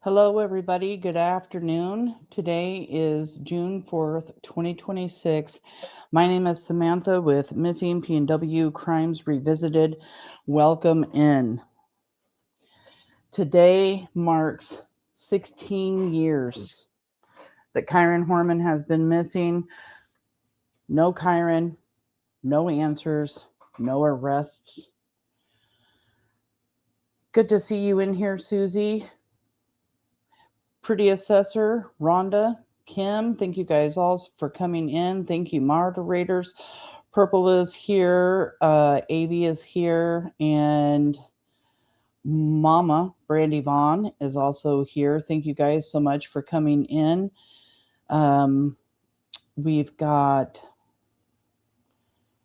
Hello, everybody. Good afternoon. Today is June 4th, 2026. My name is Samantha with Missing PNW Crimes Revisited. Welcome in. Today marks 16 years that Kyron Horman has been missing. No Kyron, no answers, no arrests. Good to see you in here, Susie. Pretty Assessor, Rhonda, Kim, thank you guys all for coming in. Thank you, moderators. Purple is here, Avi is here, and Mama Brandy Vaughn is also here. Thank you guys so much for coming in. We've got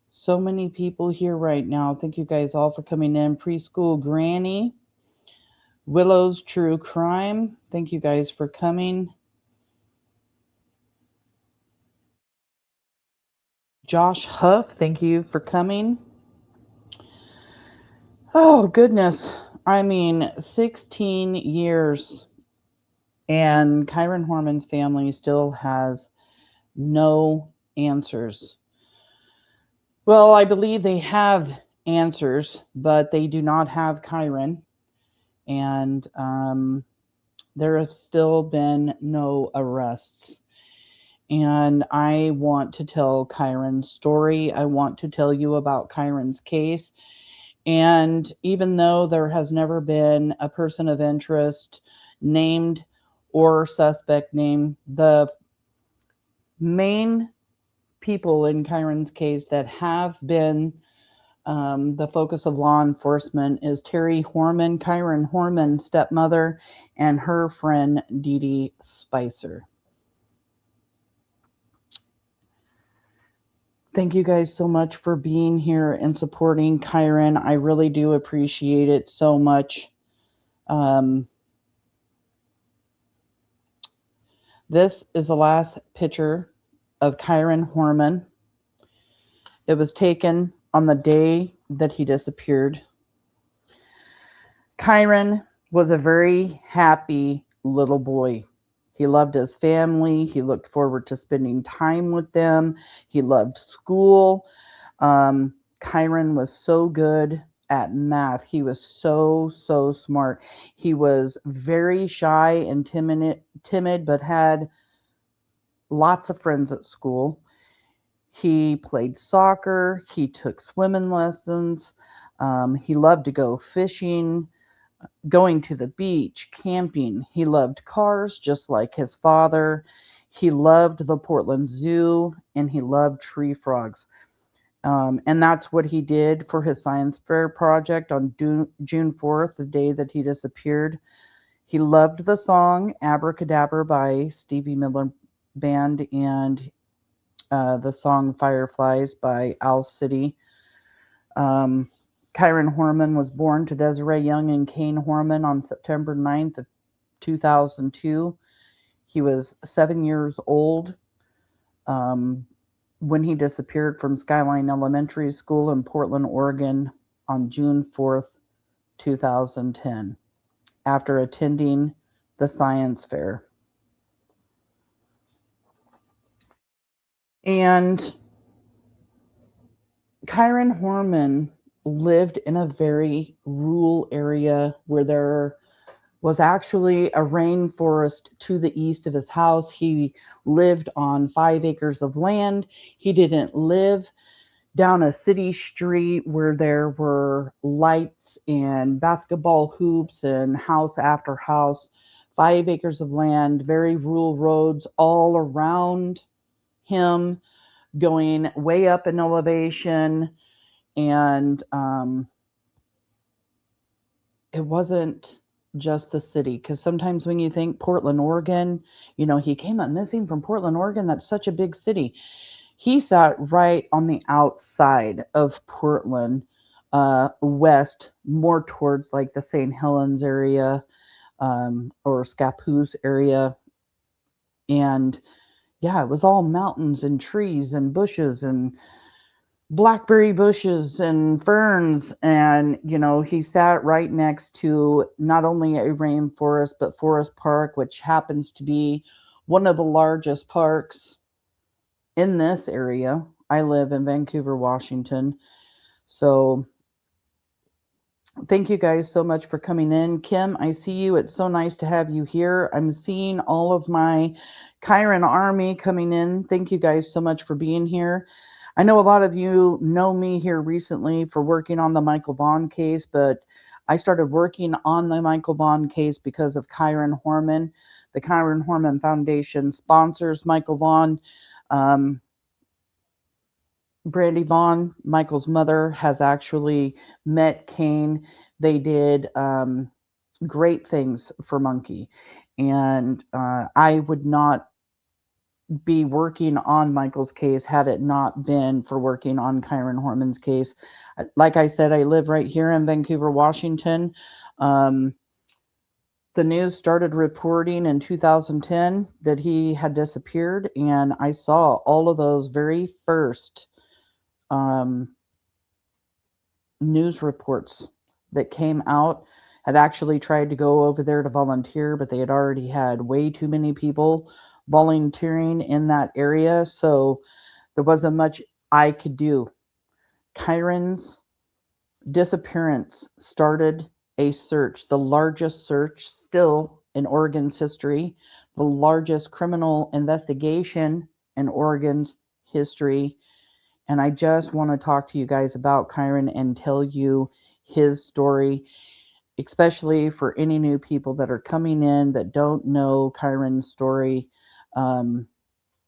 so many people here right now. Thank you guys all for coming in. Preschool Granny, Willow's True Crime. Thank you guys for coming. Josh Huff, thank you for coming. Oh, goodness. 16 years, and Kyron Horman's family still has no answers. Well, I believe they have answers, but they do not have Kyron, and there have still been no arrests. And I want to tell Kyron's story. I want to tell you about Kyron's case. And even though there has never been a person of interest named or suspect named, the main people in Kyron's case that have been the focus of law enforcement is Terri Horman, Kyron Horman's stepmother, and her friend DeDe Spicher. Thank you guys so much for being here and supporting Kyron. I really do appreciate it so much. This is the last picture of Kyron Horman. It was taken on the day that he disappeared. Kyron was a very happy little boy. He loved his family. He looked forward to spending time with them. He loved school. Kyron was so good at math. He was so smart. He was very shy and timid, but had lots of friends at school. He played soccer. He took swimming lessons. He loved to go fishing, going to the beach, camping. He loved cars just like his father. He loved the Portland Zoo, and he loved tree frogs. And that's what he did for his science fair project on June 4th, the day that he disappeared. He loved the song Abracadabra by Stevie Miller Band and the song Fireflies by Owl City. Kyron Horman was born to Desiree Young and Kane Horman on September 9th of 2002. He was 7 years old when he disappeared from Skyline Elementary School in Portland, Oregon on June 4th, 2010, after attending the science fair. And Kyron Horman lived in a very rural area where there was actually a rainforest to the east of his house. He lived on 5 acres of land. He didn't live down a city street where there were lights and basketball hoops and house after house. 5 acres of land, very rural roads all around him, going way up in elevation. And it wasn't just the city, because sometimes when you think Portland, Oregon, he came up missing from Portland, Oregon. That's such a big city. He sat right on the outside of Portland, west, more towards like the St. Helens area, or Scappoose area. And yeah, it was all mountains and trees and bushes and blackberry bushes and ferns. And, you know, he sat right next to not only a rainforest, but Forest Park, which happens to be one of the largest parks in this area. I live in Vancouver, Washington. So thank you guys so much for coming in. Kim, I see you. It's so nice to have you here. I'm seeing all of my Kyron army coming in. Thank you guys so much for being here. I know a lot of you know me here recently for working on the Michael Vaughn case, but I started working on the Michael Vaughn case because of Kyron Horman. The Kyron Horman Foundation sponsors Michael Vaughn. Brandy Vaughn, Michael's mother, has actually met Kane. They did great things for Monkey. And I would not be working on Michael's case had it not been for working on Kyron Horman's case. Like I said, I live right here in Vancouver, Washington. The news started reporting in 2010 that he had disappeared, and I saw all of those very first news reports that came out. Had actually tried to go over there to volunteer, but they had already had way too many people volunteering in that area, so there wasn't much I could do. Kyron's disappearance started a search, the largest search still in Oregon's history, the largest criminal investigation in Oregon's history. And I just want to talk to you guys about Kyron and tell you his story, especially for any new people that are coming in that don't know Kyron's story,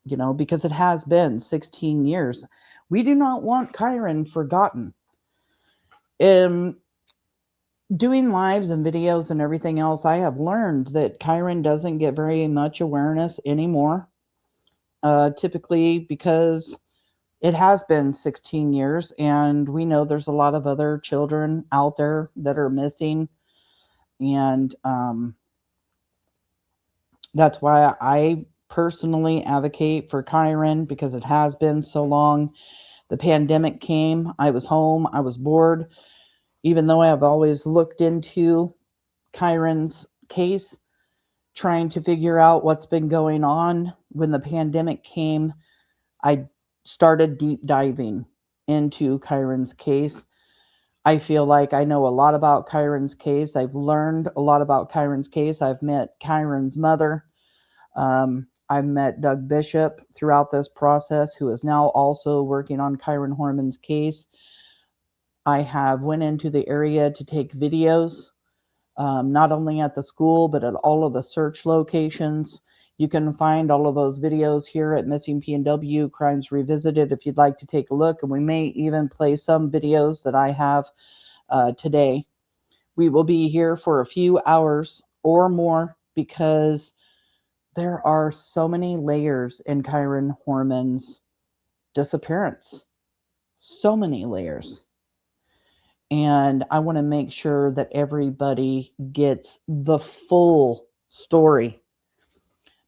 you know, because it has been 16 years. We do not want Kyron forgotten. Doing lives and videos and everything else, I have learned that Kyron doesn't get very much awareness anymore, typically because it has been 16 years, and we know there's a lot of other children out there that are missing. And that's why I personally advocate for Kyron, because it has been so long. The pandemic came, I was home, I was bored. Even though I have always looked into Kyron's case, trying to figure out what's been going on, when the pandemic came, I started deep diving into Kyron's case. I feel like I know a lot about Kyron's case. I've learned a lot about Kyron's case. I've met Kyron's mother. I've met Doug Bishop throughout this process, who is now also working on Kyron Horman's case. I have went into the area to take videos, not only at the school, but at all of the search locations. You can find all of those videos here at Missing PNW Crimes Revisited if you'd like to take a look. And we may even play some videos that I have today. We will be here for a few hours or more because there are so many layers in Kyron Horman's disappearance. So many layers. And I want to make sure that everybody gets the full story.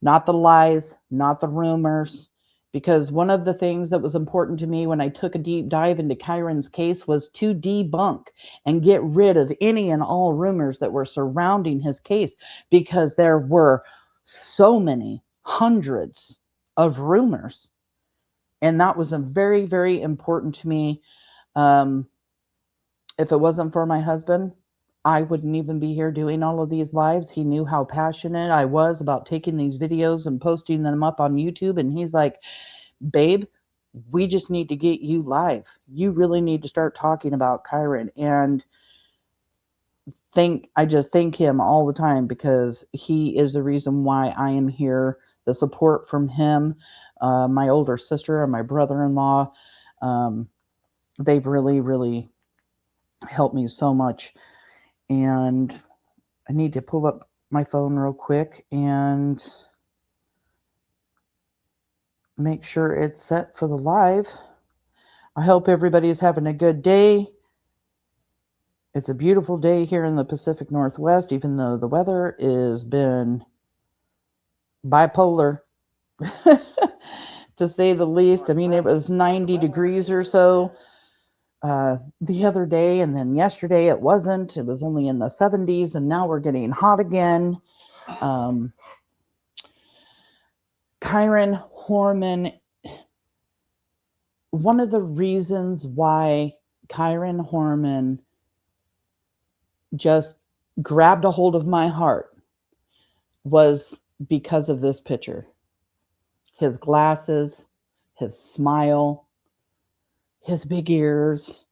Not the lies, not the rumors. Because one of the things that was important to me when I took a deep dive into Kyron's case was to debunk and get rid of any and all rumors that were surrounding his case. Because there were so many, hundreds of rumors. And that was very, very important to me. If it wasn't for my husband, I wouldn't even be here doing all of these lives. He knew how passionate I was about taking these videos and posting them up on YouTube. And he's like, babe, we just need to get you live. You really need to start talking about Kyron. And I just thank him all the time, because he is the reason why I am here. The support from him, my older sister and my brother-in-law, they've really, really helped me so much. And I need to pull up my phone real quick and make sure it's set for the live. I hope everybody's having a good day. It's a beautiful day here in the Pacific Northwest, even though the weather has been bipolar. to say the least. I mean, it was 90 degrees or so the other day, and then yesterday it wasn't. It was only in the 70s, and now we're getting hot again. Kyron Horman, one of the reasons why Kyron Horman just grabbed a hold of my heart was because of this picture. His glasses, his smile, his big ears.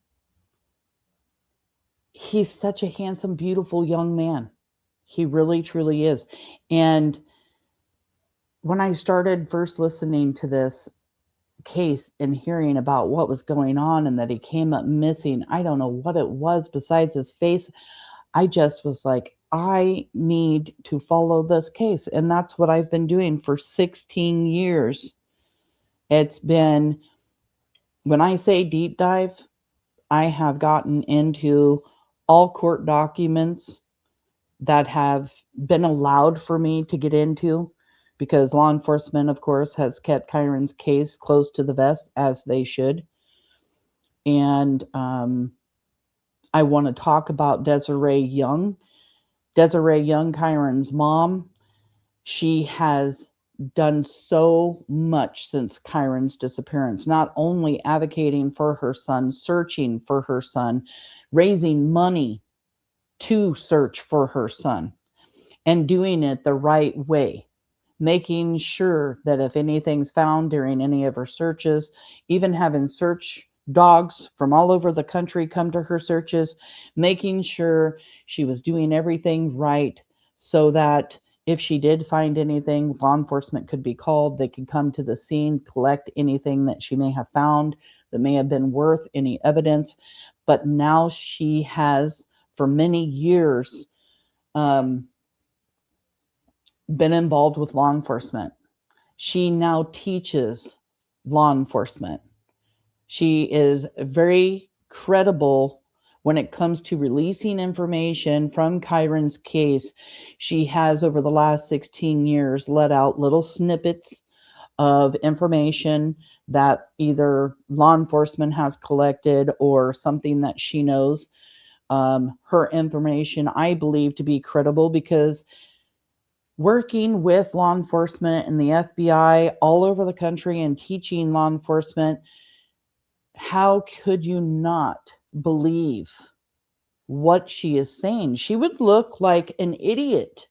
He's such a handsome, beautiful young man. He really, truly is. And when I started first listening to this case and hearing about what was going on and that he came up missing, I don't know what it was besides his face. I just was like, I need to follow this case. And that's what I've been doing for 16 years. It's been, when I say deep dive, I have gotten into all court documents that have been allowed for me to get into, because law enforcement, of course, has kept Kyron's case close to the vest, as they should. And I want to talk about Desiree Young. Desiree Young, Kyron's mom, she has done so much since Kyron's disappearance, not only advocating for her son, searching for her son, raising money to search for her son, and doing it the right way, making sure that if anything's found during any of her searches, even having search dogs from all over the country come to her searches, making sure she was doing everything right so that if she did find anything, law enforcement could be called. They could come to the scene, collect anything that she may have found that may have been worth any evidence. But now she has, for many years, been involved with law enforcement. She now teaches law enforcement. She is very credible when it comes to releasing information from Kyron's case. She has, over the last 16 years, let out little snippets of information that either law enforcement has collected or something that she knows. Her information, I believe, to be credible, because working with law enforcement and the FBI all over the country and teaching law enforcement, how could you not believe what she is saying? She would look like an idiot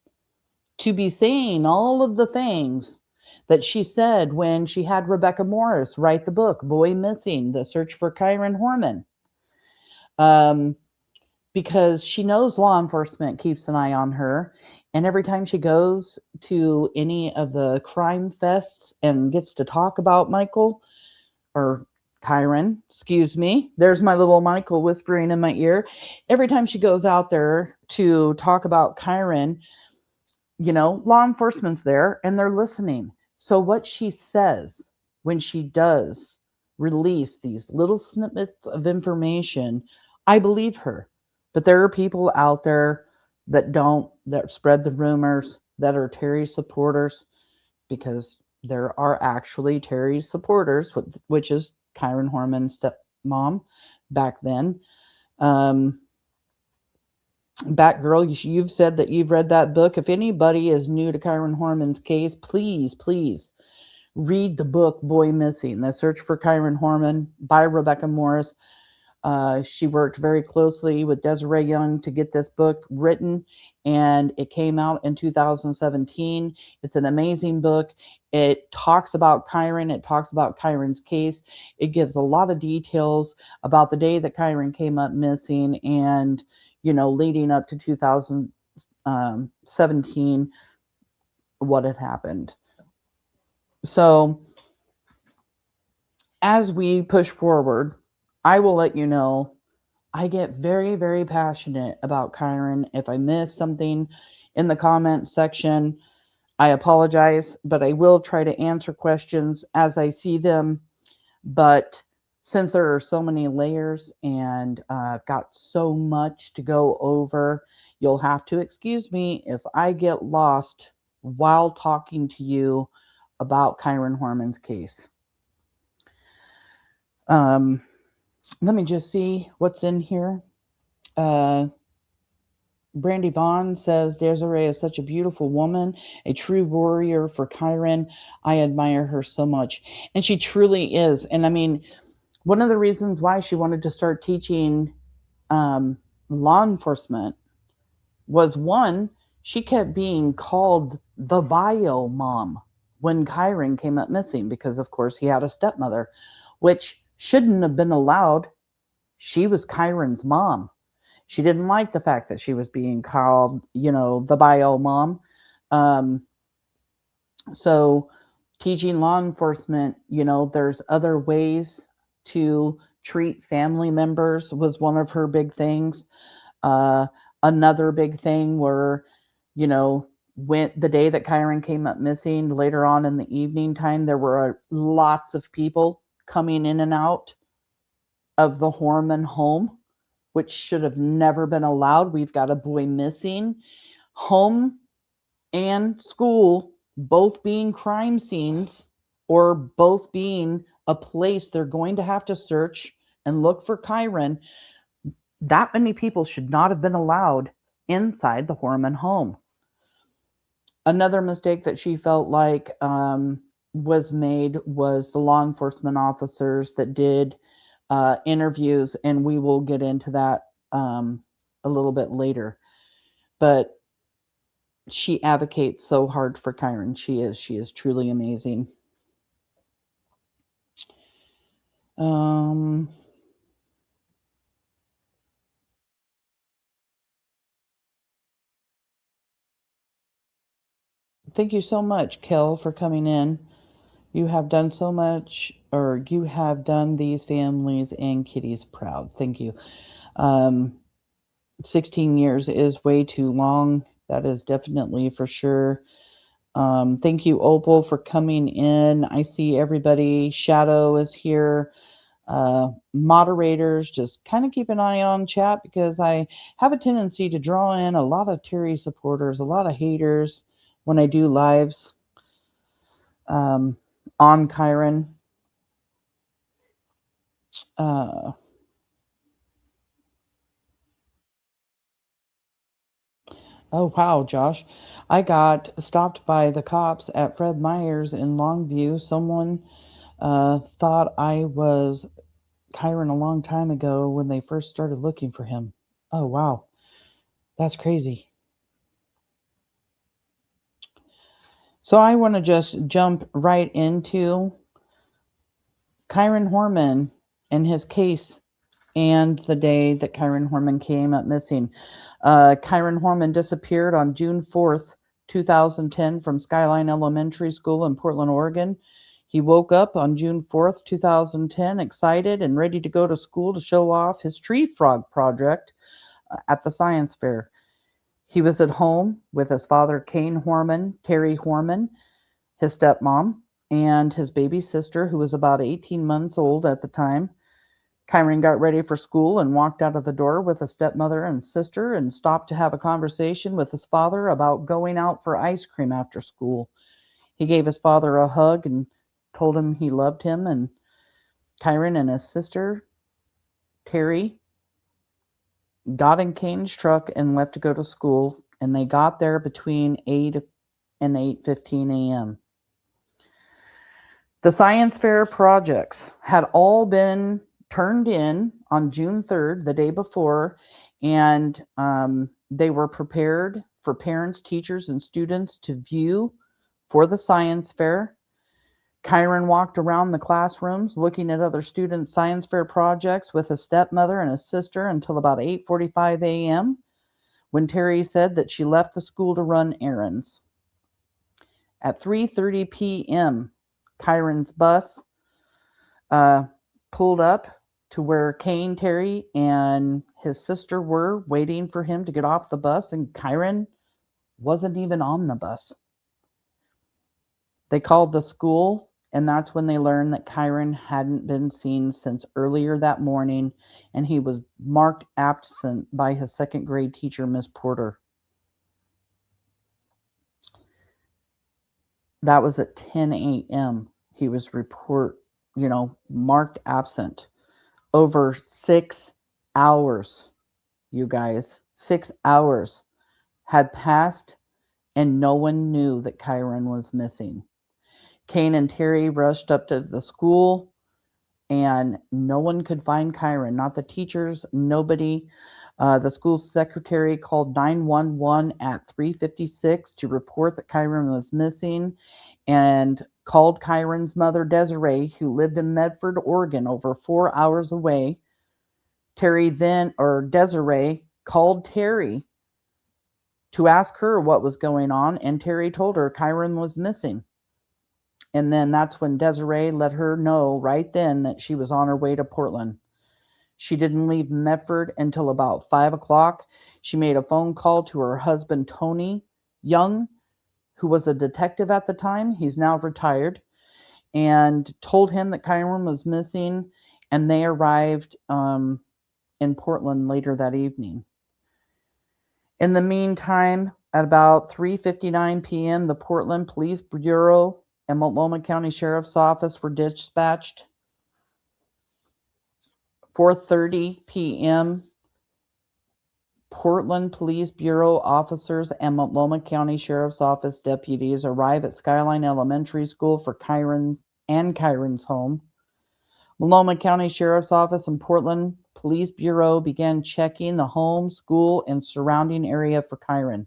to be saying all of the things that she said when she had Rebecca Morris write the book, Boy Missing, The Search for Kyron Horman. Because she knows law enforcement keeps an eye on her. And every time she goes to any of the crime fests and gets to talk about Kyron, excuse me. There's my little Michael whispering in my ear. Every time she goes out there to talk about Kyron, law enforcement's there and they're listening. So what she says when she does release these little snippets of information, I believe her. But there are people out there that don't, that spread the rumors, that are Terri supporters, because there are actually Terri supporters, which is Kyron Horman's stepmom back then. Batgirl, you've said that you've read that book. If anybody is new to Kyron Horman's case, please read the book Boy Missing, The Search for Kyron Horman by Rebecca Morris. She worked very closely with Desiree Young to get this book written, and it came out in 2017. It's an amazing book. It talks about Kyron. It talks about Kyron's case. It gives a lot of details about the day that Kyron came up missing and, leading up to 2017, what had happened. So as we push forward, I will let you know, I get very, very passionate about Kyron. If I miss something in the comment section, I apologize, but I will try to answer questions as I see them. But since there are so many layers and I've got so much to go over, you'll have to excuse me if I get lost while talking to you about Kyron Horman's case. Um, Let me just see what's in here. Uh, Brandy Bond says Desiree is such a beautiful woman, a true warrior for Kyron. I admire her so much. And she truly is. And I mean, one of the reasons why she wanted to start teaching um, law enforcement was one, she kept being called the bio mom when Kyron came up missing because, of course, he had a stepmother, which shouldn't have been allowed. She was Kyron's mom. She didn't like the fact that she was being called, the bio mom. Um, so, teaching law enforcement, there's other ways to treat family members was one of her big things. Uh, Another big thing were, you know, when the day that Kyron came up missing, later on in the evening time, there were lots of people coming in and out of the Horman home, which should have never been allowed. We've got a boy missing. Home and school both being crime scenes or both being a place they're going to have to search and look for Kyron. That many people should not have been allowed inside the Horman home. Another mistake that she felt like was made was the law enforcement officers that did interviews, and we will get into that a little bit later. But she advocates so hard for Kyron. She is truly amazing. Um, Thank you so much, Kel, for coming in. You have done so much, or you have done these families and kitties proud. Thank you. Um, 16 years is way too long. That is definitely for sure. Thank you, Opal, for coming in. I see everybody. Shadow is here. Moderators, just kind of keep an eye on chat because I have a tendency to draw in a lot of Terri supporters, a lot of haters when I do lives um, on Kyron. Uh, oh, wow, Josh. I got stopped by the cops at Fred Meyer's in Longview. Someone thought I was Kyron a long time ago when they first started looking for him. Oh, wow. That's crazy. So I want to just jump right into Kyron Horman and his case and the day that Kyron Horman came up missing. Kyron Horman disappeared on June 4th, 2010 from Skyline Elementary School in Portland, Oregon. He woke up on June 4th, 2010, excited and ready to go to school to show off his tree frog project at the science fair. He was at home with his father, Kane Horman, Terri Horman, his stepmom, and his baby sister, who was about 18 months old at the time. Kyron got ready for school and walked out of the door with his stepmother and sister and stopped to have a conversation with his father about going out for ice cream after school. He gave his father a hug and told him he loved him, and Kyron and his sister, Terri, got in Kane's truck and left to go to school, and they got there between 8 and 8:15 a.m. The science fair projects had all been turned in on June 3rd, the day before, and they were prepared for parents, teachers, and students to view for the science fair. Kyron walked around the classrooms looking at other students' science fair projects with his stepmother and his sister until about 8:45 a.m. when Terri said that she left the school to run errands. At 3:30 p.m., Kyron's bus uh, pulled up to where Kane, Terri, and his sister were waiting for him to get off the bus, and Kyron wasn't even on the bus. They called the school, and that's when they learned that Kyron hadn't been seen since earlier that morning, and he was marked absent by his second grade teacher, Miss Porter. That was at 10 a.m. He was marked absent. Over 6 hours, you guys. 6 hours had passed and no one knew that Kyron was missing. Kane and Terri rushed up to the school and no one could find Kyron, not the teachers, nobody. The school secretary called 911 at 3:56 to report that Kyron was missing and called Kyron's mother, Desiree, who lived in Medford, Oregon, over 4 hours away. Desiree called Terri to ask her what was going on, and Terri told her Kyron was missing. And then that's when Desiree let her know right then that she was on her way to Portland. She didn't leave Medford until about 5 o'clock. She made a phone call to her husband, Tony Young, who was a detective at the time. He's now retired, and told him that Kyron was missing, and they arrived in Portland later that evening. In the meantime, at about 3:59 p.m., the Portland Police Bureau and Multnomah County Sheriff's Office were dispatched. 4:30 p.m., Portland Police Bureau officers and Multnomah County Sheriff's Office deputies arrive at Skyline Elementary School for Kyron's home. Multnomah County Sheriff's Office and Portland Police Bureau began checking the home, school, and surrounding area for Kyron.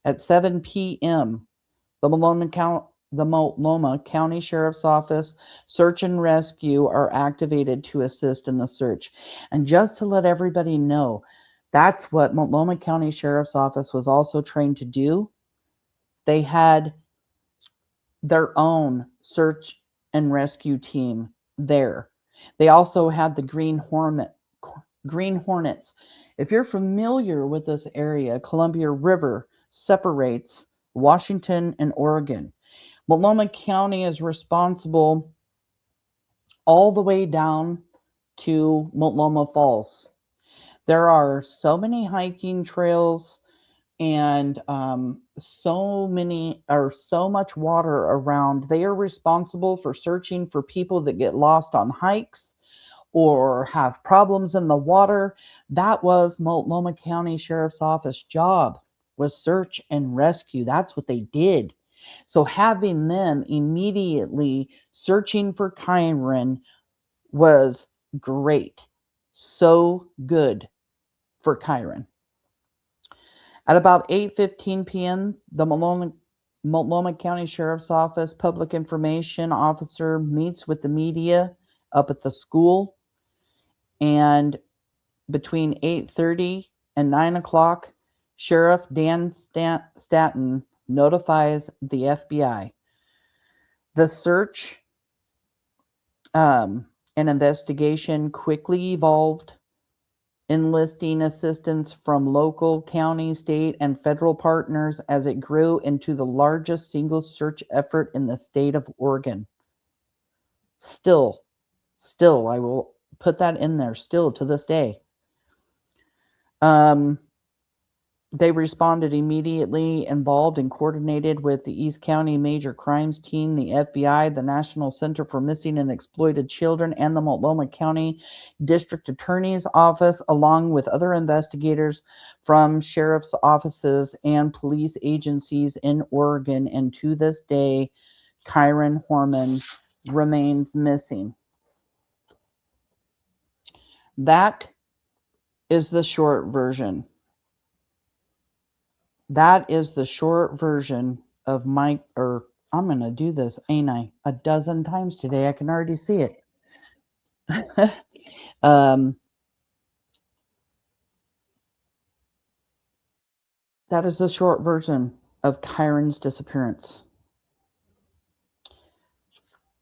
At 7 p.m., the Multnomah County Sheriff's Office search and rescue are activated to assist in the search. And just to let everybody know, that's what Multnomah County Sheriff's Office was also trained to do. They had their own search and rescue team there. They also had the Green Hornets. If you're familiar with this area, Columbia River separates Washington and Oregon. Multnomah County is responsible all the way down to Multnomah Falls. There are so many hiking trails and so much water around. They are responsible for searching for people that get lost on hikes or have problems in the water. That was Multnomah County Sheriff's Office job, was search and rescue. That's what they did. So having them immediately searching for Kyron was great. So good for Kyron. At about 8:15 p.m., the Multnomah County Sheriff's Office public information officer meets with the media up at the school, and between 8:30 and 9 o'clock, Sheriff Dan Stanton notifies the FBI. The search and investigation quickly evolved, enlisting assistance from local, county, state, and federal partners as it grew into the largest single search effort in the state of Oregon. Still, I will put that in there, still to this day. They responded immediately, involved and coordinated with the East County Major Crimes Team, the FBI, the National Center for Missing and Exploited Children, and the Multnomah County District Attorney's Office, along with other investigators from sheriff's offices and police agencies in Oregon. And to this day, Kyron Horman remains missing. That is the short version. That is the short version of I'm going to do this, ain't I? A dozen times today. I can already see it. That is the short version of Kyron's disappearance.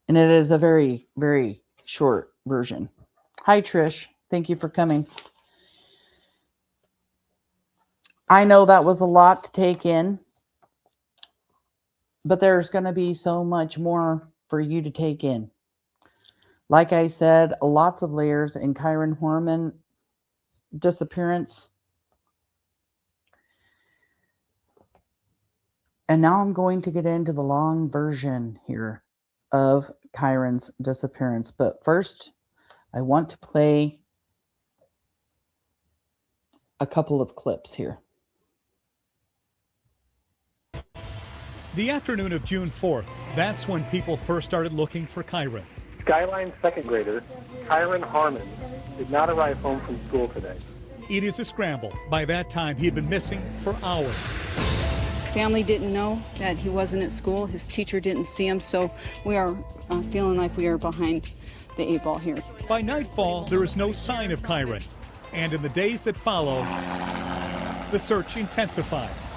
And it is a very, very short version. Hi, Trish. Thank you for coming. I know that was a lot to take in, but there's going to be so much more for you to take in. Like I said, lots of layers in Kyron Horman disappearance. And now I'm going to get into the long version here of Kyron's disappearance. But first, I want to play a couple of clips here. The afternoon of June 4th, that's when people first started looking for Kyron. Skyline second grader Kyron Horman did not arrive home from school today. It is a scramble. By that time, he had been missing for hours. Family didn't know that he wasn't at school. His teacher didn't see him, so we are feeling like we are behind the 8 ball here. By nightfall, there is no sign of Kyron. And in the days that follow, the search intensifies.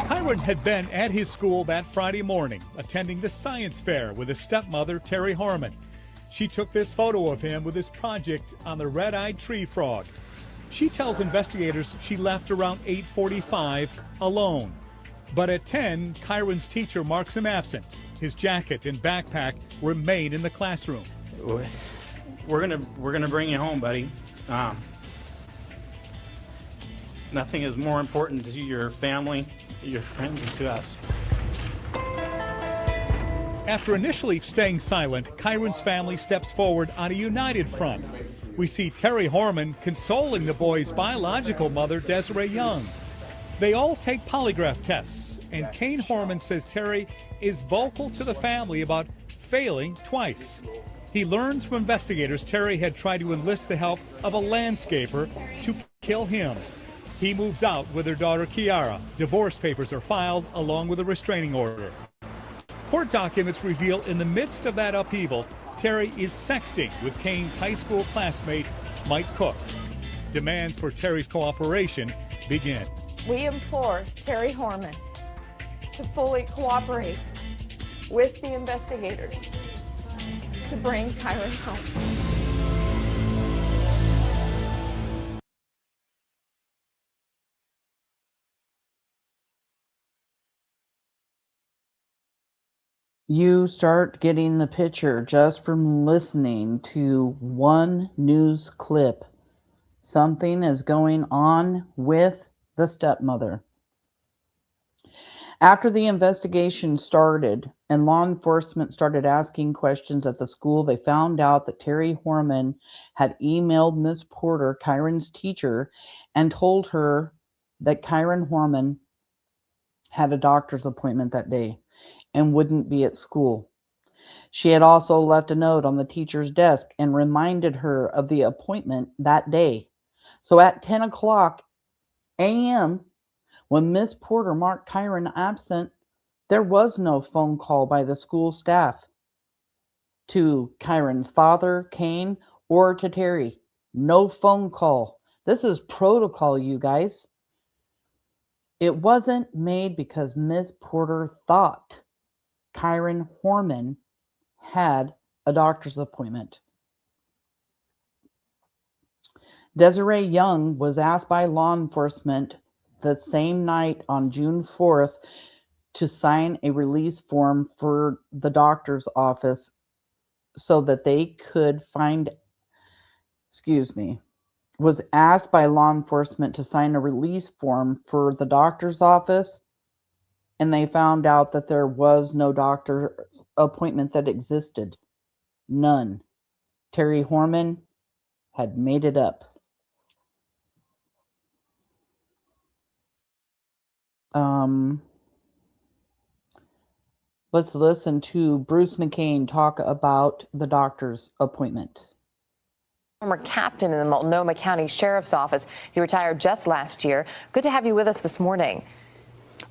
Kyron had been at his school that Friday morning, attending the science fair with his stepmother, Terri Horman. She took this photo of him with his project on the red-eyed tree frog. She tells investigators she left around 8:45 alone. But at 10, Kyron's teacher marks him absent. His jacket and backpack remain in the classroom. We're gonna bring you home, buddy. Nothing is more important to your family, your friends, and to us. After initially staying silent, Kyron's family steps forward on a united front. We see Terri Horman consoling the boy's biological mother, Desiree Young. They all take polygraph tests, and Kyron Horman says Terri is vocal to the family about failing twice. He learns from investigators Terri had tried to enlist the help of a landscaper to kill him. He moves out with her daughter Kiara. Divorce papers are filed along with a restraining order. Court documents reveal in the midst of that upheaval, Terri is sexting with Kane's high school classmate, Mike Cook. Demands for Terri's cooperation begin. We implore Terri Horman to fully cooperate with the investigators to bring Kyron home. You start getting the picture just from listening to one news clip. Something is going on with the stepmother. After the investigation started and law enforcement started asking questions at the school, they found out that Terri Horman had emailed Miss Porter, Kyron's teacher, and told her that Kyron Horman had a doctor's appointment that day and wouldn't be at school. She had also left a note on the teacher's desk and reminded her of the appointment that day. So at 10 o'clock a.m., when Miss Porter marked Kyron absent, there was no phone call by the school staff to Kyron's father, Kane, or to Terri. No phone call. This is protocol, you guys. It wasn't made because Miss Porter thought Kyron Horman had a doctor's appointment. Desiree Young was asked by law enforcement the same night on June 4th to sign a release form for the doctor's office so that they could find, was asked by law enforcement to sign a release form for the doctor's office, and they found out that there was no doctor appointment that existed. None. Terri Horman had made it up. Let's listen to Bruce McCain talk about the doctor's appointment. Former captain in the Multnomah County Sheriff's Office. He retired just last year. Good to have you with us this morning.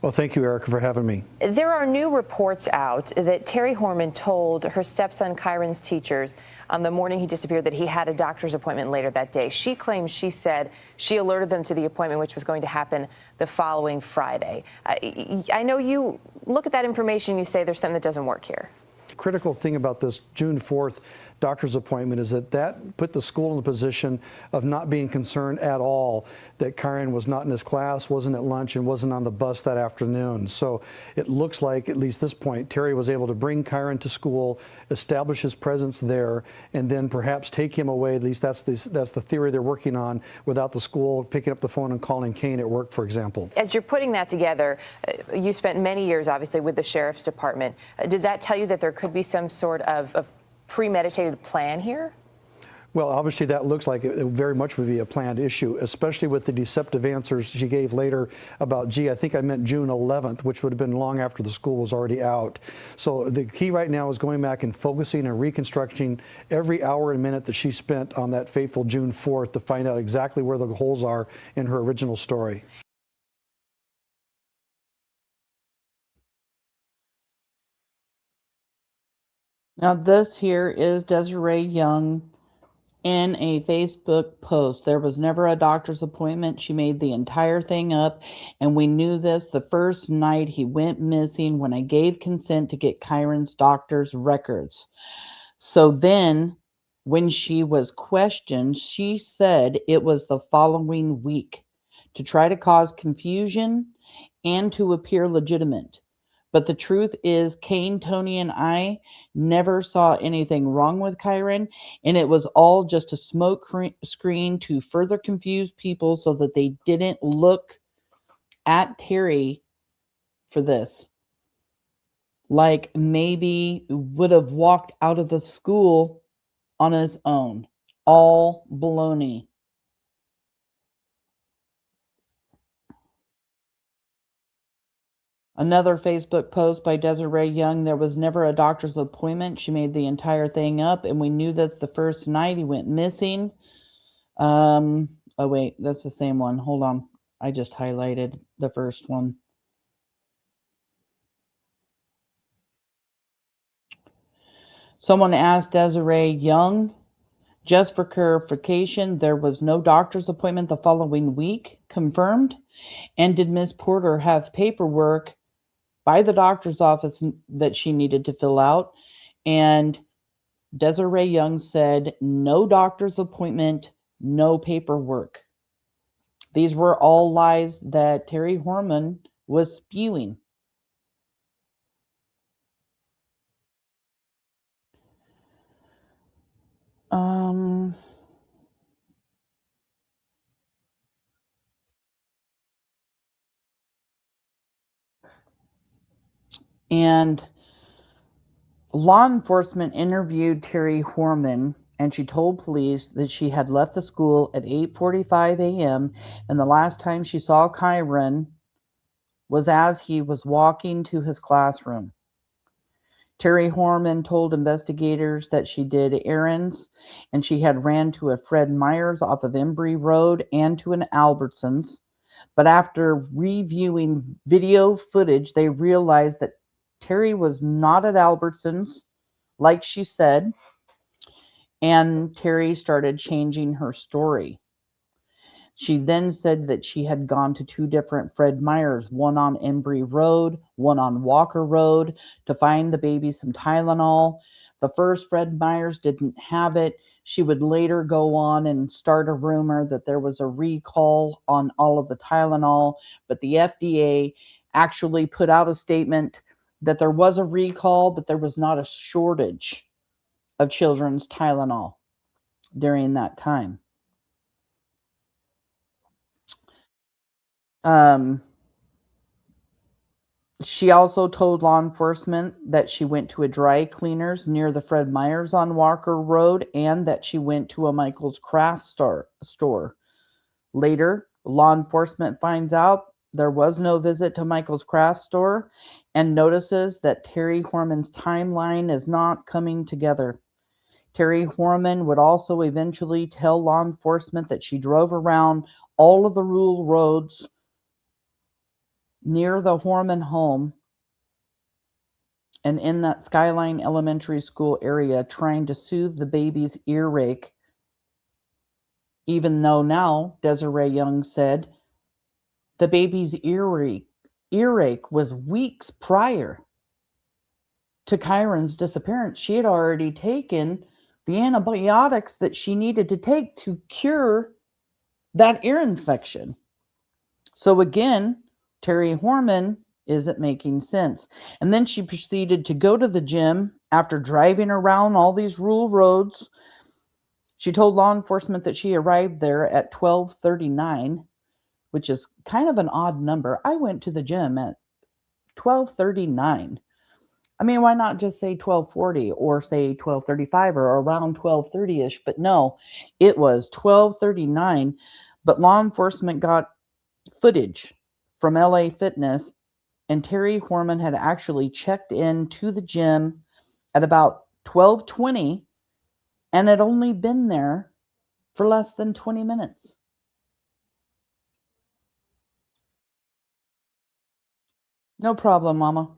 Well, thank you, Erica, for having me. There are new reports out that Terri Horman told her stepson Kyron's teachers on the morning he disappeared that he had a doctor's appointment later that day. She claims she said she alerted them to the appointment, which was going to happen the following Friday. I know you look at that information, you say there's something that doesn't work here. The critical thing about this June 4th doctor's appointment is that put the school in the position of not being concerned at all that Kyron was not in his class, wasn't at lunch, and wasn't on the bus that afternoon. So it looks like, at least this point, Terri was able to bring Kyron to school, establish his presence there, and then perhaps take him away. At least that's the theory they're working on, without the school picking up the phone and calling Kane at work, for example. As you're putting that together, you spent many years, obviously, with the sheriff's department. Does that tell you that there could be some sort of premeditated plan here? Well, obviously that looks like it very much would be a planned issue, especially with the deceptive answers she gave later about, gee, I think I meant June 11th, which would have been long after the school was already out. So the key right now is going back and focusing and reconstructing every hour and minute that she spent on that fateful June 4th to find out exactly where the holes are in her original story. Now this here is Desiree Young in a Facebook post. There was never a doctor's appointment. She made the entire thing up, and we knew this the first night he went missing when I gave consent to get Kyron's doctor's records. So then when she was questioned, she said it was the following week to try to cause confusion and to appear legitimate. But the truth is, Kane, Tony, and I never saw anything wrong with Kyron, and it was all just a smoke screen to further confuse people so that they didn't look at Terri for this. Like maybe would have walked out of the school on his own. All baloney. Another Facebook post by Desiree Young. There was never a doctor's appointment. She made the entire thing up, and we knew this the first night he went missing. Oh, wait, that's the same one. Hold on. I just highlighted the first one. Someone asked Desiree Young, just for clarification, there was no doctor's appointment the following week, confirmed? And did Miss Porter have paperwork by the doctor's office that she needed to fill out? And Desiree Young said, no doctor's appointment, no paperwork. These were all lies that Terri Horman was spewing. And law enforcement interviewed Terri Horman, and she told police that she had left the school at 8:45 a.m. and the last time she saw Kyron was as he was walking to his classroom. Terri Horman told investigators that she did errands and she had ran to a Fred Meyer's off of Embry Road and to an Albertsons. But after reviewing video footage, they realized that Terri was not at Albertsons, like she said, and Terri started changing her story. She then said that she had gone to two different Fred Meyers, one on Embry Road, one on Walker Road, to find the baby some Tylenol. The first Fred Meyers didn't have it. She would later go on and start a rumor that there was a recall on all of the Tylenol, but the FDA actually put out a statement that there was a recall, but there was not a shortage of children's Tylenol during that time. She also told law enforcement that she went to a dry cleaners near the Fred Meyers on Walker Road and that she went to a Michael's Craft store. Later, law enforcement finds out there was no visit to Michael's Craft store and notices that Terri Horman's timeline is not coming together. Terri Horman would also eventually tell law enforcement that she drove around all of the rural roads near the Horman home and in that Skyline Elementary School area trying to soothe the baby's earache, even though now, Desiree Young said, the baby's earache was weeks prior to Kyron's disappearance. She had already taken the antibiotics that she needed to take to cure that ear infection. So again, Terri Horman isn't making sense. And then she proceeded to go to the gym after driving around all these rural roads. She told law enforcement that she arrived there at 12:39, which is kind of an odd number. I went to the gym at 12:39. I mean, why not just say 12:40 or say 12:35 or around 12:30ish? But no, it was 12:39. But law enforcement got footage from LA Fitness, and Terri Horman had actually checked in to the gym at about 12:20 and had only been there for less than 20 minutes. No problem, Mama.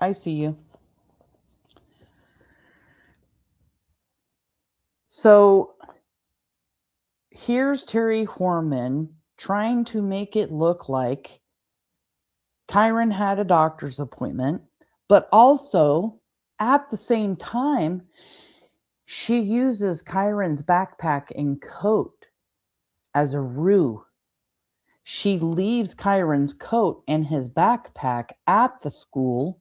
I see you. So here's Terri Horman trying to make it look like Kyron had a doctor's appointment, but also at the same time, she uses Kyron's backpack and coat as a ruse. She leaves Kyron's coat and his backpack at the school,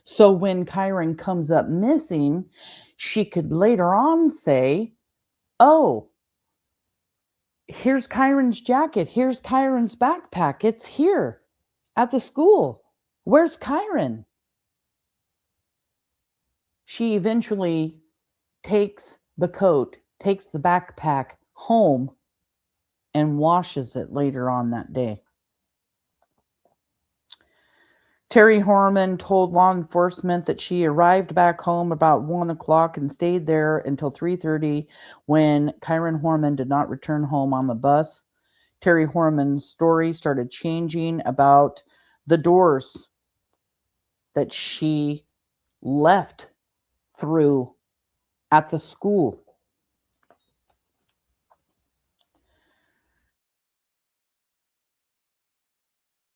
so when Kyron comes up missing, she could later on say, oh, here's Kyron's jacket, here's Kyron's backpack, it's here at the school. Where's Kyron? She eventually takes the coat, takes the backpack home, and washes it later on that day. Terri Horman told law enforcement that she arrived back home about 1 o'clock and stayed there until 3:30 when Kyron Horman did not return home on the bus. Terri Horman's story started changing about the doors that she left through at the school.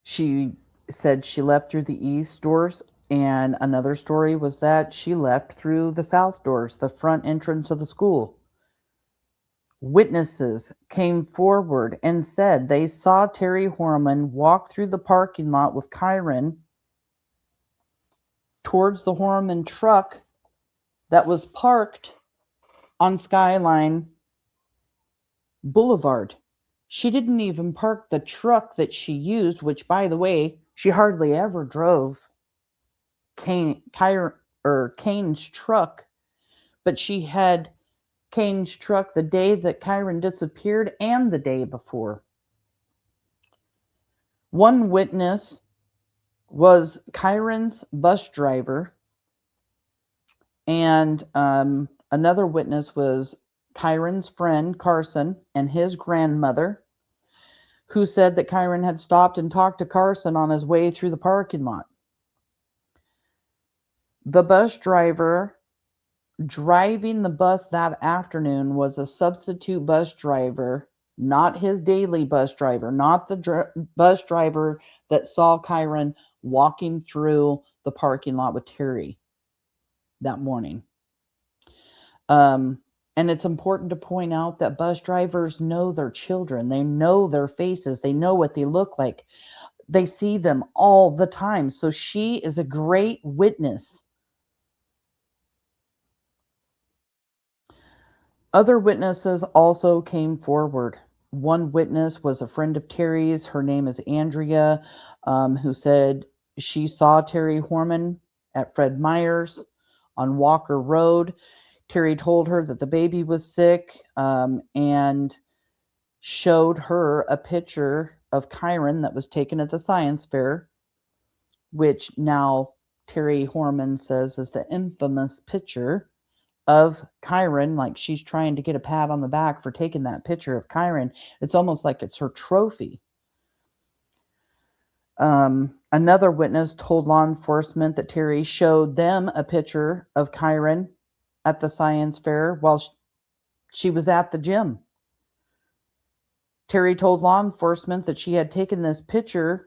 She said she left through the east doors, and another story was that she left through the south doors, the front entrance of the school. Witnesses came forward and said they saw Terri Horman walk through the parking lot with Kyron towards the Horman truck that was parked on Skyline Boulevard. She didn't even park the truck that she used, which, by the way, she hardly ever drove Kane's truck, but she had Kane's truck the day that Kyron disappeared and the day before. One witness was Kyron's bus driver, and another witness was Kyron's friend, Carson, and his grandmother, who said that Kyron had stopped and talked to Carson on his way through the parking lot. The bus driver driving the bus that afternoon was a substitute bus driver, not his daily bus driver, not the bus driver that saw Kyron walking through the parking lot with Terri that morning. And it's important to point out that bus drivers know their children. They know their faces. They know what they look like. They see them all the time. So she is a great witness. Other witnesses also came forward. One witness was a friend of Terry's. Her name is Andrea, who said she saw Terri Horman at Fred Meyer's on Walker Road. Terri told her that the baby was sick and showed her a picture of Kyron that was taken at the science fair, which now Terri Horman says is the infamous picture of Kyron. Like, she's trying to get a pat on the back for taking that picture of Kyron. It's almost like it's her trophy. Another witness told law enforcement that Terri showed them a picture of Kyron at the science fair while she was at the gym. Terri told law enforcement that she had taken this picture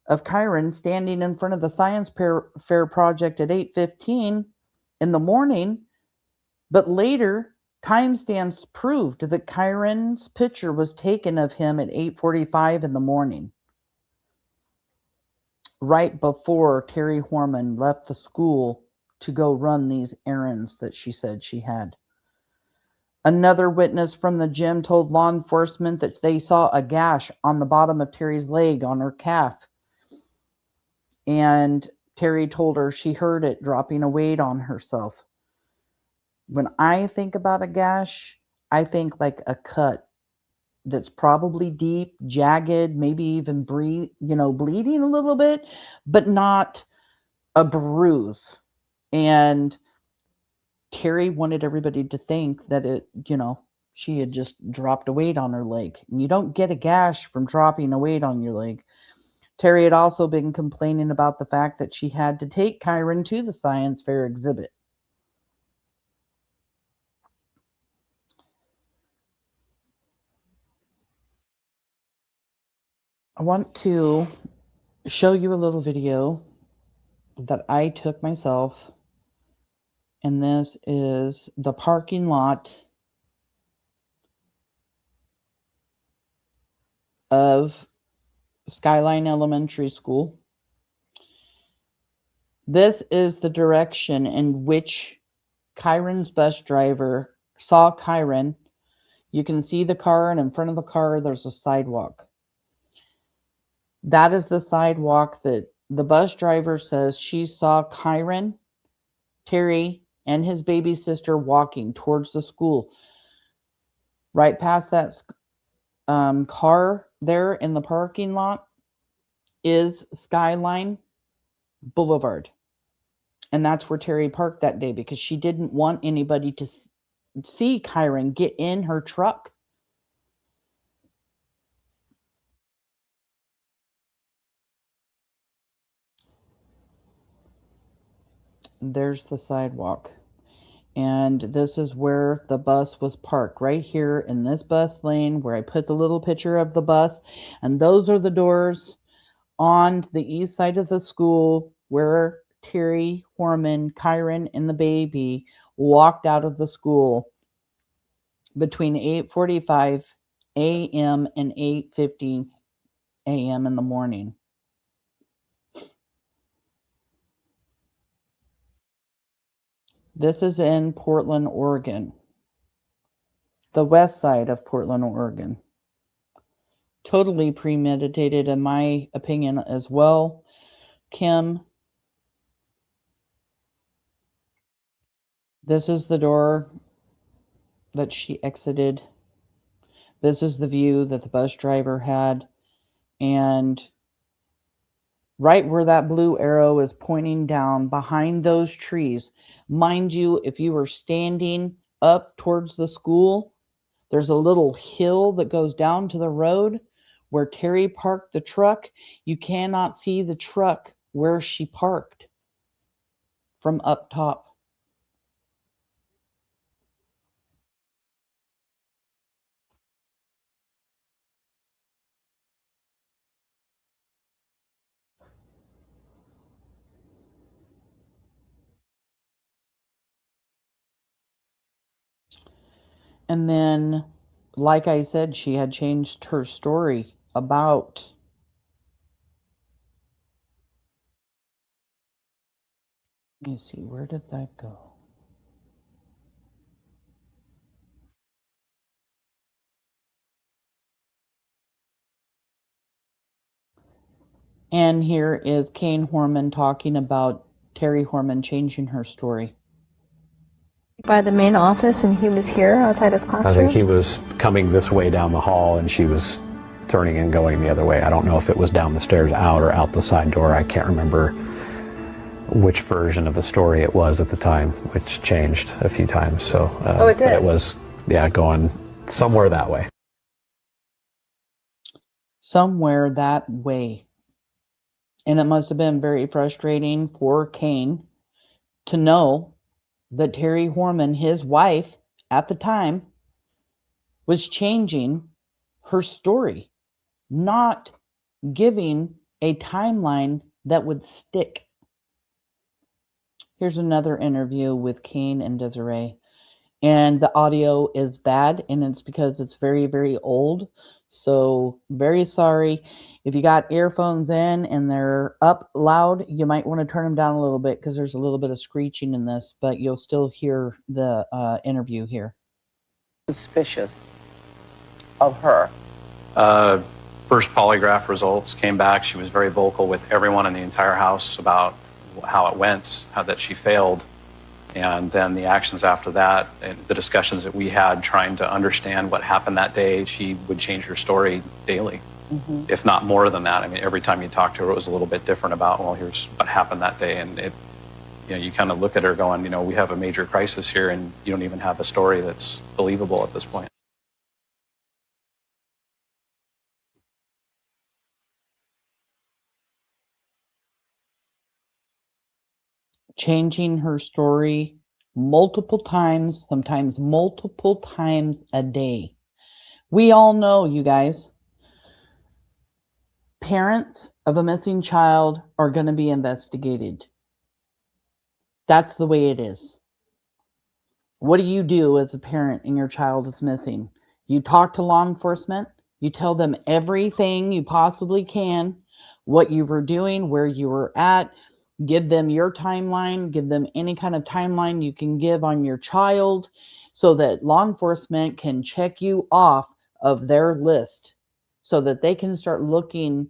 of Kyron standing in front of the science fair project at 8:15 in the morning But later, timestamps proved that Kyron's picture was taken of him at 8:45 in the morning, right before Terri Horman left the school to go run these errands that she said she had. Another witness from the gym told law enforcement that they saw a gash on the bottom of Terri's leg on her calf. And Terri told her she heard it dropping a weight on herself. When I think about a gash, I think like a cut that's probably deep, jagged, maybe even bleeding a little bit, but not a bruise. And Terri wanted everybody to think that she had just dropped a weight on her leg. And you don't get a gash from dropping a weight on your leg. Terri had also been complaining about the fact that she had to take Kyron to the science fair exhibit. I want to show you a little video that I took myself, and this is the parking lot of Skyline Elementary School. This is the direction in which Kyron's bus driver saw Kyron. You can see the car, and in front of the car there's a sidewalk. That is the sidewalk that the bus driver says she saw Kyron, Terri, and his baby sister walking towards the school. Right past that car there in the parking lot is Skyline Boulevard. And that's where Terri parked that day because she didn't want anybody to see Kyron get in her truck. There's the sidewalk. And this is where the bus was parked, right here in this bus lane where I put the little picture of the bus. And those are the doors on the east side of the school where Terri Horman, Kyron, and the baby walked out of the school between 8:45 a.m. and 8:50 a.m. in the morning. This is in Portland, Oregon. The west side of Portland, Oregon. Totally premeditated, in my opinion, as well. Kim, this is the door that she exited. This is the view that the bus driver had. And right where that blue arrow is pointing down behind those trees, mind you, if you were standing up towards the school, there's a little hill that goes down to the road where Terri parked the truck. You cannot see the truck where she parked from up top. And then, like I said, she had changed her story about let me see, where did that go? And here is Kyron Horman talking about Terri Horman changing her story. By the main office, and he was here outside his classroom? I think he was coming this way down the hall, and she was turning and going the other way. I don't know if it was down the stairs out or out the side door. I can't remember which version of the story it was at the time, which changed a few times. So, oh, it did? But it was, yeah, going somewhere that way. Somewhere that way. And it must have been very frustrating for Kyron to know that Terri Horman, his wife at the time, was changing her story, not giving a timeline that would stick. Here's another interview with Kyron and Desiree. and the audio is bad, and it's because it's very, very old. So very sorry. If you got earphones in and they're up loud, you might want to turn them down a little bit because there's a little bit of screeching in this, but you'll still hear the interview here. Suspicious of her? First polygraph results came back. She was very vocal with everyone in the entire house about how it went, how that she failed. And then the actions after that, and the discussions that we had trying to understand what happened that day, she would change her story daily, if not more than that. I mean, every time you talk to her, it was a little bit different about, well, here's what happened that day. And it, you know, you kind of look at her going, you know, we have a major crisis here, and you don't even have a story that's believable at this point. Changing her story multiple times, sometimes multiple times a day. We all know, you guys, parents of a missing child are going to be investigated. That's the way it is. What do you do as a parent and your child is missing? You talk to law enforcement. You tell them everything you possibly can, what you were doing, where you were at. Give them your timeline. Give them any kind of timeline you can give on your child so that law enforcement can check you off of their list so that they can start looking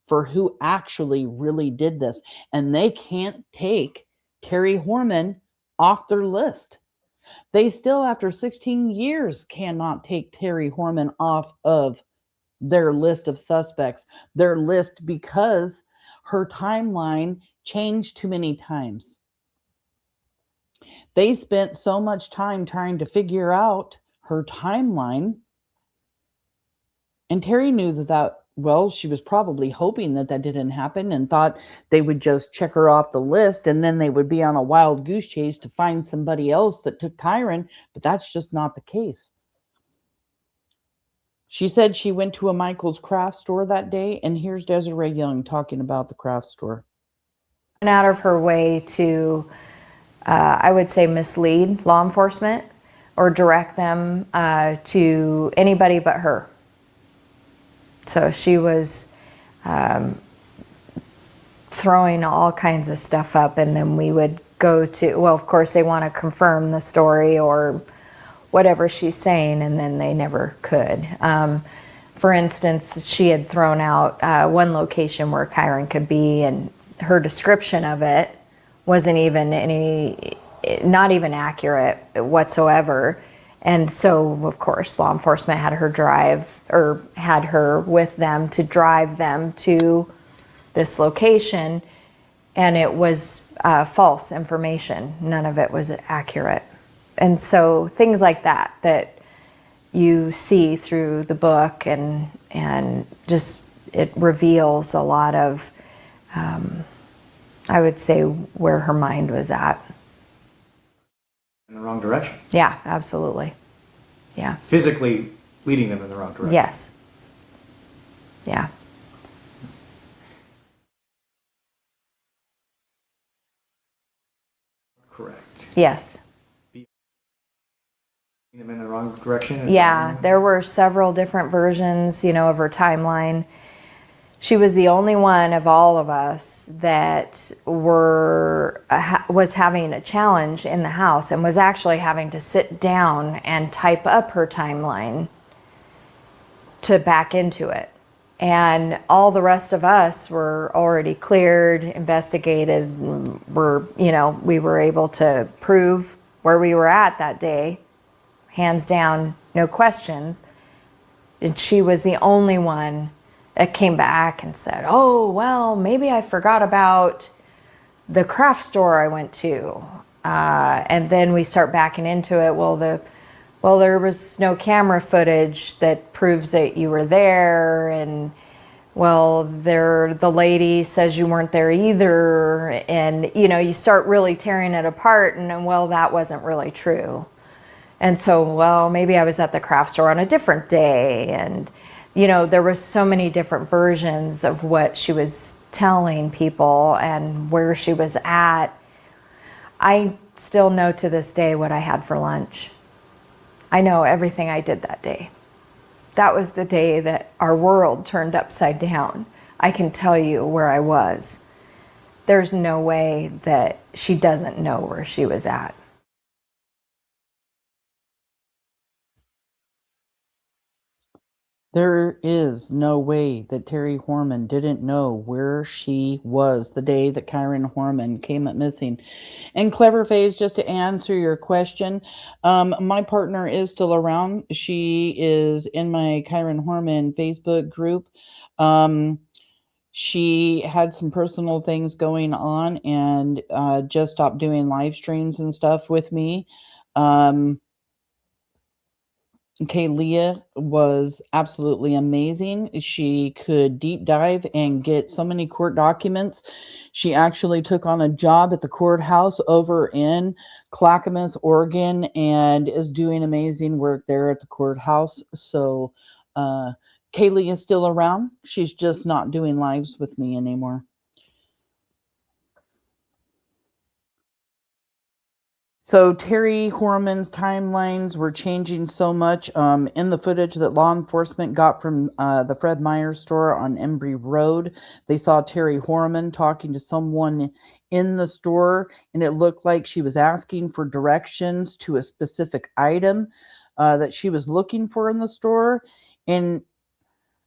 for who actually really did this. And they can't take Terri Horman off their list. They still, after 16 years, cannot take Terri Horman off of their list of suspects, their list, because her timeline changed too many times. They spent so much time trying to figure out her timeline, and Terri knew that, well, she was probably hoping that didn't happen and thought they would just check her off the list and then they would be on a wild goose chase to find somebody else that took Kyron, but that's just not the case. She said she went to a Michael's craft store that day, and here's Desiree Young talking about the craft store. Out of her way to, I would say, mislead law enforcement or direct them to anybody but her. So she was throwing all kinds of stuff up, and then we would go to, well, of course they want to confirm the story or whatever she's saying, and then they never could. For instance, she had thrown out one location where Kyron could be, and her description of it wasn't even not even accurate whatsoever. And so, of course, law enforcement had her with them to drive them to this location, and it was false information. None of it was accurate. And so things like that you see through the book, and just it reveals a lot of, I would say, where her mind was at. In the wrong direction. Yeah, absolutely. Yeah. Physically leading them in the wrong direction. Yes. Yeah. Correct. Yes. Them in the wrong direction? Yeah, there were several different versions, of her timeline. She was the only one of all of us that was having a challenge in the house and was actually having to sit down and type up her timeline to back into it. And all the rest of us were already cleared, investigated, we were able to prove where we were at that day, hands down, no questions. And she was the only one that came back and said, oh, well, maybe I forgot about the craft store I went to. And then we start backing into it. Well, there was no camera footage that proves that you were there. And, well, the lady says you weren't there either. And, you start really tearing it apart. And, well, that wasn't really true. And so, well, maybe I was at the craft store on a different day. And, there was so many different versions of what she was telling people and where she was at. I still know to this day what I had for lunch. I know everything I did that day. That was the day that our world turned upside down. I can tell you where I was. There's no way that she doesn't know where she was at. There is no way that Terri Horman didn't know where she was the day that Kyron Horman came up missing. And Clever Phase, just to answer your question, my partner is still around. She is in my Kyron Horman Facebook group. She had some personal things going on and just stopped doing live streams and stuff with me. Kaylia was absolutely amazing. She could deep dive and get so many court documents. She actually took on a job at the courthouse over in Clackamas, Oregon, and is doing amazing work there at the courthouse. So Kaylee is still around. She's just not doing lives with me anymore. So Terri Horman's timelines were changing so much. In the footage that law enforcement got from the Fred Meyer store on Embry Road, they saw Terri Horman talking to someone in the store, and it looked like she was asking for directions to a specific item that she was looking for in the store. And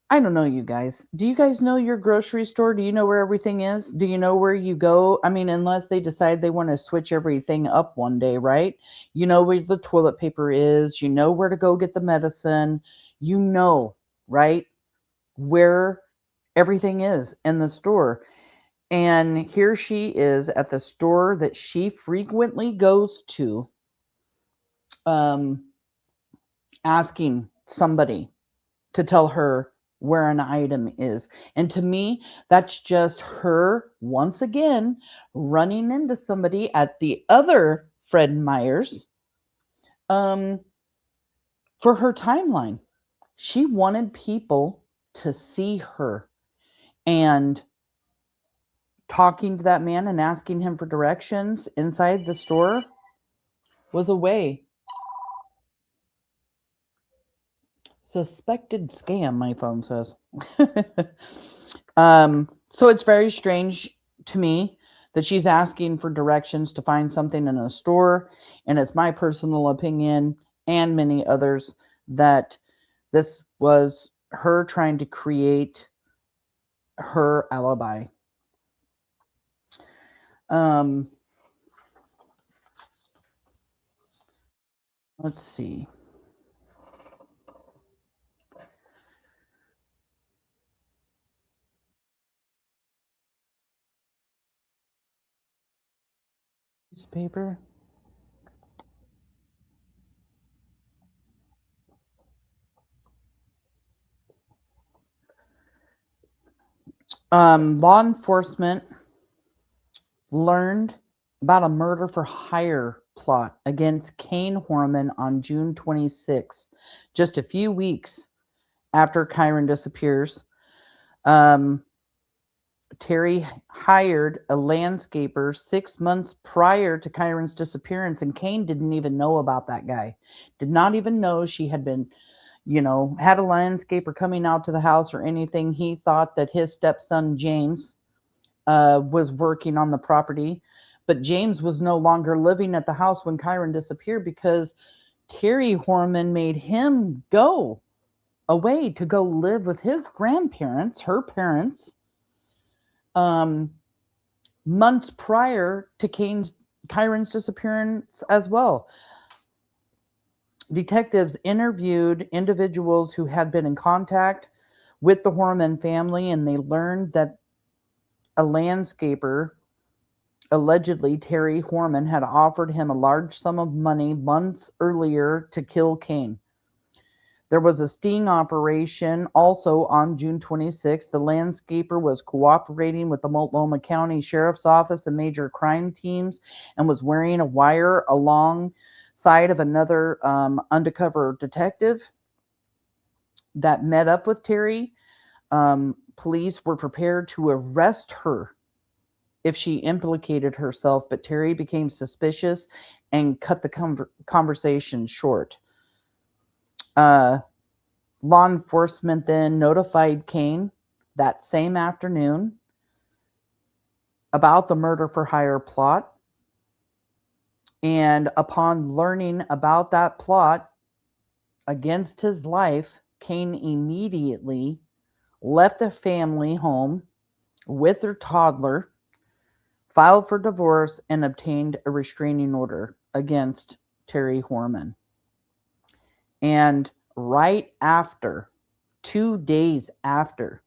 I don't know, you guys. Do you guys know your grocery store? Do you know where everything is? Do you know where you go? I mean, unless they decide they want to switch everything up one day, right? You know where the toilet paper is. You know where to go get the medicine. You know, right? Where everything is in the store. And here she is at the store that she frequently goes to, asking somebody to tell her where an item is. And to me, that's just her once again running into somebody at the other Fred Meyer's for her timeline. She wanted people to see her, and talking to that man and asking him for directions inside the store was a way. Suspected scam, my phone says. So it's very strange to me that she's asking for directions to find something in a store, and it's my personal opinion and many others that this was her trying to create her alibi. Let's see. Paper. Law enforcement learned about a murder for hire plot against Kane Horman on June 26, just a few weeks after Kyron disappears. Terri hired a landscaper 6 months prior to Kyron's disappearance, and Kane didn't even know about that guy. Did not even know she had been, had a landscaper coming out to the house or anything. He thought that his stepson, James, was working on the property, but James was no longer living at the house when Kyron disappeared because Terri Horman made him go away to go live with his grandparents, her parents, months prior to Kyron's disappearance as well. Detectives interviewed individuals who had been in contact with the Horman family, and they learned that a landscaper, allegedly Terri Horman, had offered him a large sum of money months earlier to kill Kane. There was a sting operation also on June 26th. The landscaper was cooperating with the Multnomah County Sheriff's Office and major crime teams and was wearing a wire alongside of another undercover detective that met up with Terri. Police were prepared to arrest her if she implicated herself, but Terri became suspicious and cut the conversation short. Uh, law enforcement then notified Kane that same afternoon about the murder for hire plot. And upon learning about that plot against his life, Kane immediately left the family home with their toddler, filed for divorce, and obtained a restraining order against Terri Horman. And right after, 2 days after,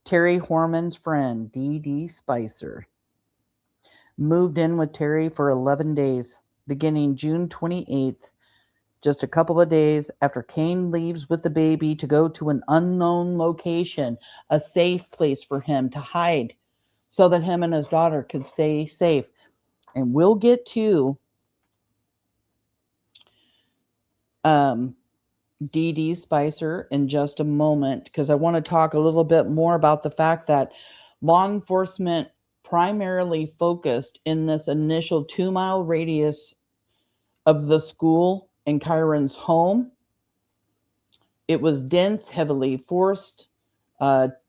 Terri Horman's friend, DeDe Spicher, moved in with Terri for 11 days, beginning June 28th, just a couple of days after Kane leaves with the baby to go to an unknown location, a safe place for him to hide so that him and his daughter could stay safe. And we'll get to DeDe Spicher in just a moment, because I want to talk a little bit more about the fact that law enforcement primarily focused in this initial 2-mile radius of the school and Kyron's home. It was dense, heavily forested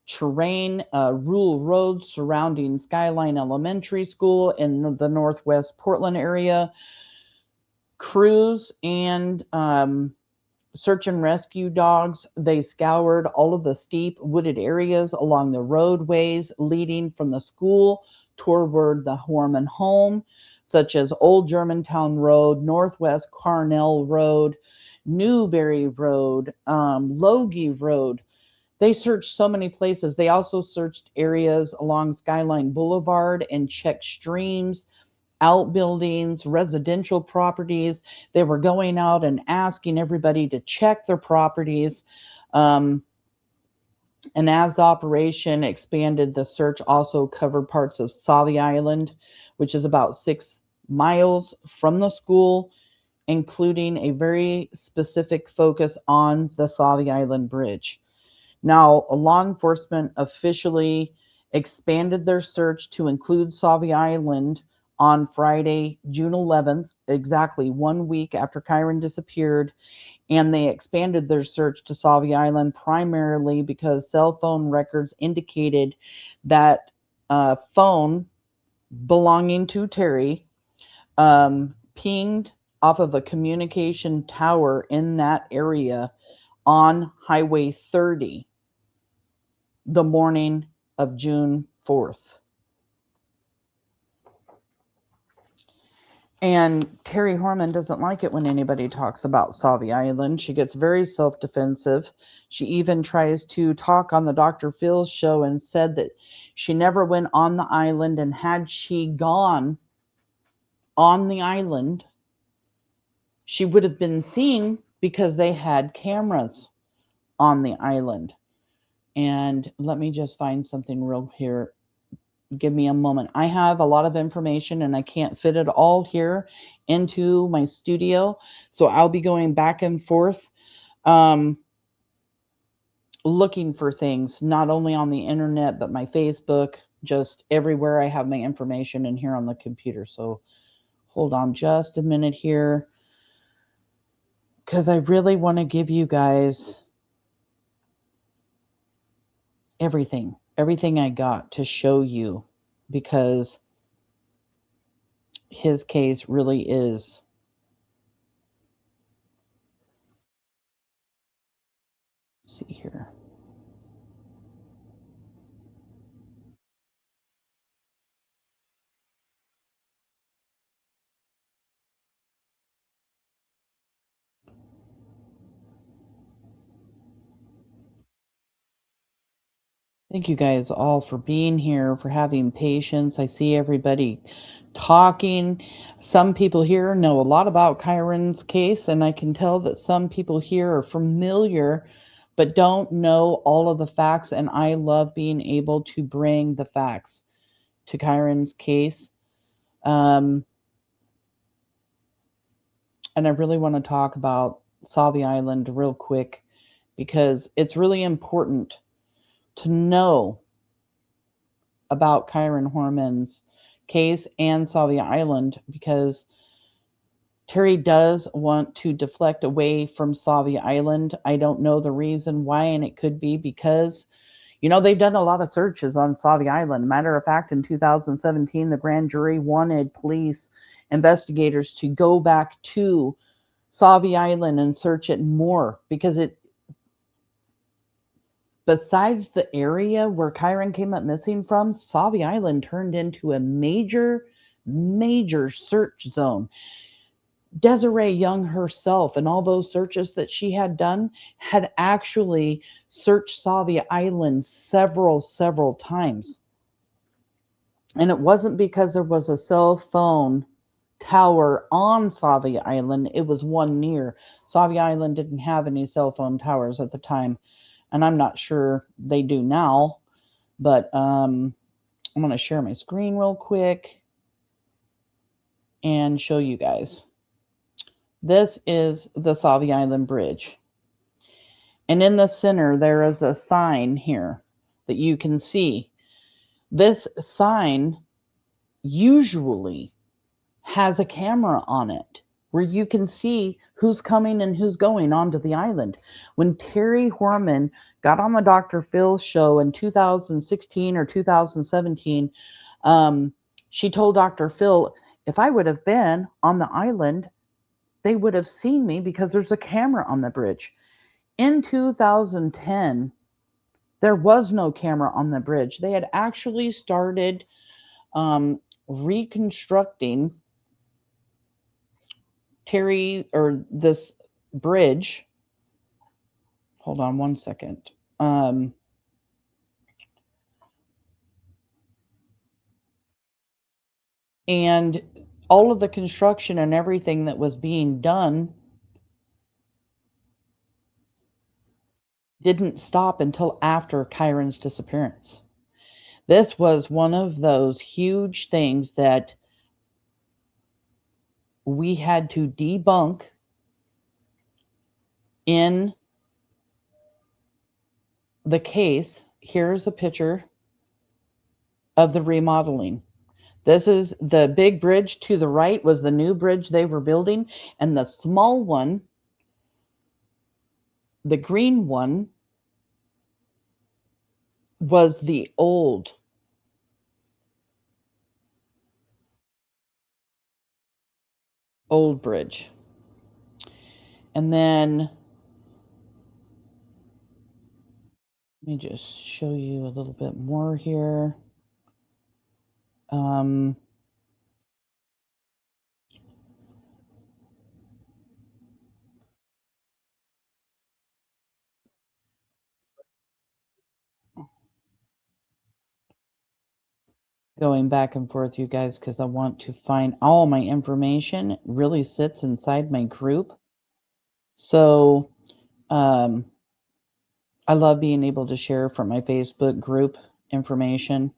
terrain, rural roads surrounding Skyline Elementary School in the northwest Portland area. Crews and search and rescue dogs, they scoured all of the steep wooded areas along the roadways leading from the school toward the Horman home, such as Old Germantown Road, Northwest Carnell Road, Newberry Road, Logie Road. They searched so many places. They also searched areas along Skyline Boulevard and checked streams, outbuildings, residential properties. They were going out and asking everybody to check their properties. And as the operation expanded, the search also covered parts of Sauvie Island, which is about 6 miles from the school, including a very specific focus on the Sauvie Island Bridge. Now, law enforcement officially expanded their search to include Sauvie Island on Friday, June 11th, exactly 1 week after Kyron disappeared, and they expanded their search to Sauvie Island primarily because cell phone records indicated that a phone belonging to Terri pinged off of a communication tower in that area on Highway 30 the morning of June 4th. And Terri Horman doesn't like it when anybody talks about Sauvie Island. She gets very self-defensive. She even tries to talk on the Dr. Phil's show and said that she never went on the island, and had she gone on the island, she would have been seen because they had cameras on the island. And let me just find something real here. Give me a moment. I have a lot of information and I can't fit it all here into my studio. So I'll be going back and forth looking for things, not only on the internet, but my Facebook, just everywhere I have my information in here on the computer. So hold on just a minute here, because I really want to give you guys everything I got to show you, because his case really is see here. Thank you guys all for being here, for having patience. I see everybody talking. Some people here know a lot about Kyron's case, and I can tell that some people here are familiar but don't know all of the facts, and I love being able to bring the facts to Kyron's case. And I really want to talk about Sauvie Island real quick, because it's really important to know about Kyron Horman's case and Sauvie Island, because Terri does want to deflect away from Sauvie Island. I don't know the reason why, and it could be because, you know, they've done a lot of searches on Sauvie Island. Matter of fact, in 2017, the grand jury wanted police investigators to go back to Sauvie Island and search it more because it, besides the area where Kyron came up missing from, Sauvie Island turned into a major, major search zone. Desiree Young herself and all those searches that she had done had actually searched Sauvie Island several times. And it wasn't because there was a cell phone tower on Sauvie Island. It was one near. Sauvie Island didn't have any cell phone towers at the time. And I'm not sure they do now. But I'm going to share my screen real quick and show you guys. This is the Sauvie Island Bridge. And in the center, there is a sign here that you can see. This sign usually has a camera on it where you can see who's coming and who's going onto the island. When Terri Horman got on the Dr. Phil show in 2016 or 2017, she told Dr. Phil, if I would have been on the island, they would have seen me because there's a camera on the bridge. In 2010, there was no camera on the bridge. They had actually started reconstructing this bridge. Hold on one second. And all of the construction and everything that was being done didn't stop until after Kyron's disappearance. This was one of those huge things that we had to debunk in the case. Here's a picture of the remodeling. This is the big bridge to the right was the new bridge they were building, and the small one, the green one, was the old bridge. And then let me just show you a little bit more here. Going back and forth, you guys, because I want to find all my information. It really sits inside my group. So I love being able to share from my Facebook group information.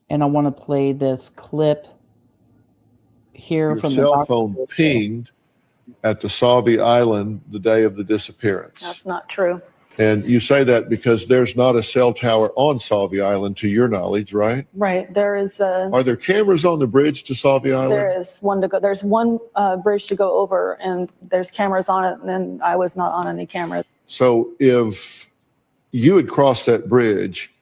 And I want to play this clip here Your from cell the phone pinged at the Sauvie Island the day of the disappearance. That's not true. And you say that because there's not a cell tower on Sauvie Island, to your knowledge, right? Right. There is a. Are there cameras on the bridge to Sauvie Island? There is one to go. There's one bridge to go over, and there's cameras on it. And I was not on any cameras. So if you had crossed that bridge,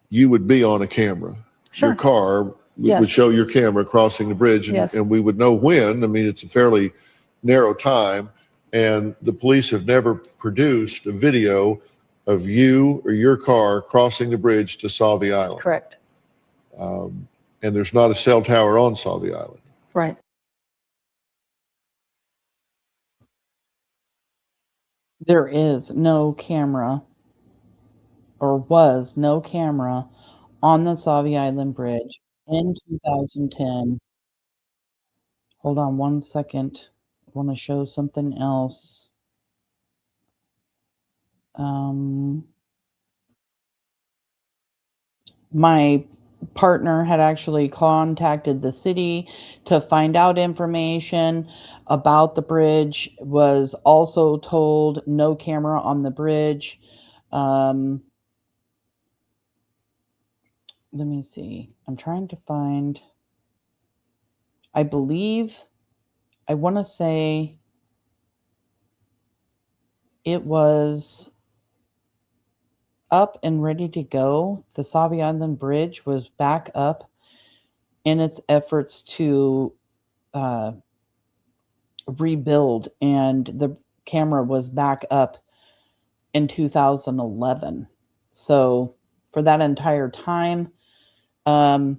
you would be on a camera. Sure. Your car would show your camera crossing the bridge, and we would know when. I mean, it's a fairly narrow time, and the police have never produced a video of you or your car crossing the bridge to Sauvie Island. Correct. And there's not a cell tower on Sauvie Island. Right. There is no camera, or was no camera, on the Sauvie Island Bridge in 2010. Hold on one second. I want to show something else. My partner had actually contacted the city to find out information about the bridge, was also told no camera on the bridge. let me see. I'm trying to find, I believe, I want to say it was up and ready to go. The Savi Island Bridge was back up in its efforts to rebuild, and the camera was back up in 2011. So for that entire time, there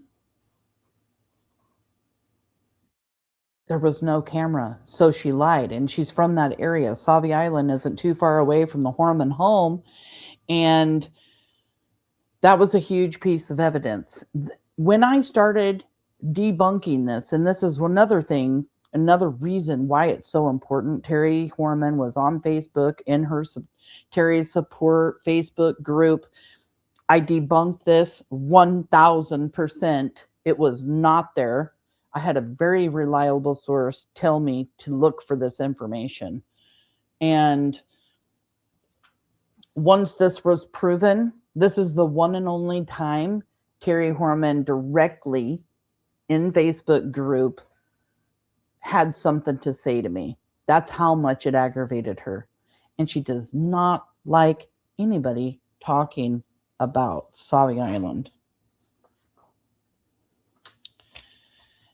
was no camera. So she lied, and she's from that area. Savi Island isn't too far away from the Horman home, and that was a huge piece of evidence. When I started debunking this, and this is another thing, another reason why it's so important, Terri Horman was on Facebook in her Terry's support Facebook group. I debunked this 1000%. It was not there. I had a very reliable source tell me to look for this information. And once this was proven, this is the one and only time Terri Horman directly in Facebook group had something to say to me. That's how much it aggravated her. And she does not like anybody talking about Savi Island.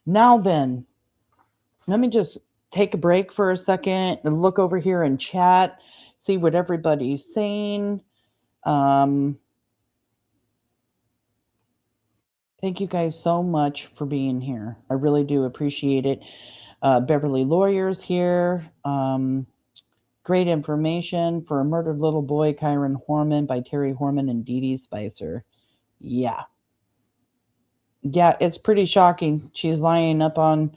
Now then, let me just take a break for a second and look over here and chat, see what everybody's saying. Thank you guys so much for being here. I really do appreciate it. Beverly Lawyers here. Great information for a murdered little boy, Kyron Horman, by Terri Horman and DeDe Spicher. Yeah. Yeah, it's pretty shocking. She's lying up on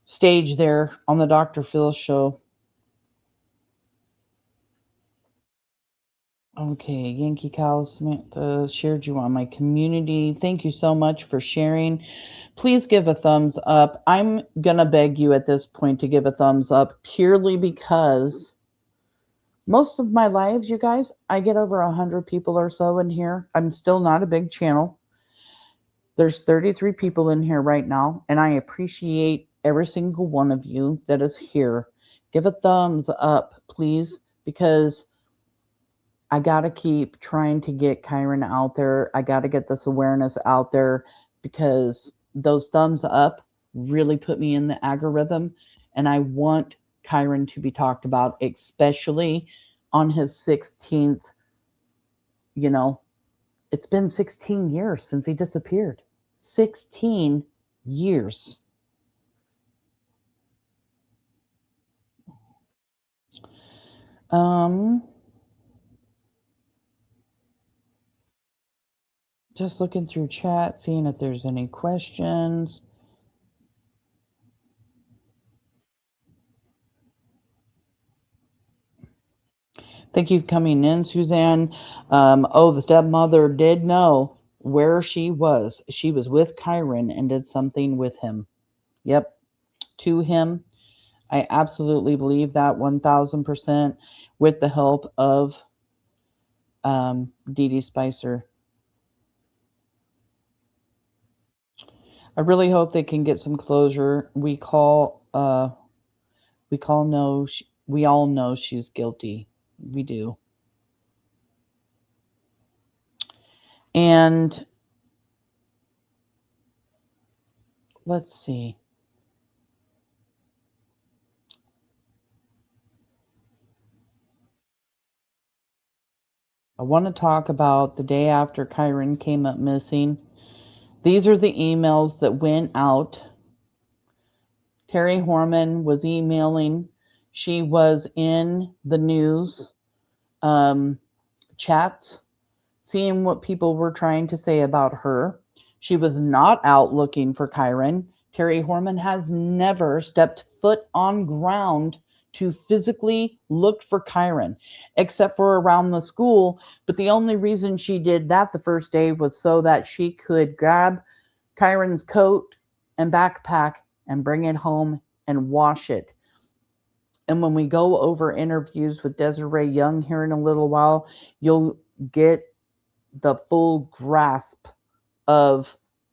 stage there on the Dr. Phil show. Okay, Yankee Cow Samantha shared you on my community. Thank you so much for sharing. Please give a thumbs up. I'm going to beg you at this point to give a thumbs up purely because most of my lives, you guys, I get over 100 people or so in here. I'm still not a big channel. There's 33 people in here right now, and I appreciate every single one of you that is here. Give a thumbs up, please, because I got to keep trying to get Kyron out there. I got to get this awareness out there because those thumbs up really put me in the algorithm, and I want Kyron to be talked about, especially on his 16th. You know, it's been 16 years since he disappeared. 16 years. Just looking through chat, seeing if there's any questions. Thank you for coming in, Suzanne. The stepmother did know where she was. She was with Kyron and did something with him. Yep, to him. I absolutely believe that 1000% with the help of DeDe Spicher. I really hope they can get some closure. We all know she's guilty. We do. And let's see. I want to talk about the day after Kyron came up missing. These are the emails that went out. Terri Horman was emailing. She was in the news chats, seeing what people were trying to say about her. She was not out looking for Kyron. Terri Horman has never stepped foot on ground to physically look for Kyron, except for around the school. But the only reason she did that the first day was so that she could grab Kyron's coat and backpack and bring it home and wash it. And when we go over interviews with Desiree Young here in a little while, you'll get the full grasp of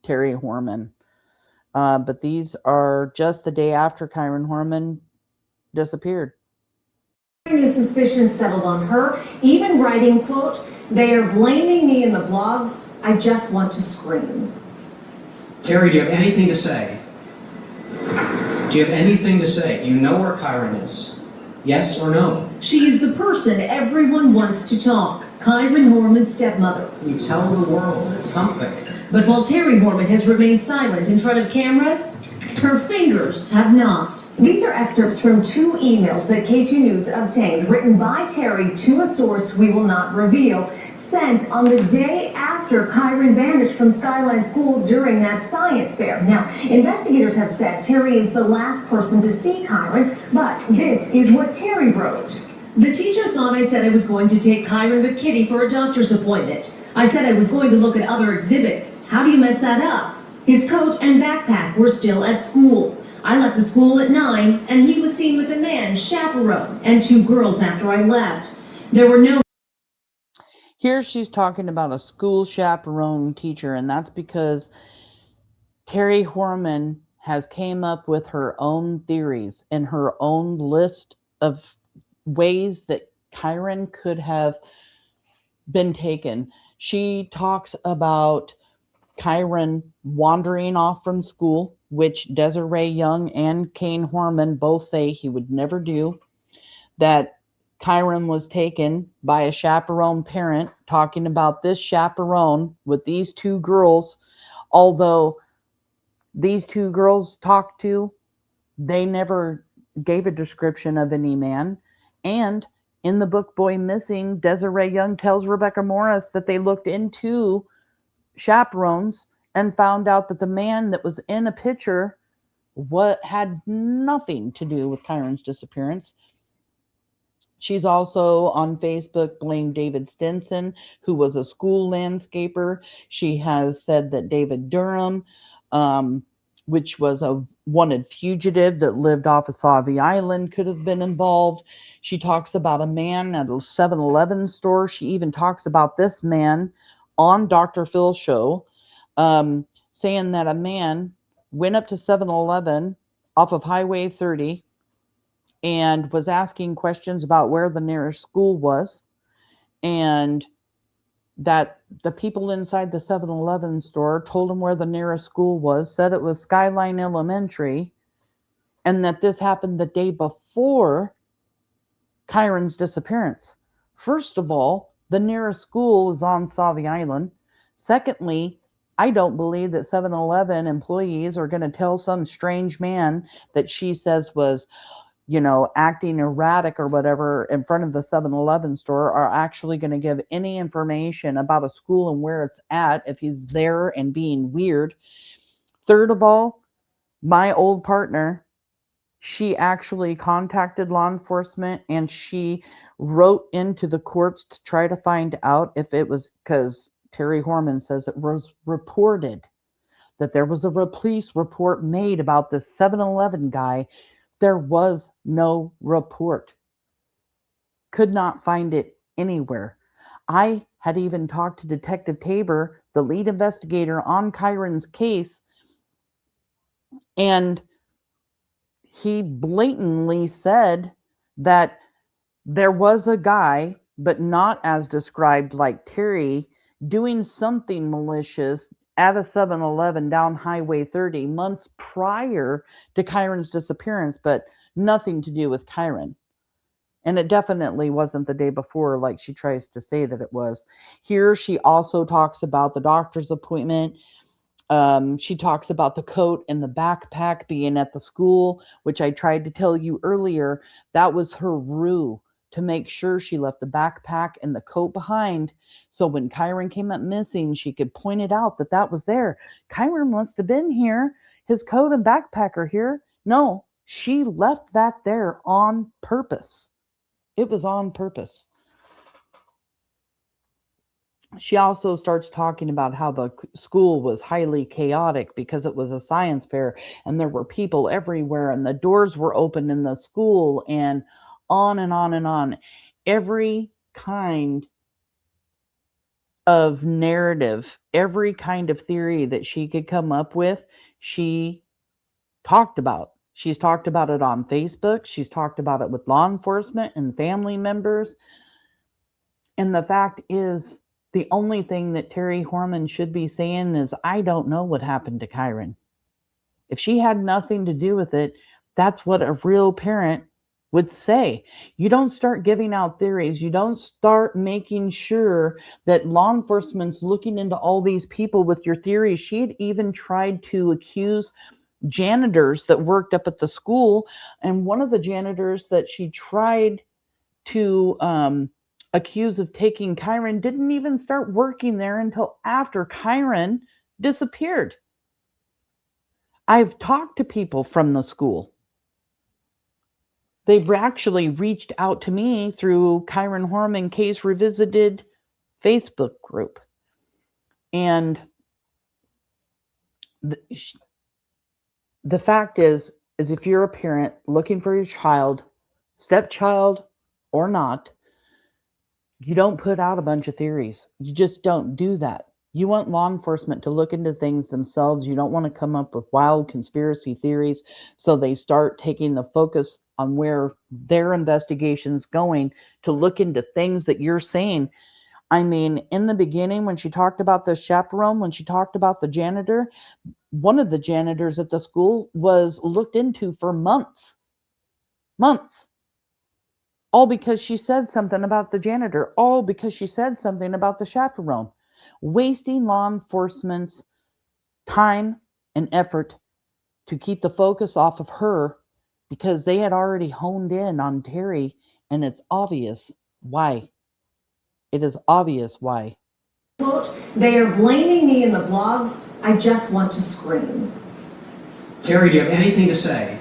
Terri Horman. But these are just the day after Kyron Horman disappeared. New suspicions settled on her, even writing, quote, "They are blaming me in the blogs. I just want to scream." Terri, do you have anything to say? Do you have anything to say? You know where Kyron is. Yes or no? She is the person everyone wants to talk. Kyron Horman's stepmother. You tell the world something. But while Terri Horman has remained silent in front of cameras, her fingers have not. These are excerpts from 2 emails that KT News obtained, written by Terri to a source we will not reveal, sent on the day after Kyron vanished from Skyline School during that science fair. Now, investigators have said Terri is the last person to see Kyron, but this is what Terri wrote. The teacher thought I said I was going to take Kyron with Kitty for a doctor's appointment. I said I was going to look at other exhibits. How do you mess that up? His coat and backpack were still at school. I left the school at 9, and he was seen with a man, chaperone, and 2 girls after I left. There were no... Here she's talking about a school chaperone teacher, and that's because Terri Horman has came up with her own theories and her own list of ways that Kyron could have been taken. She talks about Kyron wandering off from school, which Desiree Young and Kane Horman both say he would never do. That Kyron was taken by a chaperone parent, talking about this chaperone with these 2 girls. Although these 2 girls talked to, they never gave a description of any man. And in the book Boy Missing, Desiree Young tells Rebecca Morris that they looked into chaperones and found out that the man that was in a picture had nothing to do with Kyron's disappearance. She's also on Facebook blamed David Stinson, who was a school landscaper. She has said that David Durham, which was a wanted fugitive that lived off of Sauvie Island, could have been involved. She talks about a man at a 7-Eleven store. She even talks about this man on Dr. Phil's show, saying that a man went up to 7-Eleven off of Highway 30 and was asking questions about where the nearest school was, and that the people inside the 7-Eleven store told him where the nearest school was, said it was Skyline Elementary, and that this happened the day before Kyron's disappearance. First of all, the nearest school is on Sauvie Island. Secondly, I don't believe that 7-Eleven employees are going to tell some strange man that she says was, acting erratic or whatever in front of the 7-Eleven store, are actually going to give any information about a school and where it's at if he's there and being weird. Third of all, my old partner, she actually contacted law enforcement and she wrote into the courts to try to find out if it was, because Terri Horman says it was reported that there was a police report made about this 7-Eleven guy. There was no report. Could not find it anywhere. I had even talked to Detective Tabor, the lead investigator on Kyron's case, and he blatantly said that there was a guy, but not as described like Terri, doing something malicious at a 7-Eleven down Highway 30 months prior to Kyron's disappearance, but nothing to do with Kyron. And it definitely wasn't the day before like she tries to say that it was. Here she also talks about the doctor's appointment. She talks about the coat and the backpack being at the school, which I tried to tell you earlier. That was her ruse to make sure she left the backpack and the coat behind, so when Kyron came up missing, she could point it out that that was there. Kyron must have been here. His coat and backpack are here. No, she left that there on purpose. It was on purpose. She also starts talking about how the school was highly chaotic because it was a science fair and there were people everywhere and the doors were open in the school, and on and on and on. Every kind of narrative, every kind of theory that she could come up with, she talked about. She's talked about it on Facebook. She's talked about it with law enforcement and family members. And the fact is, the only thing that Terri Horman should be saying is, I don't know what happened to Kyron. If she had nothing to do with it, that's what a real parent would say. You don't start giving out theories. You don't start making sure that law enforcement's looking into all these people with your theories. She had even tried to accuse janitors that worked up at the school, and one of the janitors that she tried to accuse of taking Kyron didn't even start working there until after Kyron disappeared. I've talked to people from the school. They've actually reached out to me through Kyron Horman Case Revisited Facebook group. And the fact is if you're a parent looking for your child, stepchild or not, you don't put out a bunch of theories. You just don't do that. You want law enforcement to look into things themselves. You don't want to come up with wild conspiracy theories, so they start taking the focus on where their investigation's going to look into things that you're saying. I mean, in the beginning, when she talked about the chaperone, when she talked about the janitor, one of the janitors at the school was looked into for months. All because she said something about the janitor. All because she said something about the chaperone. Wasting law enforcement's time and effort to keep the focus off of her because they had already honed in on Terri, and it's obvious why. It is obvious why. Quote, they are blaming me in the blogs. I just want to scream. Terri, do you have anything to say?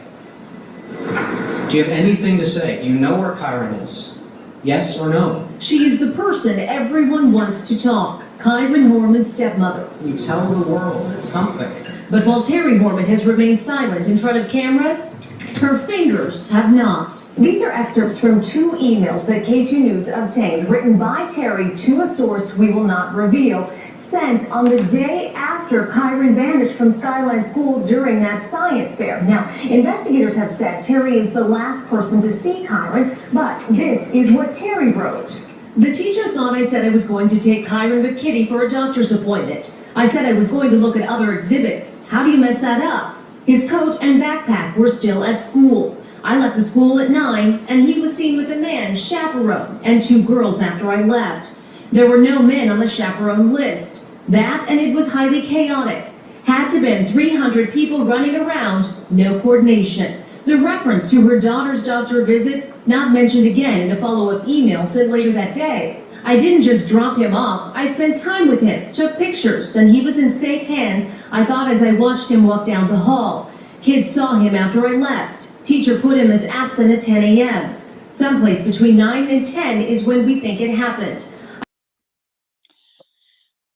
Do you have anything to say? You know where Kyron is. Yes or no? She is the person everyone wants to talk. Kyron Horman's stepmother. You tell the world something. But while Terri Horman has remained silent in front of cameras, her fingers have not. These are excerpts from 2 emails that K2 News obtained, written by Terri to a source we will not reveal, sent on the day after Kyron vanished from Skyline School during that science fair. Now, investigators have said Terri is the last person to see Kyron, but this is what Terri wrote. The teacher thought I said I was going to take Kyron with Kitty for a doctor's appointment. I said I was going to look at other exhibits. How do you mess that up? His coat and backpack were still at school. I left the school at 9, and he was seen with a man, chaperone, and 2 girls after I left. There were no men on the chaperone list. That, and it was highly chaotic. Had to been 300 people running around, no coordination. The reference to her daughter's doctor visit, not mentioned again in a follow-up email sent later that day. I didn't just drop him off. I spent time with him, took pictures, and he was in safe hands, I thought, as I watched him walk down the hall. Kids saw him after I left. Teacher put him as absent at 10 a.m. Someplace between 9 and 10 is when we think it happened.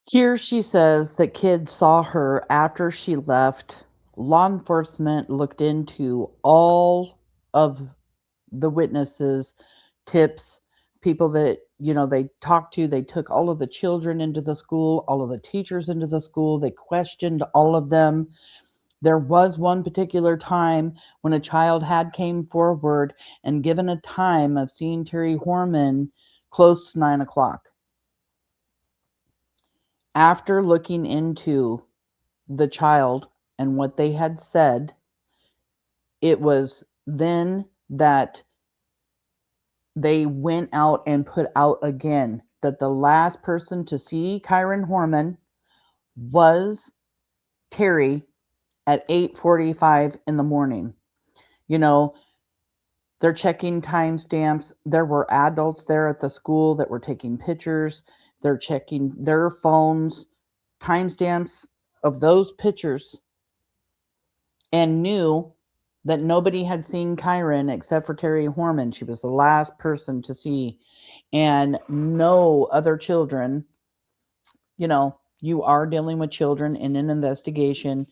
Here she says that kids saw her after she left. Law enforcement looked into all of the witnesses, tips, people that, they talked to. They took all of the children into the school, all of the teachers into the school. They questioned all of them. There was one particular time when a child had came forward and given a time of seeing Terri Horman close to 9 o'clock. After looking into the child and what they had said, it was then that they went out and put out again that the last person to see Kyron Horman was Terri at 8:45 in the morning. They're checking timestamps. There were adults there at the school that were taking pictures. They're checking their phones, timestamps of those pictures, and knew that nobody had seen Kyron except for Terri Horman. She was the last person to see, and no other children. You are dealing with children in an investigation,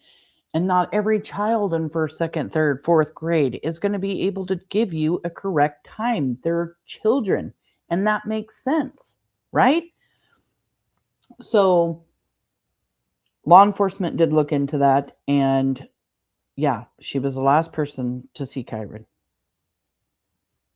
and not every child in 1st, 2nd, 3rd, 4th grade is going to be able to give you a correct time. They're children, and that makes sense, right? So law enforcement did look into that, and yeah, she was the last person to see Kyron.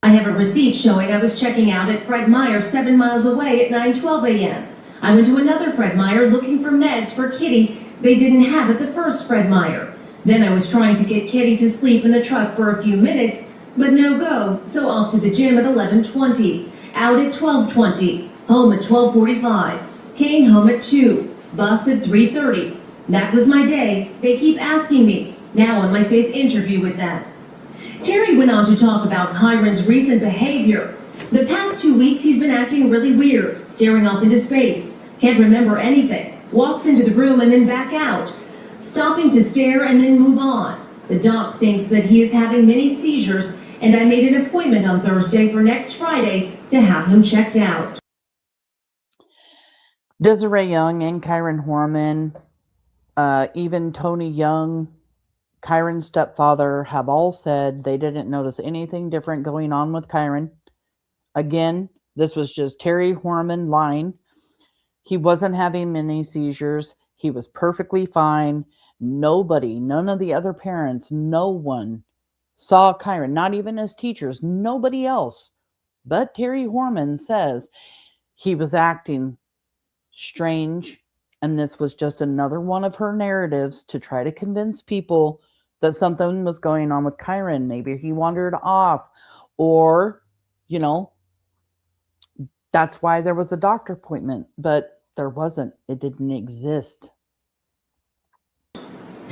I have a receipt showing I was checking out at Fred Meyer 7 miles away at 9:12 a.m. I went to another Fred Meyer looking for meds for Kitty they didn't have at the first Fred Meyer. Then I was trying to get Kitty to sleep in the truck for a few minutes, but no go, so off to the gym at 11:20, out at 12:20, home at 12:45, came home at 2, bus at 3:30. That was my day. They keep asking me, now on my 5th interview with them. Terri went on to talk about Kyron's recent behavior. The past 2 weeks he's been acting really weird, staring off into space, can't remember anything, walks into the room and then back out, stopping to stare and then move on. The doc thinks that he is having many seizures, and I made an appointment on Thursday for next Friday to have him checked out. Desiree Young and Kyron Horman, even Tony Young, Kyron's stepfather, have all said they didn't notice anything different going on with Kyron. Again, this was just Terri Horman lying. He wasn't having many seizures. He was perfectly fine. Nobody, none of the other parents, no one saw Kyron, not even his teachers, nobody else. But Terri Horman says he was acting strange, and this was just another one of her narratives to try to convince people that something was going on with Kyron. Maybe he wandered off, or, you know, that's why there was a doctor appointment, but there wasn't. It didn't exist.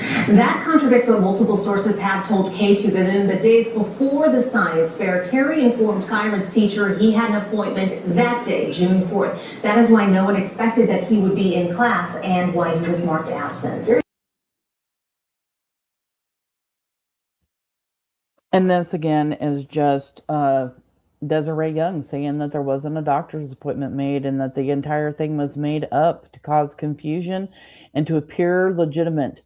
That contradicts what multiple sources have told K2, that in the days before the science fair, Terri informed Kyron's teacher he had an appointment that day, June 4th. That is why no one expected that he would be in class and why he was marked absent. And this again is just Desiree Young saying that there wasn't a doctor's appointment made and that the entire thing was made up to cause confusion and to appear legitimate.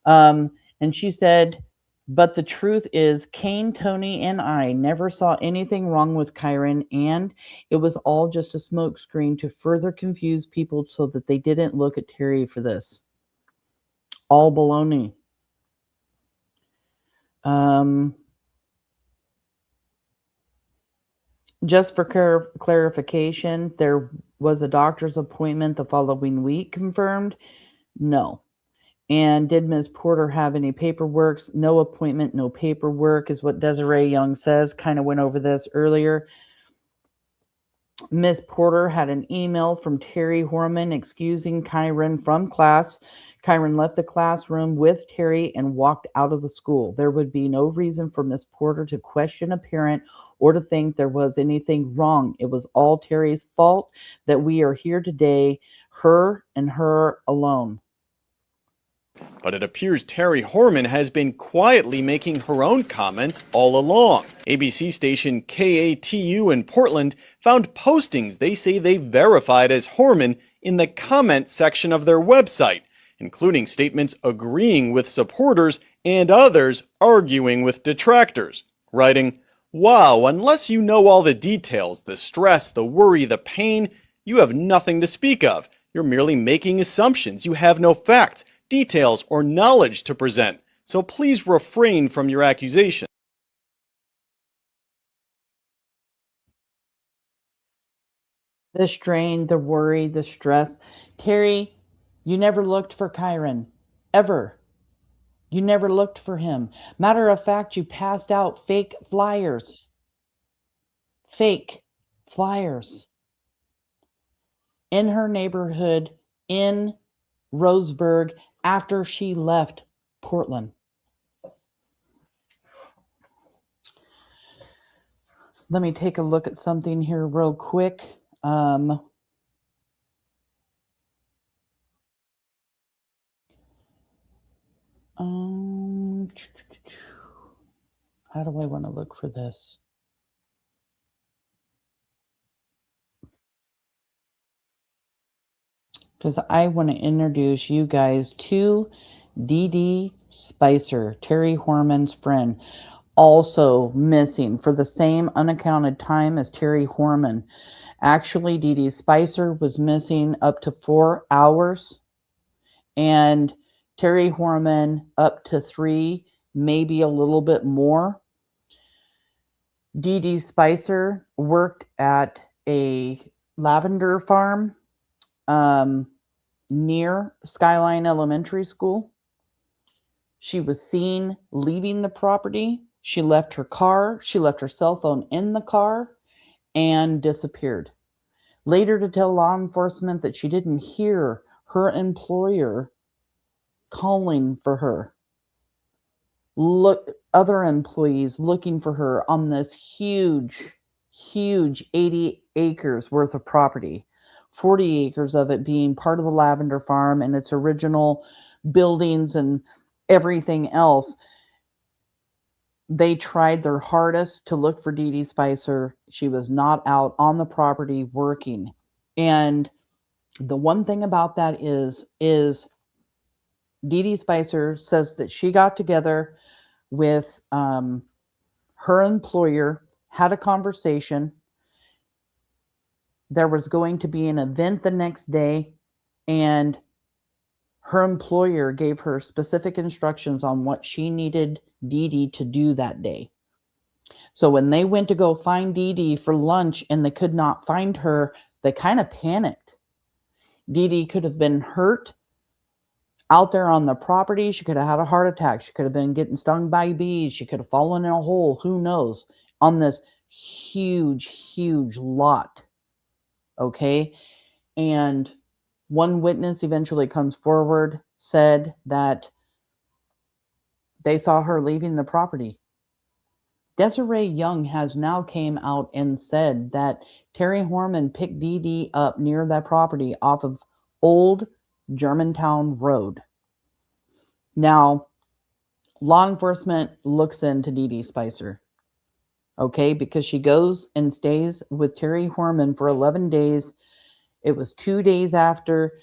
And she said, but the truth is Kane, Tony, and I never saw anything wrong with Kyron, and it was all just a smokescreen to further confuse people so that they didn't look at Terri for this. All baloney. Just for clarification, there was a doctor's appointment the following week confirmed? No. And did Ms. Porter have any paperwork? No appointment, no paperwork is what Desiree Young says. Kind of went over this earlier. Ms. Porter had an email from Terri Horman excusing Kyron from class. Kyron left the classroom with Terri and walked out of the school. There would be no reason for Ms. Porter to question a parent or to think there was anything wrong. It was all Terry's fault that we are here today, her and her alone. But it appears Terri Horman has been quietly making her own comments all along. ABC station KATU in Portland found postings they say they verified as Horman in the comment section of their website, including statements agreeing with supporters and others arguing with detractors, writing, "Wow, unless you know all the details, the stress, the worry, the pain, you have nothing to speak of. You're merely making assumptions. You have no facts, details, or knowledge to present. So please refrain from your accusations." The strain, the worry, the stress. Terri, you never looked for Kyron, ever. You never looked for him. Matter of fact, you passed out fake flyers. Fake flyers. In her neighborhood, in Roseburg, after she left Portland. Let me take a look at something here real quick. How do I want to look for this? Because I want to introduce you guys to DeDe Spicher, Terri Horman's friend, also missing for the same unaccounted time as Terri Horman. Actually, DeDe Spicer was missing up to 4 hours, and Terri Horman up to 3, maybe a little bit more. DeDe Spicer worked at a lavender farm near Skyline Elementary School. She was seen leaving the property. She left her car. She left her cell phone in the car and disappeared. Later to tell law enforcement that she didn't hear her employer calling for her. Other employees looking for her on this huge 80 acres worth of property, 40 acres of it being part of the lavender farm and its original buildings and everything else. They tried their hardest to look for DeDe Spicer. She was not out on the property working. And the one thing about that is DeDe Spicer says that she got together with her employer, had a conversation. There was going to be an event the next day, and her employer gave her specific instructions on what she needed DeDe to do that day. So when they went to go find DeDe for lunch and they could not find her, they kind of panicked. DeDe could have been hurt out there on the property. She could have had a heart attack. She could have been getting stung by bees. She could have fallen in a hole. Who knows? On this huge lot. Okay? And one witness eventually comes forward, said that they saw her leaving the property. Desiree Young has now came out and said that Terri Horman picked DeDe up near that property off of Old Germantown Road. Now, law enforcement looks into DeDe Spicer, okay, because she goes and stays with Terri Horman for 11 days. It was 2 days after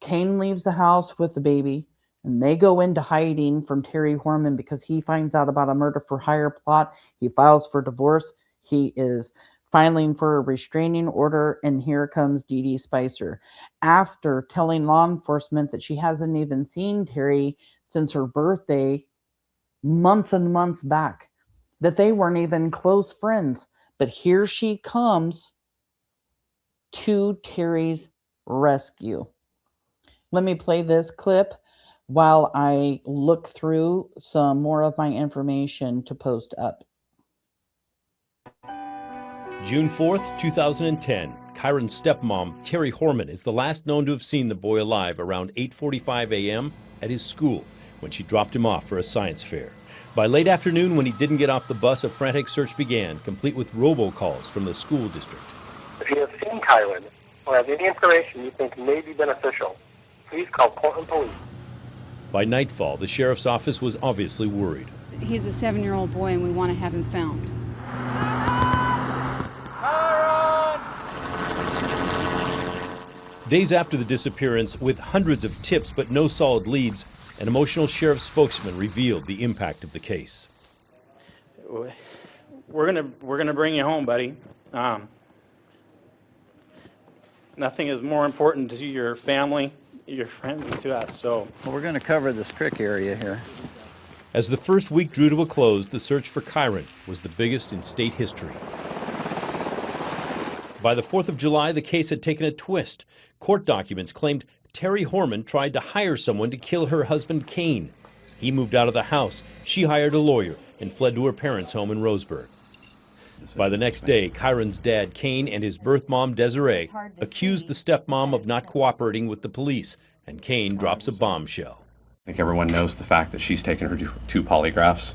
Kane leaves the house with the baby, and they go into hiding from Terri Horman because he finds out about a murder for hire plot. He files for divorce. He is filing for a restraining order, and here comes DeDe Spicer. After telling law enforcement that she hasn't even seen Terri since her birthday, months and months back, that they weren't even close friends. But here she comes to Terri's rescue. Let me play this clip while I look through some more of my information to post up. June 4th, 2010. Kyron's stepmom, Terri Horman, is the last known to have seen the boy alive around 8:45 a.m. at his school when she dropped him off for a science fair. By late afternoon, when he didn't get off the bus, a frantic search began, complete with robocalls from the school district. If you have seen Kyron or have any information you think may be beneficial, please call Portland Police. By nightfall, the sheriff's office was obviously worried. He's a 7-year-old boy and we want to have him found. Days after the disappearance, with hundreds of tips but no solid leads, an emotional sheriff's spokesman revealed the impact of the case. We're gonna bring you home, buddy. Nothing is more important to your family, your friends, and to us. So we're going to cover this creek area here. As the first week drew to a close, the search for Kyron was the biggest in state history. By the 4th of July, the case had taken a twist. Court documents claimed Terri Horman tried to hire someone to kill her husband, Kane. He moved out of the house. She hired a lawyer and fled to her parents' home in Roseburg. By the next day, Kyron's dad, Kane, and his birth mom, Desiree, accused the stepmom of not cooperating with the police, and Kane drops a bombshell. I think everyone knows the fact that she's taken her two polygraphs.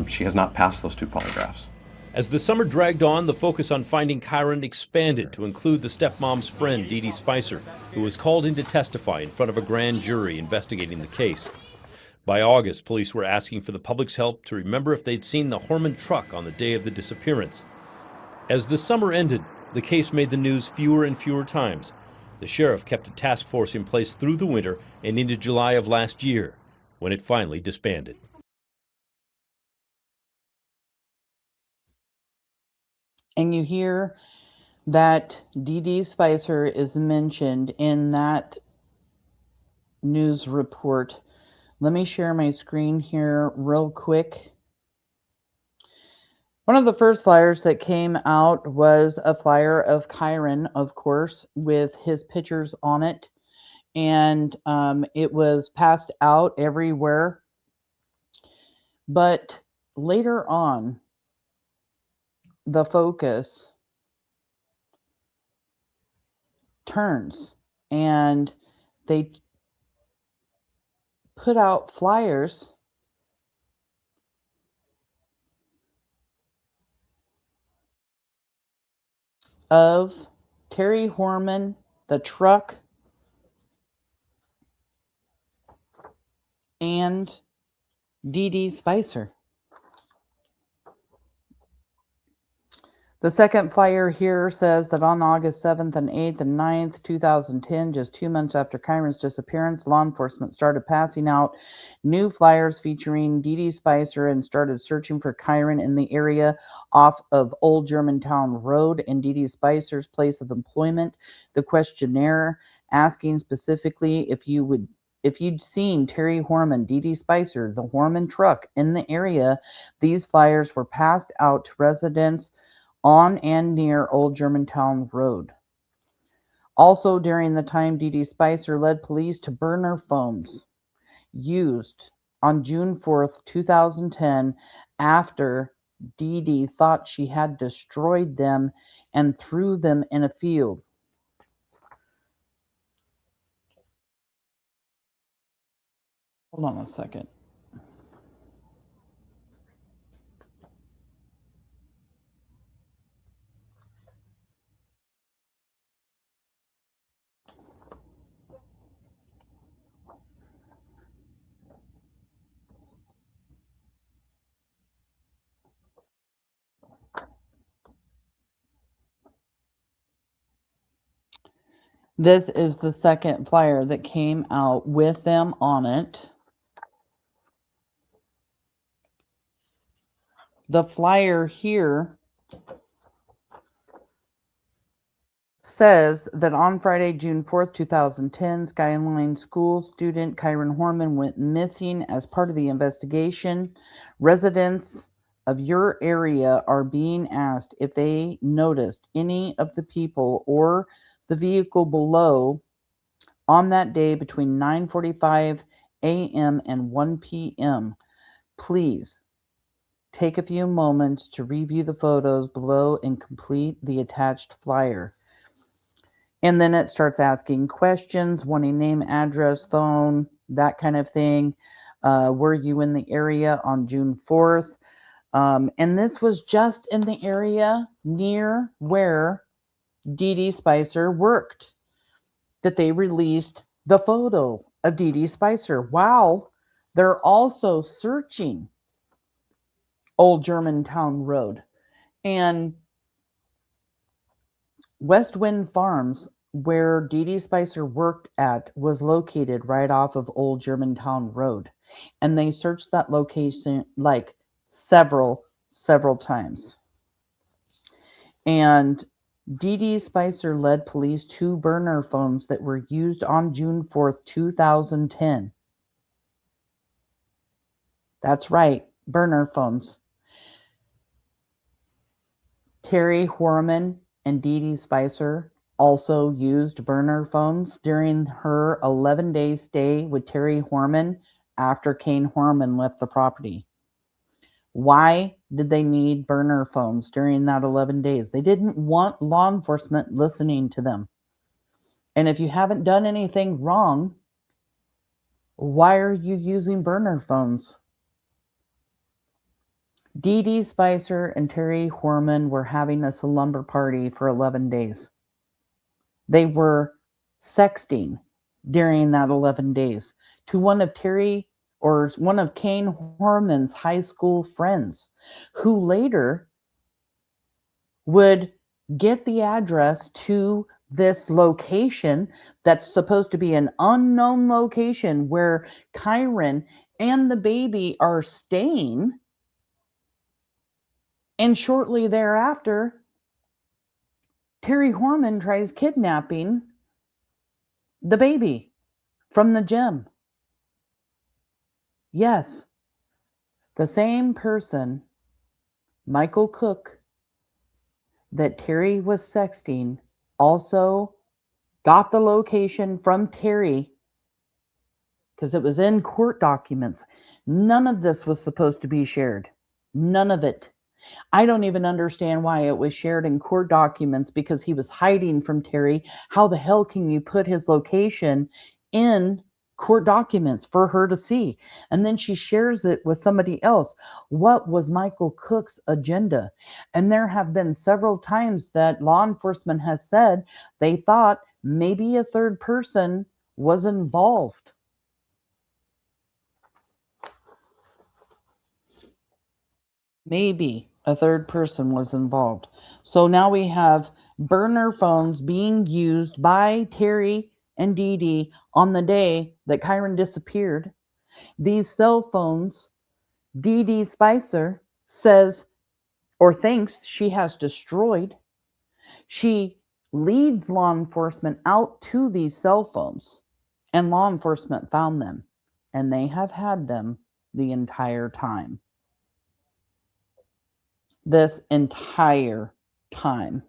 She has not passed those 2 polygraphs. As the summer dragged on, the focus on finding Kyron expanded to include the stepmom's friend, DeDe Spicer, who was called in to testify in front of a grand jury investigating the case. By August, police were asking for the public's help to remember if they'd seen the Horman truck on the day of the disappearance. As the summer ended, the case made the news fewer and fewer times. The sheriff kept a task force in place through the winter and into July of last year, when it finally disbanded. And you hear that DeDe Spicer is mentioned in that news report. Let me share my screen here real quick. One of the first flyers that came out was a flyer of Kyron, of course, with his pictures on it. And it was passed out everywhere. But later on, the focus turns and they put out flyers of Terri Horman, the truck, and DeDe Spicer. The second flyer here says that on August 7th and 8th and 9th, 2010, just 2 months after Kyron's disappearance, law enforcement started passing out new flyers featuring DeDe Spicer and started searching for Kyron in the area off of Old Germantown Road and DeDe Spicer's place of employment. The questionnaire asking specifically if you'd seen Terri Horman, DeDe Spicer, the Horman truck in the area. These flyers were passed out to residents on and near Old Germantown Road. Also, during the time, DeDe Spicer led police to burner phones used on June 4th, 2010, after DeDe thought she had destroyed them and threw them in a field. Hold on a second. This is the second flyer that came out with them on it. The flyer here says that on Friday, June 4th, 2010, Skyline School student Kyron Horman went missing. As part of the investigation, residents of your area are being asked if they noticed any of the people or the vehicle below on that day between 9:45 a.m. and 1 p.m. Please take a few moments to review the photos below and complete the attached flyer. And then it starts asking questions, wanting name, address, phone, that kind of thing. Were you in the area on June 4th? And this was just in the area near where DeDe Spicer worked, that they released the photo of DeDe Spicer. Wow, they're also searching Old Germantown Road. And West Wind Farms, where DeDe Spicer worked at, was located right off of Old Germantown Road. And they searched that location like several times. And DeDe Spicer led police to burner phones that were used on June 4th, 2010. That's right, burner phones. Terri Horman and DeDe Spicer also used burner phones during her 11-day stay with Terri Horman after Kyron Horman left the property. Why did they need burner phones during that 11 days? They didn't want law enforcement listening to them. And if you haven't done anything wrong, why are you using burner phones? DeDe Spicer and Terri Horman were having a slumber party for 11 days. They were sexting during that 11 days to one of Kyron Horman's high school friends, who later would get the address to this location that's supposed to be an unknown location where Kyron and the baby are staying. And shortly thereafter, Terri Horman tries kidnapping the baby from the gym. Yes, the same person, Michael Cook, that Terri was sexting, also got the location from Terri because it was in court documents. None of this was supposed to be shared. None of it. I don't even understand why it was shared in court documents because he was hiding from Terri. How the hell can you put his location in court documents for her to see? And then she shares it with somebody else. What was Michael Cook's agenda? And there have been several times that law enforcement has said they thought maybe a third person was involved. Maybe a third person was involved. So now we have burner phones being used by Terri and DeDe on the day that Kyron disappeared. These cell phones, DeDe Spicher says or thinks she has destroyed. She leads law enforcement out to these cell phones, and law enforcement found them, and they have had them the entire time. This entire time.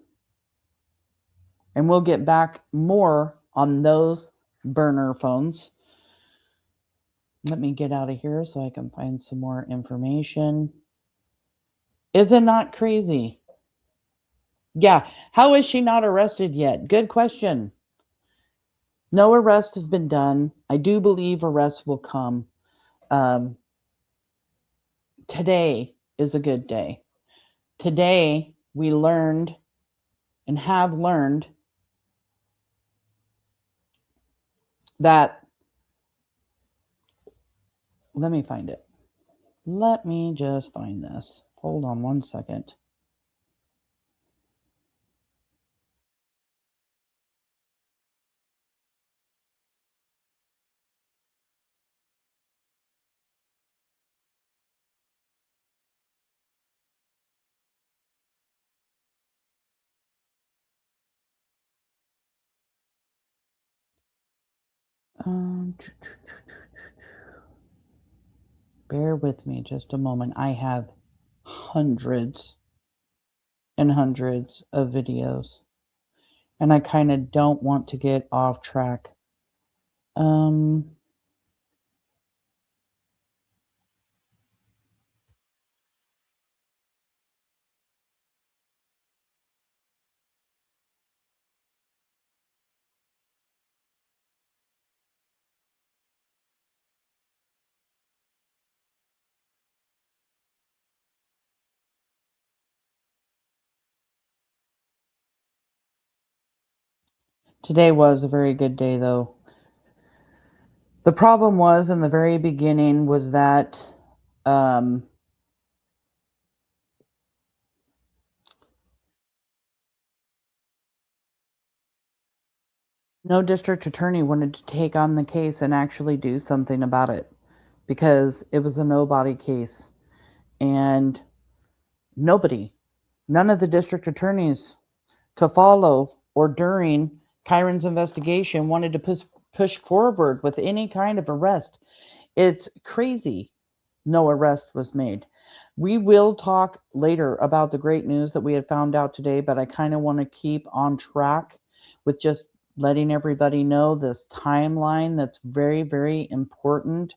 And we'll get back more on those burner phones. Let me get out of here so I can find some more information. Is it not crazy? Yeah. How is she not arrested yet? Good question. No arrests have been done. I do believe arrests will come. Today is a good day. Today, we learned and have learned that, let me find it. Let me just find this. Hold on one second. Bear with me just a moment. I have hundreds and hundreds of videos, and I kind of don't want to get off track. Today was a very good day, though. The problem was in the very beginning was that no district attorney wanted to take on the case and actually do something about it because it was a nobody case. And none of the district attorneys to follow or during Kyron's investigation wanted to push forward with any kind of arrest. It's crazy. No arrest was made. We will talk later about the great news that we had found out today, but I kind of want to keep on track with just letting everybody know this timeline that's very, very important.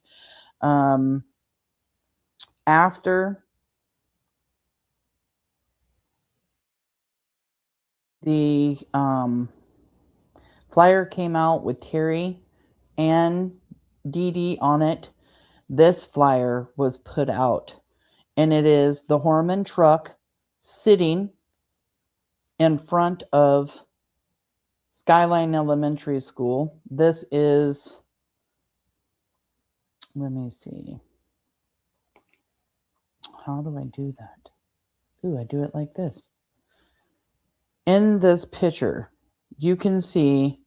After the flyer came out with Terri and DeDe on it, this flyer was put out, and it is the Horman truck sitting in front of Skyline Elementary School. This is, let me see. How do I do that? Ooh, I do it like this. In this picture, you can see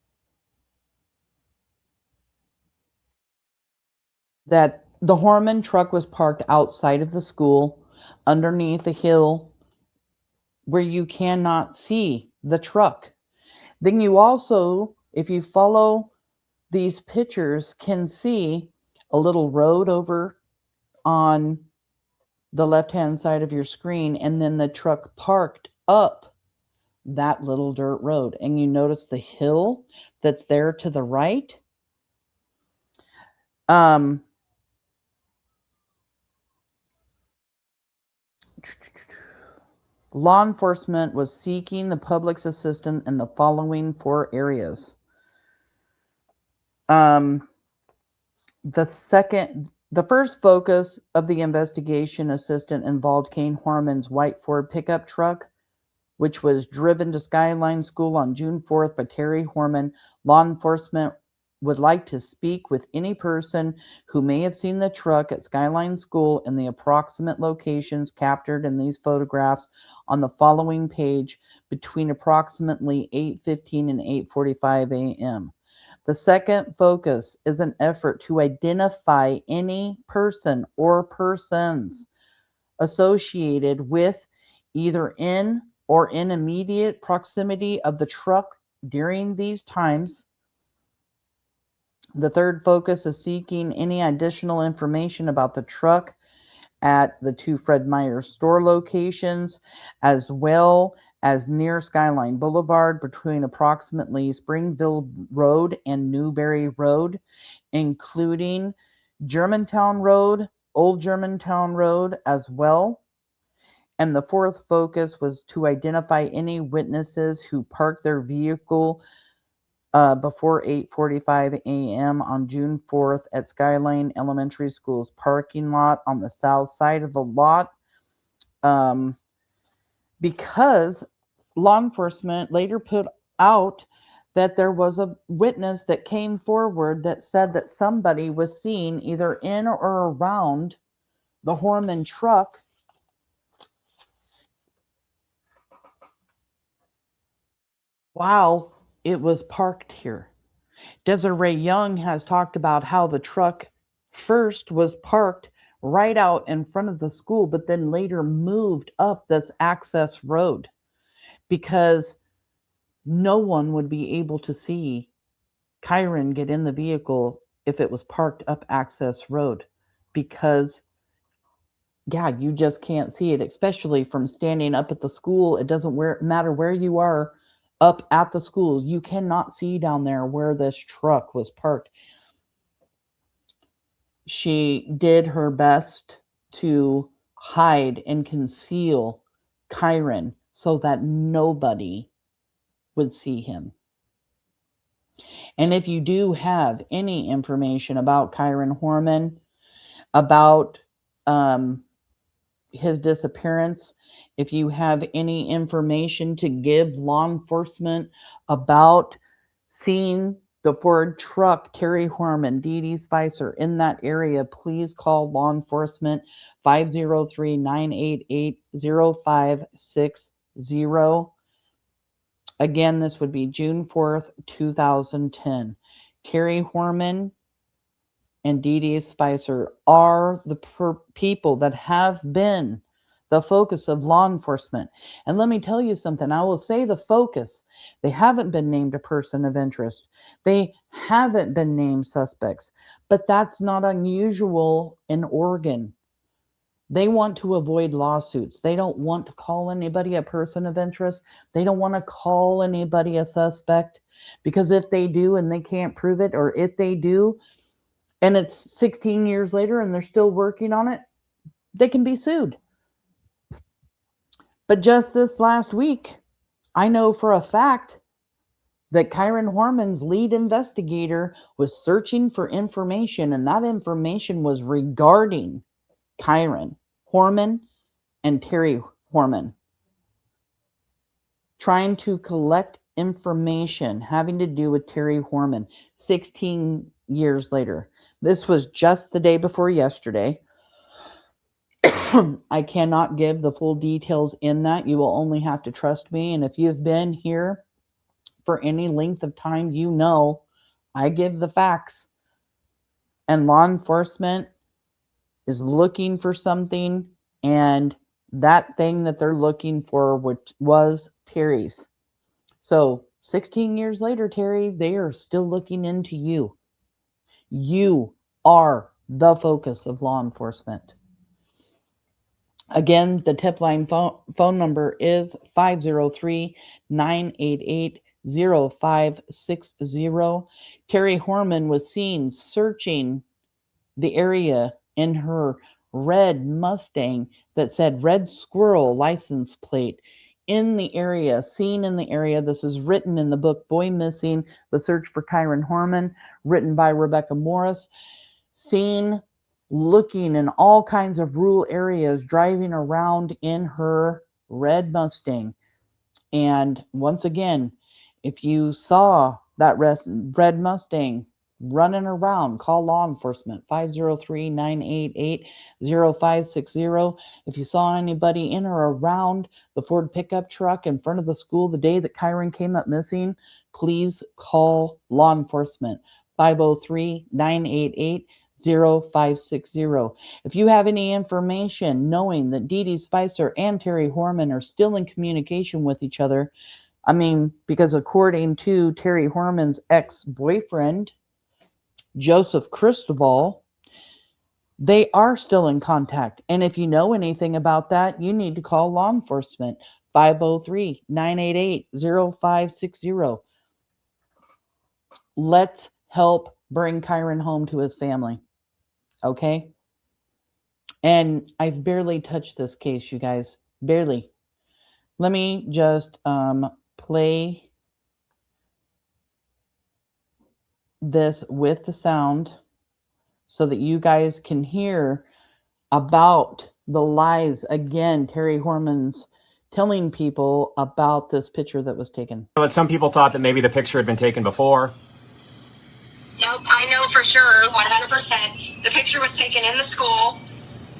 that the Horman truck was parked outside of the school underneath a hill where you cannot see the truck. Then you also, if you follow these pictures, can see a little road over on the left-hand side of your screen, and then the truck parked up that little dirt road. And you notice the hill that's there to the right. Law enforcement was seeking the public's assistance in the following 4 areas. The first focus of the investigation assistant involved Kyron Horman's white Ford pickup truck, which was driven to Skyline School on June 4th by Terri Horman. Law enforcement would like to speak with any person who may have seen the truck at Skyline School in the approximate locations captured in these photographs on the following page between approximately 8:15 and 8:45 a.m. The second focus is an effort to identify any person or persons associated with either in or in immediate proximity of the truck during these times. The third focus is seeking any additional information about the truck at the 2 Fred Meyer store locations, as well as near Skyline Boulevard between approximately Springville Road and Newberry Road, including Germantown Road, Old Germantown Road as well. And the fourth focus was to identify any witnesses who parked their vehicle before 8:45 a.m. on June 4th at Skyline Elementary School's parking lot on the south side of the lot, because law enforcement later put out that there was a witness that came forward that said that somebody was seen either in or around the Horman truck while it was parked here. Desiree Young has talked about how the truck first was parked right out in front of the school, but then later moved up this access road because no one would be able to see Kyron get in the vehicle if it was parked up access road, because you just can't see it, especially from standing up at the school. It doesn't matter where you are up at the school, you cannot see down there where this truck was parked. She did her best to hide and conceal Kyron so that nobody would see him. And if you do have any information about Kyron Horman, about his disappearance, if you have any information to give law enforcement about seeing the Ford truck, Terri Horman, DeDe Spicher in that area, please call law enforcement 503-988-0560. Again, this would be June 4th, 2010. Terri Horman and DeDe Spicher are the people that have been the focus of law enforcement. And let me tell you something. I will say the focus. They haven't been named a person of interest. They haven't been named suspects. But that's not unusual in Oregon. They want to avoid lawsuits. They don't want to call anybody a person of interest. They don't want to call anybody a suspect, because if they do and they can't prove it, or if they do and it's 16 years later and they're still working on it, they can be sued. But just this last week, I know for a fact that Kyron Horman's lead investigator was searching for information, and that information was regarding Kyron Horman and Terri Horman, trying to collect information having to do with Terri Horman 16 years later. This was just the day before yesterday. I cannot give the full details in that. You will only have to trust me. And if you've been here for any length of time, you know I give the facts. And law enforcement is looking for something, and that thing that they're looking for, which was Terri's. So 16 years later, Terri, they are still looking into you. You are the focus of law enforcement. Again, the tip line phone number is 503-988-0560. Terri Horman was seen searching the area in her red Mustang that said Red Squirrel license plate in the area, seen in the area. This is written in the book Boy Missing, The Search for Kyron Horman, written by Rebecca Morris. Seen looking in all kinds of rural areas, driving around in her red Mustang. And once again, if you saw that red Mustang running around, call law enforcement, 503-988-0560. If you saw anybody in or around the Ford pickup truck in front of the school the day that Kyron came up missing, please call law enforcement, 503-988-0560. If you have any information knowing that DeDe Spicher and Terri Horman are still in communication with each other, I mean, because according to Terri Horman's ex-boyfriend, Joseph Cristobal, they are still in contact. And if you know anything about that, you need to call law enforcement, 503-988-0560. Let's help bring Kyron home to his family. Okay? And I've barely touched this case, you guys. Barely. Let me just play this with the sound so that you guys can hear about the lies. Again, Terri Horman's telling people about this picture that was taken. But some people thought that maybe the picture had been taken before. Nope, I know for sure, 100%. The picture was taken in the school.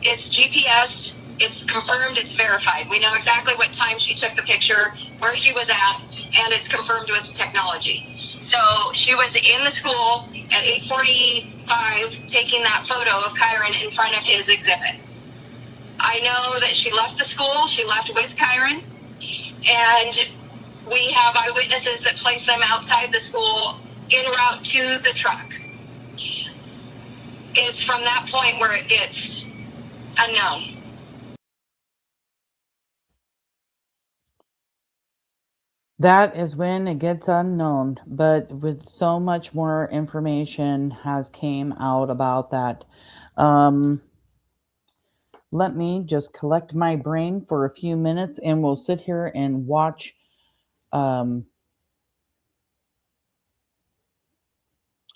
It's GPS. It's confirmed. It's verified. We know exactly what time she took the picture, where she was at, and it's confirmed with technology. So she was in the school at 8:45 taking that photo of Kyron in front of his exhibit. I know that she left the school. She left with Kyron. And we have eyewitnesses that place them outside the school en route to the truck. It's from that point where it gets unknown. That is when it gets unknown, but with so much more information has came out about that. Let me just collect my brain for a few minutes and we'll sit here and watch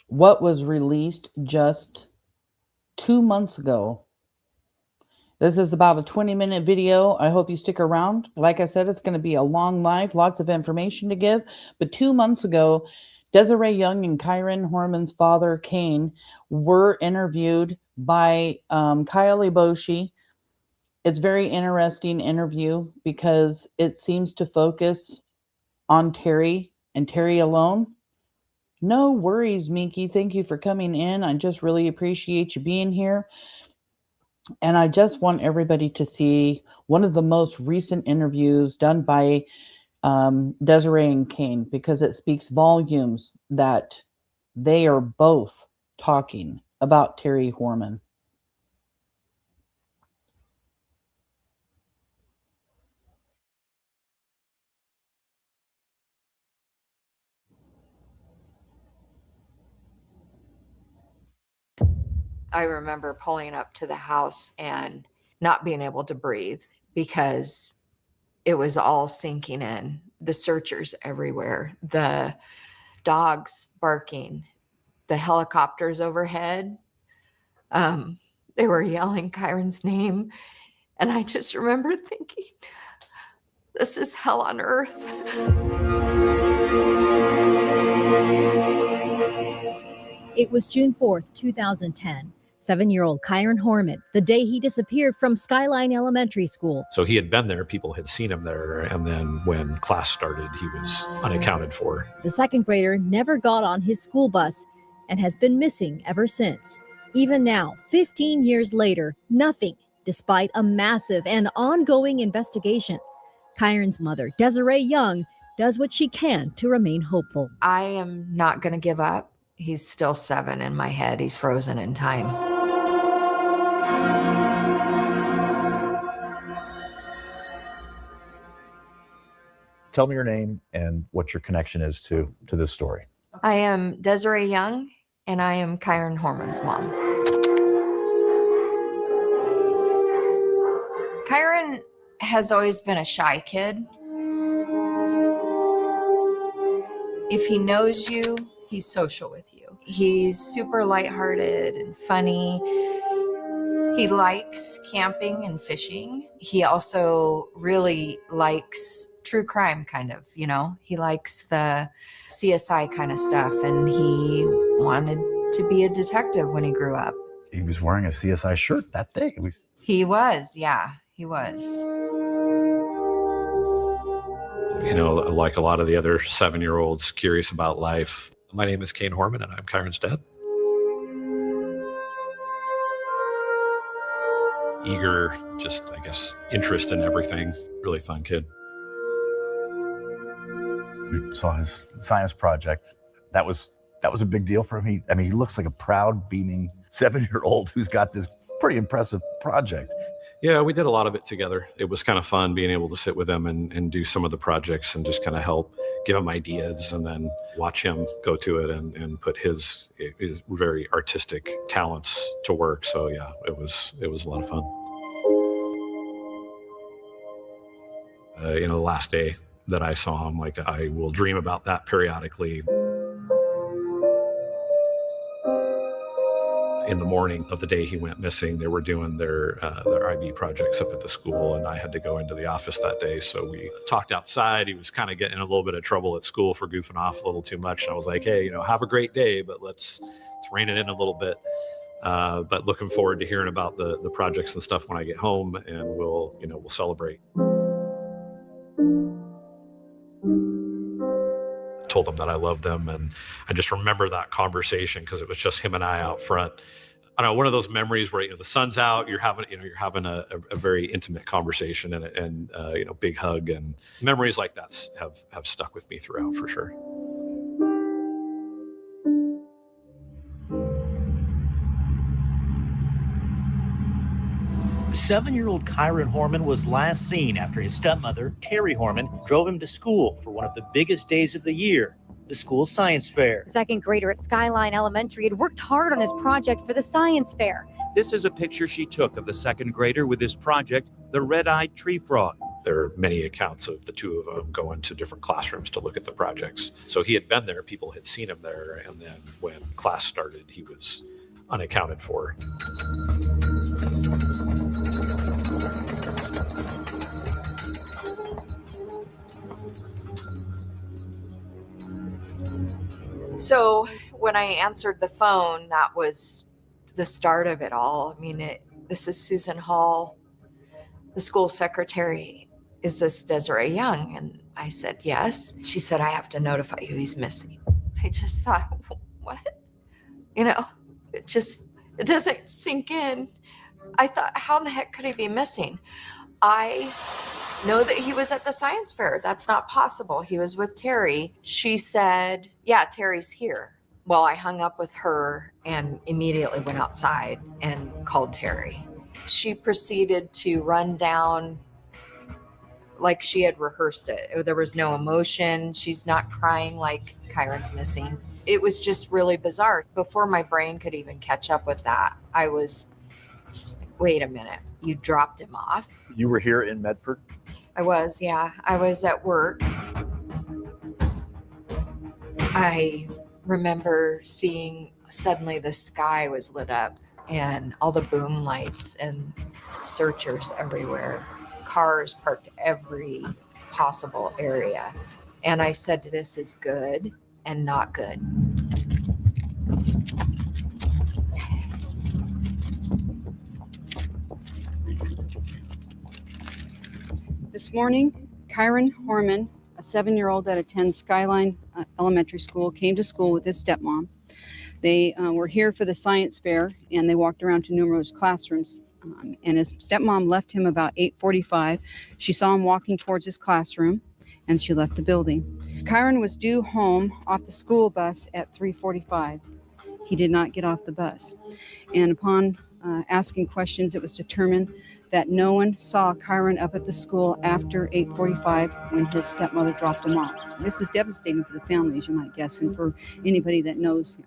what was released just 2 months ago. This is about a 20-minute video. I hope you stick around. Like I said, it's going to be a long live, lots of information to give. But 2 months ago, Desiree Young and Kyron Horman's father, Kane, were interviewed by Kyle Eboshi. It's a very interesting interview because it seems to focus on Terri and Terri alone. No worries, Minky. Thank you for coming in. I just really appreciate you being here. And I just want everybody to see one of the most recent interviews done by Desiree and Kane, because it speaks volumes that they are both talking about Terri Horman. I remember pulling up to the house and not being able to breathe because it was all sinking in. The searchers everywhere, the dogs barking, the helicopters overhead. They were yelling Kyron's name. And I just remember thinking, this is hell on earth. It was June 4th, 2010. 7-year-old Kyron Horman, the day he disappeared from Skyline Elementary School. So he had been there, people had seen him there, and then when class started, he was unaccounted for. The second grader never got on his school bus and has been missing ever since. Even now, 15 years later, nothing, despite a massive and ongoing investigation. Kyron's mother, Desiree Young, does what she can to remain hopeful. I am not going to give up. He's still 7 in my head. He's frozen in time. Tell me your name and what your connection is to this story. I am Desiree Young, and I am Kyron Horman's mom. Kyron has always been a shy kid. If he knows you, he's social with you. He's super lighthearted and funny. He likes camping and fishing. He also really likes true crime, kind of, you know. He likes the CSI kind of stuff, and he wanted to be a detective when he grew up. He was wearing a CSI shirt that day. He was, yeah, he was. You know, like a lot of the other 7-year-olds curious about life. My name is Kyron Horman, and I'm Kyron's dad. Eager, just, I guess, interest in everything. Really fun kid. We saw his science project. That was a big deal for him. He looks like a proud, beaming 7-year-old who's got this pretty impressive project. Yeah, we did a lot of it together. It was kind of fun being able to sit with him and do some of the projects and just kind of help give him ideas and then watch him go to it and put his very artistic talents to work. So yeah, it was a lot of fun. The last day that I saw him, like, I will dream about that periodically. In the morning of the day he went missing, they were doing their IB projects up at the school, and I had to go into the office that day. So we talked outside. He was kind of getting in a little bit of trouble at school for goofing off a little too much. And I was like, hey, have a great day, but let's rein it in a little bit. But looking forward to hearing about the projects and stuff when I get home, and we'll celebrate. Told them that I loved them, and I just remember that conversation because it was just him and I out front. I don't know, one of those memories where the sun's out, you're having a very intimate conversation and big hug, and memories like that have stuck with me throughout for sure. The 7-year-old Kyron Horman was last seen after his stepmother, Terri Horman, drove him to school for one of the biggest days of the year, the school science fair. The second grader at Skyline Elementary had worked hard on his project for the science fair. This is a picture she took of the second grader with his project, the red-eyed tree frog. There are many accounts of the two of them going to different classrooms to look at the projects. So he had been there, people had seen him there, and then when class started, he was unaccounted for. So when I answered the phone, that was the start of it all. I mean, this is Susan Hall, the school secretary. Is this Desiree Young? And I said, yes. She said, I have to notify you he's missing. I just thought, what? It doesn't sink in. I thought, how in the heck could he be missing? I know that he was at the science fair. That's not possible. He was with Terri. She said, yeah, Terry's here. Well, I hung up with her and immediately went outside and called Terri. She proceeded to run down like she had rehearsed it. There was no emotion. She's not crying like Kyron's missing. It was just really bizarre. Before my brain could even catch up with that, I was, wait a minute, you dropped him off? You were here in Medford? I was, yeah. I was at work. I remember seeing suddenly the sky was lit up and all the boom lights and searchers everywhere, cars parked every possible area. And I said, this is good and not good. This morning, Kyron Horman, a 7-year-old that attends Skyline Elementary School, came to school with his stepmom. They were here for the science fair, and they walked around to numerous classrooms. And his stepmom left him about 8:45. She saw him walking towards his classroom, and she left the building. Kyron was due home off the school bus at 3:45. He did not get off the bus. And upon asking questions, it was determined that no one saw Kyron up at the school after 8:45 when his stepmother dropped him off. This is devastating for the family, as you might guess, and for anybody that knows him.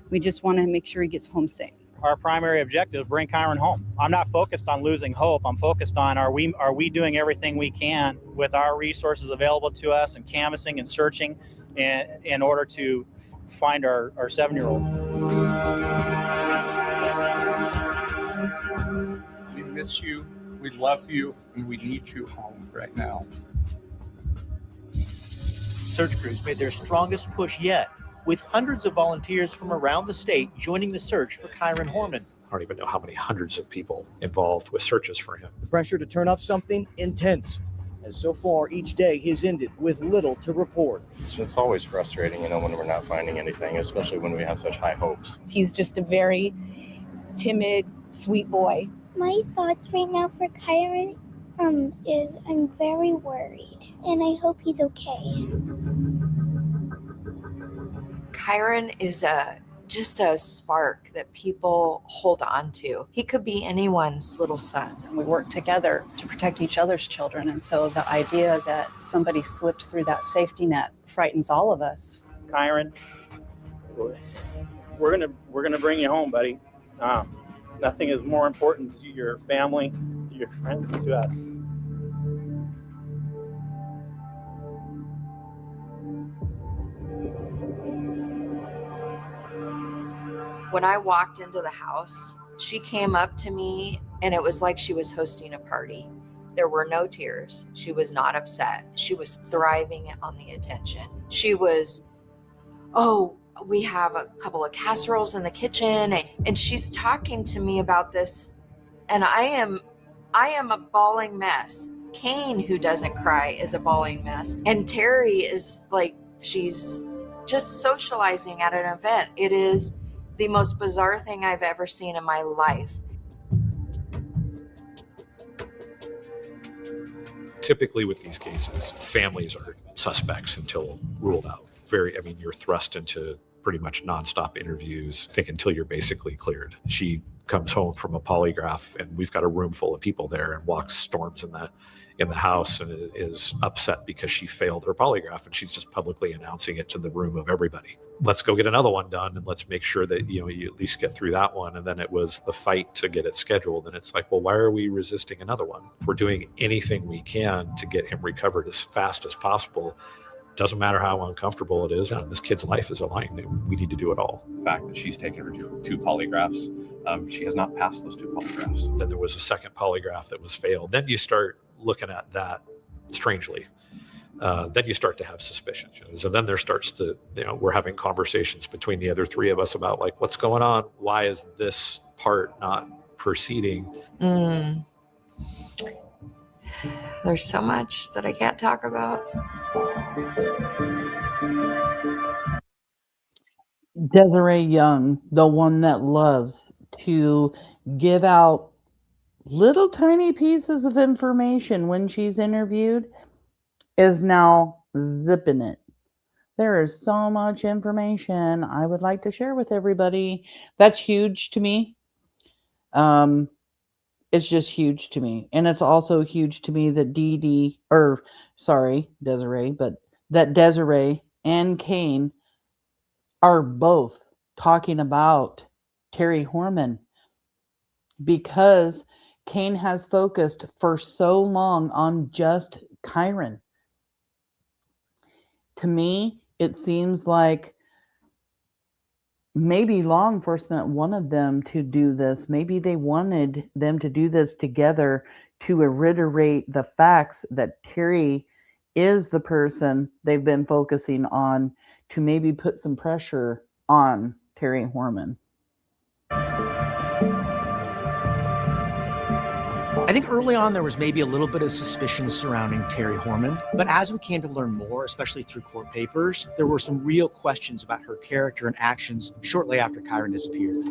We just want to make sure he gets home safe. Our primary objective is bring Kyron home. I'm not focused on losing hope. I'm focused on are we doing everything we can with our resources available to us and canvassing and searching in order to find our 7-year-old. We miss you, we love you, and we need you home right now. Search crews made their strongest push yet, with hundreds of volunteers from around the state joining the search for Kyron Horman. I don't even know how many hundreds of people involved with searches for him. The pressure to turn up something intense, as so far each day has ended with little to report. It's always frustrating, when we're not finding anything, especially when we have such high hopes. He's just a very timid, sweet boy. My thoughts right now for Kyron is I'm very worried, and I hope he's okay. Kyron is just a spark that people hold on to. He could be anyone's little son. We work together to protect each other's children, and so the idea that somebody slipped through that safety net frightens all of us. Kyron, we're gonna bring you home, buddy. Nothing is more important to your family, to your friends, and to us. When I walked into the house, she came up to me and it was like she was hosting a party. There were no tears. She was not upset. She was thriving on the attention. She was, oh, we have a couple of casseroles in the kitchen, and she's talking to me about this, and I am a bawling mess. Kane, who doesn't cry, is a bawling mess. And Terri is like, she's just socializing at an event. It is the most bizarre thing I've ever seen in my life. Typically with these cases, families are suspects until ruled out. You're thrust into pretty much nonstop interviews, I think, until you're basically cleared. She comes home from a polygraph and we've got a room full of people there, and walks storms in the house and is upset because she failed her polygraph, and she's just publicly announcing it to the room of everybody. Let's go get another one done, and let's make sure that you at least get through that one. And then it was the fight to get it scheduled, and it's like, well, why are we resisting another one? If we're doing anything we can to get him recovered as fast as possible, doesn't matter how uncomfortable it is, and this kid's life is a line. We need to do it all. The fact that she's taken her two polygraphs, she has not passed those 2 polygraphs. Then there was a second polygraph that was failed. Then you start looking at that strangely. Then you start to have suspicions. So then there starts to, we're having conversations between the other 3 of us about like, what's going on? Why is this part not proceeding? There's so much that I can't talk about. Desiree Young, the one that loves to give out little tiny pieces of information when she's interviewed, is now zipping it. There is so much information I would like to share with everybody. That's huge to me. It's just huge to me. And it's also huge to me that Desiree, but that Desiree and Kane are both talking about Terri Horman, because Kane has focused for so long on just Kyron. To me, it seems like maybe law enforcement wanted them to do this. Maybe they wanted them to do this together to reiterate the facts that Terri is the person they've been focusing on, to maybe put some pressure on Terri Horman. I think early on there was maybe a little bit of suspicion surrounding Terri Horman, but as we came to learn more, especially through court papers, there were some real questions about her character and actions shortly after Kyron disappeared.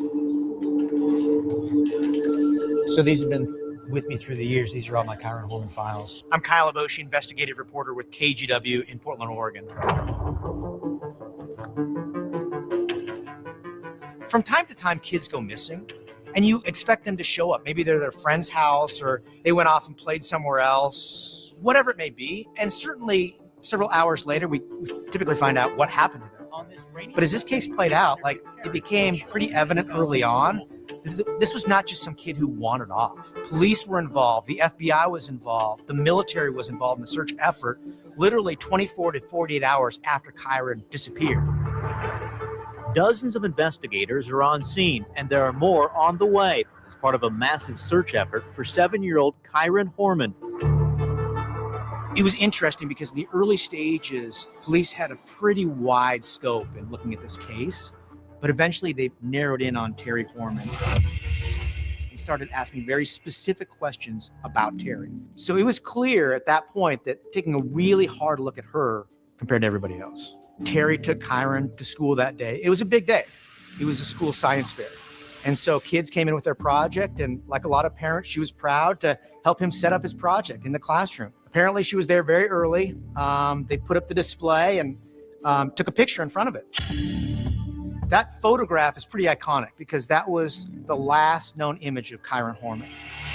So these have been with me through the years. These are all my Kyron Horman files. I'm Kyle Aboshi, investigative reporter with KGW in Portland, Oregon. From time to time, kids go missing, and you expect them to show up. Maybe they're at their friend's house, or they went off and played somewhere else, whatever it may be. And certainly, several hours later, we typically find out what happened to them. But as this case played out, it became pretty evident early on, this was not just some kid who wandered off. Police were involved, the FBI was involved, the military was involved in the search effort, literally 24 to 48 hours after Kyron disappeared. Dozens of investigators are on scene, and there are more on the way as part of a massive search effort for 7-year-old Kyron Horman. It was interesting because in the early stages, police had a pretty wide scope in looking at this case, but eventually they narrowed in on Terri Horman and started asking very specific questions about Terri. So it was clear at that point that taking a really hard look at her compared to everybody else. Terri took Kyron to school that day. It was a big day. It was a school science fair. And so kids came in with their project, and like a lot of parents, she was proud to help him set up his project in the classroom. Apparently, she was there very early. They put up the display and took a picture in front of it. That photograph is pretty iconic because that was the last known image of Kyron Horman.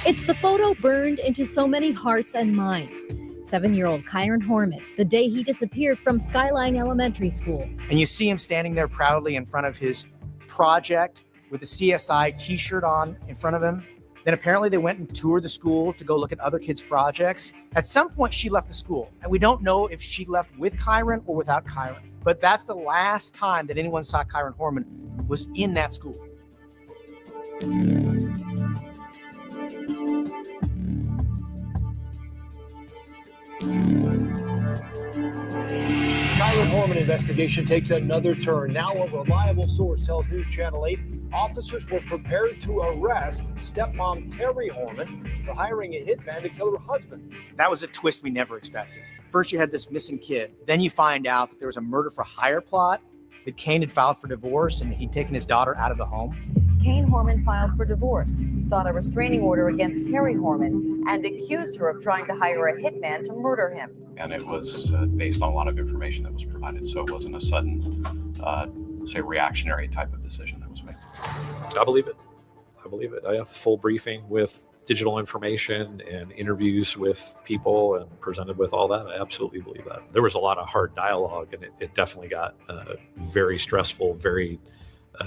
It's the photo burned into so many hearts and minds. 7-year-old Kyron Horman, the day he disappeared from Skyline Elementary School. And you see him standing there proudly in front of his project with a CSI t-shirt on in front of him. Then apparently they went and toured the school to go look at other kids' projects. At some point, she left the school, and we don't know if she left with Kyron or without Kyron. But that's the last time that anyone saw Kyron Horman was in that school. Kyron Horman investigation takes another turn. Now a reliable source tells News Channel 8 officers were prepared to arrest stepmom Terri Horman for hiring a hitman to kill her husband. That was a twist we never expected. First you had this missing kid. Then you find out that there was a murder for hire plot, that Kane had filed for divorce and he'd taken his daughter out of the home. Kane Horman filed for divorce, sought a restraining order against Terri Horman, and accused her of trying to hire a hitman to murder him. And it was based on a lot of information that was provided, so it wasn't a sudden, say, reactionary type of decision that was made. I believe it. I have full briefing with digital information and interviews with people and presented with all that. I absolutely believe that. There was a lot of hard dialogue, and it definitely got very stressful, very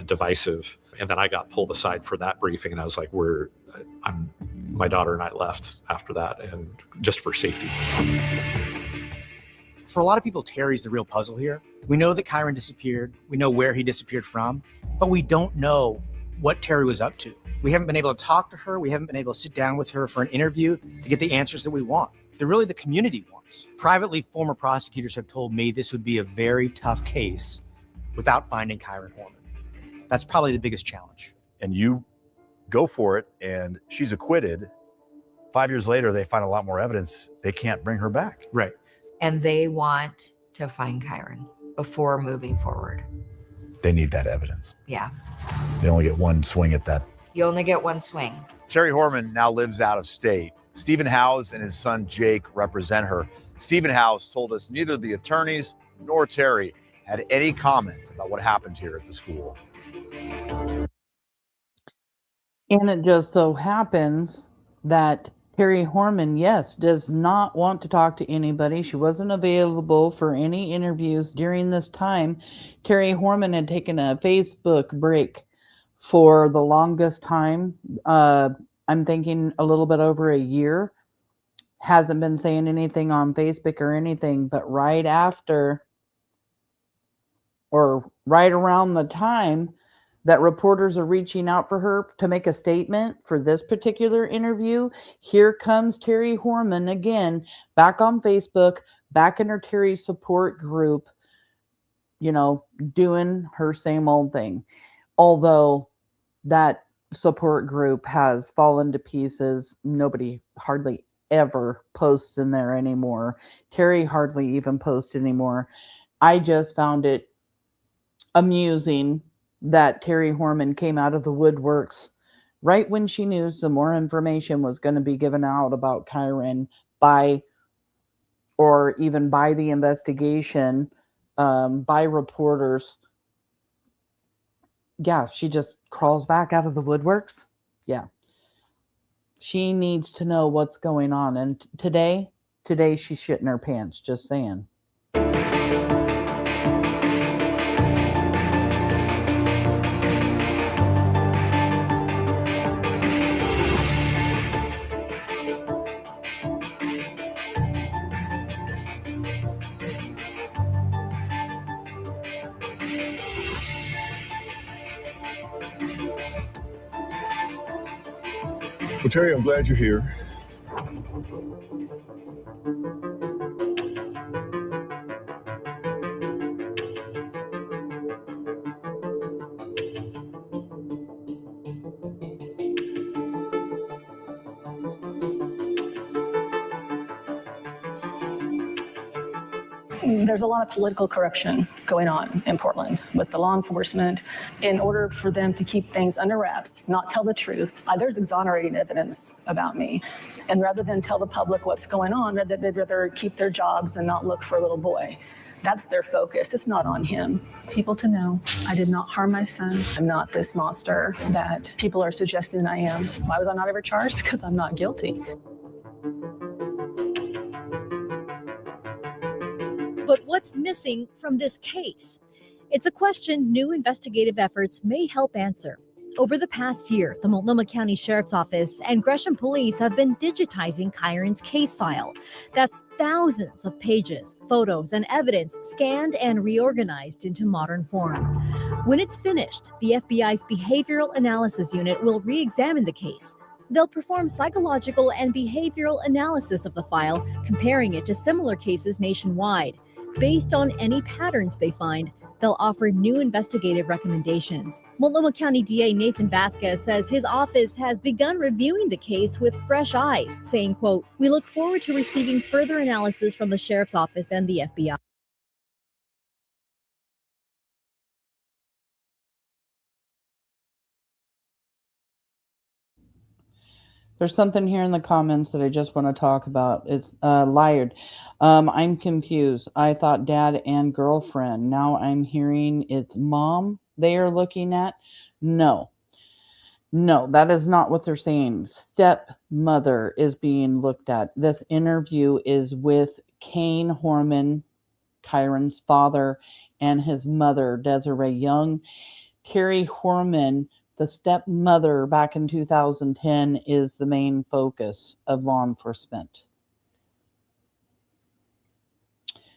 divisive. And then I got pulled aside for that briefing, and I was like, my daughter and I left after that, and just for safety. For a lot of people, Terry's the real puzzle here. We know that Kyron disappeared. We know where he disappeared from, but we don't know what Terri was up to. We haven't been able to talk to her. We haven't been able to sit down with her for an interview to get the answers that we want. They're really the community wants. Privately, former prosecutors have told me this would be a very tough case without finding Kyron Horman. That's probably the biggest challenge. And you go for it, and she's acquitted. 5 years later, they find a lot more evidence. They can't bring her back. Right. And they want to find Kyron before moving forward. They need that evidence. Yeah. They only get one swing at that. You only get one swing. Terri Horman now lives out of state. Stephen Howes and his son Jake represent her. Stephen Howes told us neither the attorneys nor Terri had any comment about what happened here at the school. And it just so happens that Terri Horman, yes, does not want to talk to anybody. She wasn't available for any interviews during this time. Terri Horman had taken a Facebook break for the longest time. I'm thinking a little bit over a year. Hasn't been saying anything on Facebook or anything, but right after or right around the time that reporters are reaching out for her to make a statement for this particular interview, here comes Terri Horman again, back on Facebook, back in her Terri support group, doing her same old thing. Although that support group has fallen to pieces. Nobody hardly ever posts in there anymore. Terri hardly even posts anymore. I just found it amusing that Terri Horman came out of the woodworks right when she knew some more information was going to be given out about Kyron by the investigation, by reporters, yeah, she just crawls back out of the woodworks. Yeah. She needs to know what's going on. And today she's shitting her pants, just saying. Well, Terri, I'm glad you're here. There's a lot of political corruption going on in Portland with the law enforcement. In order for them to keep things under wraps, not tell the truth, there's exonerating evidence about me. And rather than tell the public what's going on, they'd rather keep their jobs and not look for a little boy. That's their focus. It's not on him. People to know I did not harm my son. I'm not this monster that people are suggesting I am. Why was I not ever charged? Because I'm not guilty. But what's missing from this case? It's a question new investigative efforts may help answer. Over the past year, the Multnomah County Sheriff's Office and Gresham Police have been digitizing Kyron's case file. That's thousands of pages, photos, and evidence scanned and reorganized into modern form. When it's finished, the FBI's Behavioral Analysis Unit will re-examine the case. They'll perform psychological and behavioral analysis of the file, comparing it to similar cases nationwide. Based on any patterns they find, they'll offer new investigative recommendations. Multnomah County DA Nathan Vasquez says his office has begun reviewing the case with fresh eyes, saying, quote, "We look forward to receiving further analysis from the Sheriff's Office and the FBI." There's something here in the comments that I just want to talk about. It's Liard. I'm confused. I thought dad and girlfriend. Now I'm hearing it's mom they are looking at. No, that is not what they're saying. Stepmother is being looked at. This interview is with Kyron Horman, Kyron's father, and his mother, Desiree Young. Terri Horman, the stepmother back in 2010, is the main focus of law enforcement.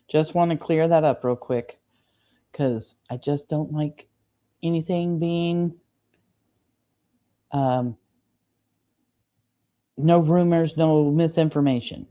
Just want to clear that up real quick because I just don't like anything being no rumors, no misinformation.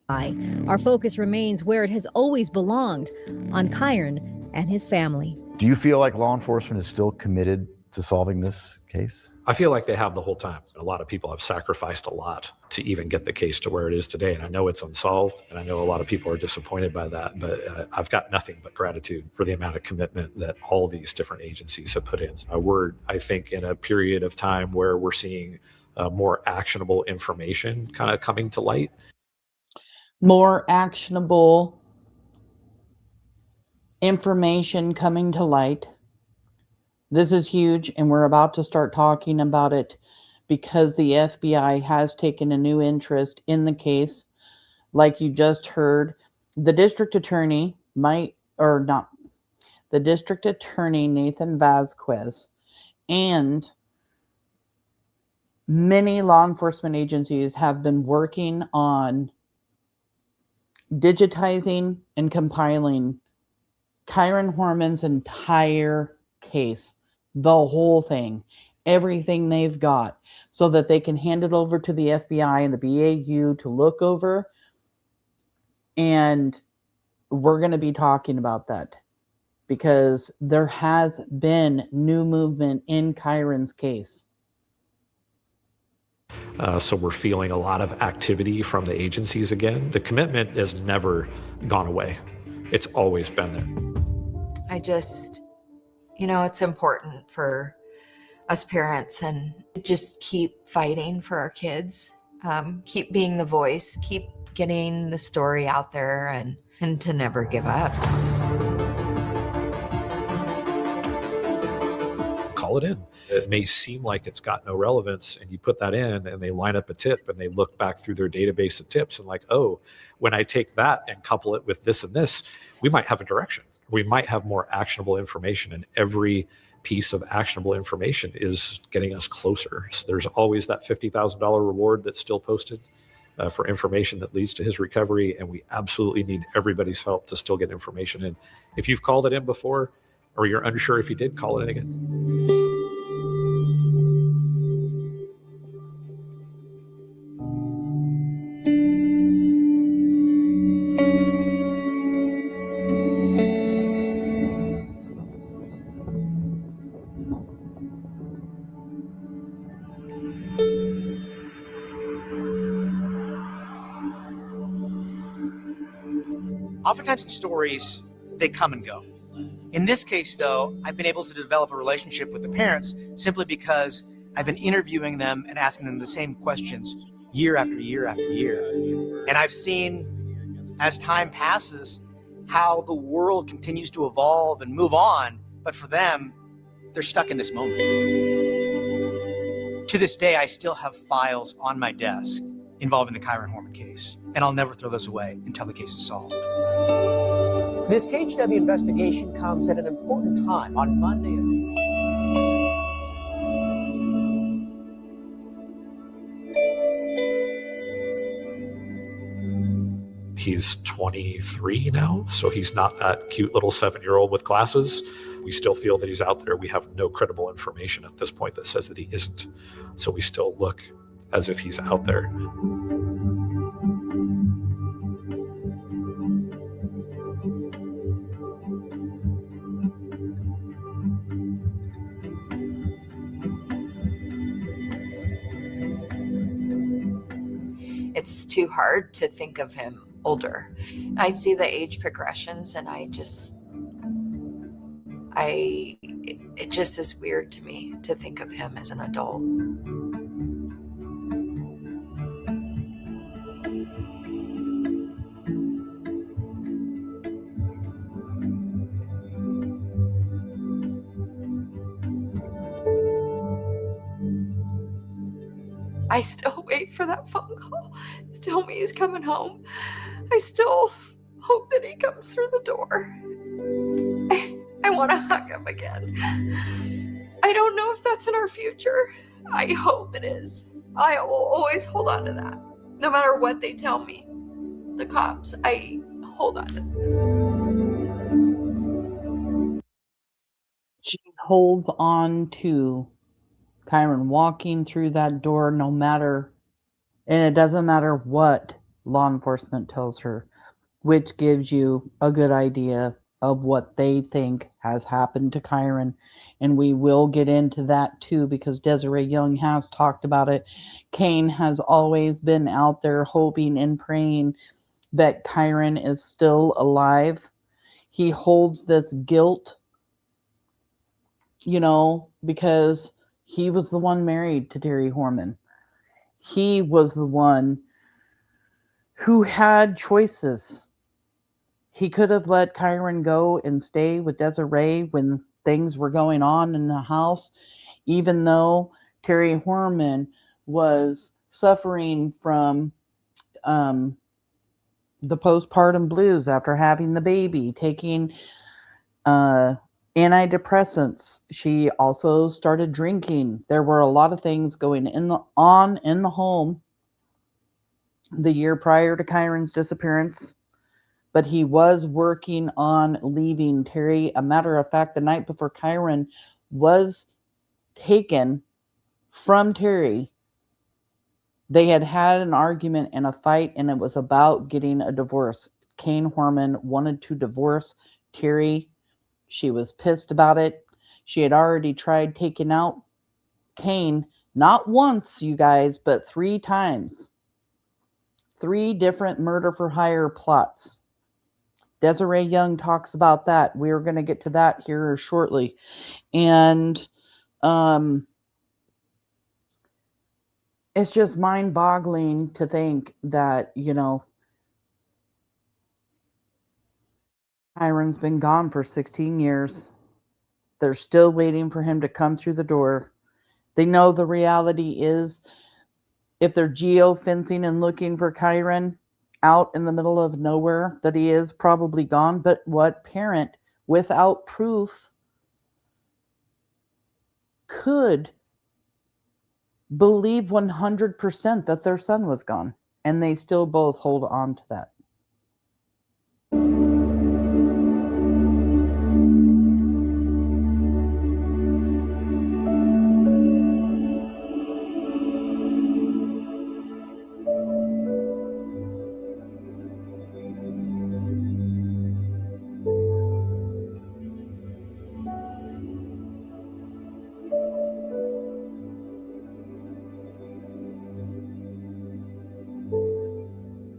Our focus remains where it has always belonged, on Kyron and his family. Do you feel like law enforcement is still committed to solving this case? I feel like they have the whole time. A lot of people have sacrificed a lot to even get the case to where it is today. And I know it's unsolved, and I know a lot of people are disappointed by that, but I've got nothing but gratitude for the amount of commitment that all these different agencies have put in. We're, I think, in a period of time where we're seeing more actionable information kind of coming to light. More actionable information coming to light. This is huge, and we're about to start talking about it because the FBI has taken a new interest in the case. Like you just heard, the district attorney the district attorney, Nathan Vasquez, and many law enforcement agencies have been working on digitizing and compiling Kyron Horman's entire case, the whole thing, everything they've got, so that they can hand it over to the FBI and the BAU to look over. And we're going to be talking about that because there has been new movement in Kyron's case. So we're feeling a lot of activity from the agencies again. The commitment has never gone away. It's always been there. I just, it's important for us parents and just keep fighting for our kids, keep being the voice, keep getting the story out there, and to never give up. Call it in. It may seem like it's got no relevance, and you put that in and they line up a tip and they look back through their database of tips and like, oh, when I take that and couple it with this and this, we might have a direction. We might have more actionable information, and every piece of actionable information is getting us closer. So there's always that $50,000 reward that's still posted for information that leads to his recovery, and we absolutely need everybody's help to still get information in. If you've called it in before, or you're unsure if you did, call it in again. Oftentimes in stories, they come and go. In this case, though, I've been able to develop a relationship with the parents simply because I've been interviewing them and asking them the same questions year after year after year. And I've seen, as time passes, how the world continues to evolve and move on, but for them, they're stuck in this moment. To this day, I still have files on my desk involving the Kyron Horman case, and I'll never throw those away until the case is solved. This KHW investigation comes at an important time on Monday. He's 23 now, so he's not that cute little 7-year-old with glasses. We still feel that he's out there. We have no credible information at this point that says that he isn't. So we still look as if he's out there. It's too hard to think of him older. I see the age progressions and it just is weird to me to think of him as an adult. I still wait for that phone call to tell me he's coming home. I still hope that he comes through the door. I want to hug him again. I don't know if that's in our future. I hope it is. I will always hold on to that. No matter what they tell me. The cops, I hold on to that. She holds on to Kyron walking through that door, no matter, and it doesn't matter what law enforcement tells her, which gives you a good idea of what they think has happened to Kyron. And we will get into that too, because Desiree Young has talked about it. Kane has always been out there hoping and praying that Kyron is still alive. He holds this guilt, because he was the one married to Terri Horman. He was the one who had choices. He could have let Kyron go and stay with Desiree when things were going on in the house, even though Terri Horman was suffering from the postpartum blues after having the baby, taking antidepressants. She also started drinking. There were a lot of things going on in the home the year prior to Kyron's disappearance, but he was working on leaving Terri. A matter of fact, the night before Kyron was taken from Terri, they had an argument and a fight, and it was about getting a divorce. Kane Horman wanted to divorce Terri. She was pissed about it. She had already tried taking out Kane, not once, you guys, but 3 times. 3 different murder for hire plots. Desiree Young talks about that. We're going to get to that here shortly. And it's just mind-boggling to think that, Kyron's been gone for 16 years. They're still waiting for him to come through the door. They know the reality is, if they're geo-fencing and looking for Kyron out in the middle of nowhere, that he is probably gone. But what parent, without proof, could believe 100% that their son was gone? And they still both hold on to that.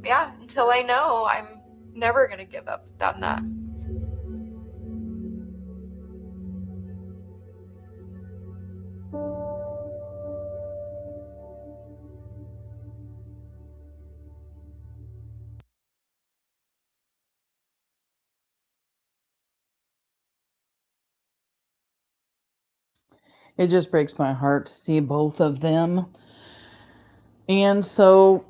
Yeah, until I know, I'm never going to give up on that. It just breaks my heart to see both of them. And so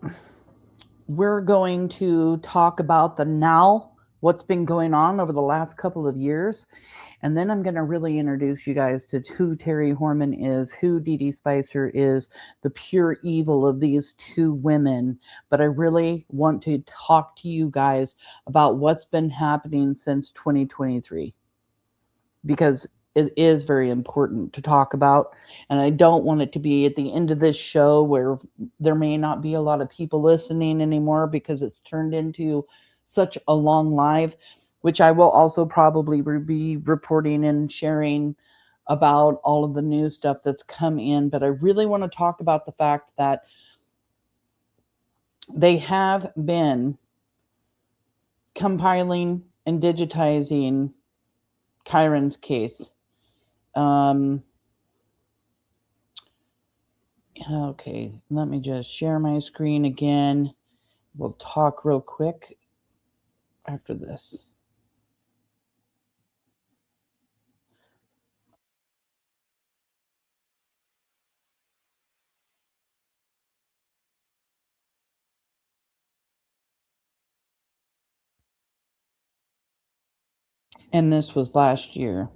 we're going to talk about the now, what's been going on over the last couple of years. And then I'm going to really introduce you guys to who Terri Horman is, who DeDe Spicher is, the pure evil of these two women. But I really want to talk to you guys about what's been happening since 2023, because it is very important to talk about. And I don't want it to be at the end of this show where there may not be a lot of people listening anymore, because it's turned into such a long live, which I will also probably be reporting and sharing about all of the new stuff that's come in. But I really want to talk about the fact that they have been compiling and digitizing Kyron's case. Okay, let me just share my screen again. We'll talk real quick after this. And this was last year.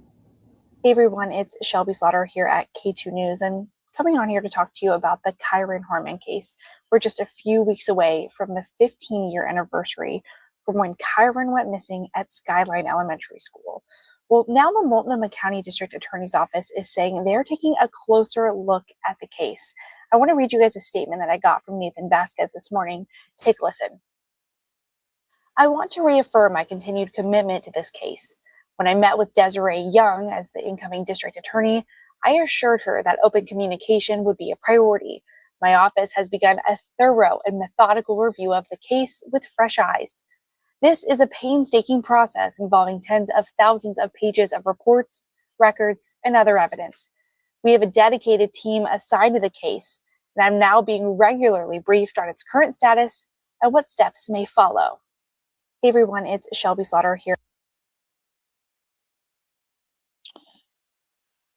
Hey everyone, it's Shelby Slaughter here at K2 News, and coming on here to talk to you about the Kyron Horman case. We're just a few weeks away from the 15-year anniversary from when Kyron went missing at Skyline Elementary School. Well, now the Multnomah County District Attorney's Office is saying they're taking a closer look at the case. I want to read you guys a statement that I got from Nathan Vasquez this morning. Take a listen. I want to reaffirm my continued commitment to this case. When I met with Desiree Young as the incoming district attorney, I assured her that open communication would be a priority. My office has begun a thorough and methodical review of the case with fresh eyes. This is a painstaking process involving tens of thousands of pages of reports, records, and other evidence. We have a dedicated team assigned to the case, and I'm now being regularly briefed on its current status and what steps may follow. Hey everyone, it's Shelby Slaughter here.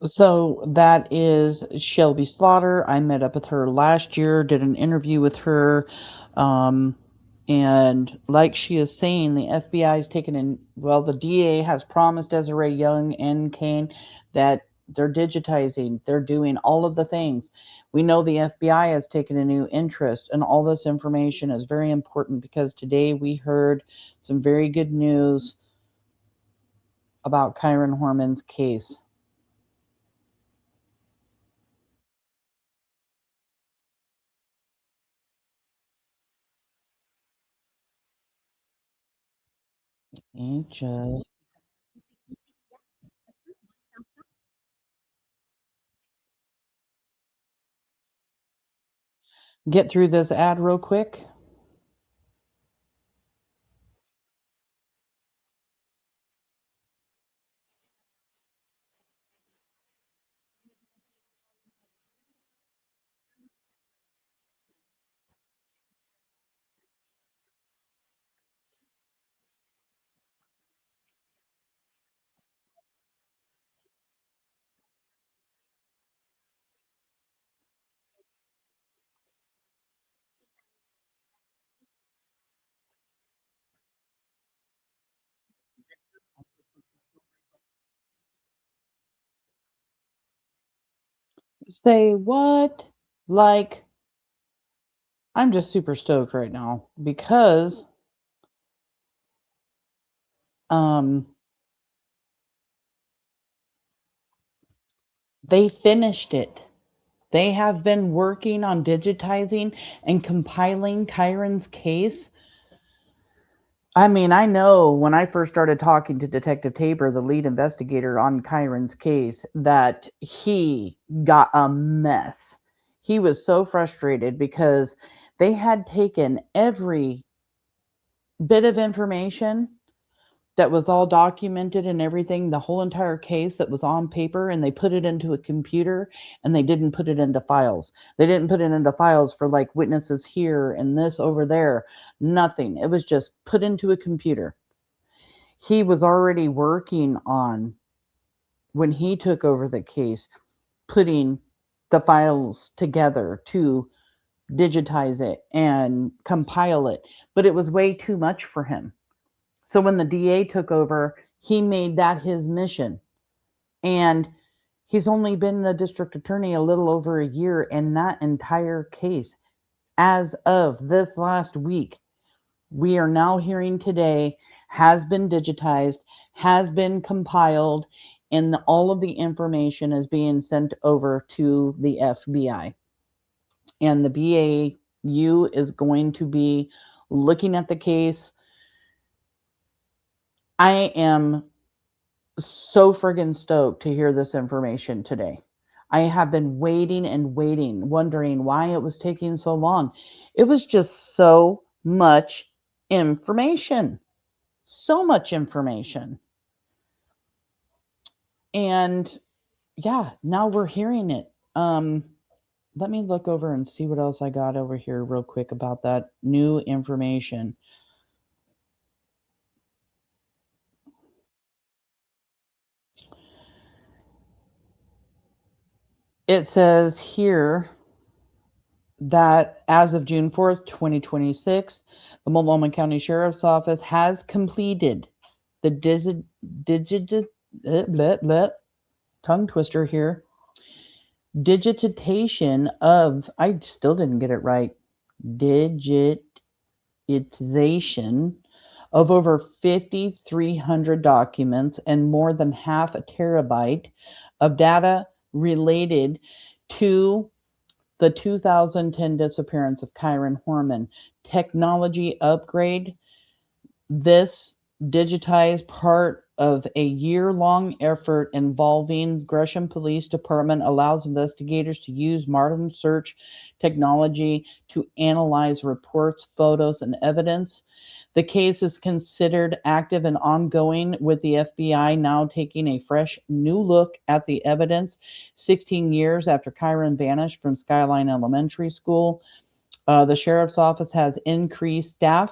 So that is Shelby Slaughter. I met up with her last year, did an interview with her. And like she is saying, the FBI is taking in, well, the DA has promised Desiree Young and Kane that they're digitizing, they're doing all of the things. We know the FBI has taken a new interest, and all this information is very important, because today we heard some very good news about Kyron Horman's case. Just get through this ad real quick. Say what? Like, I'm just super stoked right now because they finished it. They have been working on digitizing and compiling Kyron's case. I mean, I know when I first started talking to Detective Tabor, the lead investigator on Kyron's case, that he got a mess. He was so frustrated because they had taken every bit of information that was all documented and everything, the whole entire case that was on paper, and they put it into a computer, and they didn't put it into files. They didn't put it into files for like witnesses here and this over there. Nothing. It was just put into a computer. He was already working on, when he took over the case, putting the files together to digitize it and compile it, but it was way too much for him. So when the DA took over, he made that his mission. And he's only been the district attorney a little over a year, and that entire case, as of this last week, we are now hearing today, has been digitized, has been compiled, and all of the information is being sent over to the FBI. And the BAU is going to be looking at the case. I am so friggin' stoked to hear this information today. I have been waiting and waiting, wondering why it was taking so long. It was just so much information. So much information. And yeah, now we're hearing it. Let me look over and see what else I got over here real quick about that new information. It says here that as of June 4th, 2026, the Multnomah County Sheriff's Office has completed the tongue twister here, digitization of, I still didn't get it right, digitization of over 5,300 documents and more than half a terabyte of data related to the 2010 disappearance of Kyron Horman. Technology upgrade. This digitized part of a year-long effort involving Gresham Police Department allows investigators to use modern search technology to analyze reports, photos, and evidence. The case is considered active and ongoing, with the FBI now taking a fresh new look at the evidence 16 years after Kyron vanished from Skyline Elementary School. The sheriff's office has increased staff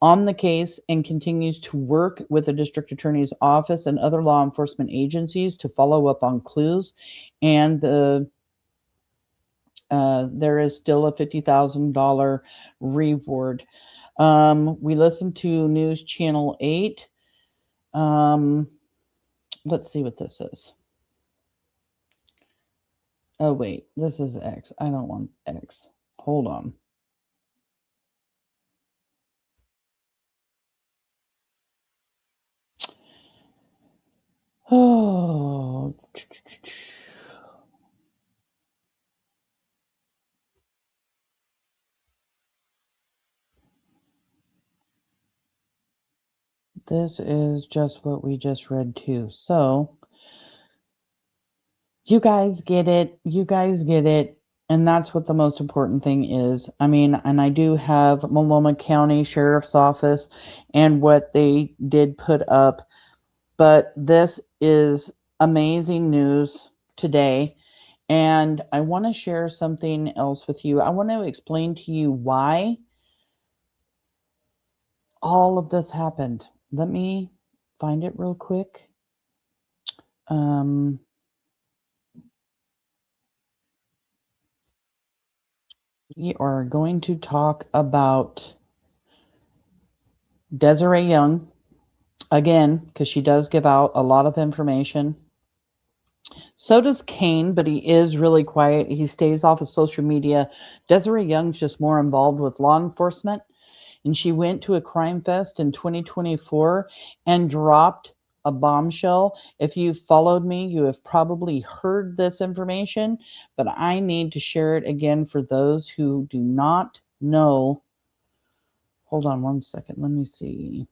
on the case and continues to work with the district attorney's office and other law enforcement agencies to follow up on clues. And there is still a $50,000 reward. We listened to News Channel 8. Let's see what this is. Oh, wait, this is X. I don't want X. Hold on. Oh. This is just what we just read too. So, you guys get it. You guys get it. And that's what the most important thing is. I mean, and I do have Multnomah County Sheriff's Office and what they did put up. But this is amazing news today. And I want to share something else with you. I want to explain to you why all of this happened. Let me find it real quick. We are going to talk about Desiree Young again, because she does give out a lot of information. So does Kane, but he is really quiet. He stays off of social media. Desiree Young's just more involved with law enforcement, and she went to a crime fest in 2024 and dropped a bombshell. If you've followed me, you have probably heard this information, but I need to share it again for those who do not know. Hold on one second. Let me see.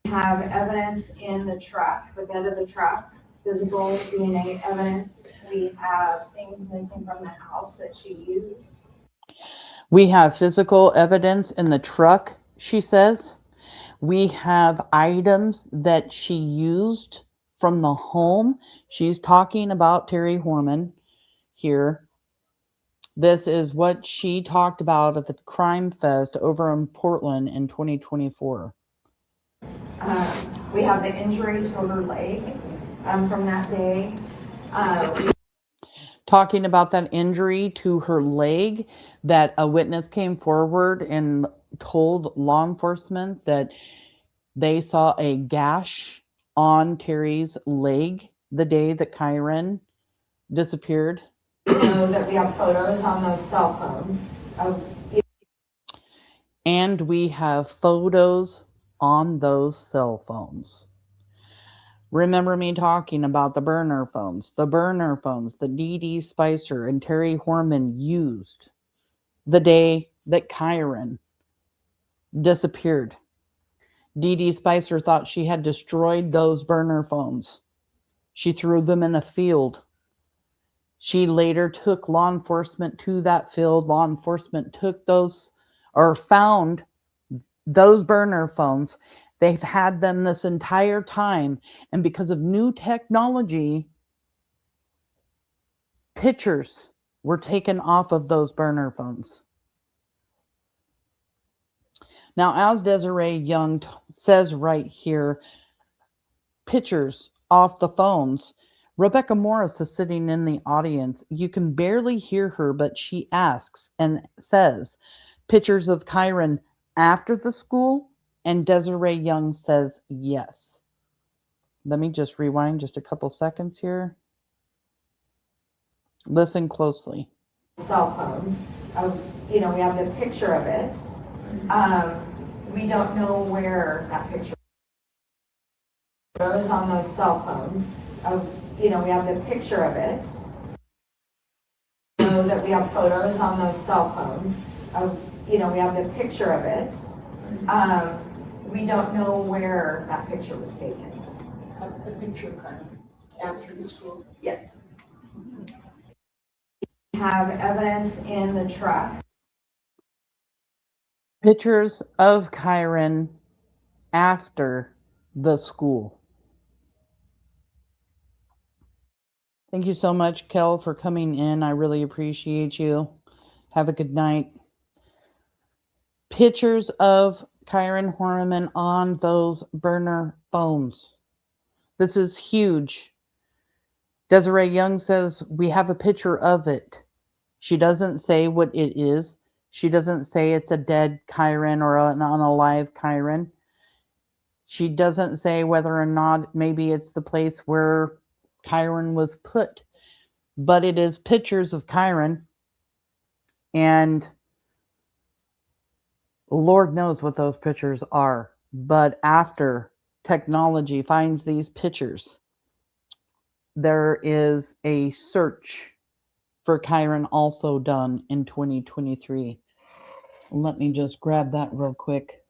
We have evidence in the truck, the bed of the truck, physical DNA evidence. We have things missing from the house that she used. We have physical evidence in the truck, she says. We have items that she used from the home. She's talking about Terri Horman here. This is what she talked about at the crime fest over in Portland in 2024. We have the injury to her leg from that day. Talking about that injury to her leg, that a witness came forward and told law enforcement that they saw a gash on Terri's leg the day that Kyron disappeared. We know that we have photos on those cell phones and we have photos on those cell phones. Remember me talking about the burner phones that DeDe, Spicher, and Terri Horman used the day that Kyron disappeared. DeDe Spicer thought she had destroyed those burner phones. She threw them in a field. She later took law enforcement to that field. Law enforcement took those, or found those burner phones. They've had them this entire time, and because of new technology, pictures were taken off of those burner phones. Now, as Desiree Young says right here, pictures off the phones. Rebecca Morris is sitting in the audience. You can barely hear her, but she asks and says, pictures of Kyron after the school, and Desiree Young says yes. Let me just rewind just a couple seconds here. Listen closely. cell phones. We have the picture of it. We don't know where that picture goes on those cell phones. We have the picture of it. We know that we have photos on those cell phones. We have the picture of it. We don't know where that picture was taken. A picture of Kyron after the school? Yes. We have evidence in the truck. Pictures of Kyron after the school. Thank you so much, Kel, for coming in. I really appreciate you. Have a good night. Pictures of Kyron Horman on those burner phones. This is huge. Desiree Young says we have a picture of it. She doesn't say what it is. She doesn't say it's a dead Kyron or an unalive Kyron. She doesn't say whether or not maybe it's the place where Kyron was put. But it is pictures of Kyron. And Lord knows what those pictures are. But after technology finds these pictures, there is a search for Kyron also done in 2023. Let me just grab that real quick.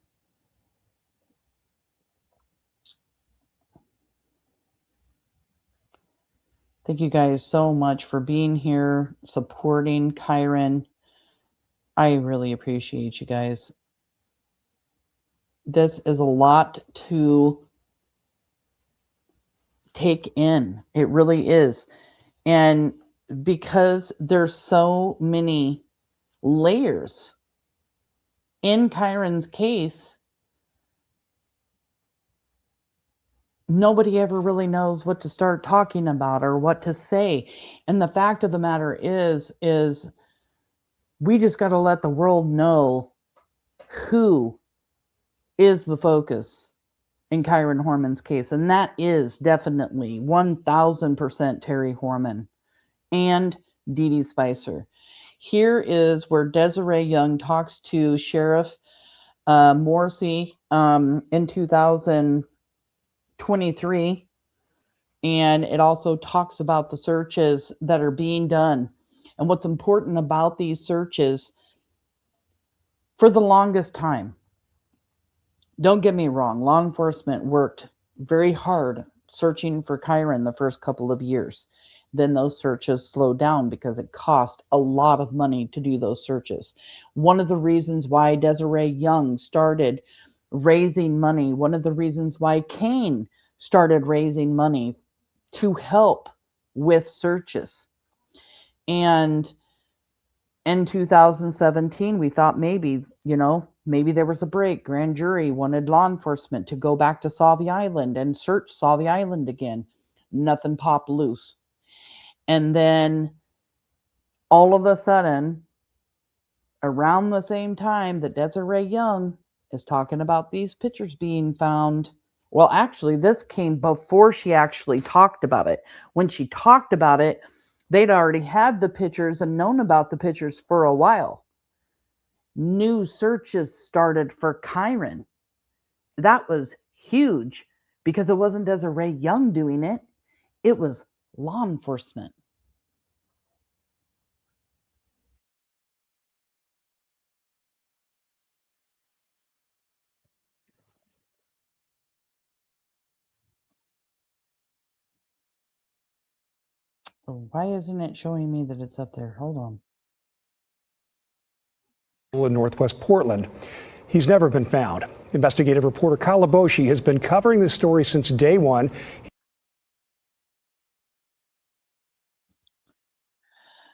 Thank you guys so much for being here, supporting Kyron. I really appreciate you guys. This is a lot to take in. It really is. And because there's so many layers in Kyron's case, nobody ever really knows what to start talking about or what to say. And the fact of the matter is we just got to let the world know who is the focus in Kyron Horman's case, and that is definitely 1000% Terri Horman and DeDe Spicher. Here is where Desiree Young talks to Sheriff Morrissey in 2023, and it also talks about the searches that are being done. And what's important about these searches, for the longest time, don't get me wrong, law enforcement worked very hard searching for Kyron the first couple of years. Then those searches slowed down because it cost a lot of money to do those searches. One of the reasons why Desiree Young started raising money, one of the reasons why Kane started raising money to help with searches. And in 2017, we thought maybe, maybe there was a break. Grand jury wanted law enforcement to go back to Sauvie Island and search Sauvie Island again. Nothing popped loose. And then all of a sudden, around the same time that Desiree Young is talking about these pictures being found, well, actually, this came before she actually talked about it. When she talked about it, they'd already had the pictures and known about the pictures for a while. New searches started for Kyron. That was huge because it wasn't Desiree Young doing it. It was law enforcement. Why isn't it showing me that it's up there? Hold on. In Northwest Portland. He's never been found. Investigative reporter Kyle Laboshi has been covering this story since day one.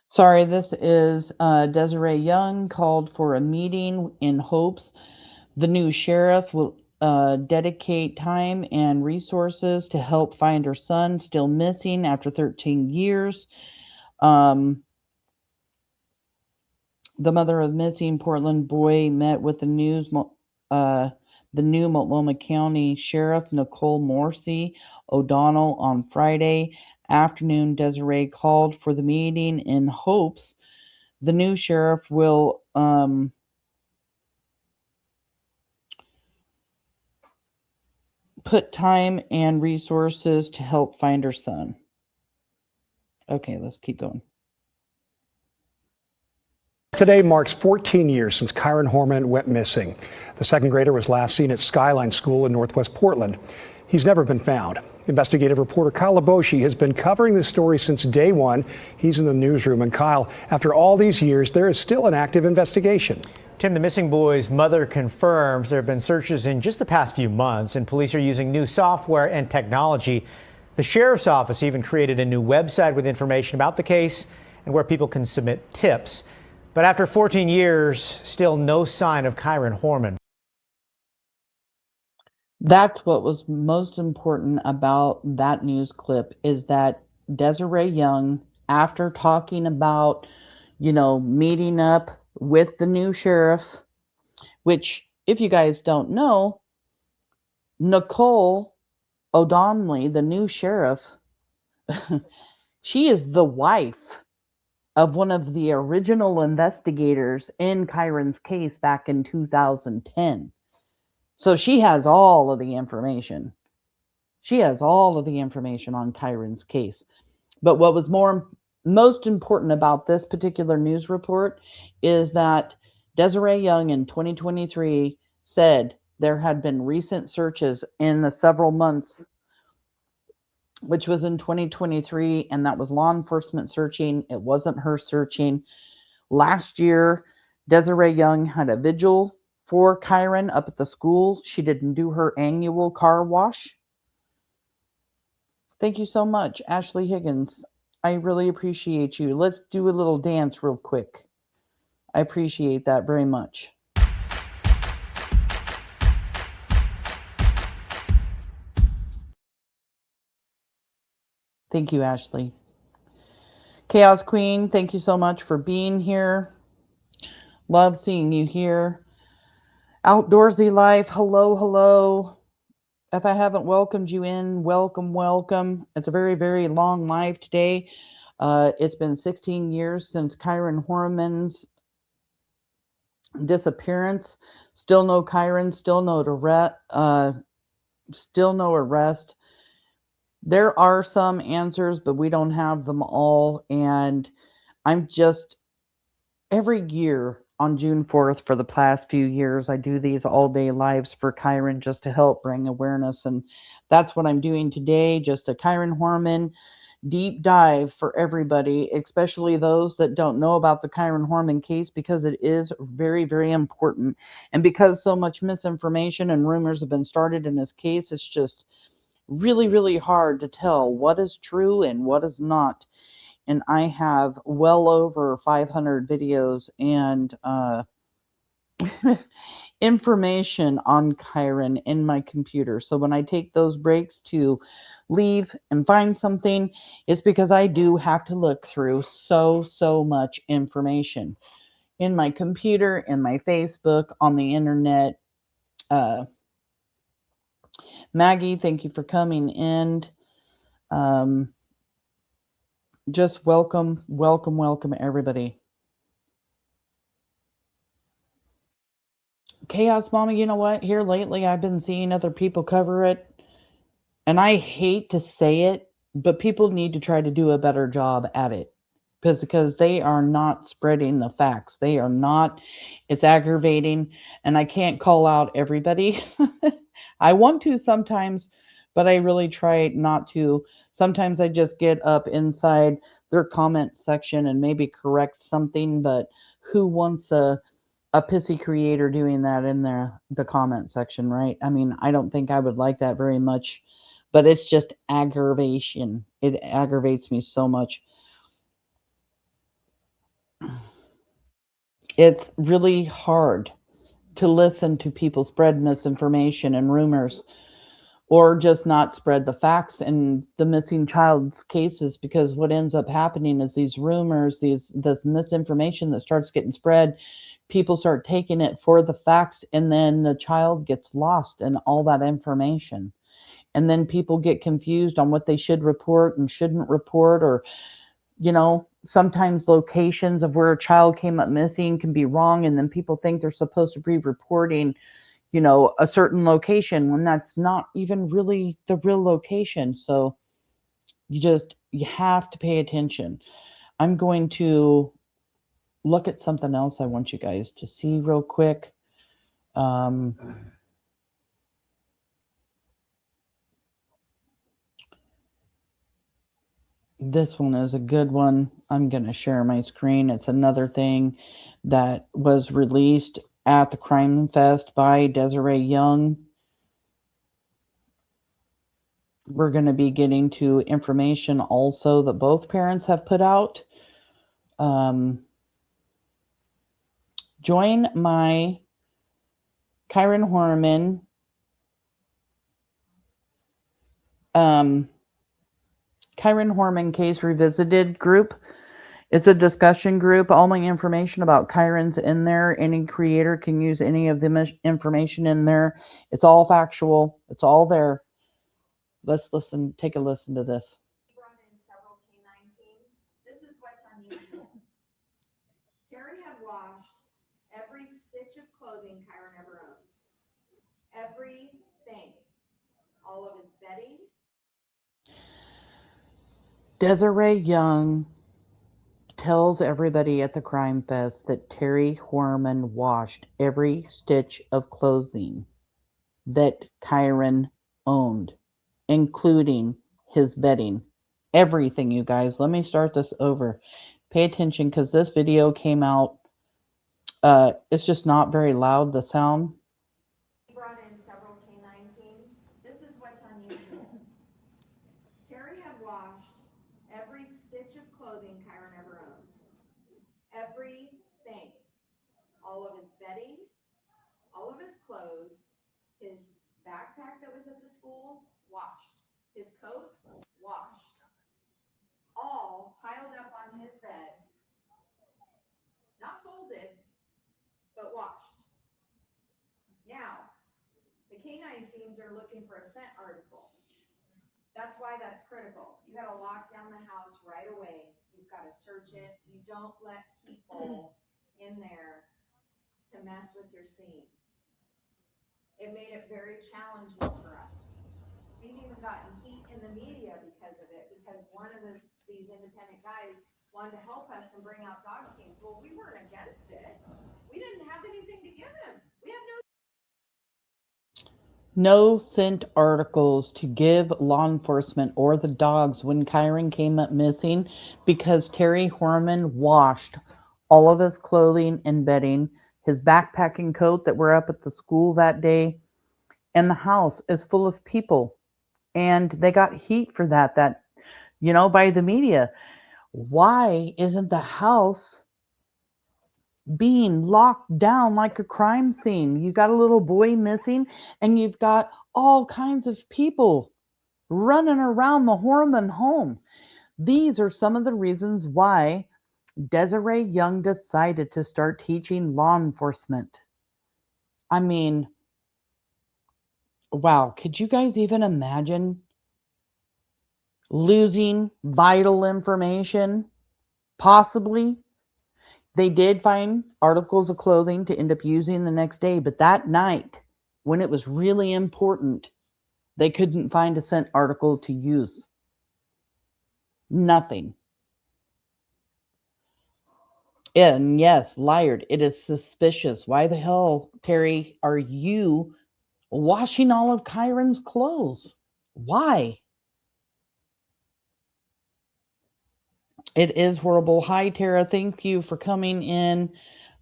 Sorry, this is Desiree Young called for a meeting in hopes the new sheriff will dedicate time and resources to help find her son still missing after 13 years. The mother of missing Portland boy met with the new Multnomah County Sheriff Nicole Morrissey O'Donnell on Friday afternoon. Desiree called for the meeting in hopes the new sheriff will put time and resources to help find her son. Okay, let's keep going. Today marks 14 years since Kyron Horman went missing. The second grader was last seen at Skyline School in Northwest Portland. He's never been found. Investigative reporter Kyle Laboshi has been covering this story since day one. He's in the newsroom. And Kyle, after all these years, there is still an active investigation. Tim, the missing boy's mother confirms there have been searches in just the past few months, and police are using new software and technology. The sheriff's office even created a new website with information about the case and where people can submit tips. But after 14 years, still no sign of Kyron Horman. That's what was most important about that news clip, is that Desiree Young, after talking about, meeting up with the new sheriff, which, if you guys don't know, Nicole O'Donnell, the new sheriff, she is the wife of one of the original investigators in Kyron's case back in 2010. So she has all of the information. She has all of the information on Kyron's case. But what was most important about this particular news report is that Desiree Young in 2023 said there had been recent searches in the several months, which was in 2023, and that was law enforcement searching. It wasn't her searching. Last year, Desiree Young had a vigil for Kyron up at the school. She didn't do her annual car wash. Thank you so much, Ashley Higgins. I really appreciate you. Let's do a little dance real quick. I appreciate that very much. Thank you, Ashley. Chaos Queen, thank you so much for being here. Love seeing you here. Outdoorsy Life, hello, hello. If I haven't welcomed you in, welcome, welcome. It's a very, very long live today. It's been 16 years since Kyron Horman's disappearance. Still no Kyron, still no arrest. There are some answers, but we don't have them all. And I'm just, every year on June 4th for the past few years, I do these all day lives for Kyron just to help bring awareness. And that's what I'm doing today, just a Kyron Horman deep dive for everybody, especially those that don't know about the Kyron Horman case, because it is very, very important. And because so much misinformation and rumors have been started in this case, it's just really, really hard to tell what is true and what is not. And I have well over 500 videos and information on Kyron in my computer. So when I take those breaks to leave and find something, it's because I do have to look through so much information in my computer, in my Facebook, on the internet. Maggie, thank you for coming in. Just welcome, welcome, welcome, everybody. Chaos Mama, you know what? Here lately, I've been seeing other people cover it. And I hate to say it, but people need to try to do a better job at it. Because they are not spreading the facts. They are not. It's aggravating. And I can't call out everybody. I want to sometimes, but I really try not to. Sometimes I just get up inside their comment section and maybe correct something, but who wants a pissy creator doing that in the comment section, right? I mean, I don't think I would like that very much, but it's just aggravation. It aggravates me so much. It's really hard to listen to people spread misinformation and rumors, or just not spread the facts in the missing child's cases, because what ends up happening is these rumors, this misinformation that starts getting spread, people start taking it for the facts, and then the child gets lost in all that information. And then people get confused on what they should report and shouldn't report, or sometimes locations of where a child came up missing can be wrong, and then people think they're supposed to be reporting a certain location when that's not even really the real location. So you have to pay attention. I'm going to look at something else I want you guys to see real quick. This one is a good one. I'm going to share my screen. It's another thing that was released at the Crime Fest by Desiree Young. We're going to be getting to information also that both parents have put out. Join my Kyron Horman Kyron Horman Case Revisited group. It's a discussion group. All my information about Kyron's in there. Any creator can use any of the information in there. It's all factual. It's all there. Let's take a listen to this. Brought in several canine teams. This is what's unusual. Terri had washed every stitch of clothing Kyron ever owned. Everything. All of his bedding. Desiree Young tells everybody at the Crime Fest that Terri Horman washed every stitch of clothing that Kyron owned, including his bedding. Everything, you guys. Let me start this over. Pay attention, because this video came out. It's just not very loud, the sound. He brought in several canine teams. This is what's unusual. Terri had washed every stitch of clothing Kyron ever owned. Everything. All of his bedding, all of his clothes, his backpack that was at the school, washed. His coat, washed. All piled up on his bed, not folded, but washed. Now, the canine canine teams are looking for a scent article. That's why that's critical. You got to lock down the house right away. You've got to search it. You don't let people in there to mess with your scene. It made it very challenging for us. We've even gotten heat in the media because of it, because one of these independent guys wanted to help us and bring out dog teams. Well, we weren't against it. We didn't have anything to give him. We had No scent articles to give law enforcement or the dogs when Kyron came up missing, because Terri Horman washed all of his clothing and bedding, his backpack and coat that were up at the school that day, and the house is full of people. And they got heat for that, by the media. Why isn't the house being locked down like a crime scene? You got a little boy missing, and you've got all kinds of people running around the Horman home. These are some of the reasons why Desiree Young decided to start teaching law enforcement. I mean, wow, could you guys even imagine losing vital information? Possibly. They did find articles of clothing to end up using the next day, but that night, when it was really important, they couldn't find a scent article to use. Nothing. And yes, Liard, it is suspicious. Why the hell, Terri, are you washing all of Kyron's clothes? Why? It is horrible. Hi, Tara. Thank you for coming in.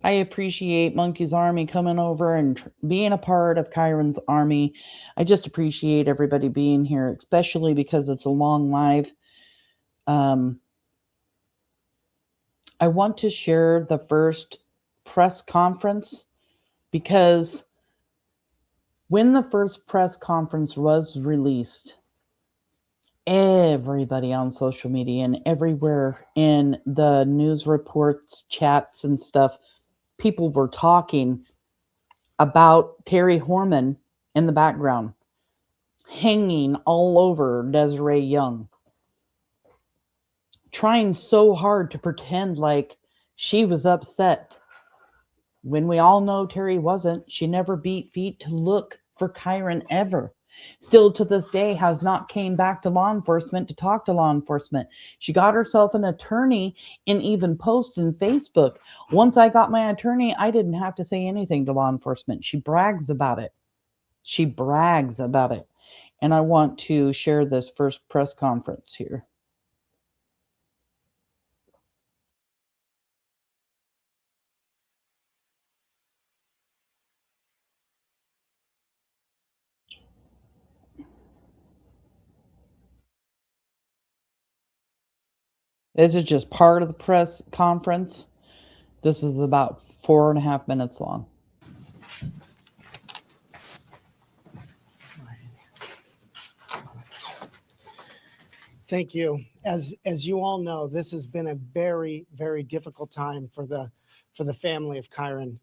I appreciate Monkey's Army coming over and being a part of Kyron's army. I just appreciate everybody being here, especially because it's a long live. I want to share the first press conference, because when the first press conference was released, everybody on social media and everywhere in the news reports, chats and stuff, people were talking about Terri Horman in the background, hanging all over Desiree Young, trying so hard to pretend like she was upset, when we all know Terri wasn't. She never beat feet to look for Kyron ever. Still to this day has not came back to law enforcement to talk to law enforcement. She got herself an attorney and even posted in Facebook, once I got my attorney, I didn't have to say anything to law enforcement. She brags about it. She brags about it. And I want to share this first press conference here. This is just part of the press conference. This is about 4.5 minutes long. Thank you. As you all know, this has been a very, very difficult time for the family of Kyron.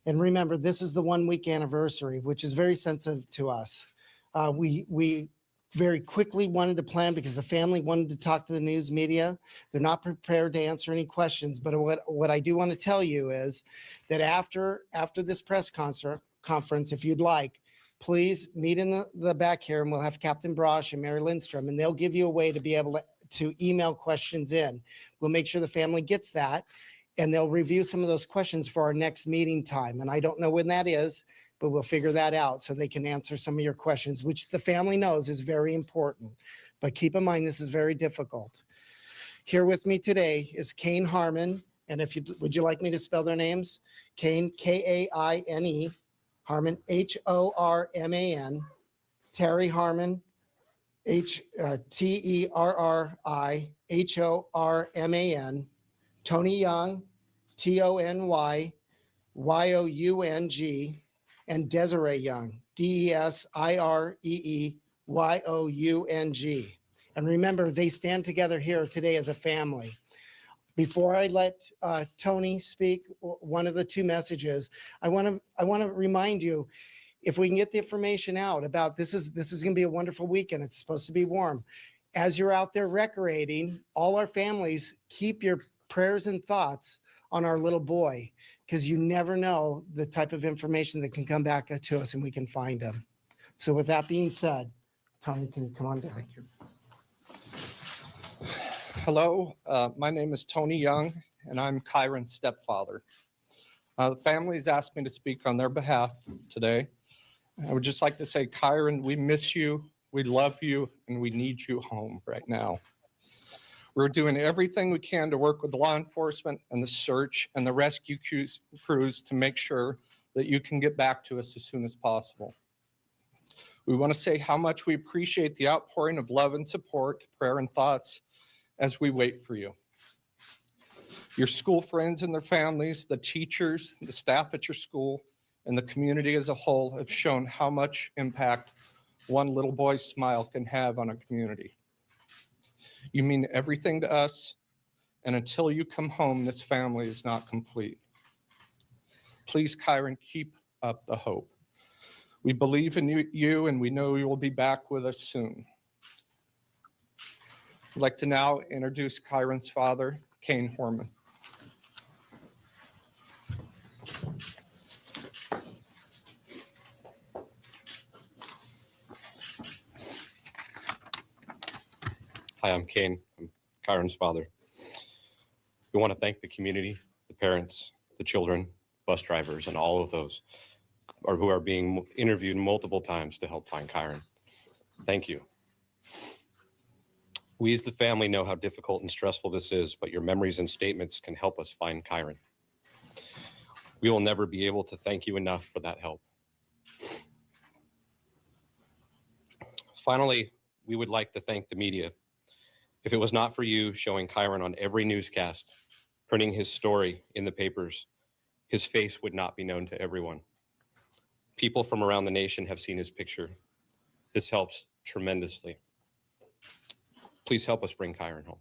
And remember, this is the 1-week anniversary, which is very sensitive to us. We very quickly wanted to plan, because the family wanted to talk to the news media. They're not prepared to answer any questions. But what I do want to tell you is that after this press conference, if you'd like, please meet in the back here, and we'll have Captain Brosh and Mary Lindstrom, and they'll give you a way to be able to email questions in. We'll make sure the family gets that, and they'll review some of those questions for our next meeting time. And I don't know when that is, but we'll figure that out so they can answer some of your questions, which the family knows is very important. But keep in mind, this is very difficult. Here with me today is Kyron Horman, and would you like me to spell their names? Kyron, K-A-I-N-E, Horman, H-O-R-M-A-N, Terri Horman, T-E-R-R-I-H-O-R-M-A-N, Tony Young, T-O-N-Y-Y-O-U-N-G, and Desiree Young, D-E-S-I-R-E-E-Y-O-U-N-G. And remember, they stand together here today as a family. Before I let Tony speak one of the two messages, I want to remind you, if we can get the information out about this is going to be a wonderful weekend. It's supposed to be warm. As you're out there recreating, all our families, keep your prayers and thoughts on our little boy, because you never know the type of information that can come back to us and we can find him. So with that being said, Tony, can you come on down? Thank you. Hello, my name is Tony Young, and I'm Kyron's stepfather. The family's asked me to speak on their behalf today. I would just like to say, Kyron, we miss you, we love you, and we need you home right now. We're doing everything we can to work with law enforcement and the search and the rescue crews to make sure that you can get back to us as soon as possible. We want to say how much we appreciate the outpouring of love and support, prayer and thoughts as we wait for you. Your school friends and their families, the teachers, the staff at your school, and the community as a whole have shown how much impact one little boy's smile can have on a community. You mean everything to us, and until you come home, this family is not complete. Please, Kyron, keep up the hope. We believe in you, and we know you will be back with us soon. I'd like to now introduce Kyron's father, Kyron Horman. Hi, I'm Kane. I'm Kyron's father. We want to thank the community, the parents, the children, bus drivers, and all of those who are being interviewed multiple times to help find Kyron. Thank you. We as the family know how difficult and stressful this is, but your memories and statements can help us find Kyron. We will never be able to thank you enough for that help. Finally, we would like to thank the media. If it was not for you showing Kyron on every newscast, printing his story in the papers, his face would not be known to everyone. People from around the nation have seen his picture. This helps tremendously. Please help us bring Kyron home.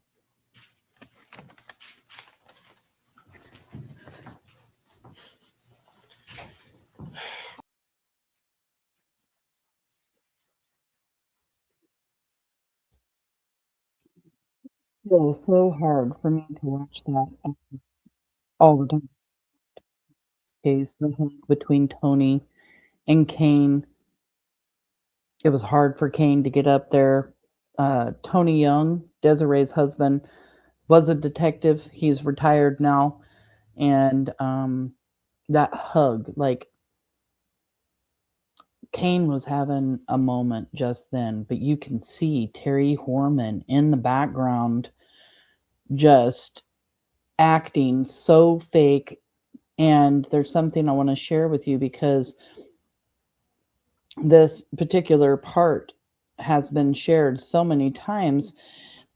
Still so hard for me to watch that all the time. Case, the link between Tony and Kane. It was hard for Kane to get up there. Tony Young, Desiree's husband, was a detective. He's retired now. And that hug, like, Kane was having a moment just then, but you can see Terri Horman in the background just acting so fake. And there's something I want to share with you, because this particular part has been shared so many times.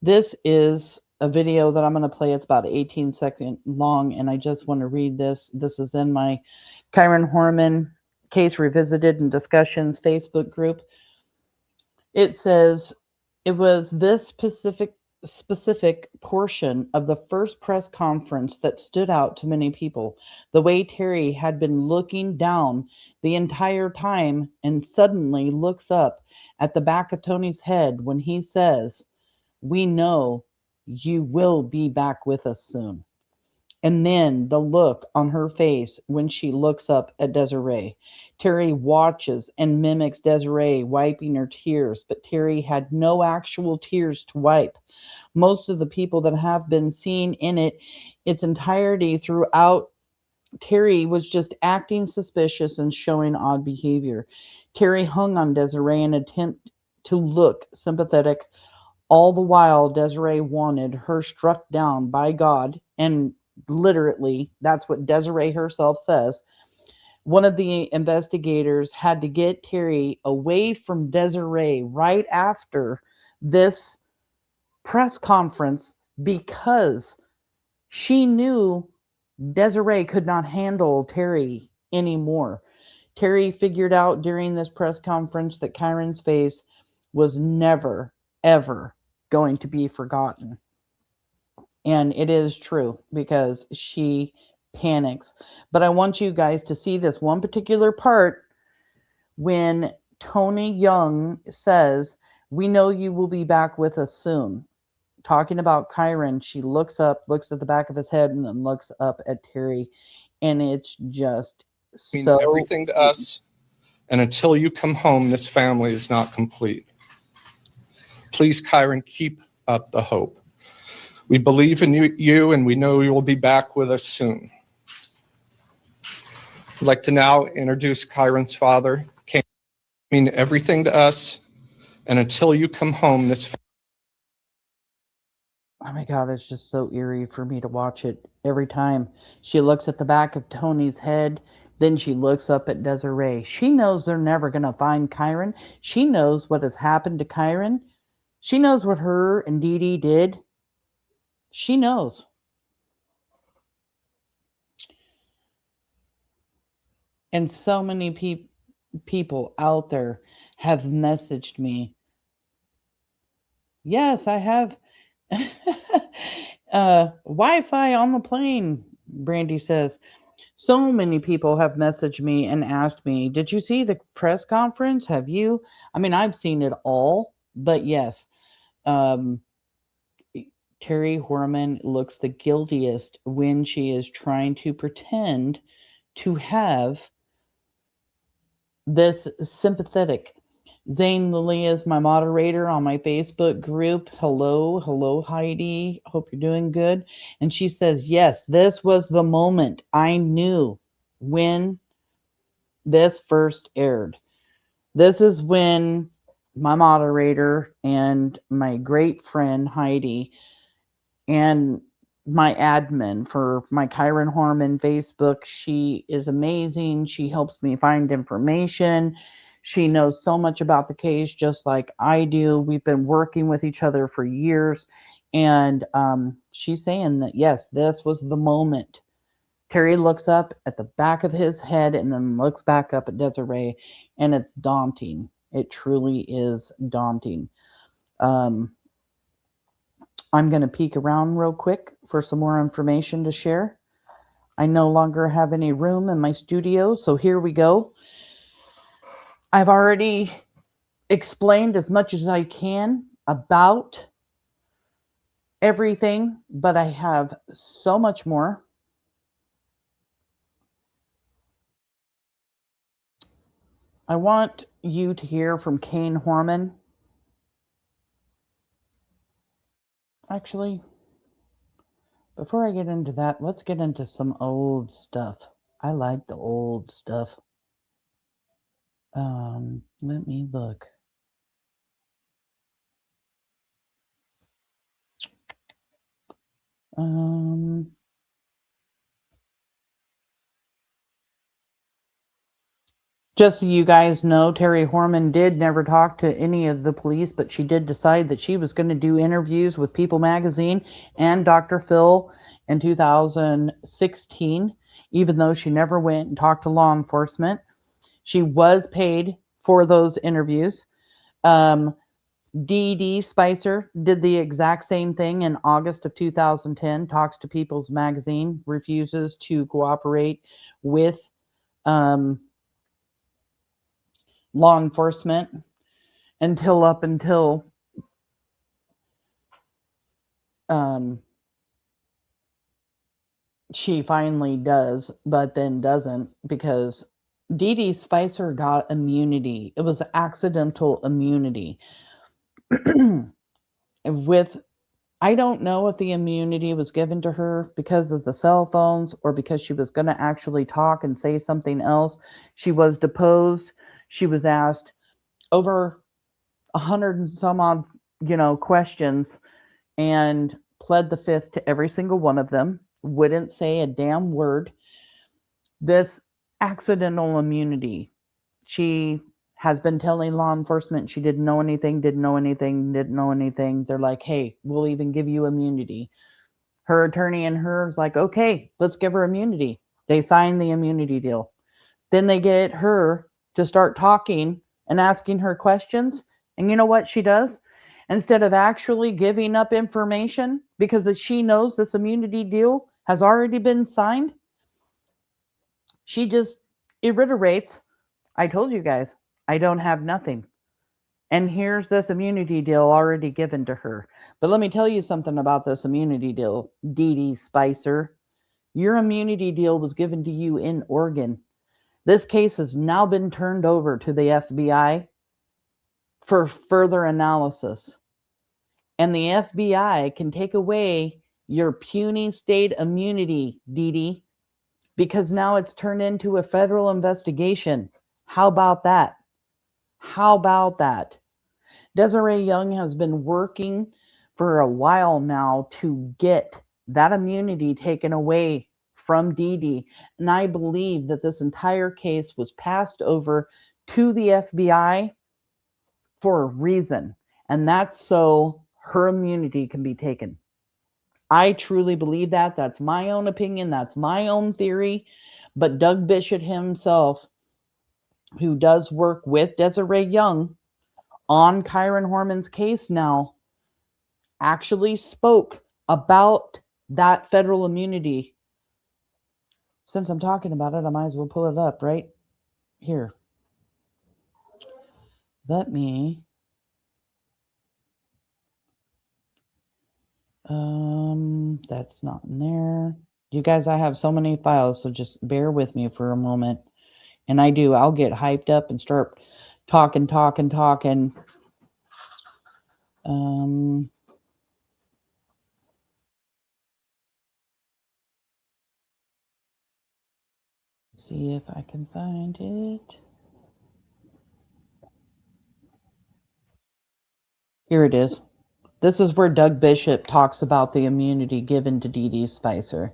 This is a video that I'm going to play. It's about 18 seconds long, and I just want to read this. This is in my Kyron Horman Case Revisited and Discussions Facebook group. It says, it was this specific portion of the first press conference that stood out to many people. The way Terri had been looking down the entire time and suddenly looks up at the back of Tony's head when he says, "We know you will be back with us soon." And then the look on her face when she looks up at Desiree. Terri watches and mimics Desiree wiping her tears, but Terri had no actual tears to wipe. Most of the people that have been seen in its entirety throughout, Terri was just acting suspicious and showing odd behavior. Terri hung on Desiree in an attempt to look sympathetic. All the while, Desiree wanted her struck down by God, and literally, that's what Desiree herself says. One of the investigators had to get Terri away from Desiree right after this press conference because she knew Desiree could not handle Terri anymore. Terri figured out during this press conference that Kyron's face was never, ever going to be forgotten. And it is true, because she panics. But I want you guys to see this one particular part when Tony Young says, "We know you will be back with us soon," talking about Kyron, she looks up, looks at the back of his head, and then looks up at Terri, and it's just Mean so everything to us, and until you come home, this family is not complete. Please, Kyron, keep up the hope. We believe in you, and we know you will be back with us soon. I'd like to now introduce Kyron's father. Mean everything to us, and until you come home, this. Oh my God, it's just so eerie for me to watch it every time. She looks at the back of Tony's head, then she looks up at Desiree. She knows they're never going to find Kyron. She knows what has happened to Kyron. She knows what her and DeDe did. She knows. And so many people out there have messaged me. Yes, I have Wi-Fi on the plane, Brandy says. So many people have messaged me and asked me, did you see the press conference? Have you? I mean, I've seen it all, but yes, Terri Horman looks the guiltiest when she is trying to pretend to have this sympathetic. Zane Lilly is my moderator on my Facebook group. Hello, Heidi. Hope you're doing good. And she says, yes, this was the moment I knew when this first aired. This is when my moderator and my great friend Heidi and my admin for my Kyron Horman Facebook, she is amazing. She helps me find information. She knows so much about the case, just like I do. We've been working with each other for years. And she's saying that, yes, this was the moment. Terri looks up at the back of his head and then looks back up at Desiree, and it's daunting. It truly is daunting. I'm going to peek around real quick for some more information to share. I no longer have any room in my studio, so here we go. I've already explained as much as I can about everything, but I have so much more. I want you to hear from Kyron Horman. Actually, before I get into that, let's get into some old stuff. I like the old stuff. Let me look. Just so you guys know, Terri Horman did never talk to any of the police, but she did decide that she was going to do interviews with People Magazine and Dr. Phil in 2016, even though she never went and talked to law enforcement. She was paid for those interviews. DeDe Spicher did the exact same thing in August of 2010, talks to People's Magazine, refuses to cooperate with law enforcement until she finally does, but then doesn't, because DeDe Spicher got immunity. It was accidental immunity. I don't know if the immunity was given to her because of the cell phones or because she was going to actually talk and say something else. She was deposed. She was asked over 100 and some odd, questions, and pled the fifth to every single one of them. Wouldn't say a damn word. This accidental immunity. She has been telling law enforcement she didn't know anything. They're like, hey, we'll even give you immunity. Her attorney and her is like, okay, let's give her immunity. They sign the immunity deal. Then they get her to start talking and asking her questions. And you know what she does? Instead of actually giving up information, because she knows this immunity deal has already been signed, she just reiterates, I told you guys, I don't have nothing. And here's this immunity deal already given to her. But let me tell you something about this immunity deal, DeDe Spicer. Your immunity deal was given to you in Oregon. This case has now been turned over to the FBI for further analysis. And the FBI can take away your puny state immunity, DeDe, because now it's turned into a federal investigation. How about that? How about that? Desiree Young has been working for a while now to get that immunity taken away from DeDe. And I believe that this entire case was passed over to the FBI for a reason. And that's so her immunity can be taken. I truly believe that. That's my own opinion. That's my own theory. But Doug Bishop himself, who does work with Desiree Young on Kyron Horman's case now, actually spoke about that federal immunity. Since I'm talking about it, I might as well pull it up right here. Let me that's not in there. You guys, I have so many files, so just bear with me for a moment. And I'll get hyped up and start talking. See if I can find it. Here it is. This is where Doug Bishop talks about the immunity given to DeDe Spicer.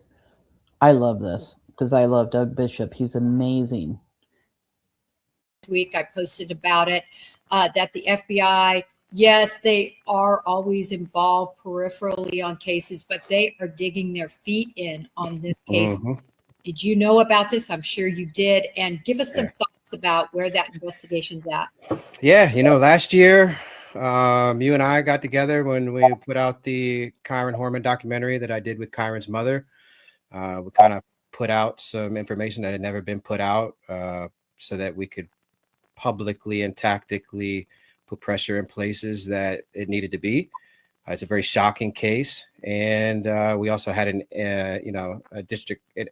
I love this because I love Doug Bishop. He's amazing. Week I posted about it, that the FBI, yes, they are always involved peripherally on cases, but they are digging their feet in on this case. Did you know about this? I'm sure you did. And give us some thoughts about where that investigation's at. Yeah, last year, you and I got together when we put out the Kyron Horman documentary that I did with Kyron's mother. We kind of put out some information that had never been put out so that we could publicly and tactically put pressure in places that it needed to be. It's a very shocking case. And we also had an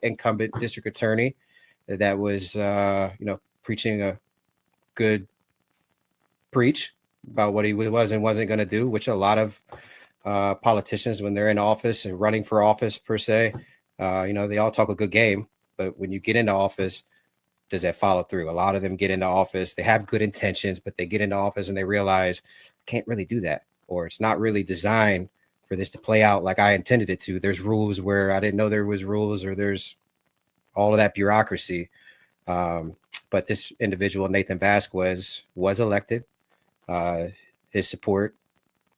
incumbent district attorney that was, preaching a good preach about what he was and wasn't going to do, which a lot of politicians, when they're in office and running for office per se, they all talk a good game, but when you get into office, does that follow through? A lot of them get into office, they have good intentions, but they get into office and they realize I can't really do that, or it's not really designed for this to play out like I intended it to. There's rules where I didn't know there was rules, or there's all of that bureaucracy. But this individual, Nathan Vasquez, was elected. His support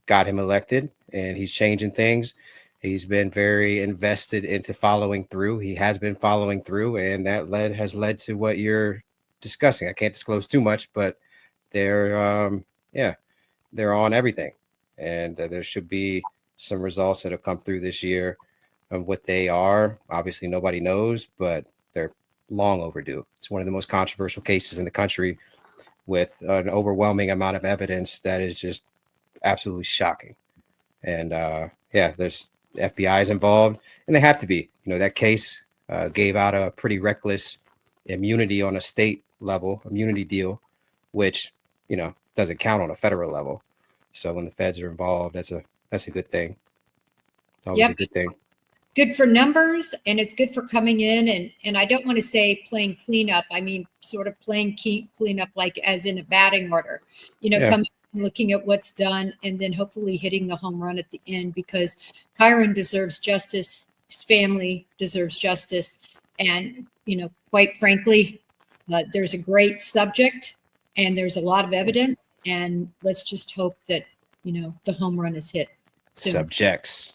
got him elected, and he's changing things. He's been very invested into following through. He has been following through, and that has led to what you're discussing. I can't disclose too much, but they're on everything. And there should be some results that have come through this year. Of what they are, obviously nobody knows, but they're long overdue. It's one of the most controversial cases in the country, with an overwhelming amount of evidence that is just absolutely shocking. And there's FBI is involved, and they have to be. That case gave out a pretty reckless immunity on a state level, immunity deal, which doesn't count on a federal level. So when the feds are involved, that's a good thing. It's always a good thing. Good for numbers, and it's good for coming in. And I don't want to say playing cleanup. I mean, sort of playing cleanup, like as in a batting order, coming and looking at what's done, and then hopefully hitting the home run at the end, because Kyron deserves justice. His family deserves justice. And, quite frankly, there's a great subject and there's a lot of evidence, and let's just hope that, the home run is hit soon. Subjects,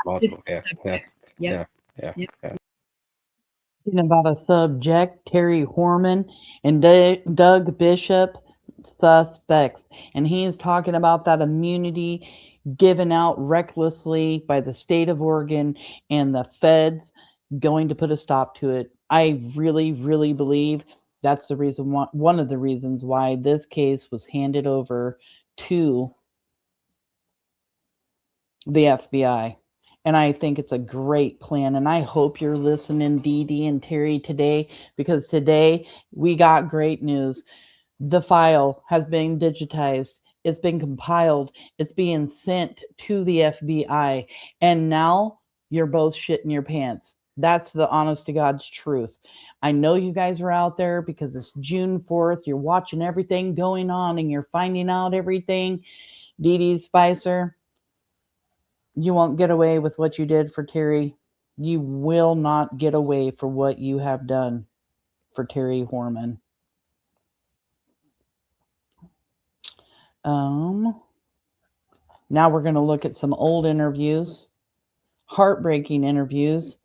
multiple. Yeah. About a subject, Terri Horman and Doug Bishop, suspects, and he's talking about that immunity given out recklessly by the state of Oregon and the feds going to put a stop to it. I really, really believe That's the reason why, one of the reasons why this case was handed over to the FBI. And I think it's a great plan. And I hope you're listening, DeDe and Terri, today, because today we got great news. The file has been digitized. It's been compiled. It's being sent to the FBI. And now you're both shitting your pants. That's the honest to God's truth. I know you guys are out there because it's June 4th. You're watching everything going on and you're finding out everything. DeDe, Spicer, you won't get away with what you did for Terri. You will not get away for what you have done for Terri Horman. Now we're going to look at some old interviews, heartbreaking interviews.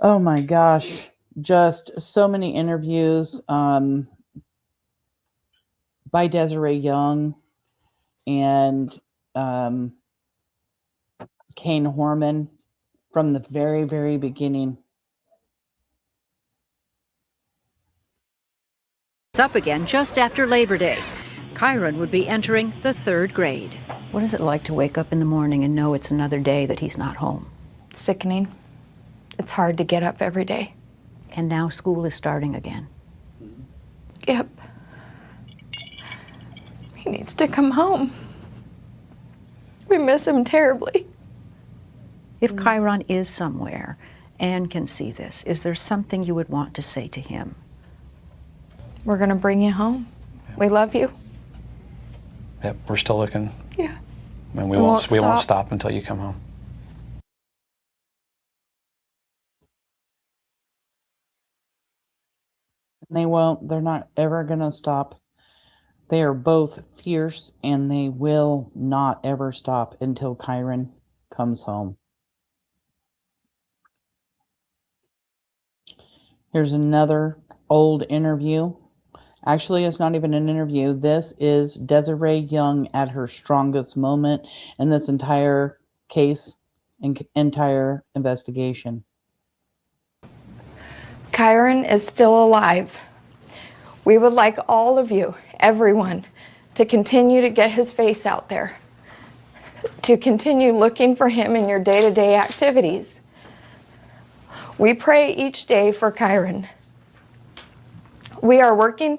Oh my gosh, just so many interviews by Desiree Young and Kyron Horman from the very, very beginning. It's up again just after Labor Day. Kyron would be entering the 3rd grade. What is it like to wake up in the morning and know it's another day that he's not home? Sickening. It's hard to get up every day. And now school is starting again. Yep. He needs to come home. We miss him terribly. If Kyron is somewhere and can see this, is there something you would want to say to him? We're going to bring you home. We love you. Yep, we're still looking. Yeah. And we won't stop until you come home. They won't. They're not ever going to stop. They are both fierce, and they will not ever stop until Kyron comes home. Here's another old interview. Actually, it's not even an interview. This is Desiree Young at her strongest moment in this entire case and entire investigation. Kyron is still alive. We would like all of you, everyone, to continue to get his face out there, to continue looking for him in your day-to-day activities. We pray each day for Kyron. We are working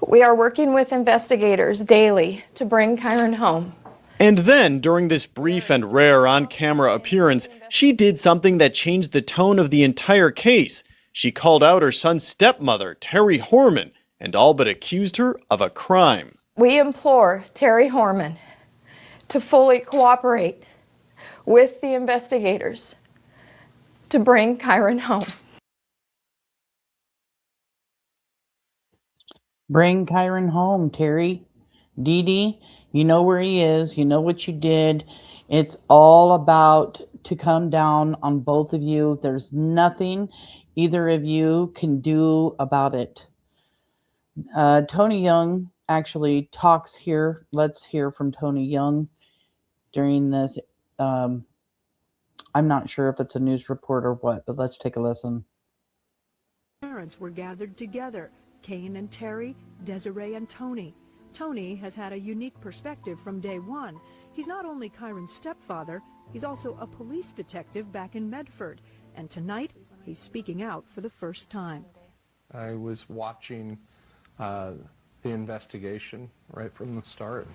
with investigators daily to bring Kyron home. And then, during this brief and rare on-camera appearance, she did something that changed the tone of the entire case. She called out her son's stepmother, Terri Horman, and all but accused her of a crime. We implore Terri Horman to fully cooperate with the investigators to bring Kyron home. Bring Kyron home, Terri. DeDe, you know where he is. You know what you did. It's all about to come down on both of you. There's nothing either of you can do about it. Tony Young actually talks here. Let's hear from Tony Young during this. I'm not sure if it's a news report or what, but let's take a listen. Parents were gathered together. Kane and Terri, Desiree and Tony. Tony has had a unique perspective from day one. He's not only Kyron's stepfather, he's also a police detective back in Medford. And tonight, he's speaking out for the first time. I was watching the investigation right from the start.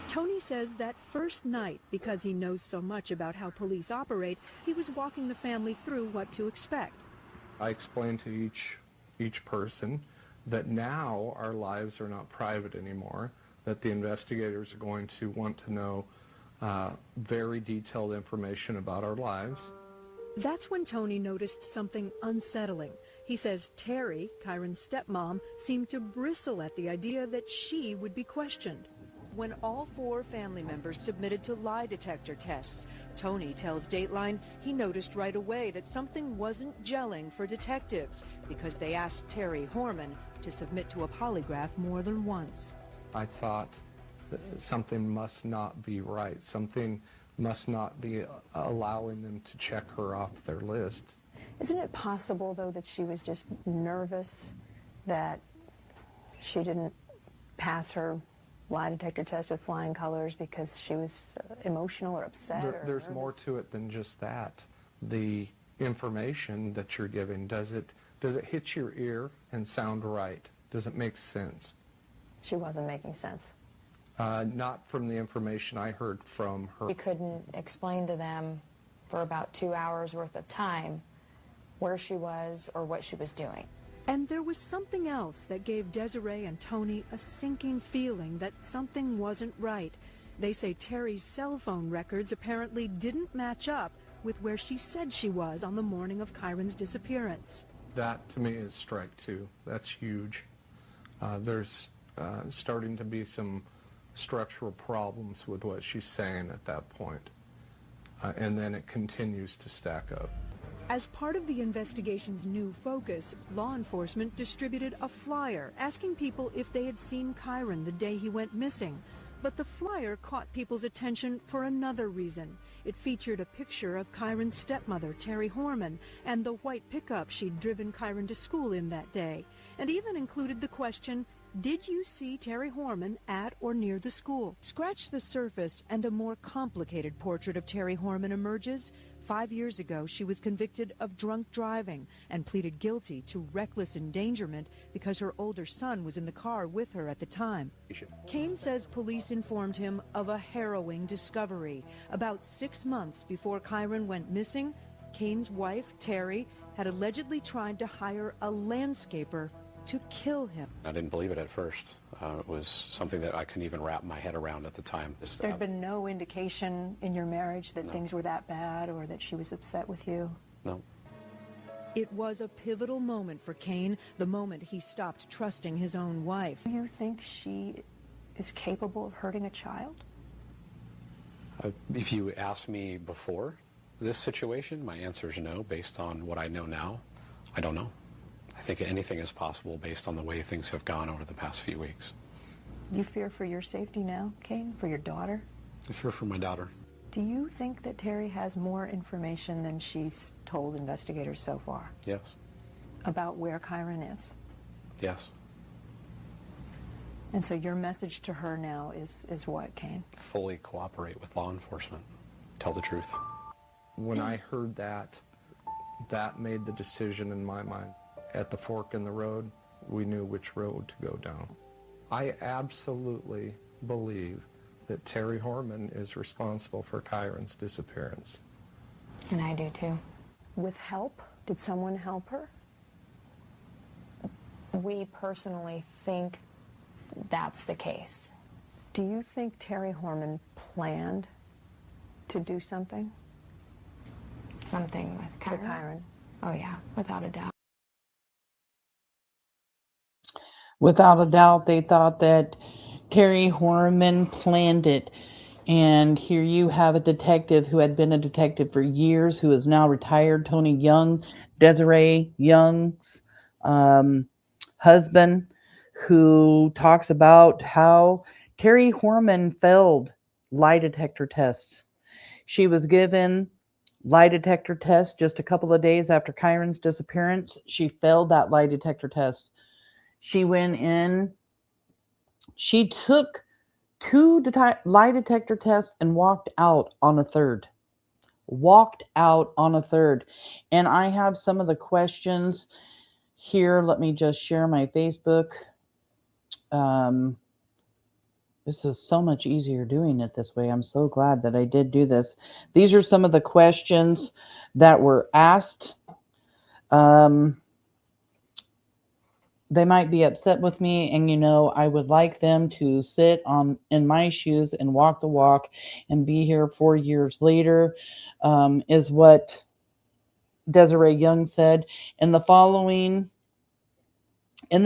Tony says that first night, because he knows so much about how police operate, he was walking the family through what to expect. I explained to each person that now our lives are not private anymore, that the investigators are going to want to know very detailed information about our lives. That's when Tony noticed something unsettling. He says Terri, Kyron's stepmom, seemed to bristle at the idea that she would be questioned. When all 4 family members submitted to lie detector tests, Tony tells Dateline he noticed right away that something wasn't gelling for detectives because they asked Terri Horman to submit to a polygraph more than once. I thought that something must not be right. Something must not be allowing them to check her off their list. Isn't it possible, though, that she was just nervous that she didn't pass her lie detector test with flying colors because she was emotional or upset? There's more to it than just that. The information that you're giving, does it hit your ear and sound right? Does it make sense? She wasn't making sense. Not from the information I heard from her. She couldn't explain to them for about 2 hours worth of time where she was or what she was doing. And there was something else that gave Desiree and Tony a sinking feeling that something wasn't right. They say Terri's cell phone records apparently didn't match up with where she said she was on the morning of Kyron's disappearance. That, to me, is strike two. That's huge. There's starting to be some structural problems with what she's saying at that point. And then it continues to stack up. As part of the investigation's new focus, law enforcement distributed a flyer asking people if they had seen Kyron the day he went missing. But the flyer caught people's attention for another reason. It featured a picture of Kyron's stepmother, Terri Horman, and the white pickup she'd driven Kyron to school in that day, and even included the question, did you see Terri Horman at or near the school? Scratch the surface and a more complicated portrait of Terri Horman emerges. 5 years ago, she was convicted of drunk driving and pleaded guilty to reckless endangerment because her older son was in the car with her at the time. Kane says police informed him of a harrowing discovery. About 6 months before Kyron went missing, Kane's wife, Terri, had allegedly tried to hire a landscaper to kill him. I didn't believe it at first. It was something that I couldn't even wrap my head around at the time. There'd been no indication in your marriage that things were that bad or that she was upset with you? No. It was a pivotal moment for Kane, the moment he stopped trusting his own wife. Do you think she is capable of hurting a child? If you asked me before this situation, my answer is no. Based on what I know now, I don't know. I think anything is possible based on the way things have gone over the past few weeks. You fear for your safety now, Kane, for your daughter? I fear for my daughter. Do you think that Terri has more information than she's told investigators so far? Yes. About where Kyron is? Yes. And so your message to her now is what, Kane? Fully cooperate with law enforcement. Tell the truth. When I heard that, that made the decision in my mind. At the fork in the road, we knew which road to go down. I absolutely believe that Terri Horman is responsible for Kyron's disappearance. And I do too. With help? Did someone help her? We personally think that's the case. Do you think Terri Horman planned to do something? Something with Kyron? To Kyron. Oh yeah, without a doubt. Without a doubt, they thought that Terri Horman planned it. And here you have a detective who had been a detective for years, who is now retired, Tony Young, Desiree Young's husband, who talks about how Terri Horman failed lie detector tests. She was given lie detector test just a couple of days after Kyron's disappearance. She failed that lie detector test. She went in, she took 2 lie detector tests and walked out on a third. And I have some of the questions here. Let me just share my Facebook. This is so much easier doing it this way. I'm so glad that I did do this. These are some of the questions that were asked. They might be upset with me, and I would like them to sit in my shoes and walk the walk and be here 4 years later, is what Desiree Young said. In the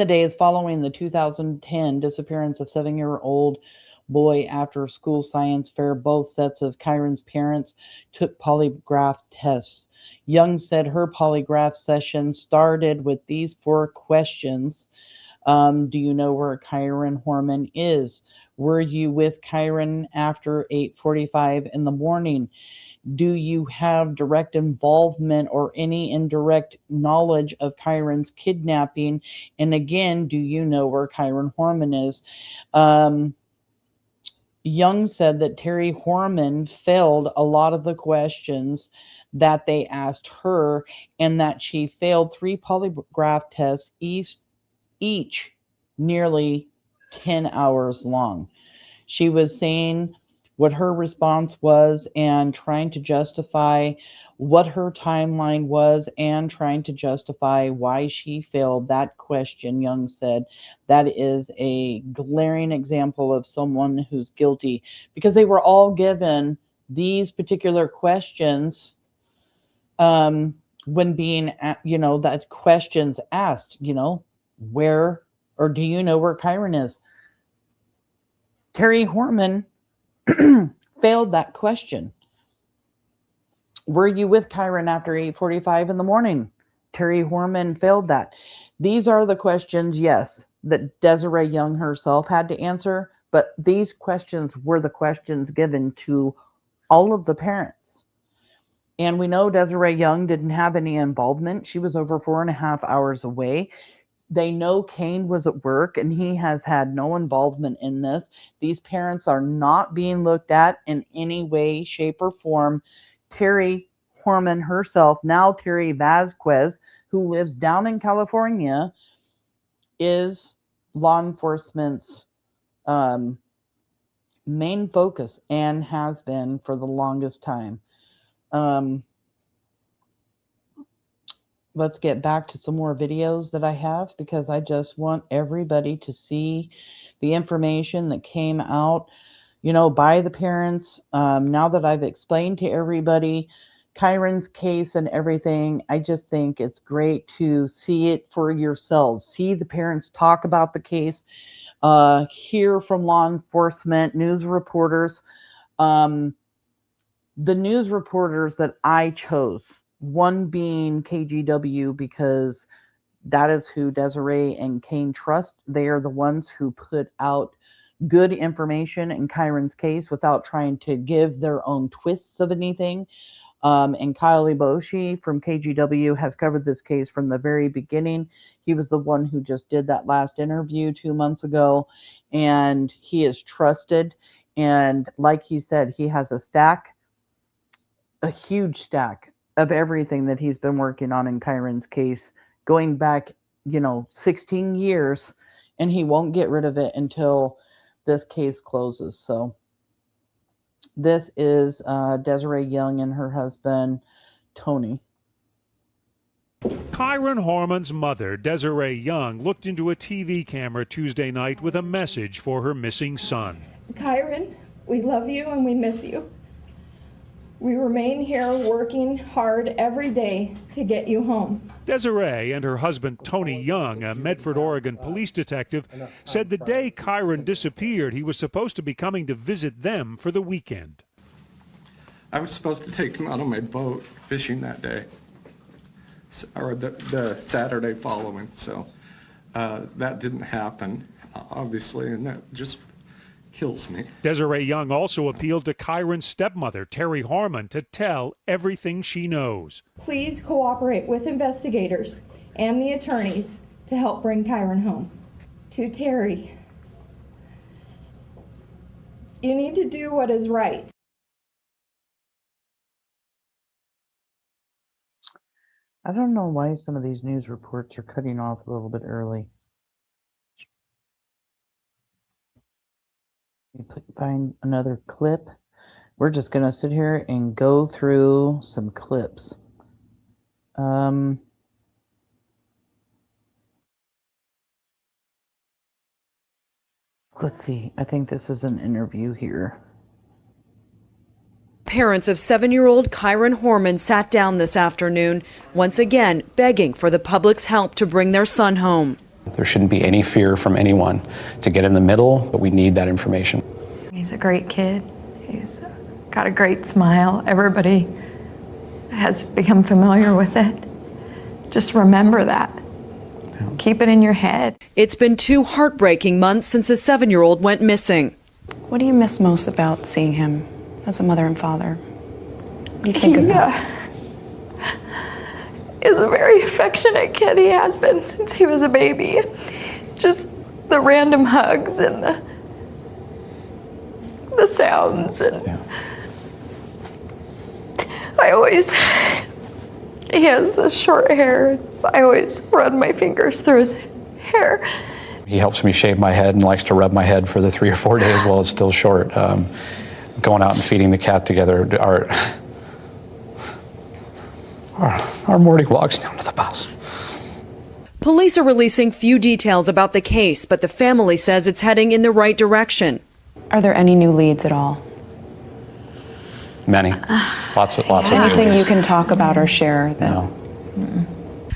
days following the 2010 disappearance of 7-year-old boy after school science fair, both sets of Kyron's parents took polygraph tests. Young said her polygraph session started with these 4 questions. Do you know where Kyron Horman is? Were you with Kyron after 8:45 in the morning? Do you have direct involvement or any indirect knowledge of Kyron's kidnapping? And again, do you know where Kyron Horman is? Young said that Terri Horman failed a lot of the questions that they asked her, and that she failed 3 polygraph tests, each nearly 10 hours long. She was saying what her response was and trying to justify what her timeline was and trying to justify why she failed that question. Young said that is a glaring example of someone who's guilty, because they were all given these particular questions when being, that questions asked, where, or do you know where Kyron is? Terri Horman failed that question. Were you with Kyron after 8:45 in the morning? Terri Horman failed that. These are the questions, yes, that Desiree Young herself had to answer, but these questions were the questions given to all of the parents. And we know Desiree Young didn't have any involvement. She was over 4.5 hours away. They know Kane was at work and he has had no involvement in this. These parents are not being looked at in any way, shape, or form. Terri Horman herself, now Terry Vasquez, who lives down in California, is law enforcement's main focus and has been for the longest time. Let's get back to some more videos that I have, because I just want everybody to see the information that came out, by the parents. Now that I've explained to everybody Kyron's case and everything, I just think it's great to see it for yourselves. See the parents talk about the case, hear from law enforcement, news reporters. The news reporters that I chose, one being KGW, because that is who Desiree and Kane trust. They are the ones who put out good information in Kyron's case without trying to give their own twists of anything. And Kyle Eboshi from KGW has covered this case from the very beginning. He was the one who just did that last interview 2 months ago, and he is trusted. And like he said, he has a huge stack of everything that he's been working on in Kyron's case, going back, 16 years, and he won't get rid of it until this case closes. So this is Desiree Young and her husband, Tony. Kyron Horman's mother, Desiree Young, looked into a TV camera Tuesday night with a message for her missing son. Kyron, we love you and we miss you. We remain here working hard every day to get you home. Desiree and her husband, Tony Young, a Medford, Oregon police detective, said the day Kyron disappeared, he was supposed to be coming to visit them for the weekend. I was supposed to take him out on my boat fishing that day, or the Saturday following, so that didn't happen, obviously, and that just kills me. Desiree Young also appealed to Kyron's stepmother, Terri Horman, to tell everything she knows. Please cooperate with investigators and the attorneys to help bring Kyron home. To Terri, you need to do what is right. I don't know why some of these news reports are cutting off a little bit early. Find another clip. We're just going to sit here and go through some clips. Let's see. I think this is an interview here. Parents of 7-year-old Kyron Horman sat down this afternoon, once again begging for the public's help to bring their son home. There shouldn't be any fear from anyone to get in the middle, but we need that information. He's a great kid. He's got a great smile. Everybody has become familiar with it. Just remember that. Keep it in your head. It's been 2 heartbreaking months since a 7-year-old went missing. What do you miss most about seeing him as a mother and father? you think about? Is a very affectionate kid. He has been since he was a baby. Just the random hugs and the sounds and he has this short hair. I always run my fingers through his hair. He helps me shave my head and likes to rub my head for the 3 or 4 days while it's still short. Going out and feeding the cat together, our morning walks down to the bus. Police are releasing few details about the case, but the family says it's heading in the right direction. Are there any new leads at all? Many. Lots of Anything news. you can talk about or share? No.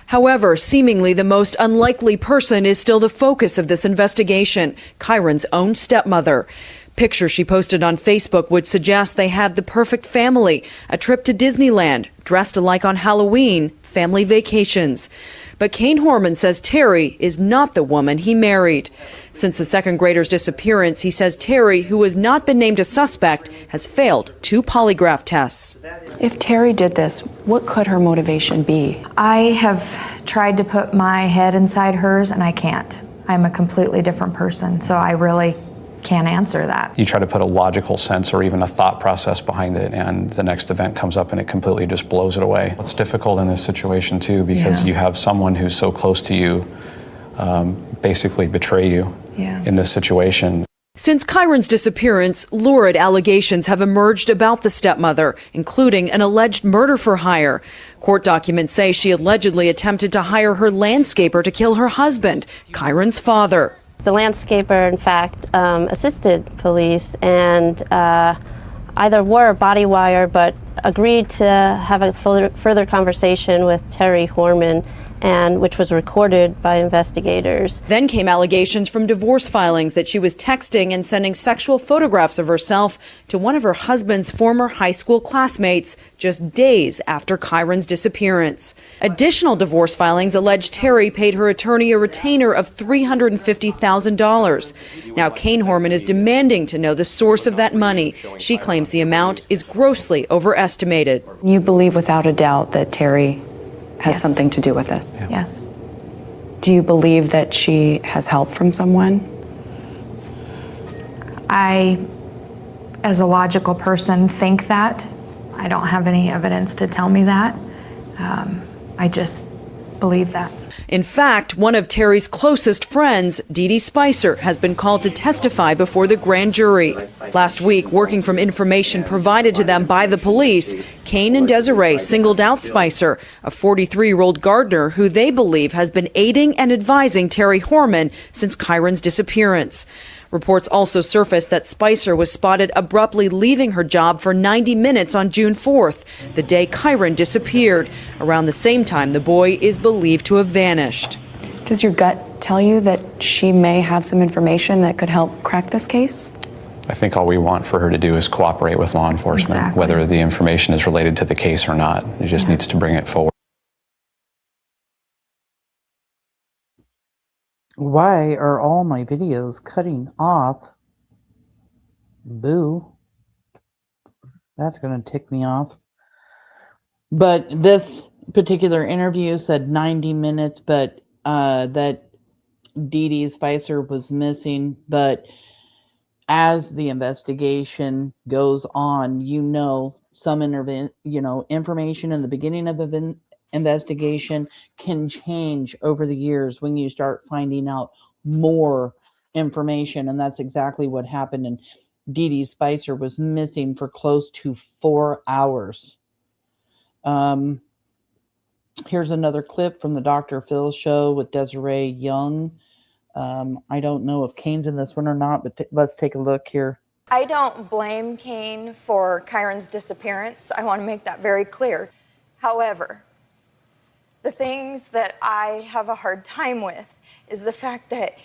However, seemingly the most unlikely person is still the focus of this investigation, Kyron's own stepmother. Pictures she posted on Facebook would suggest they had the perfect family, a trip to Disneyland, dressed alike on Halloween, family vacations. But Kyron Horman says Terri is not the woman he married. Since the second grader's disappearance, he says Terri, who has not been named a suspect, has failed 2 polygraph tests. If Terri did this, what could her motivation be? I have tried to put my head inside hers, and I can't. I'm a completely different person, so I really can't answer that. You try to put a logical sense or even a thought process behind it, and the next event comes up and it completely just blows it away. It's difficult in this situation too, because you have someone who's so close to you basically betray you in this situation. Since Kyron's disappearance, lurid allegations have emerged about the stepmother, including an alleged murder for hire. Court documents say she allegedly attempted to hire her landscaper to kill her husband, Kyron's father. The landscaper, in fact, assisted police and either wore a body wire but agreed to have a further conversation with Terri Horman, and which was recorded by investigators. Then came allegations from divorce filings that she was texting and sending sexual photographs of herself to one of her husband's former high school classmates just days after Kyron's disappearance. Additional divorce filings allege Terri paid her attorney a retainer of $350,000. Now Kyron Horman is demanding to know the source of that money. She claims the amount is grossly overestimated. You believe without a doubt that Terri has something to do with this? Yes. Do you believe that she has help from someone? I, as a logical person, think that. I don't have any evidence to tell me that. I just believe that. In fact, one of Terri's closest friends, DeDe Spicher, has been called to testify before the grand jury. Last week, working from information provided to them by the police, Kane and Desiree singled out Spicher, a 43-year-old gardener who they believe has been aiding and advising Terri Horman since Kyron's disappearance. Reports also surfaced that Spicher was spotted abruptly leaving her job for 90 minutes on June 4th, the day Kyron disappeared. Around the same time, the boy is believed to have vanished. Does your gut tell you that she may have some information that could help crack this case? I think all we want for her to do is cooperate with law enforcement, whether the information is related to the case or not. It just needs to bring it forward. Why are all my videos cutting off? Boo. That's going to tick me off. But this particular interview said 90 minutes, but that DeDe Spicher was missing. But as the investigation goes on, some information in the beginning of the investigation can change over the years when you start finding out more information, and that's exactly what happened. And DeDe Spicher was missing for close to 4 hours. Here's another clip from the Dr. Phil show with Desiree Young. I don't know if Kane's in this one or not, but let's take a look here. I don't blame Kane for Kyron's disappearance. I want to make that very clear. However, the things that I have a hard time with is the fact that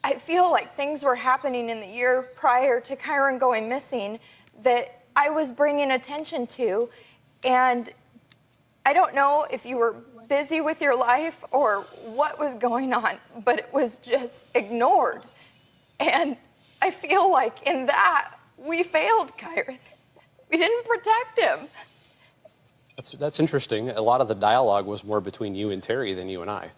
I feel like things were happening in the year prior to Kyron going missing that I was bringing attention to. And I don't know if you were busy with your life or what was going on, but it was just ignored. And I feel like in that, we failed Kyron. We didn't protect him. That's interesting. A lot of the dialogue was more between you and Terri than you and I.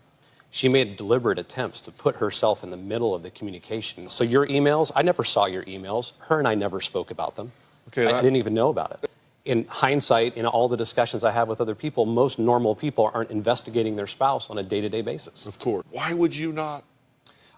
She made deliberate attempts to put herself in the middle of the communication. So your emails, I never saw your emails. Her and I never spoke about them. Okay, I didn't even know about it. In hindsight, in all the discussions I have with other people, most normal people aren't investigating their spouse on a day-to-day basis. Of course. Why would you not?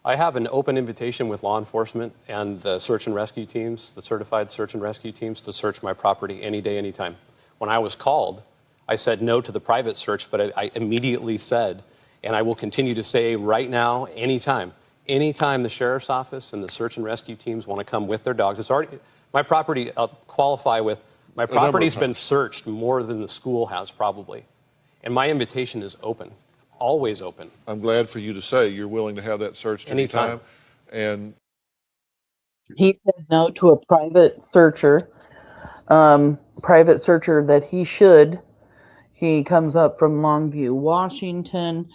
I have an open invitation with law enforcement and the search and rescue teams, the certified search and rescue teams, to search my property any day, anytime. When I was called, I said no to the private search, but I immediately said, and I will continue to say right now, anytime the sheriff's office and the search and rescue teams want to come with their dogs, it's already, my property, I'll qualify with, my property's been searched more than the school has probably. And my invitation is open, always open. I'm glad for you to say you're willing to have that searched anytime. And he said no to a private searcher that he should. He comes up from Longview, Washington.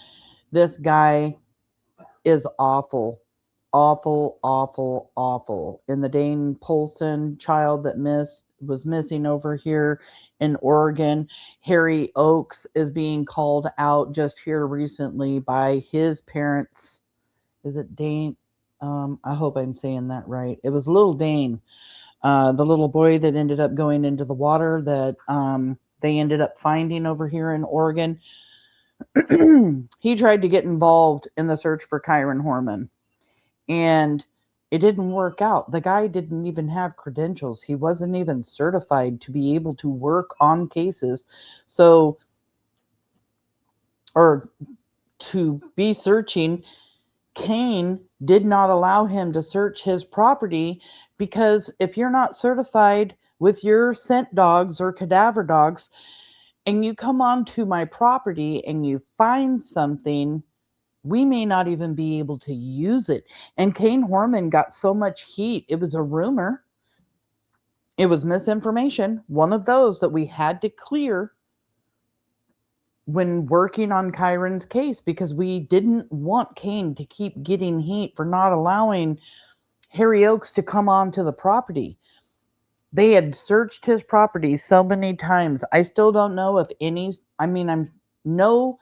This guy is awful, awful, awful, awful. And the Dane Polson child that was missing over here in Oregon, Harry Oakes, is being called out just here recently by his parents. Is it Dane? I hope I'm saying that right. It was little Dane, the little boy that ended up going into the water that they ended up finding over here in Oregon. He tried to get involved in the search for Kyron Horman, and it didn't work out. The guy didn't even have credentials. He wasn't even certified to be able to work on cases. So, or to be searching, Kane did not allow him to search his property, because if you're not certified with your scent dogs or cadaver dogs, and you come onto my property and you find something, we may not even be able to use it. And Kane Horman got so much heat. It was a rumor. It was misinformation. One of those that we had to clear when working on Kyron's case, because we didn't want Kane to keep getting heat for not allowing Harry Oakes to come onto the property. They had searched his property so many times. I still don't know if no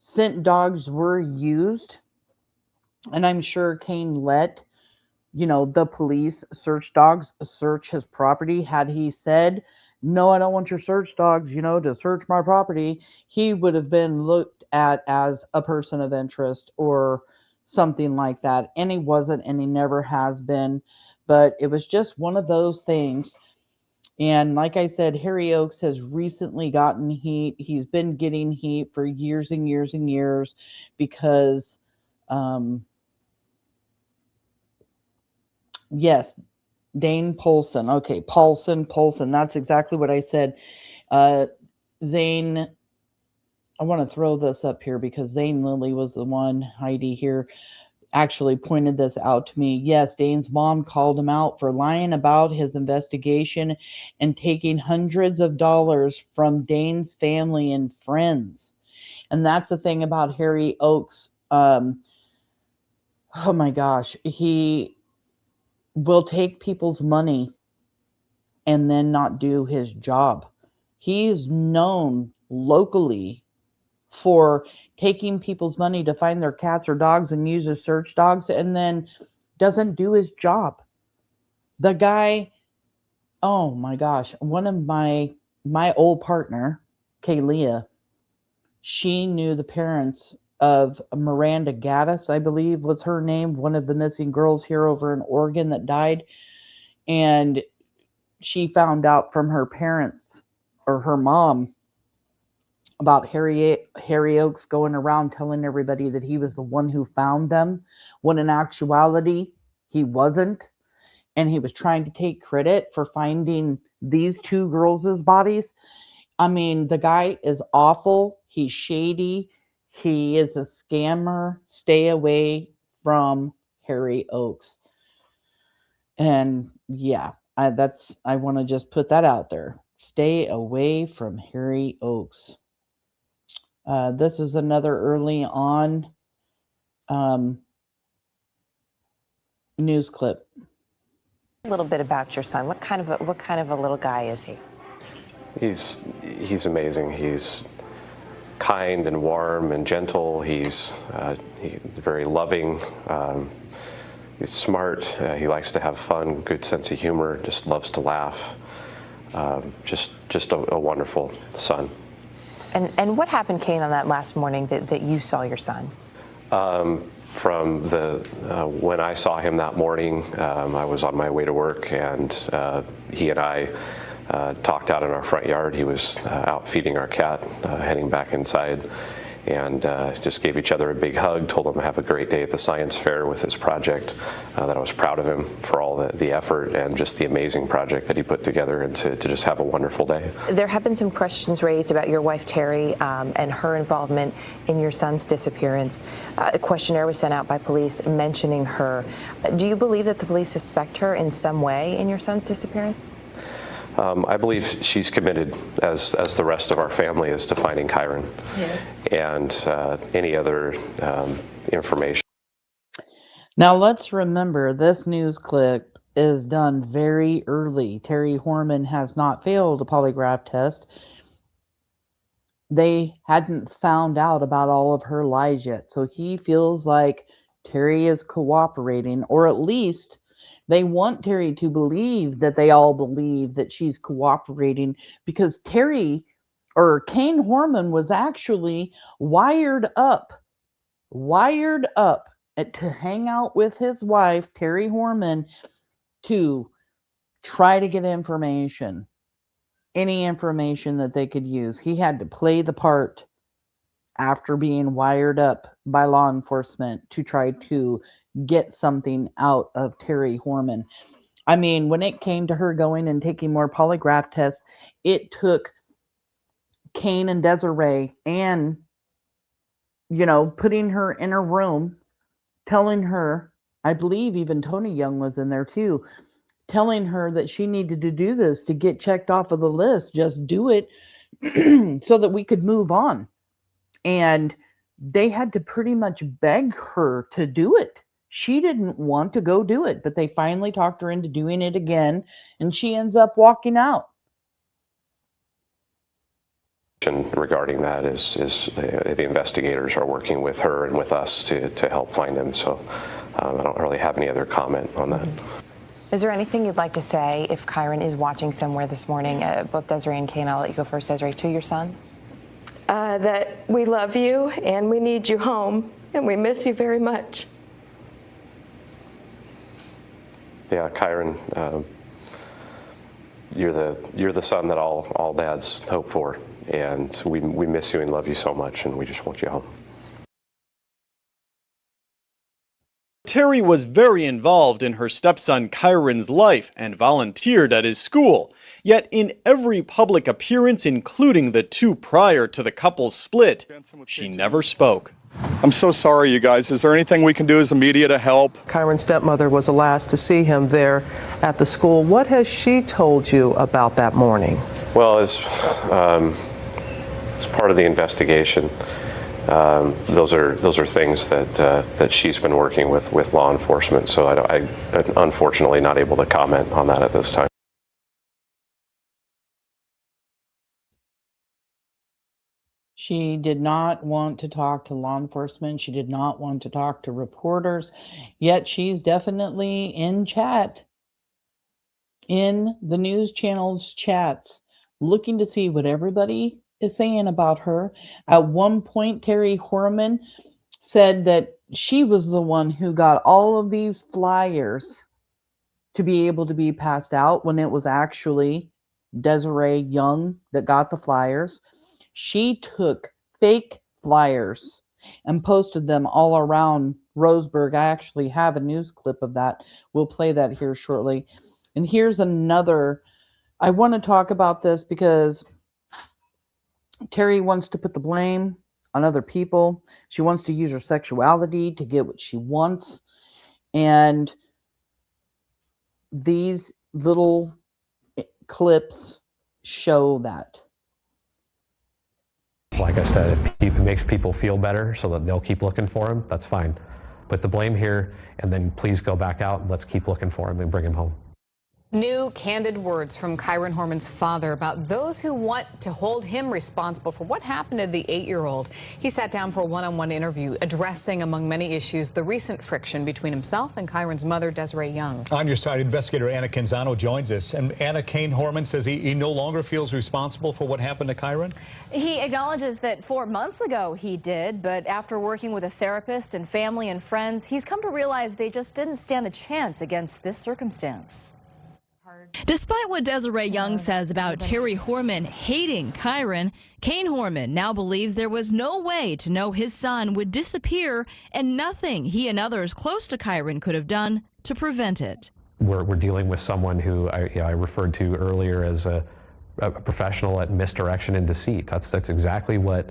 scent dogs were used. And I'm sure Kane let, the police search dogs search his property. Had he said, no, I don't want your search dogs, to search my property, he would have been looked at as a person of interest or something like that. And he wasn't, and he never has been. But it was just one of those things. And like I said, Harry Oakes has recently gotten heat. He's been getting heat for years and years and years because, yes, Dane Polson. Okay, Polson. That's exactly what I said. Zane, I want to throw this up here because Zane Lilly was the one, Heidi here, actually pointed this out to me. Yes, Dane's mom called him out for lying about his investigation and taking hundreds of dollars from Dane's family and friends. And that's the thing about Harry Oakes. Oh my gosh. He will take people's money and then not do his job. He is known locally for taking people's money to find their cats or dogs and use as search dogs, and then doesn't do his job. The guy, oh my gosh, one of my old partner, Kaylia, she knew the parents of Miranda Gaddis, I believe was her name, one of the missing girls here over in Oregon that died. And she found out from her parents or her mom about Harry Oakes going around telling everybody that he was the one who found them, when in actuality he wasn't. And he was trying to take credit for finding these two girls' bodies. I mean, the guy is awful. He's shady. He is a scammer. Stay away from Harry Oakes. And yeah, I want to just put that out there. Stay away from Harry Oakes. This is another early on news clip. A little bit about your son. What kind of a little guy is he? He's amazing. He's kind and warm and gentle. He's very loving. He's smart. He likes to have fun, good sense of humor, just loves to laugh. Just a wonderful son. And what happened, Kane, on that last morning that you saw your son? From when I saw him that morning, I was on my way to work, and he and I talked out in our front yard. He was out feeding our cat, heading back inside, and just gave each other a big hug, told him to have a great day at the science fair with his project, that I was proud of him for all the effort and just the amazing project that he put together, and to just have a wonderful day. There have been some questions raised about your wife, Terri, and her involvement in your son's disappearance. A questionnaire was sent out by police mentioning her. Do you believe that the police suspect her in some way in your son's disappearance? I believe she's committed, as the rest of our family is, to finding Kyron. Yes. And any other information. Now let's remember, this news clip is done very early. Terri Horman has not failed a polygraph test. They hadn't found out about all of her lies yet, so he feels like Terri is cooperating, or at least they want Terri to believe that they all believe that she's cooperating, because Kyron Horman was actually wired up to hang out with his wife, Terri Horman, to try to get information, any information that they could use. He had to play the part after being wired up by law enforcement to try to get something out of Terri Horman. I mean, when it came to her going and taking more polygraph tests, it took Kane and Desiree and, putting her in a room, telling her, I believe even Tony Young was in there too, telling her that she needed to do this to get checked off of the list. Just do it so that we could move on. And they had to pretty much beg her to do it. She didn't want to go do it, but they finally talked her into doing it again, and she ends up walking out. Regarding that is the investigators are working with her and with us to help find him. So I don't really have any other comment on that. Is there anything you'd like to say if Kyron is watching somewhere this morning? Both Desiree and Kane, I'll let you go first. Desiree, to your son. That we love you and we need you home and we miss you very much. Yeah, Kyron, you're the son that all dads hope for, and we miss you and love you so much, and we just want you home. Terri was very involved in her stepson Kyron's life and volunteered at his school. Yet in every public appearance, including the two prior to the couple's split, she never spoke. I'm so sorry, you guys. Is there anything we can do as a media to help? Kyron's stepmother was the last to see him there at the school. What has she told you about that morning? Well, as part of the investigation, those are things that she's been working with law enforcement. So I'm unfortunately not able to comment on that at this time. She did not want to talk to law enforcement. She did not want to talk to reporters. Yet she's definitely in chat, in the news channel's chats, looking to see what everybody is saying about her. At one point, Terri Horman said that she was the one who got all of these flyers to be able to be passed out, when it was actually Desiree Young that got the flyers. She took fake flyers and posted them all around Roseburg. I actually have a news clip of that. We'll play that here shortly. And here's another. I want to talk about this because Terri wants to put the blame on other people. She wants to use her sexuality to get what she wants. And these little clips show that. Like I said, if it makes people feel better so that they'll keep looking for him, that's fine. Put the blame here, and then please go back out and let's keep looking for him and bring him home. New candid words from Kyron Horman's father about those who want to hold him responsible for what happened to the 8-year-old. He sat down for a one-on-one interview addressing, among many issues, the recent friction between himself and Kyron's mother, Desiree Young. On your side, investigator Anna Canzano joins us. And Anna, Kyron Horman says he no longer feels responsible for what happened to Kyron? He acknowledges that 4 months ago he did, but after working with a therapist and family and friends, he's come to realize they just didn't stand a chance against this circumstance. Despite what Desiree Young says about Terri Horman hating Kyron, Kyron Horman now believes there was no way to know his son would disappear and nothing he and others close to Kyron could have done to prevent it. We're dealing with someone who I referred to earlier as a professional at misdirection and deceit. That's exactly what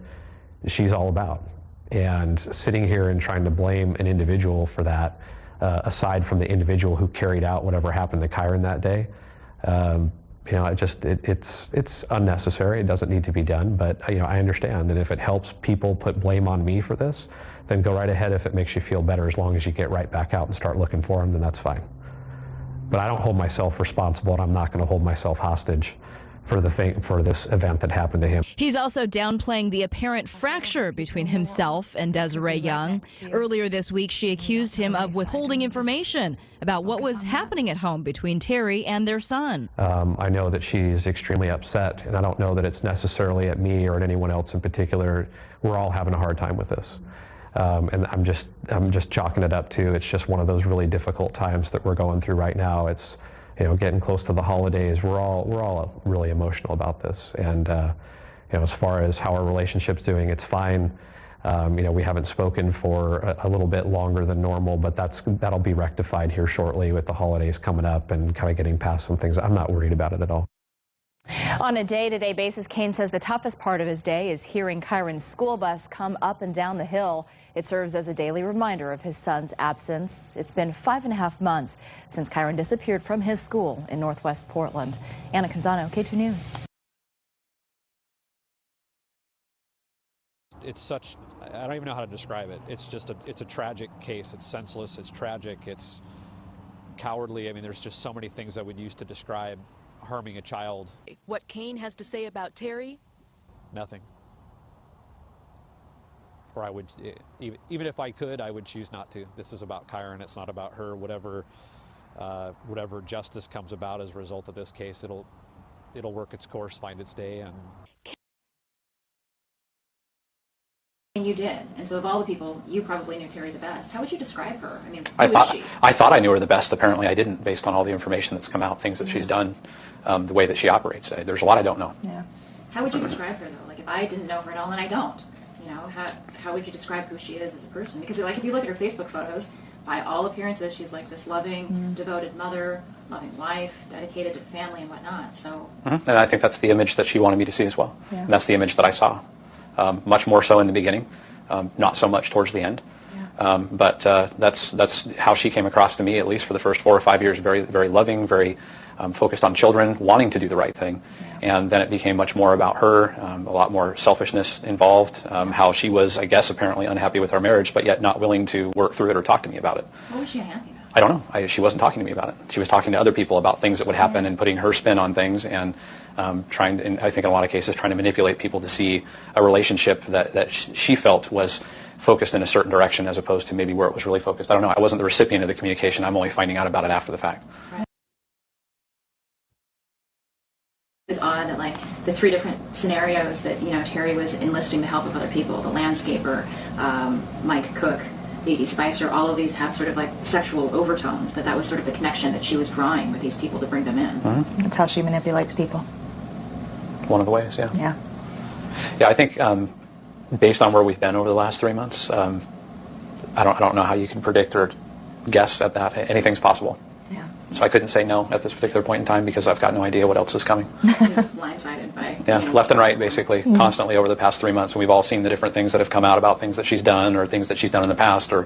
she's all about. And sitting here and trying to blame an individual for that, aside from the individual who carried out whatever happened to Kyron that day, it's unnecessary. It doesn't need to be done. But I understand that if it helps people put blame on me for this, then go right ahead. If it makes you feel better, as long as you get right back out and start looking for them, then that's fine. But I don't hold myself responsible, and I'm not going to hold myself hostage for this event that happened to him. He's also downplaying the apparent fracture between himself and Desiree Young. Earlier this week, she accused him of withholding information about what was happening at home between Terri and their son. I know that she's extremely upset, and I don't know that it's necessarily at me or at anyone else in particular. We're all having a hard time with this. And I'm just chalking it up to, it's just one of those really difficult times that we're going through right now. It's getting close to the holidays. We're all really emotional about this. And as far as how our relationship's doing, it's fine. We haven't spoken for a little bit longer than normal, but that'll be rectified here shortly with the holidays coming up and kind of getting past some things. I'm not worried about it at all. On a day-to-day basis, Kyron says the toughest part of his day is hearing Kyron's school bus come up and down the hill. It serves as a daily reminder of his son's absence. It's been 5.5 months since Kyron disappeared from his school in Northwest Portland. Anna Canzano, K2 News. It's such, I don't even know how to describe it. It's just it's a tragic case. It's senseless, it's tragic, it's cowardly. I mean, there's just so many things I would use to describe harming a child. What Kyron has to say about Terri? Nothing. Or I would, even if I could, I would choose not to. This is about Kyron. It's not about her. Whatever justice comes about as a result of this case, it'll work its course, find its day. And you did. And so of all the people, you probably knew Terri the best. How would you describe her? I mean, I thought I knew her the best. Apparently I didn't, based on all the information that's come out, things that she's done, the way that she operates. There's a lot I don't know. Yeah. How would you describe her, though? Like, if I didn't know her at all, and I don't, how would you describe who she is as a person? Because, like, if you look at her Facebook photos, by all appearances, she's like this loving, devoted mother, loving wife, dedicated to family and whatnot. So. And I think that's the image that she wanted me to see as well. Yeah. And that's the image that I saw. Much more so in the beginning, not so much towards the end. Yeah. But that's how she came across to me, at least for the first 4 or 5 years. Very, very loving, very focused on children, wanting to do the right thing. Yeah. And then it became much more about her, a lot more selfishness involved, how she was, I guess, apparently unhappy with our marriage, but yet not willing to work through it or talk to me about it. What was she unhappy about? I don't know. She wasn't talking to me about it. She was talking to other people about things that would happen and putting her spin on things and trying, and I think in a lot of cases, trying to manipulate people to see a relationship that she felt was focused in a certain direction as opposed to maybe where it was really focused. I don't know. I wasn't the recipient of the communication. I'm only finding out about it after the fact. Right. It's odd that, like, the 3 different scenarios that, Terri was enlisting the help of other people, the landscaper, Mike Cook, DeDe Spicher, all of these have sort of like sexual overtones, that was sort of the connection that she was drawing with these people to bring them in. Mm-hmm. That's how she manipulates people. One of the ways, yeah. Yeah. Yeah, I think based on where we've been over the last 3 months, I don't know how you can predict or guess at that. Anything's possible. Yeah. So I couldn't say no at this particular point in time because I've got no idea what else is coming. Blindsided by... Yeah, left and right, basically, constantly over the past 3 months. And we've all seen the different things that have come out about things that she's done or things that she's done in the past or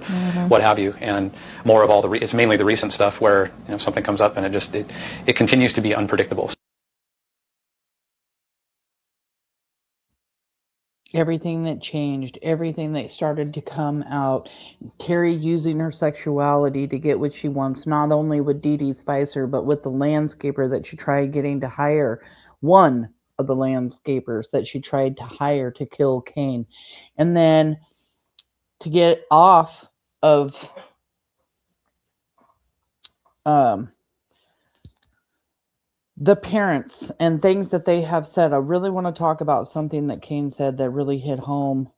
what have you. And more of all it's mainly the recent stuff where something comes up and it continues to be unpredictable. everything that changed, everything that started to come out, Terri using her sexuality to get what she wants, not only with DeDe Spicer, but with the landscaper that she tried getting to hire, one of the landscapers that she tried to hire to kill Cain. And then to get off of the parents and things that they have said, I really want to talk about something that Cain said that really hit home.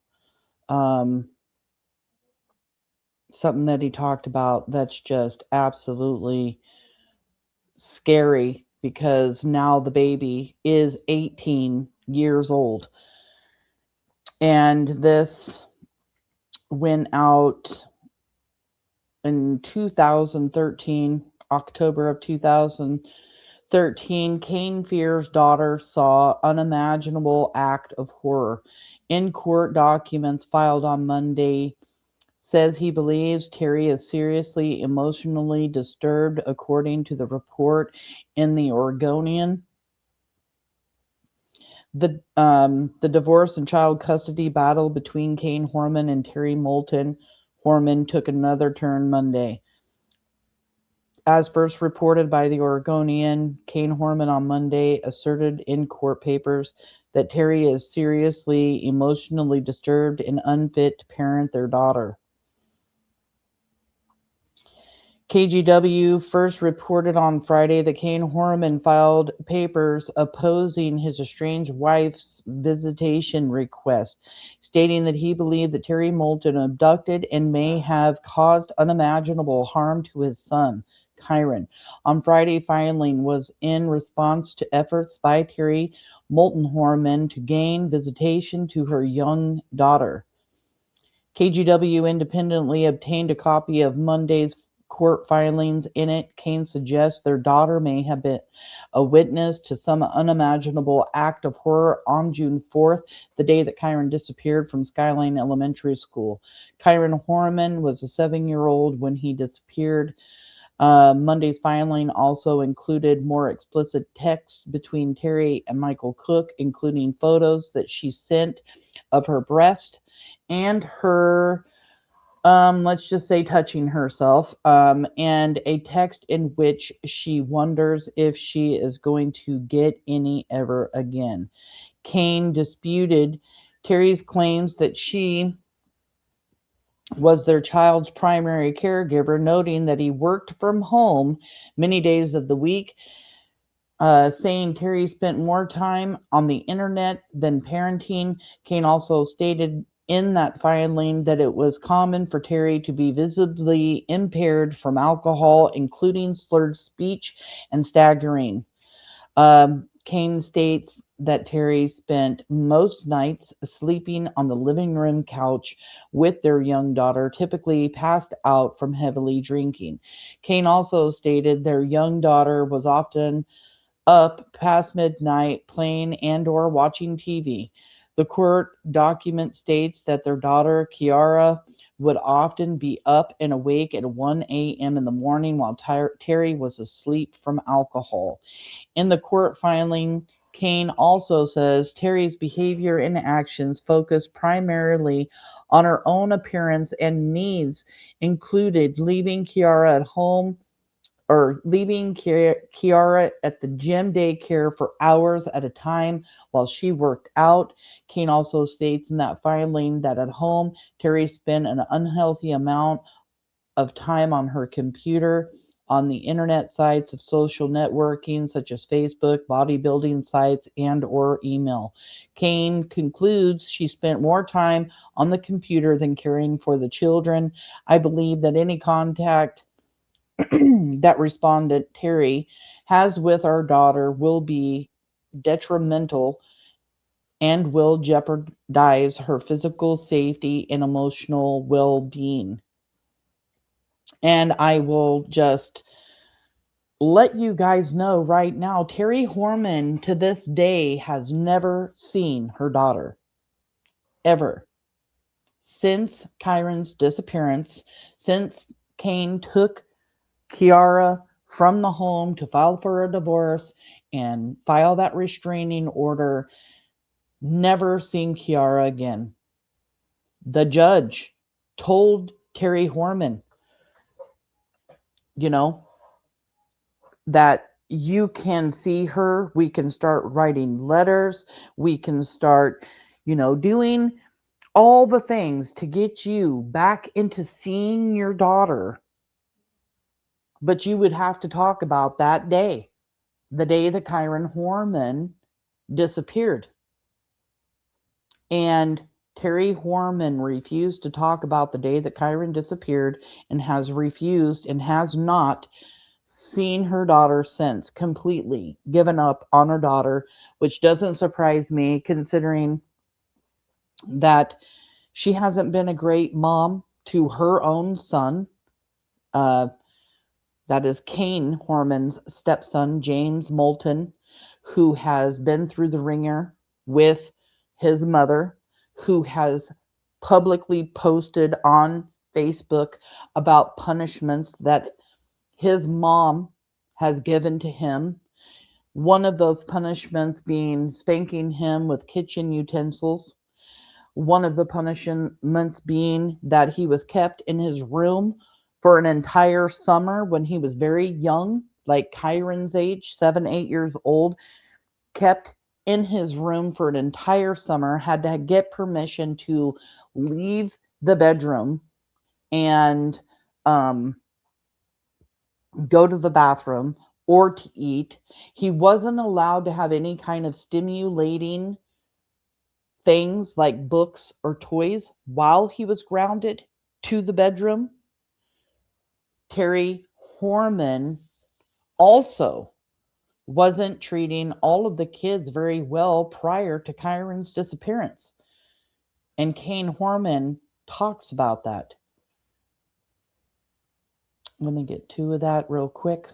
Something that he talked about that's just absolutely scary, because now the baby is 18 years old. And this went out in 2013, October of 2013. Cain Fear's daughter saw unimaginable act of horror. In court documents filed on Monday, says he believes Terri is seriously emotionally disturbed, according to the report in the Oregonian. The divorce and child custody battle between Kyron Horman and Terri Moulton Horman took another turn Monday. As first reported by the Oregonian, Kyron Horman on Monday asserted in court papers that Terri is seriously emotionally disturbed and unfit to parent their daughter. KGW first reported on Friday that Kyron Horman filed papers opposing his estranged wife's visitation request, stating that he believed that Terri Moulton abducted and may have caused unimaginable harm to his son, Kyron. On Friday, filing was in response to efforts by Terri Moulton Horman to gain visitation to her young daughter. KGW independently obtained a copy of Monday's court filings. In it, Cain suggests their daughter may have been a witness to some unimaginable act of horror on June 4th, the day that Kyron disappeared from Skyline Elementary School. Kyron Horman was a 7-year-old when he disappeared. Monday's filing also included more explicit text between Terri and Michael Cook, including photos that she sent of her breast and her let's just say touching herself, and a text in which she wonders if she is going to get any ever again. Cain disputed Terry's claims that she was their child's primary caregiver, noting that he worked from home many days of the week, saying Terri spent more time on the internet than parenting. Cain also stated in that filing that it was common for Terri to be visibly impaired from alcohol, including slurred speech and staggering. Cain states that Terri spent most nights sleeping on the living room couch with their young daughter, typically passed out from heavily drinking. Cain also stated their young daughter was often up past midnight playing and or watching TV. The court document states that their daughter, Kiara, would often be up and awake at 1 a.m. in the morning while Terri was asleep from alcohol. In the court filing, Cain also says Terry's behavior and actions focused primarily on her own appearance and needs, included leaving Kiara at home or leaving Kiara at the gym daycare for hours at a time while she worked out. Cain also states in that filing that at home, Terri spent an unhealthy amount of time on her computer, on the internet sites of social networking such as Facebook, bodybuilding sites, and or email. Cain concludes she spent more time on the computer than caring for the children. I believe that any contact that respondent Terri has with our daughter will be detrimental and will jeopardize her physical safety and emotional well-being. And I will just let you guys know right now, Terri Horman to this day has never seen her daughter. Ever. Since Kyron's disappearance, since Cain took Kiara from the home to file for a divorce and file that restraining order, never seen Kiara again. The judge told Terri Horman, you know, that you can see her, we can start writing letters, we can start, doing all the things to get you back into seeing your daughter. But you would have to talk about that day, the day that Kyron Horman disappeared. And Terri Horman refused to talk about the day that Kyron disappeared, and has refused and has not seen her daughter since, completely given up on her daughter, which doesn't surprise me considering that she hasn't been a great mom to her own son. That is Kane Horman's stepson, James Moulton, who has been through the ringer with his mother, who has publicly posted on Facebook about punishments that his mom has given to him. One of those punishments being spanking him with kitchen utensils. One of the punishments being that he was kept in his room for an entire summer when he was very young, like Kyron's age, 7, 8 years old, kept in his room for an entire summer, had to get permission to leave the bedroom and go to the bathroom or to eat. He wasn't allowed to have any kind of stimulating things like books or toys while he was grounded to the bedroom. Terri Horman also wasn't treating all of the kids very well prior to Kyron's disappearance. And Kane Horman talks about that. Let me get to that real quick.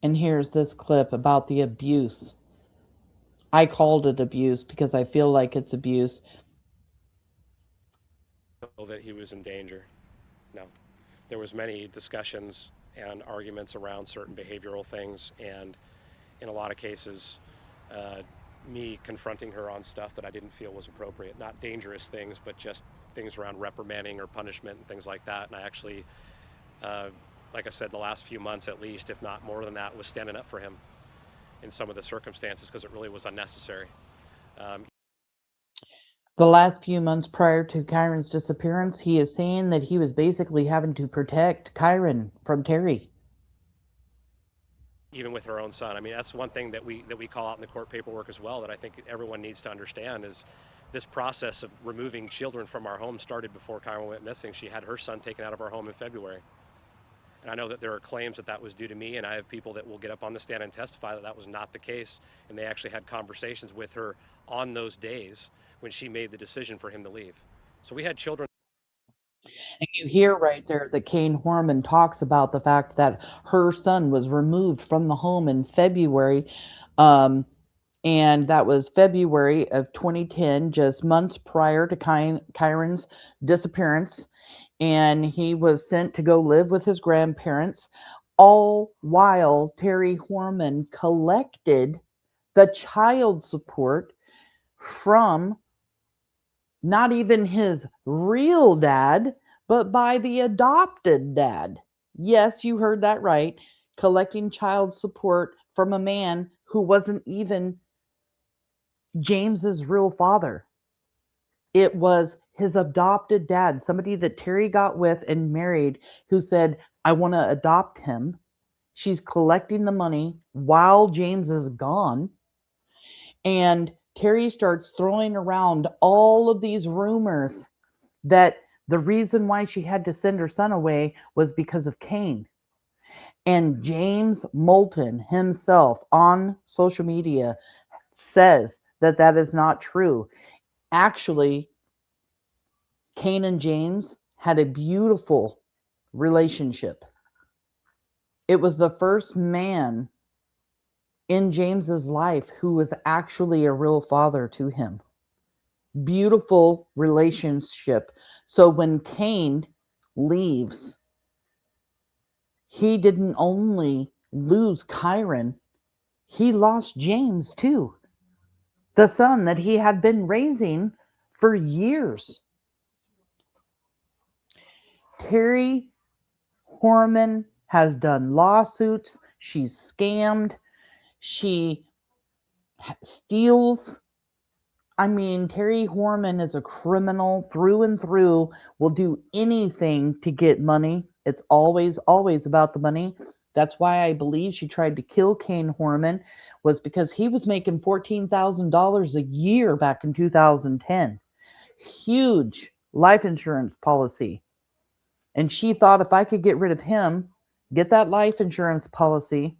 And here's this clip about the abuse. I called it abuse because I feel like it's abuse. That he was in danger. No. There was many discussions and arguments around certain behavioral things, and in a lot of cases, me confronting her on stuff that I didn't feel was appropriate. Not dangerous things, but just things around reprimanding or punishment and things like that. And I actually, like I said, the last few months at least, if not more than that, was standing up for him in some of the circumstances because it really was unnecessary. The last few months prior to Kyron's disappearance, he is saying that he was basically having to protect Kyron from Terri. Even with her own son. I mean, that's one thing that we call out in the court paperwork as well, that I think everyone needs to understand, is this process of removing children from our home started before Kyron went missing. She had her son taken out of our home in February. And I know that there are claims that that was due to me, and I have people that will get up on the stand and testify that that was not the case, and they actually had conversations with her on those days when she made the decision for him to leave. So we had children. And you hear right there that Kane Horman talks about the fact that her son was removed from the home in February, and that was February of 2010, just months prior to Kyron's disappearance, and he was sent to go live with his grandparents, all while Terri Horman collected the child support from not even his real dad, but by the adopted dad. Yes, you heard that right. Collecting child support from a man who wasn't even James's real father. It was his adopted dad, somebody that Terri got with and married, who said, I want to adopt him. She's collecting the money while James is gone. And Terri starts throwing around all of these rumors that the reason why she had to send her son away was because of Kane. And James Moulton himself on social media says that that is not true. Actually, Kane and James had a beautiful relationship. It was the first man in James's life who was actually a real father to him. Beautiful relationship. So when Kane leaves he didn't only lose Kyron, he lost James too, the son that he had been raising for years. Terri Horman has done lawsuits. She's scammed. She steals. I mean, Terri Horman is a criminal through and through, will do anything to get money. It's always, always about the money. That's why I believe she tried to kill Kyron Horman, was because he was making $14,000 a year back in 2010. Huge life insurance policy. And she thought if I could get rid of him, get that life insurance policy,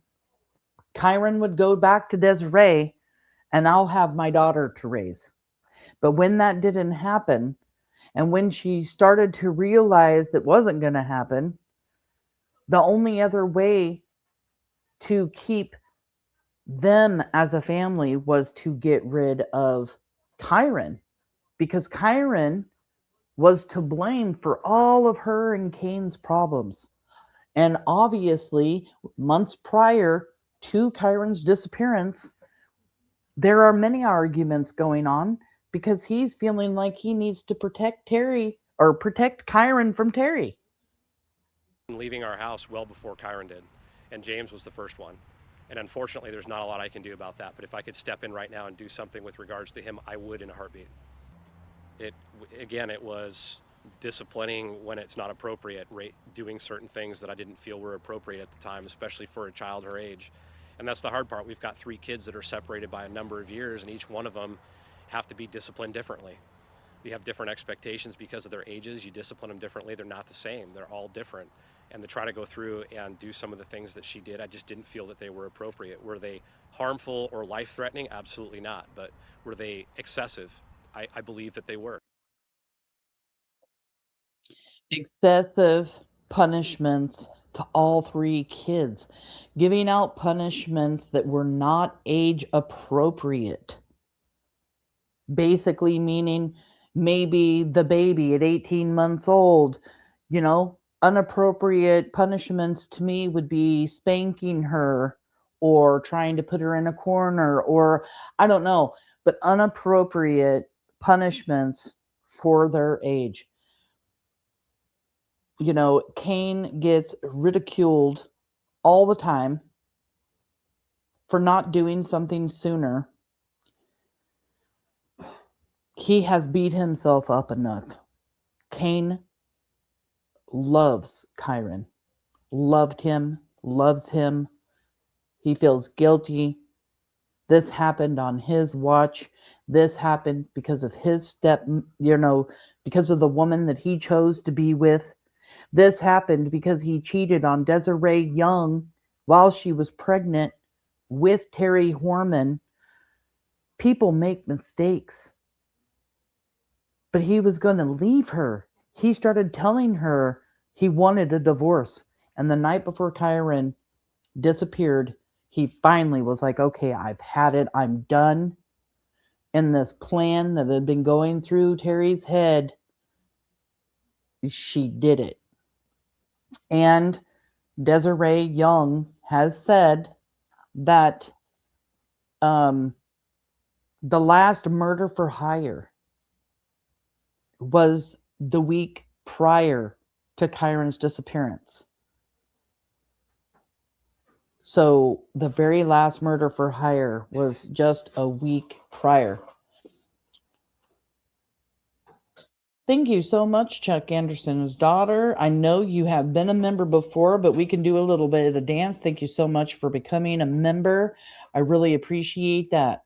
Kyron would go back to Desiree and I'll have my daughter to raise. But when that didn't happen, and when she started to realize that wasn't going to happen, the only other way to keep them as a family was to get rid of Kyron, because Kyron was to blame for all of her and Kane's problems. And obviously, months prior to Kyron's disappearance, there are many arguments going on because he's feeling like he needs to protect Terri, or protect Kyron from Terri. Leaving our house well before Kyron did, and James was the first one. And unfortunately, there's not a lot I can do about that. But if I could step in right now and do something with regards to him, I would in a heartbeat. It was disciplining when it's not appropriate, doing certain things that I didn't feel were appropriate at the time, especially for a child her age. And that's the hard part. We've got 3 kids that are separated by a number of years, and each one of them have to be disciplined differently. You have different expectations because of their ages. You discipline them differently. They're not the same. They're all different. And to try to go through and do some of the things that she did, I just didn't feel that they were appropriate. Were they harmful or life-threatening? Absolutely not. But were they excessive? I believe that they were. Excessive punishments to all 3 kids, giving out punishments that were not age appropriate. Basically meaning maybe the baby at 18 months old, inappropriate punishments to me would be spanking her or trying to put her in a corner, or I don't know, but inappropriate punishments for their age. Kane gets ridiculed all the time for not doing something sooner. He has beat himself up enough. Kane loves Kyron, loved him, loves him. He feels guilty. This happened on his watch. This happened because of his because of the woman that he chose to be with. This happened because he cheated on Desiree Young while she was pregnant with Terri Horman. People make mistakes. But he was going to leave her. He started telling her he wanted a divorce. And the night before Kyron disappeared, he finally was like, okay, I've had it. I'm done. And this plan that had been going through Terry's head, she did it. And Desiree Young has said that the last murder for hire was the week prior to Kyron's disappearance. So the very last murder for hire was just a week prior. Thank you so much, Chuck Anderson's daughter. I know you have been a member before, but we can do a little bit of the dance. Thank you so much for becoming a member. I really appreciate that.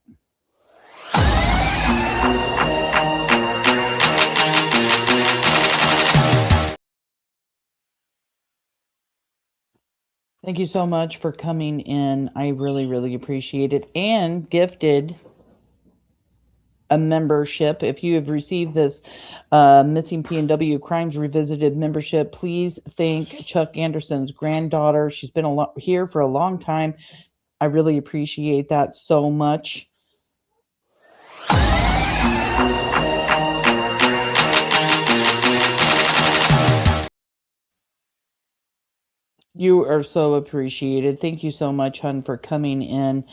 Thank you so much for coming in. I really, really appreciate it. And gifted a membership. If you have received this Missing PNW Crimes Revisited membership, please thank Chuck Anderson's granddaughter. She's been here for a long time. I really appreciate that so much. You are so appreciated. Thank you so much, hun, for coming in.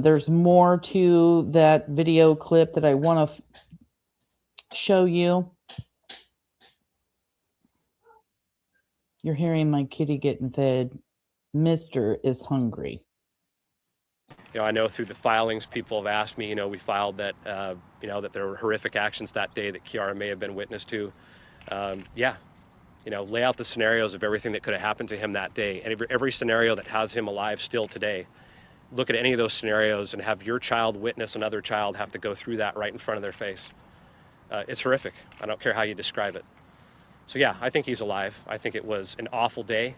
There's more to that video clip that I want to show you. You're hearing my kitty getting fed. Mister is hungry. You know, I know through the filings, people have asked me, we filed that, that there were horrific actions that day that Kiara may have been witness to. Yeah, lay out the scenarios of everything that could have happened to him that day. And every scenario that has him alive still today, look at any of those scenarios and have your child witness another child have to go through that right in front of their face. It's horrific. I don't care how you describe it. So yeah, I think he's alive. I think it was an awful day.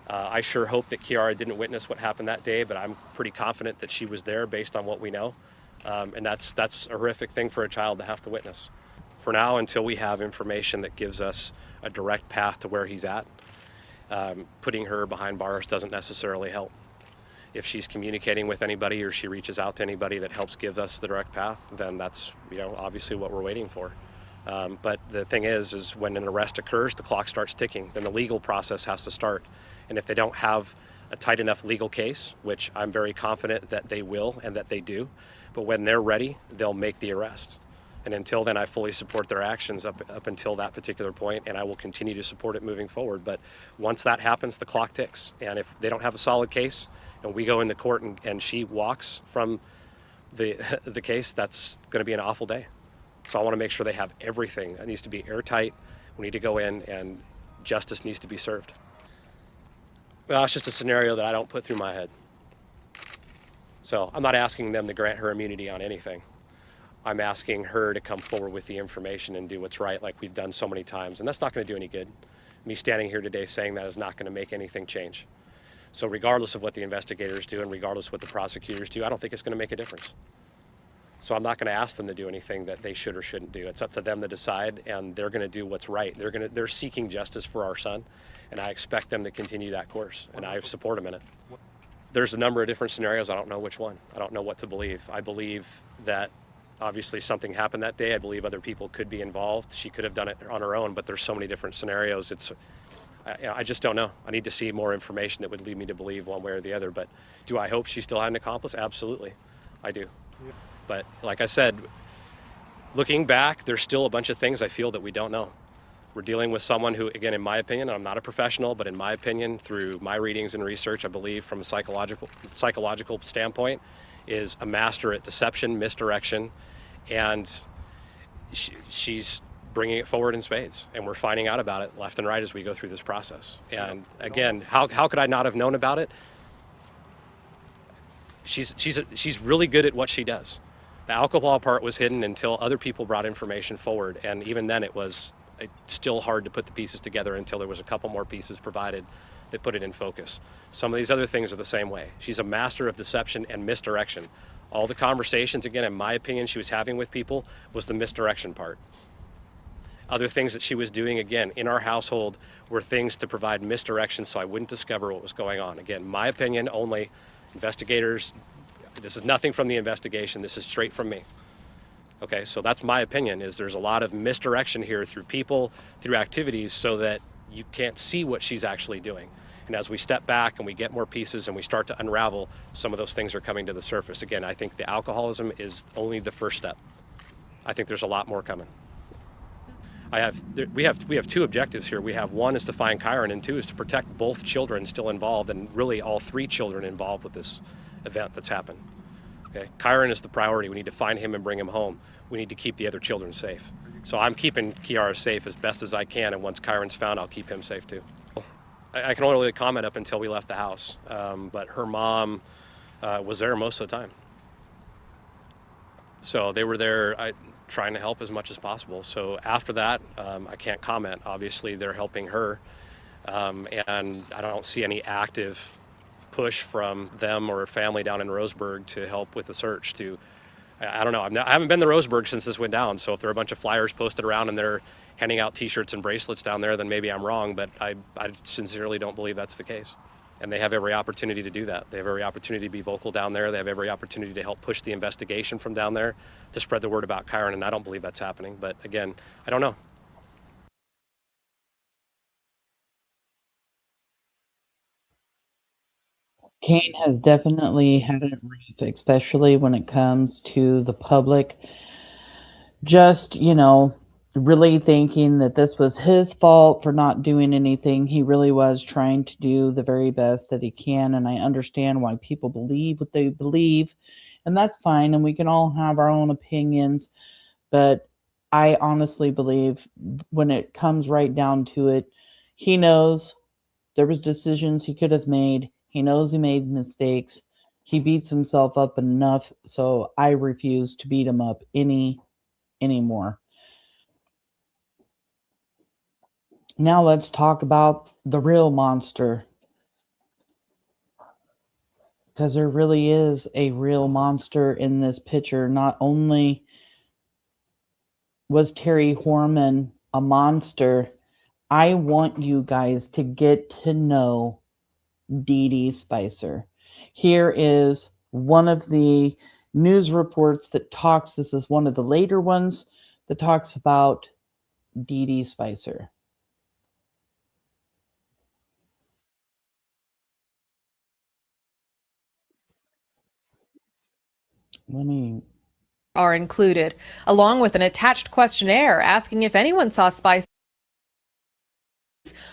I sure hope that Kiara didn't witness what happened that day, but I'm pretty confident that she was there based on what we know. And that's a horrific thing for a child to have to witness. For now, until we have information that gives us a direct path to where he's at, putting her behind bars doesn't necessarily help. If she's communicating with anybody or she reaches out to anybody that helps give us the direct path, then that's, obviously what we're waiting for. But the thing is when an arrest occurs, the clock starts ticking. Then the legal process has to start. And if they don't have a tight enough legal case, which I'm very confident that they will and that they do, but when they're ready, they'll make the arrest. And until then, I fully support their actions up until that particular point, and I will continue to support it moving forward. But once that happens, the clock ticks. And if they don't have a solid case, and we go into court and she walks from the case, that's going to be an awful day. So I want to make sure they have everything. It needs to be airtight. We need to go in, and justice needs to be served. Well, it's just a scenario that I don't put through my head. So I'm not asking them to grant her immunity on anything. I'm asking her to come forward with the information and do what's right like we've done so many times. And that's not going to do any good. Me standing here today saying that is not going to make anything change. So regardless of what the investigators do and regardless of what the prosecutors do, I don't think it's going to make a difference. So I'm not going to ask them to do anything that they should or shouldn't do. It's up to them to decide, and they're going to do what's right. They're seeking justice for our son, and I expect them to continue that course, and I support them in it. There's a number of different scenarios. I don't know which one. I don't know what to believe. I believe that obviously something happened that day. I believe other people could be involved. She could have done it on her own, but there's so many different scenarios. I just don't know. I need to see more information that would lead me to believe one way or the other. But do I hope she still had an accomplice? Absolutely, I do. But like I said, looking back, there's still a bunch of things I feel that we don't know. We're dealing with someone who, again, in my opinion, I'm not a professional, but in my opinion, through my readings and research, I believe from a psychological standpoint, is a master at deception, misdirection, and she's bringing it forward in spades. And we're finding out about it left and right as we go through this process. And again, how could I not have known about it? She's really good at what she does. The alcohol part was hidden until other people brought information forward, and even then it was still hard to put the pieces together until there was a couple more pieces provided that put it in focus. Some of these other things are the same way. She's a master of deception and misdirection. All the conversations, again, in my opinion, she was having with people was the misdirection part. Other things that she was doing, again, in our household were things to provide misdirection so I wouldn't discover what was going on. Again, my opinion only. Investigators, this is nothing from the investigation, this is straight from me. Okay, so that's my opinion, is there's a lot of misdirection here through people, through activities, so that you can't see what she's actually doing. And as we step back and we get more pieces and we start to unravel, some of those things are coming to the surface. Again, I think the alcoholism is only the first step. I think there's a lot more coming. We have two objectives here. We have one is to find Kyron, and two is to protect both children still involved, and really all three children involved with this event that's happened. Okay, Kyron is the priority. We need to find him and bring him home. We need to keep the other children safe. So I'm keeping Kiara safe as best as I can, and once Kyron's found, I'll keep him safe too. I can only really comment up until we left the house, but her mom was there most of the time. So they were there trying to help as much as possible. So after that, I can't comment. Obviously, they're helping her, and I don't see any active push from them or family down in Roseburg to help with the search. I don't know. I haven't been to Roseburg since this went down, so if there are a bunch of flyers posted around and they're handing out T-shirts and bracelets down there, then maybe I'm wrong, but I sincerely don't believe that's the case. And they have every opportunity to do that. They have every opportunity to be vocal down there. They have every opportunity to help push the investigation from down there to spread the word about Kyron, and I don't believe that's happening. But again, I don't know. Kane has definitely had it rough, especially when it comes to the public. Just, really thinking that this was his fault for not doing anything. He really was trying to do the very best that he can, and I understand why people believe what they believe, and that's fine, and we can all have our own opinions, but I honestly believe when it comes right down to it, he knows there was decisions he could have made. He knows he made mistakes. He beats himself up enough, so I refuse to beat him up anymore. Now let's talk about the real monster, because there really is a real monster in this picture. Not only was Terri Horman a monster, I want you guys to get to know DeDe Spicher. Here is one of the news reports that talks, this is one of the later ones that talks about DeDe Spicher. Are included, along with an attached questionnaire asking if anyone saw Spicer.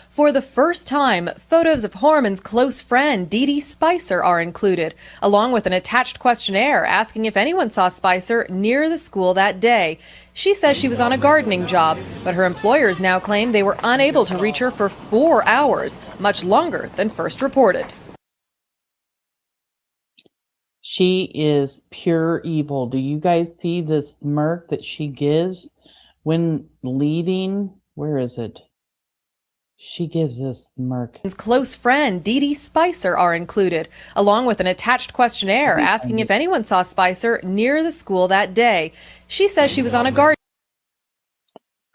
For the first time, photos of Horman's close friend DeDe Spicher are included, along with an attached questionnaire asking if anyone saw Spicer near the school that day. She says she was on a gardening job, but her employers now claim they were unable to reach her for 4 hours, much longer than first reported. She is pure evil. Do you guys see this smirk that she gives when leaving? Where is it? She gives this smirk. Close friend DeDe Spicher are included, along with an attached questionnaire asking if anyone saw Spicer near the school that day. She says she was on a garden.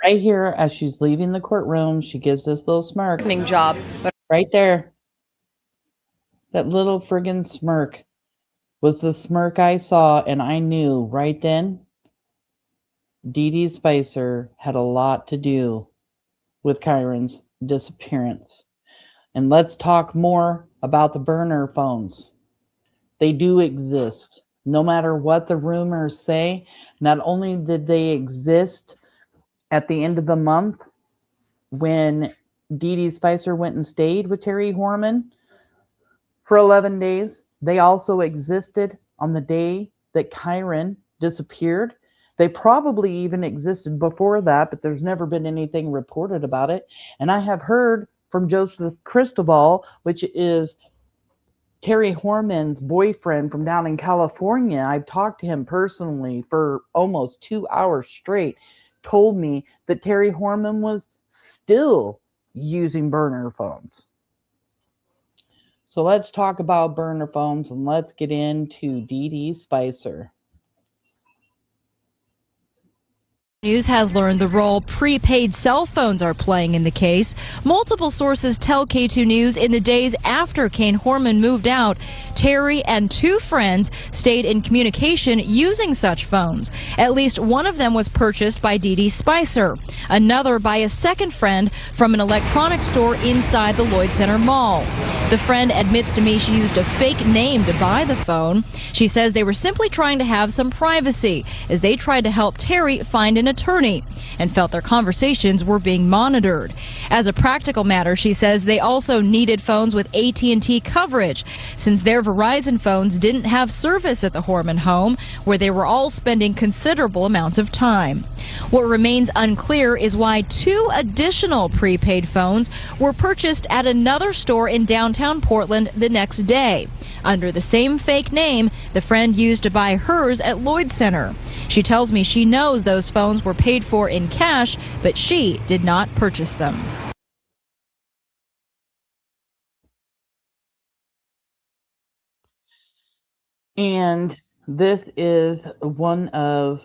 Right here, as she's leaving the courtroom, she gives this little smirk. Job, but right there, that little friggin' smirk was the smirk I saw, and I knew right then DeDe Spicher had a lot to do with Kyron's disappearance. And let's talk more about the burner phones. They do exist. No matter what the rumors say, not only did they exist at the end of the month when DeDe Spicher went and stayed with Terri Horman for 11 days, they also existed on the day that Kyron disappeared. They probably even existed before that, but there's never been anything reported about it. And I have heard from Joseph Cristobal, which is Terri Horman's boyfriend from down in California. I've talked to him personally for almost 2 hours straight, told me that Terri Horman was still using burner phones. So let's talk about burner phones and let's get into DeDe Spicher. News has learned the role prepaid cell phones are playing in the case. Multiple sources tell K2 News in the days after Kyron Horman moved out, Terri and 2 friends stayed in communication using such phones. At least one of them was purchased by DeDe Spicher, another by a second friend from an electronics store inside the Lloyd Center Mall. The friend admits to me she used a fake name to buy the phone. She says they were simply trying to have some privacy as they tried to help Terri find an attorney and felt their conversations were being monitored. As a practical matter, she says they also needed phones with AT&T coverage since their Verizon phones didn't have service at the Horman home, where they were all spending considerable amounts of time. What remains unclear is why 2 additional prepaid phones were purchased at another store in downtown Portland the next day, under the same fake name the friend used to buy hers at Lloyd Center. She tells me she knows those phones were paid for in cash, but she did not purchase them. And this is one of,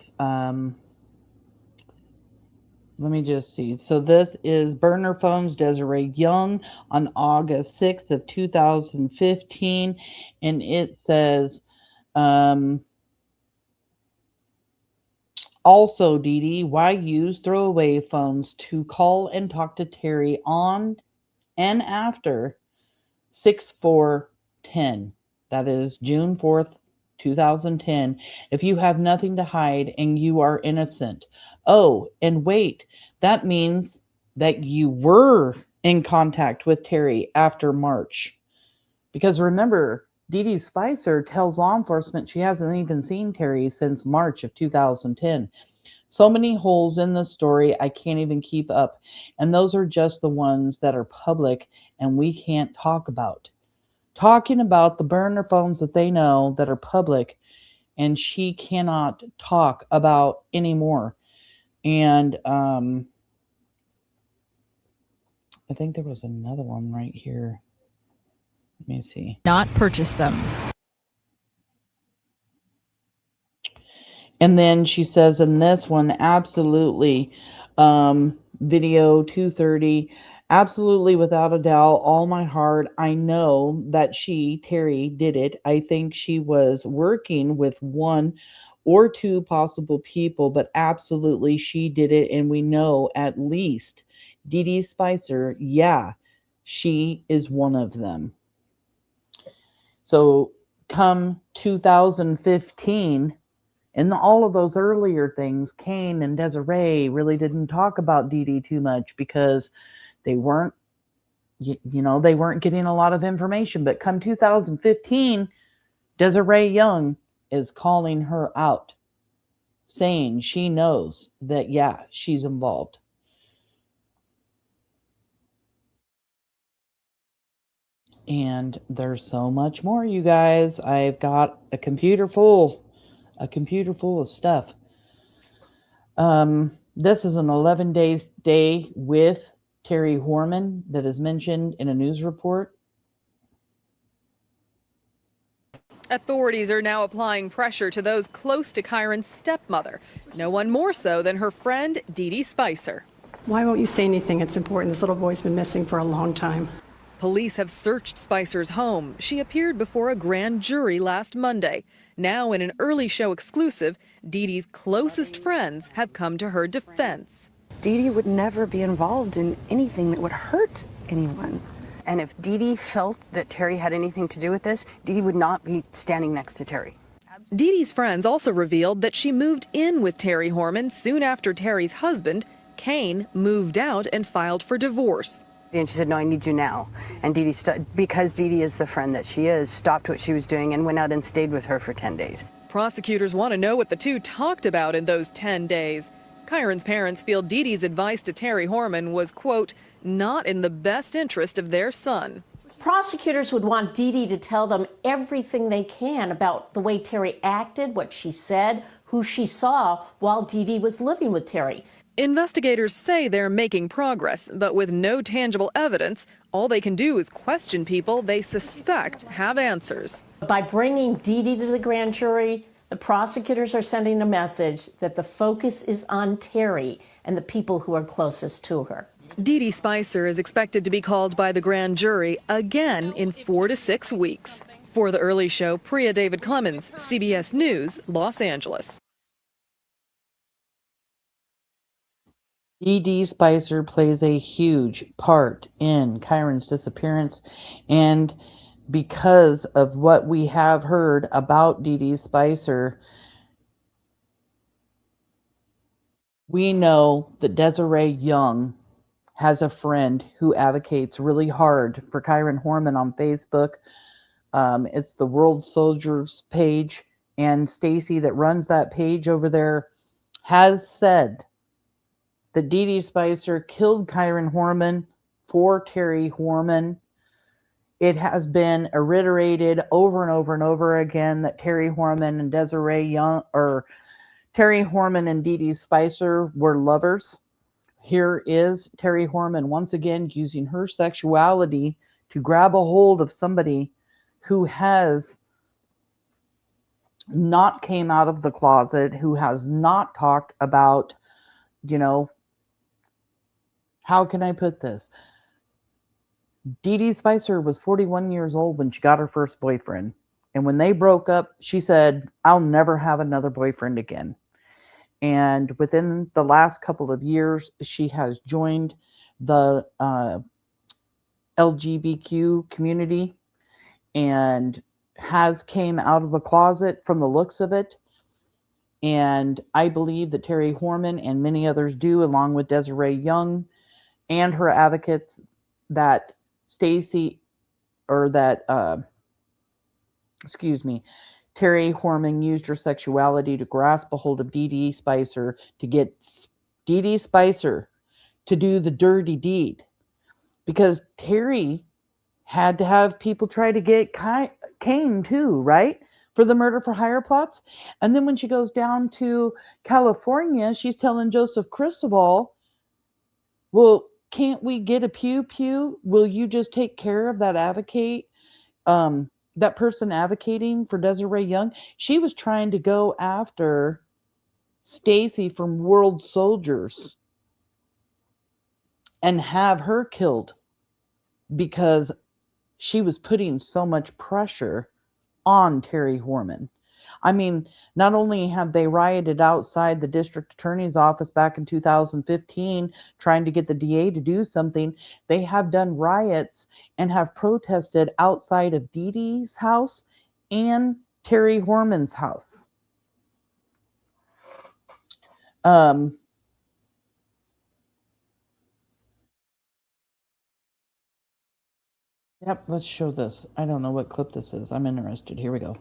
let me just see. So this is burner phones, Desiree Young, on August 6th of 2015. And it says, also, DeDe, why use throwaway phones to call and talk to Terri on and after 6/4/10? That is June 4th, 2010. If you have nothing to hide and you are innocent. Oh, and wait, that means that you were in contact with Terri after March. Because remember, DeDe Spicer tells law enforcement she hasn't even seen Terri since March of 2010. So many holes in the story, I can't even keep up. And those are just the ones that are public and we can't talk about. Talking about the burner phones that they know that are public, and she cannot talk about anymore. And I think there was another one right here. Let me see. Not purchase them. And then she says in this one, absolutely, video 230, absolutely, without a doubt, all my heart, I know that Terri, did it. I think she was working with one or two possible people, but absolutely she did it. And we know at least DeDe Spicer, yeah, she is one of them. So come 2015, and all of those earlier things, Kane and Desiree really didn't talk about DeDe too much because they weren't, they weren't getting a lot of information. But come 2015, Desiree Young is calling her out, saying she knows that, yeah, she's involved. And there's so much more, you guys. I've got a computer full of stuff. This is an 11 day with Terri Horman that is mentioned in a news report. Authorities are now applying pressure to those close to Kyron's stepmother. No one more so than her friend, DeDe Spicer. Why won't you say anything? It's important. This little boy's been missing for a long time. Police have searched Spicer's home. She appeared before a grand jury last Monday. Now, in an early show exclusive, DeDe's closest friends have come to her defense. DeDe would never be involved in anything that would hurt anyone. And if DeDe felt that Terri had anything to do with this, DeDe would not be standing next to Terri. DeDe's friends also revealed that she moved in with Terri Horman soon after Terri's husband, Kane, moved out and filed for divorce. And she said, no, I need you now. And DeDe, because DeDe is the friend that she is, stopped what she was doing and went out and stayed with her for 10 days. Prosecutors want to know what the two talked about in those 10 days. Kyron's parents feel DeDe's advice to Terri Horman was, quote, not in the best interest of their son. Prosecutors would want DeDe to tell them everything they can about the way Terri acted, what she said, who she saw while DeDe was living with Terri. Investigators say they're making progress, but with no tangible evidence, all they can do is question people they suspect have answers. By bringing DeDe to the grand jury, the prosecutors are sending a message that the focus is on Terri and the people who are closest to her. DeDe Spicer is expected to be called by the grand jury again in 4 to 6 weeks. For The Early Show, Priya David Clemens, CBS News, Los Angeles. DeDe Spicer plays a huge part in Kyron's disappearance, and because of what we have heard about DeDe Spicer, we know that Desiree Young has a friend who advocates really hard for Kyron Horman on Facebook. It's the World Soldiers page, and Stacy that runs that page over there has said that DeDe Spicer killed Kyron Horman for Terri Horman. It has been reiterated over and over and over again that Terri Horman and Desiree Young, or Terri Horman and DeDe Spicer were lovers. Here is Terri Horman once again using her sexuality to grab a hold of somebody who has not came out of the closet, who has not talked about, how can I put this? DeDe Spicer was 41 years old when she got her first boyfriend. And when they broke up, she said, I'll never have another boyfriend again. And within the last couple of years, she has joined the LGBTQ community. And has came out of the closet from the looks of it. And I believe that Terri Horman and many others do, along with Desiree Young and her advocates, that Terri Horman used her sexuality to grasp a hold of DeDe Spicer to get DeDe Spicer to do the dirty deed. Because Terri had to have people try to get Kane too, right? For the murder for hire plots. And then when she goes down to California, she's telling Joseph Cristobal, well, can't we get a pew? Will you just take care of that that person advocating for Desiree Young? She was trying to go after Stacy from World Soldiers and have her killed because she was putting so much pressure on Terri Horman. I mean, not only have they rioted outside the district attorney's office back in 2015 trying to get the DA to do something, they have done riots and have protested outside of DeDe's house and Terri Horman's house. Yep, let's show this. I don't know what clip this is. I'm interested. Here we go.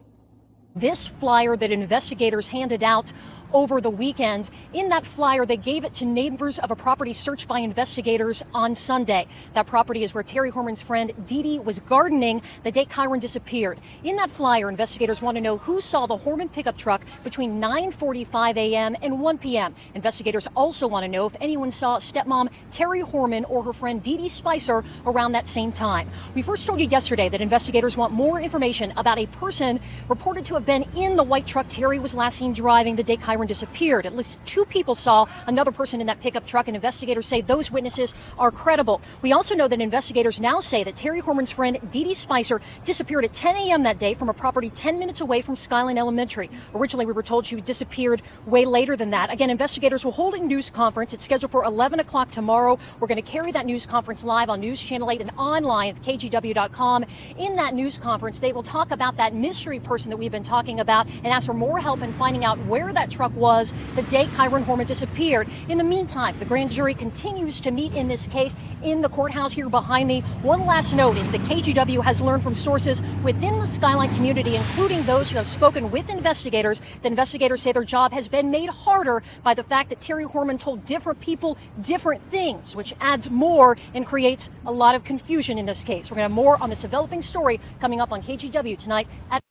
This flyer that investigators handed out over the weekend. In that flyer, they gave it to neighbors of a property searched by investigators on Sunday. That property is where Terri Horman's friend DeDe was gardening the day Kyron disappeared. In that flyer, investigators want to know who saw the Horman pickup truck between 9:45 a.m. and 1 p.m. Investigators also want to know if anyone saw stepmom Terri Horman or her friend DeDe Spicer around that same time. We first told you yesterday that investigators want more information about a person reported to have been in the white truck Terri was last seen driving the day Kyron disappeared. At least 2 people saw another person in that pickup truck, and investigators say those witnesses are credible. We also know that investigators now say that Terri Horman's friend DeDe Spicer disappeared at 10 a.m. that day from a property 10 minutes away from Skyline Elementary. Originally, we were told she disappeared way later than that. Again, investigators will hold a news conference. It's scheduled for 11 o'clock tomorrow. We're going to carry that news conference live on News Channel 8 and online at kgw.com. In that news conference, they will talk about that mystery person that we've been talking about and ask for more help in finding out where that truck was the day Kyron Horman disappeared. In the meantime, the grand jury continues to meet in this case in the courthouse here behind me. One last note is that KGW has learned from sources within the Skyline community, including those who have spoken with investigators, that investigators say their job has been made harder by the fact that Terri Horman told different people different things, which adds more and creates a lot of confusion in this case. We're going to have more on this developing story coming up on KGW tonight at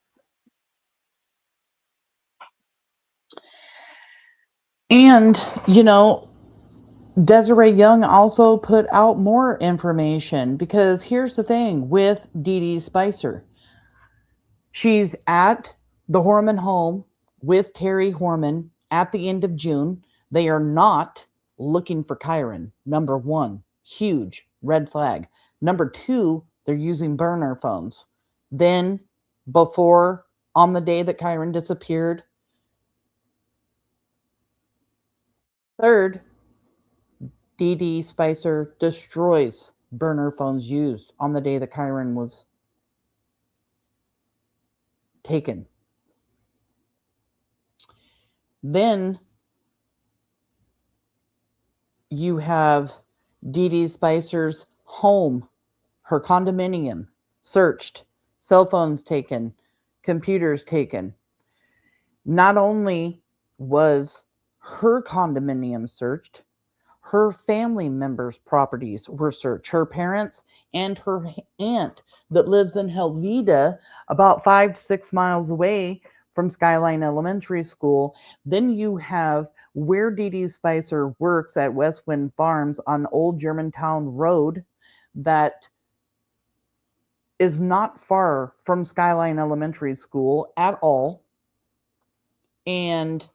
And, you know, Desiree Young also put out more information, because here's the thing with DeDe Spicer. She's at the Horman home with Terri Horman at the end of June. They are not looking for Kyron. Number one, huge red flag. Number two, they're using burner phones. Then, before, on the day that Kyron disappeared, third, DeDe Spicer destroys burner phones used on the day that Kyron was taken. Then you have DeDe Spicer's home, her condominium, searched, cell phones taken, computers taken. Not only was her condominium searched, her family members' properties were searched. Her parents and her aunt that lives in Helvetia, about 5 to 6 miles away from Skyline Elementary School. Then you have where DeDe Spicer works at West Wind Farms on Old Germantown Road, that is not far from Skyline Elementary School at all. And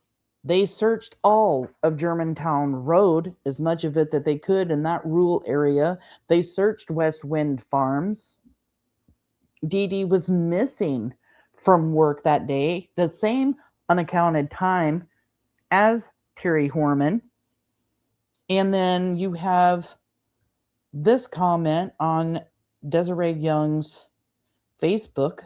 they searched all of Germantown Road, as much of it that they could in that rural area. They searched West Wind Farms. DeDe was missing from work that day, the same unaccounted time as Terri Horman. And then you have this comment on Desiree Young's Facebook.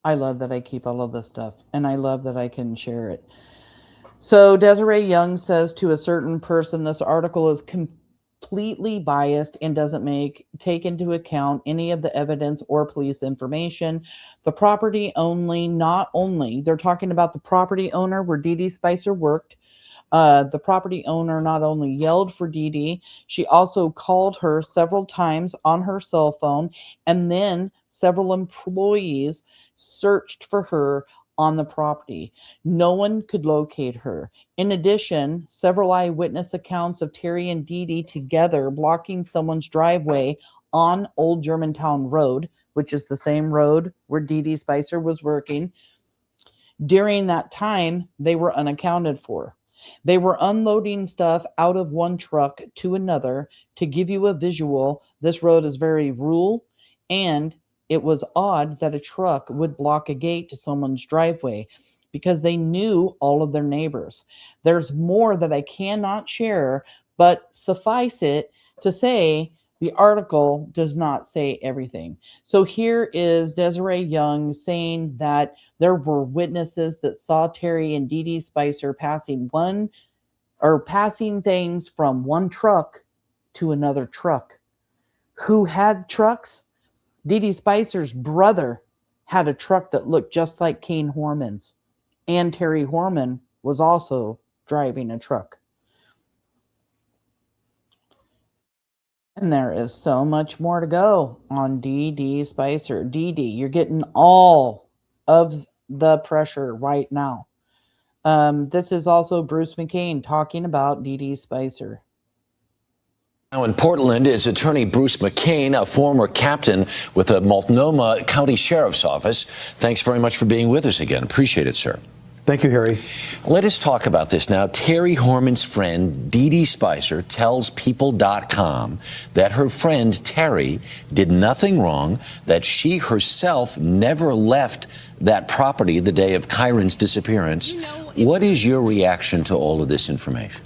I love that I keep all of this stuff, and I love that I can share it. So Desiree Young says to a certain person, this article is completely biased and doesn't take into account any of the evidence or police information. The property not only, they're talking about the property owner where DeDe Spicer worked. The property owner not only yelled for DeDe, she also called her several times on her cell phone, and then several employees searched for her on the property. No one could locate her. In addition, several eyewitness accounts of Terri and DeDe together blocking someone's driveway on Old Germantown Road, which is the same road where DeDe Spicer was working. During that time, they were unaccounted for. They were unloading stuff out of one truck to another. To give you a visual, this road is very rural, and it was odd that a truck would block a gate to someone's driveway because they knew all of their neighbors. There's more that I cannot share, but suffice it to say, the article does not say everything. So here is Desiree Young saying that there were witnesses that saw Terri and DeDe Spicer passing things from one truck to another truck. Who had trucks? DeDe Spicer's brother had a truck that looked just like Kyron Horman's, and Terri Horman was also driving a truck. And there is so much more to go on DeDe Spicer. DeDe, you're getting all of the pressure right now. This is also Bruce McCain talking about DeDe Spicer. Now in Portland is attorney Bruce McCain, a former captain with the Multnomah County Sheriff's Office. Thanks very much for being with us again. Appreciate it, sir. Thank you, Harry. Let us talk about this now. Terri Horman's friend, DeDe Spicer, tells People.com that her friend, Terri, did nothing wrong, that she herself never left that property the day of Kyron's disappearance. What is your reaction to all of this information?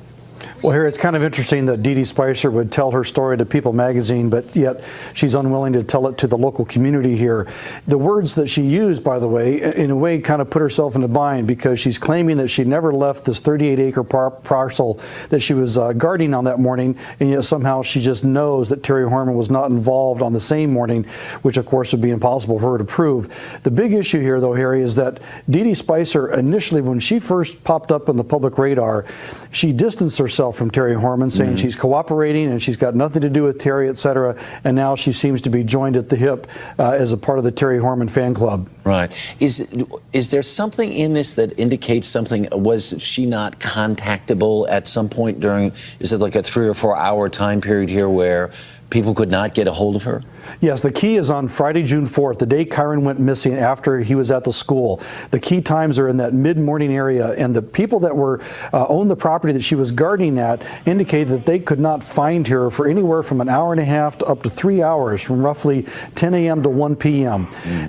Well, here it's kind of interesting that DeDe Spicer would tell her story to People magazine, but yet she's unwilling to tell it to the local community here. The words that she used, by the way, in a way kind of put herself in a bind, because she's claiming that she never left this 38-acre parcel that she was guarding on that morning, and yet somehow she just knows that Terri Horman was not involved on the same morning, which of course would be impossible for her to prove. The big issue here, though, Harry, is that DeDe Spicer initially, when she first popped up on the public radar, she distanced herself from Terri Horman, saying she's cooperating and she's got nothing to do with Terri, etc. And now she seems to be joined at the hip as a part of the Terri Horman fan club. Right. Is there something in this that indicates something? Was she not contactable at some point during, is it like a 3 or 4 hour time period here where people could not get a hold of her? Yes, the key is on Friday, June 4th, the day Kyron went missing after he was at the school. The key times are in that mid-morning area, and the people that were owned the property that she was guarding at indicated that they could not find her for anywhere from an hour and a half to up to 3 hours, from roughly 10 a.m. to 1 p.m.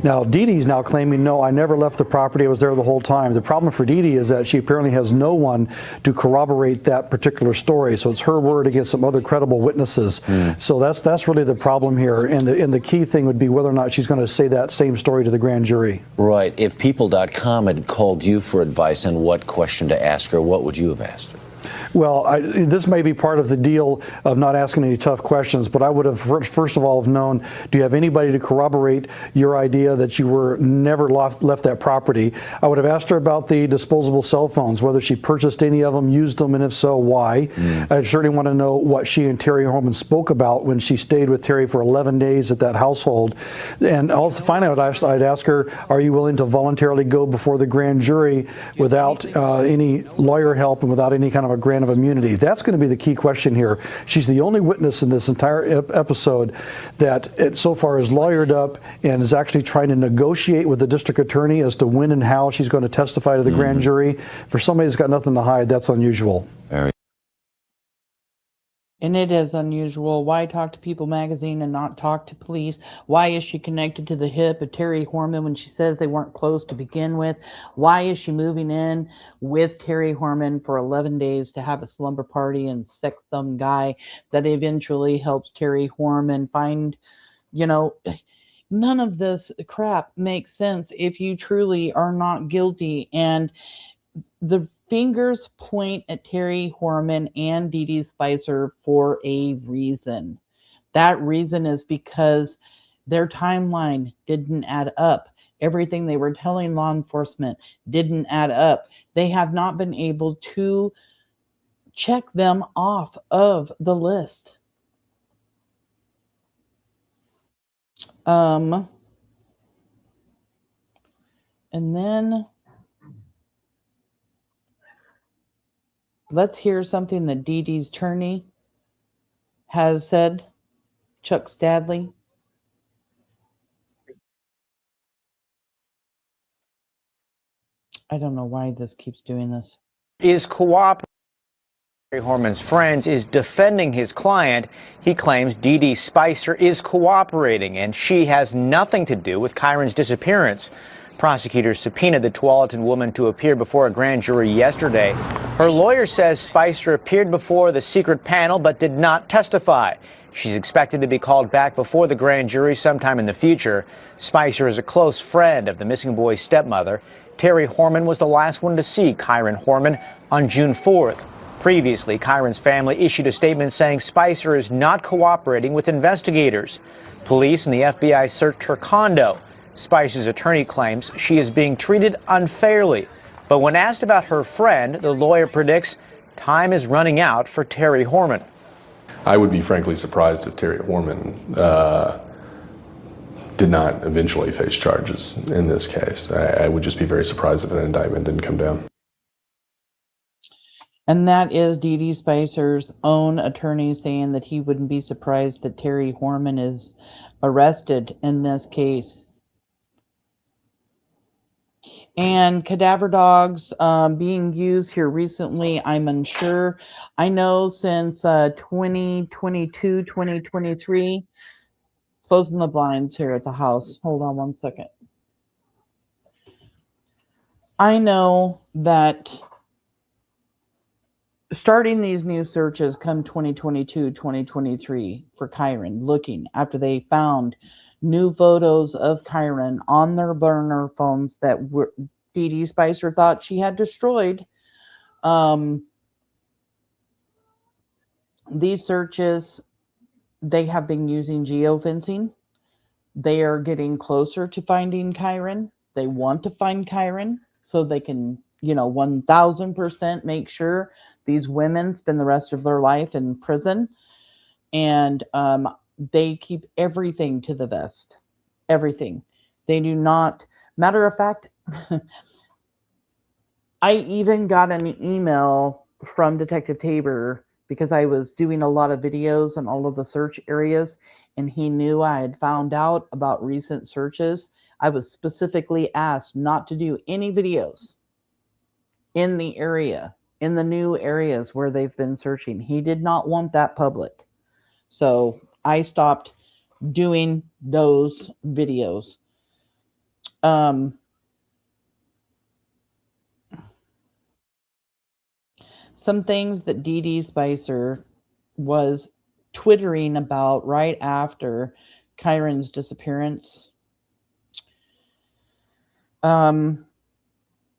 Now, DeDe's now claiming, no, I never left the property, I was there the whole time. The problem for DeDe is that she apparently has no one to corroborate that particular story, so it's her word against some other credible witnesses. So that's really the problem here. And the key thing would be whether or not she's going to say that same story to the grand jury. Right. If People.com had called you for advice on what question to ask her, what would you have asked her? Well, this may be part of the deal of not asking any tough questions, but I would have first of all have known, do you have anybody to corroborate your idea that you were never left that property? I would have asked her about the disposable cell phones, whether she purchased any of them, used them, and if so, why. I certainly want to know what she and Terri Horman spoke about when she stayed with Terri for 11 days at that household. And also finally, I'd ask her, are you willing to voluntarily go before the grand jury without any lawyer help and without any kind of a grant of immunity? That's going to be the key question here. She's the only witness in this entire episode that so far is lawyered up and is actually trying to negotiate with the district attorney as to when and how she's going to testify to the grand jury. For somebody that's got nothing to hide, that's unusual. And it is unusual. Why talk to People magazine and not talk to police? Why is she connected to the hip of Terri Horman when she says they weren't close to begin with? Why is she moving in with Terri Horman for 11 days to have a slumber party and sex some guy that eventually helps Terri Horman find, None of this crap makes sense if you truly are not guilty. And the fingers point at Terri Horman and DeDe Spicer for a reason. That reason is because their timeline didn't add up. Everything they were telling law enforcement didn't add up. They have not been able to check them off of the list. And then let's hear something that DeDe's attorney has said, Chuck Stadley. I don't know why this keeps doing this. Is cooperating. Terri Horman's friends is defending his client. He claims DeDe Spicer is cooperating and she has nothing to do with Kyron's disappearance. Prosecutors subpoenaed the Tualatin woman to appear before a grand jury yesterday. Her lawyer says Spicer appeared before the secret panel but did not testify. She's expected to be called back before the grand jury sometime in the future. Spicer is a close friend of the missing boy's stepmother. Terri Horman was the last one to see Kyron Horman on June 4th. Previously, Kyron's family issued a statement saying Spicer is not cooperating with investigators. Police and the FBI searched her condo. Spicer's attorney claims she is being treated unfairly. But when asked about her friend, the lawyer predicts time is running out for Terri Horman. I would be frankly surprised if Terri Horman did not eventually face charges in this case. I would just be very surprised if an indictment didn't come down. And that is DeDe Spicer's own attorney saying that he wouldn't be surprised that Terri Horman is arrested in this case. And cadaver dogs being used here recently, I'm unsure. I know since 2022, 2023, closing the blinds here at the house. Hold on one second. I know that starting these new searches come 2022, 2023 for Kyron, looking after they found new photos of Kyron on their burner phones that DeDe Spicer thought she had destroyed. These searches, they have been using geofencing. They are getting closer to finding Kyron. They want to find Kyron so they can, 1000% make sure these women spend the rest of their life in prison. And they keep everything to the vest. Everything. They do not. Matter of fact, I even got an email from Detective Tabor because I was doing a lot of videos on all of the search areas, and he knew I had found out about recent searches. I was specifically asked not to do any videos in the area, in the new areas where they've been searching. He did not want that public. So I stopped doing those videos. Some things that DeDe Spicer was twittering about right after Kyron's disappearance.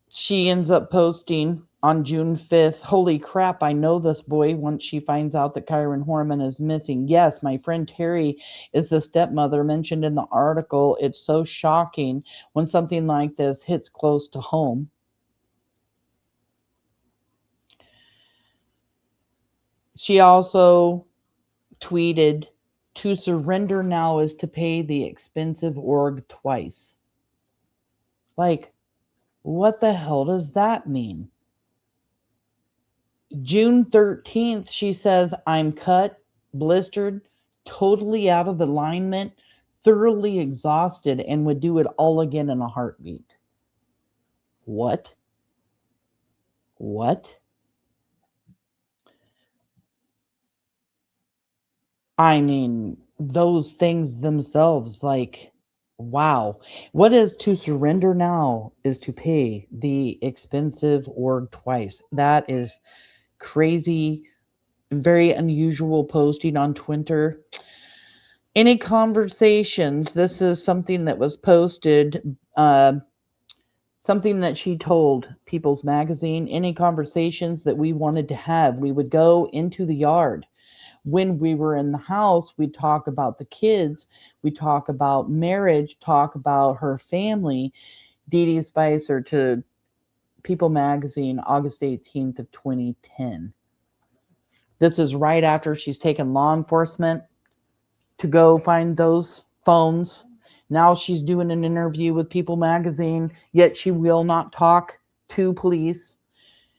She ends up posting on June 5th, "Holy crap, I know this boy," once she finds out that Kyron Horman is missing. "Yes, my friend Terri is the stepmother mentioned in the article. It's so shocking when something like this hits close to home." She also tweeted, "To surrender now is to pay the expensive org twice." Like, what the hell does that mean? June 13th, she says, "I'm cut, blistered, totally out of alignment, thoroughly exhausted, and would do it all again in a heartbeat." What? What? I mean, those things themselves, like, wow. What is to surrender now is to pay the expensive org twice. That is crazy, very unusual posting on Twitter. Any conversations, this is something that was posted, something that she told People's Magazine, any conversations that we wanted to have, we would go into the yard. When we were in the house, we'd talk about the kids, we talk about marriage, talk about her family. DeDe Spicer to People Magazine, August 18th of 2010. This is right after she's taken law enforcement to go find those phones. Now she's doing an interview with People Magazine, yet she will not talk to police.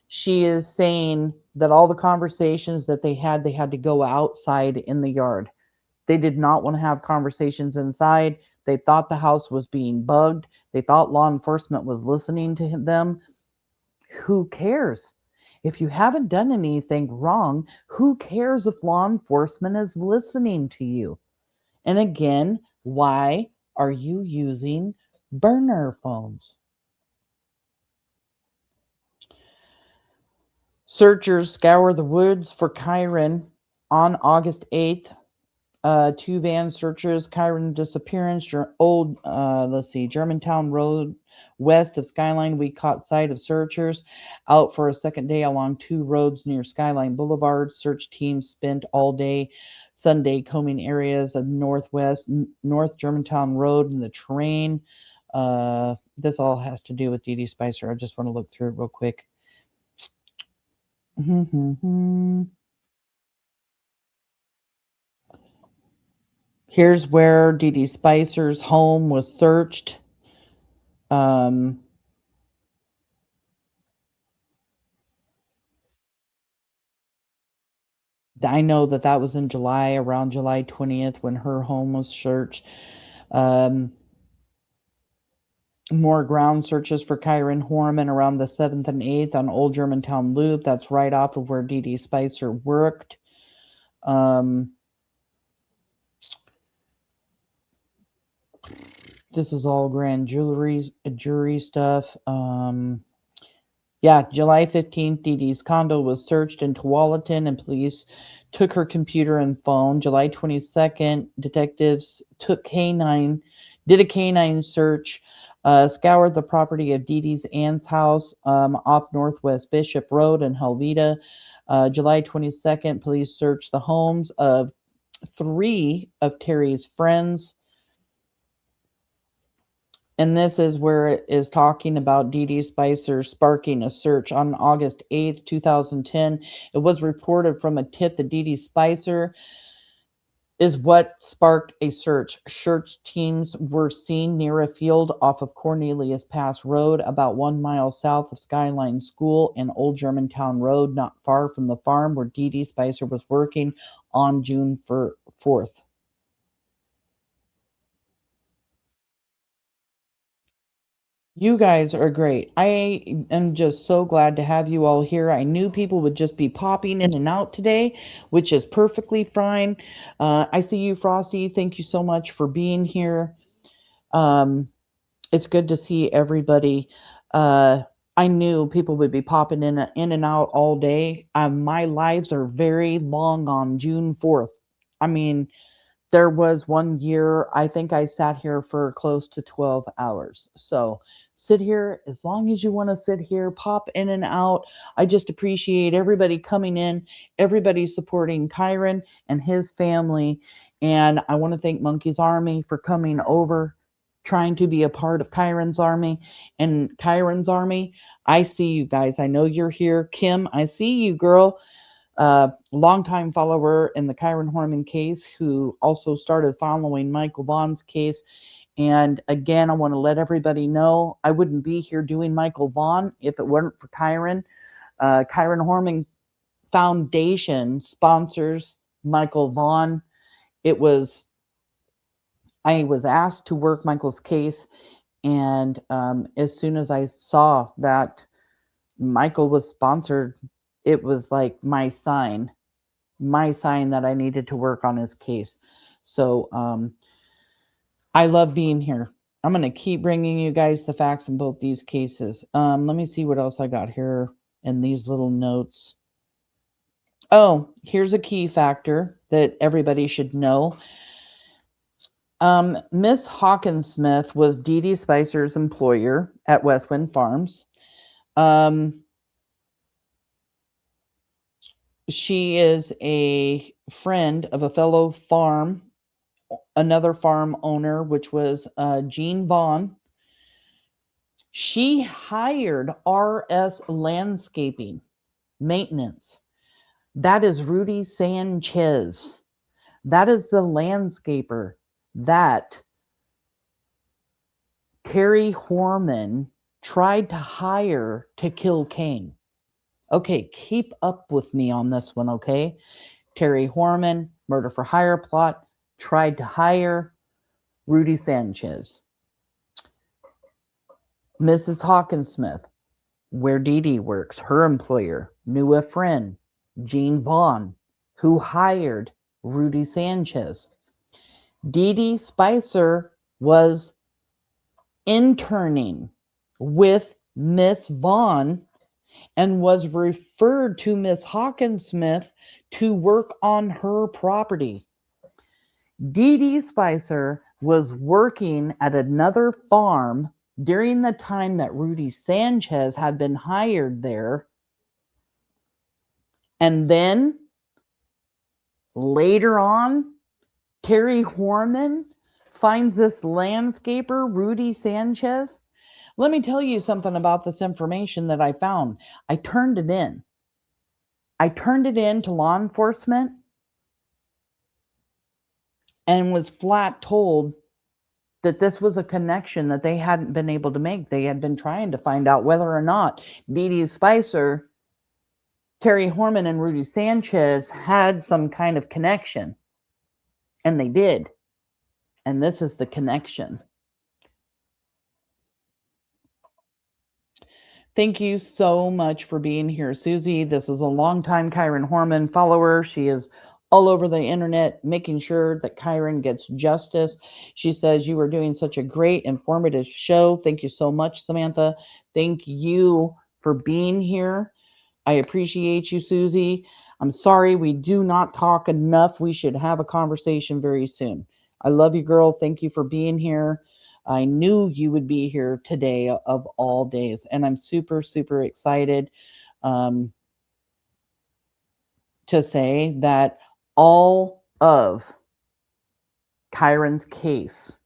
She is saying that all the conversations that they had to go outside in the yard. They did not want to have conversations inside. They thought the house was being bugged. They thought law enforcement was listening to them. Who cares? If you haven't done anything wrong, who cares if law enforcement is listening to you? And again, why are you using burner phones? Searchers scour the woods for Kyron on August 8th. 2 van searches, Kyron disappearance, old, Germantown Road, west of Skyline. We caught sight of searchers out for a second day along 2 roads near Skyline Boulevard. Search teams spent all day Sunday combing areas of North Germantown Road and the terrain. This all has to do with DeDe Spicer. I just want to look through it real quick. Here's where DeDe Spicer's home was searched. I know that was in July, around July 20th, when her home was searched. More ground searches for Kyron Horman around the 7th and 8th on Old Germantown Loop. That's right off of where DeDe Spicer worked. This is all grand jury stuff. July 15th, DeDe's condo was searched in Tualatin, and police took her computer and phone. July 22nd, detectives did a canine search, scoured the property of DeDe's aunt's house off Northwest Bishop Road in Helvetia. July 22nd, police searched the homes of 3 of Terri's friends. And this is where it is talking about DeDe Spicer sparking a search on August 8th, 2010. It was reported from a tip that DeDe Spicer is what sparked a search. Search teams were seen near a field off of Cornelius Pass Road, about 1 mile south of Skyline School and Old Germantown Road, not far from the farm where DeDe Spicer was working on June 4th. You guys are great. I am just so glad to have you all here. I knew people would just be popping in and out today, which is perfectly fine. I see you, Frosty. Thank you so much for being here. It's good to see everybody. I knew people would be popping in and out all day. My lives are very long on June 4th. I mean, there was one year, I think I sat here for close to 12 hours. So sit here as long as you want to sit here, pop in and out. I just appreciate everybody coming in, everybody supporting Kyron and his family. And I want to thank Monkey's Army for coming over, trying to be a part of Kyron's Army. And Kyron's Army, I see you guys. I know you're here. Kim, I see you, girl. Longtime follower in the Kyron Horman case, who also started following Michael Vaughn's case. And again, I want to let everybody know I wouldn't be here doing Michael Vaughn if it weren't for Kyron. Kyron Horman Foundation sponsors Michael Vaughn. I was asked to work Michael's case, and as soon as I saw that Michael was sponsored, it was like my sign that I needed to work on his case. So I love being here. I'm going to keep bringing you guys the facts in both these cases. Let me see what else I got here in these little notes. Oh, here's a key factor that everybody should know. Miss Hawkinsmith was DeDe Spicer's employer at Westwind Farms. She is a friend of a fellow another farm owner, which was Jean Vaughn. She hired RS Landscaping Maintenance. That is Rudy Sanchez. That is the landscaper that Terri Horman tried to hire to kill Cain. Okay, keep up with me on this one, okay? Terri Horman, murder for hire plot, tried to hire Rudy Sanchez. Mrs. Hawkinsmith, where DeDe works, her employer, knew a friend, Jean Vaughn, who hired Rudy Sanchez. DeDe Spicer was interning with Miss Vaughn and was referred to Miss Hawkinsmith to work on her property. DeDe Spicer was working at another farm during the time that Rudy Sanchez had been hired there. And then later on, Terri Horman finds this landscaper, Rudy Sanchez. Let me tell you something about this information that I found. I turned it in. I turned it in to law enforcement and was flat told that this was a connection that they hadn't been able to make. They had been trying to find out whether or not DeDe Spicer, Terri Horman, and Rudy Sanchez had some kind of connection. And they did. And this is the connection. Thank you so much for being here, Susie. This is a longtime Kyron Horman follower. She is all over the internet making sure that Kyron gets justice. She says, you are doing such a great, informative show. Thank you so much, Samantha. Thank you for being here. I appreciate you, Susie. I'm sorry we do not talk enough. We should have a conversation very soon. I love you, girl. Thank you for being here. I knew you would be here today of all days, and I'm super, super excited to say that all of Kyron's case,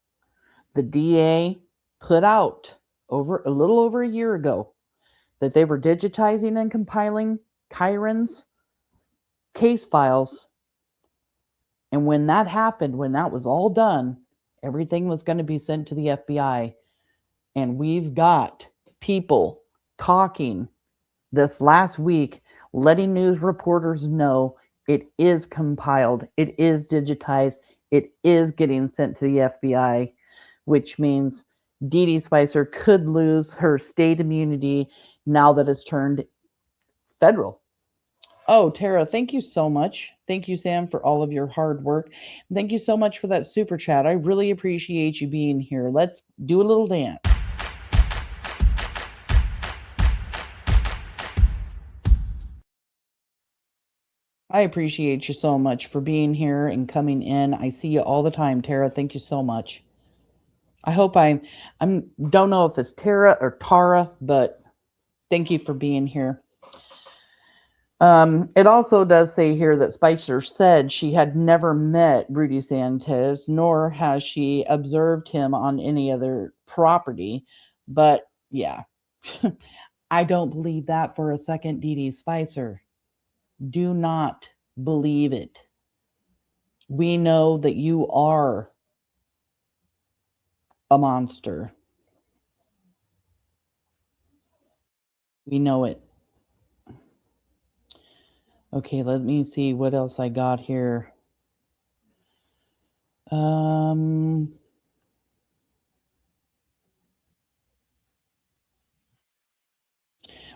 the DA put out a little over a year ago that they were digitizing and compiling Kyron's case files. And when that happened, when that was all done, everything was going to be sent to the FBI. And we've got people talking this last week, letting news reporters know it is compiled, it is digitized, it is getting sent to the FBI, which means DeDe Spicer could lose her state immunity now that it's turned federal. Oh, Tara, thank you so much. Thank you, Sam, for all of your hard work. Thank you so much for that super chat. I really appreciate you being here. Let's do a little dance. I appreciate you so much for being here and coming in. I see you all the time, Tara. Thank you so much. I hope I don't know if it's Tara or Tara, but thank you for being here. It also does say here that Spicer said she had never met Rudy Sanchez, nor has she observed him on any other property. But yeah, I don't believe that for a second, DeDe Spicer. Do not believe it. We know that you are a monster. We know it. Okay, let me see what else I got here.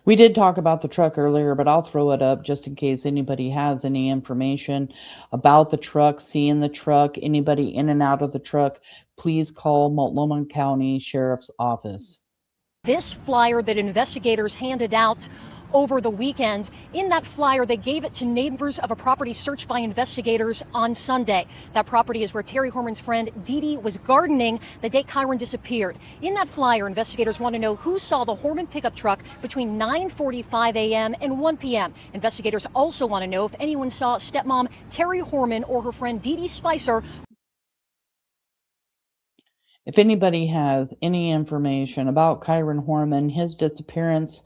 We did talk about the truck earlier, but I'll throw it up just in case anybody has any information about the truck, seeing the truck, anybody in and out of the truck. Please call Multnomah County Sheriff's Office. This flyer that investigators handed out over the weekend. In that flyer, they gave it to neighbors of a property searched by investigators on Sunday. That property is where Terri Horman's friend DeDe was gardening the day Kyron disappeared. In that flyer, investigators want to know who saw the Horman pickup truck between 9:45 a.m. and 1 p.m. Investigators also want to know if anyone saw stepmom Terri Horman or her friend DeDe Spicer. If anybody has any information about Kyron Horman, his disappearance,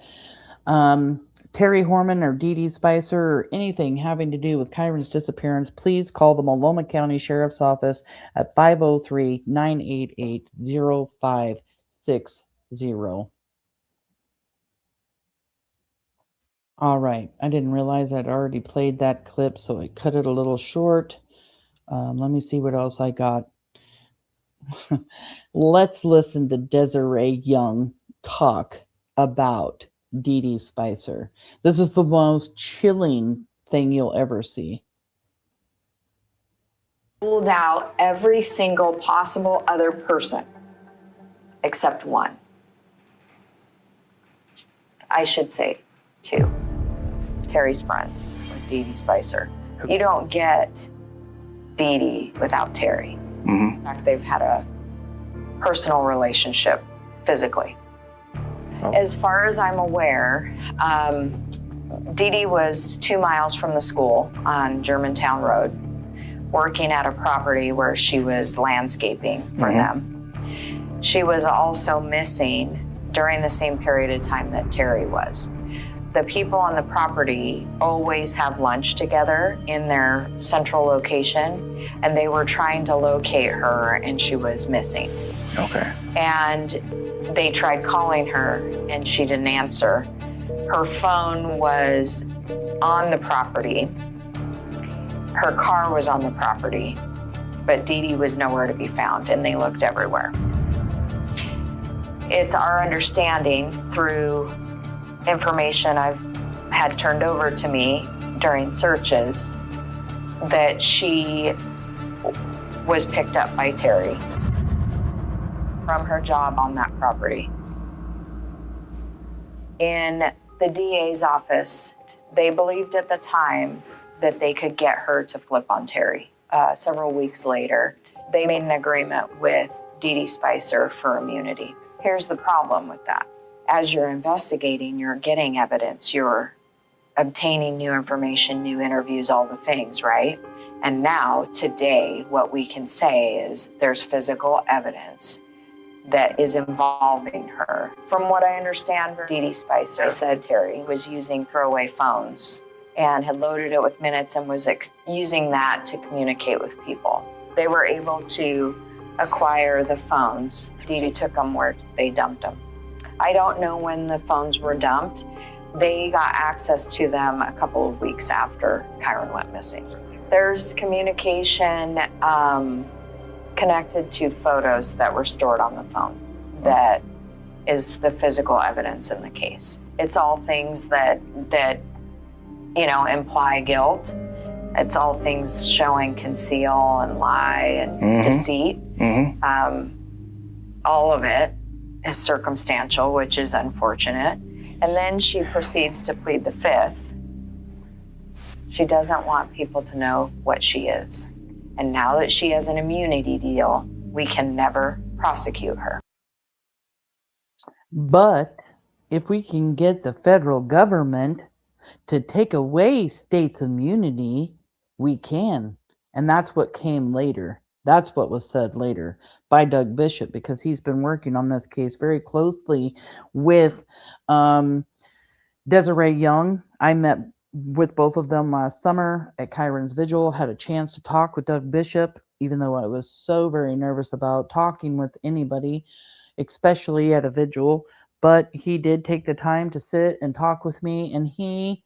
Terri Horman or DeDe Spicer, or anything having to do with Kyron's disappearance, please call the Multnomah County Sheriff's Office at 503-988-0560. All right, I didn't realize I'd already played that clip, so I cut it a little short. Let me see what else I got. Let's listen to Desiree Young talk about DeDe Spicer. This is the most chilling thing you'll ever see. Ruled out every single possible other person except one. I should say two. Terry's friend, DeDe Spicer. You don't get DeDe without Terri. In fact, they've had a personal relationship physically. As far as I'm aware, DeDe was 2 miles from the school on Germantown Road, working at a property where she was landscaping for them. She was also missing during the same period of time that Terri was. The people on the property always have lunch together in their central location, and they were trying to locate her, and she was missing. Okay. And they tried calling her, and she didn't answer. Her phone was on the property. Her car was on the property, but DeDe was nowhere to be found, and they looked everywhere. It's our understanding through information I've had turned over to me during searches that she was picked up by Terri from her job on that property. In the DA's office, they believed at the time that they could get her to flip on Terri. Several weeks later, they made an agreement with DeDe Spicer for immunity. Here's the problem with that. As you're investigating, you're getting evidence, you're obtaining new information, new interviews, all the things, right? And now, today, what we can say is there's physical evidence that is involving her. From what I understand, DeDe Spicer said Terri was using throwaway phones and had loaded it with minutes and was using that to communicate with people. They were able to acquire the phones. DeDe took them where they dumped them. I don't know when the phones were dumped. They got access to them a couple of weeks after Kyron went missing. There's communication connected to photos that were stored on the phone that is the physical evidence in the case. It's all things that imply guilt. It's all things showing conceal and lie and deceit. All of it is circumstantial, which is unfortunate. And then she proceeds to plead the fifth. She doesn't want people to know what she is. And now that she has an immunity deal, we can never prosecute her. But if we can get the federal government to take away states' immunity, we can. And that's what came later. That's what was said later by Doug Bishop, because he's been working on this case very closely with Desiree Young. I met with both of them last summer at Kyron's Vigil, had a chance to talk with Doug Bishop, even though I was so very nervous about talking with anybody, especially at a vigil. But he did take the time to sit and talk with me, and he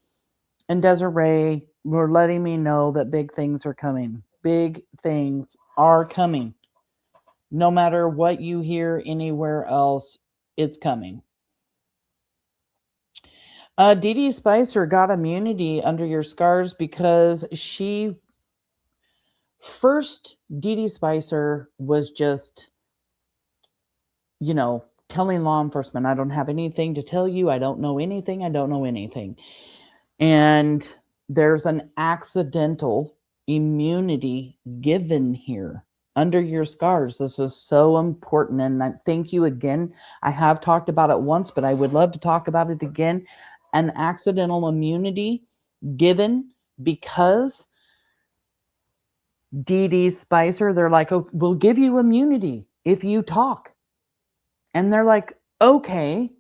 and Desiree were letting me know that big things are coming. Big things are coming. No matter what you hear anywhere else, it's coming. DeDe Spicer got immunity under your scars because DeDe Spicer was just, telling law enforcement, I don't have anything to tell you. I don't know anything. I don't know anything. And there's an accidental immunity given here under your scars. This is so important. And I thank you again. I have talked about it once, but I would love to talk about it again. An accidental immunity given because DeDe Spicer, they're like, oh, we'll give you immunity if you talk. And they're like, okay,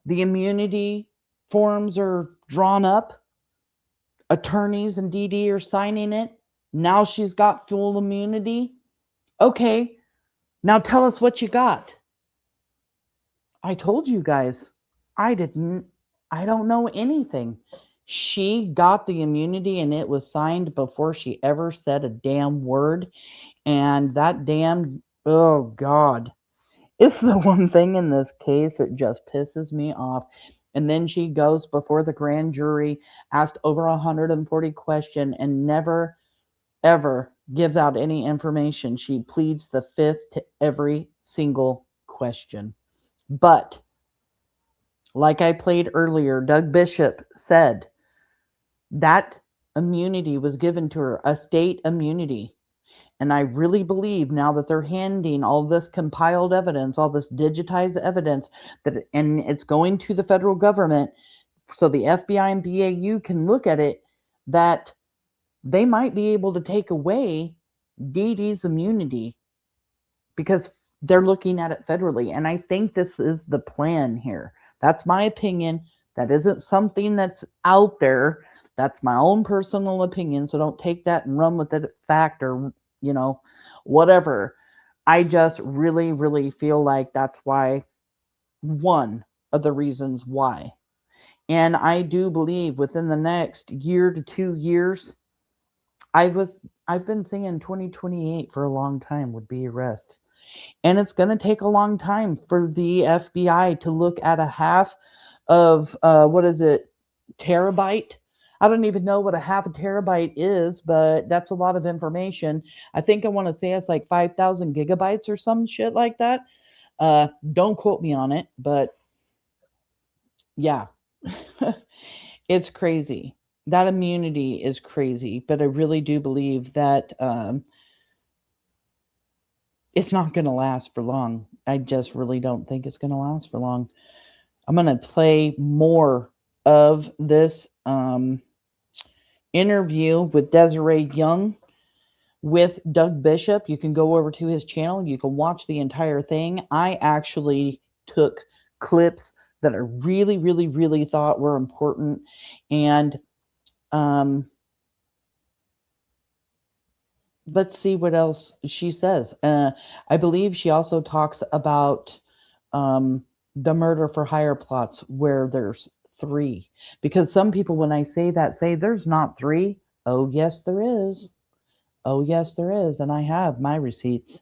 the immunity forms are drawn up. Attorneys and DeDe are signing it. Now she's got full immunity. Okay, now tell us what you got. I told you guys, I don't know anything. She got the immunity and it was signed before she ever said a damn word. And that damn, oh God, it's the one thing in this case that just pisses me off. And then she goes before the grand jury, asked over 140 questions, and never, ever gives out any information. She pleads the fifth to every single question. But, like I played earlier, Doug Bishop said that immunity was given to her, a state immunity. And I really believe now that they're handing all this compiled evidence, all this digitized evidence, and it's going to the federal government so the FBI and BAU can look at it, that they might be able to take away DeDe's immunity because they're looking at it federally. And I think this is the plan here. That's my opinion. That isn't something that's out there. That's my own personal opinion. So don't take that and run with it fact or whatever. I just really, really feel like that's why, one of the reasons why. And I do believe within the next year to 2 years, I've been saying 2028 for a long time would be arrest. And it's going to take a long time for the FBI to look at a half of, terabyte? I don't even know what a half a terabyte is, but that's a lot of information. I think I want to say it's like 5,000 gigabytes or some shit like that. Don't quote me on it, but yeah, it's crazy. That immunity is crazy, but I really do believe that it's not going to last for long. I just really don't think it's going to last for long. I'm going to play more of this interview with Desiree Young with Doug Bishop. You can go over to his channel. You can watch the entire thing. I actually took clips that I really, really, really thought were important. And let's see what else she says. I believe she also talks about the murder for hire plots where there's 3, because some people, when I say that, say there's not 3. Oh yes there is. Oh yes there is, and I have my receipts.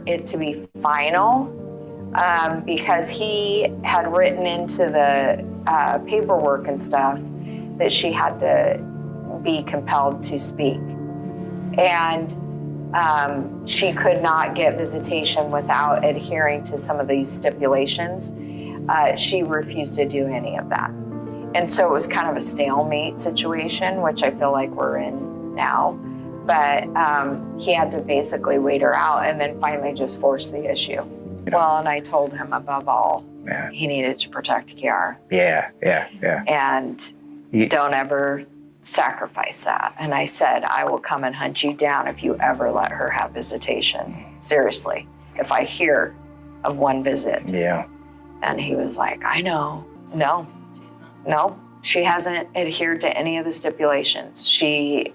It to be final because he had written into the paperwork and stuff that she had to be compelled to speak. And she could not get visitation without adhering to some of these stipulations. She refused to do any of that. And so it was kind of a stalemate situation, which I feel like we're in now. But he had to basically wait her out and then finally just force the issue. Well, and I told him above all, he needed to protect Kiara. Yeah. And don't ever sacrifice that. And I said, I will come and hunt you down if you ever let her have visitation. Seriously, if I hear of one visit. Yeah. And he was like, I know. No. She hasn't adhered to any of the stipulations. She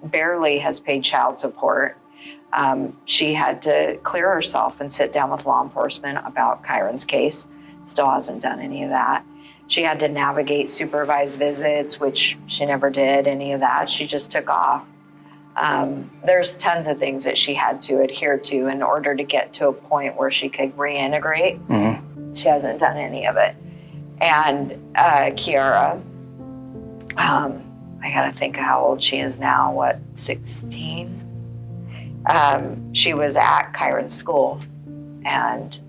barely has paid child support. She had to clear herself and sit down with law enforcement about Kyron's case. Still hasn't done any of that. She had to navigate supervised visits, which she never did any of that. She just took off. There's tons of things that she had to adhere to in order to get to a point where she could reintegrate. She hasn't done any of it. And Kiara, I gotta think of how old she is now, what, 16? She was at Kyron's school and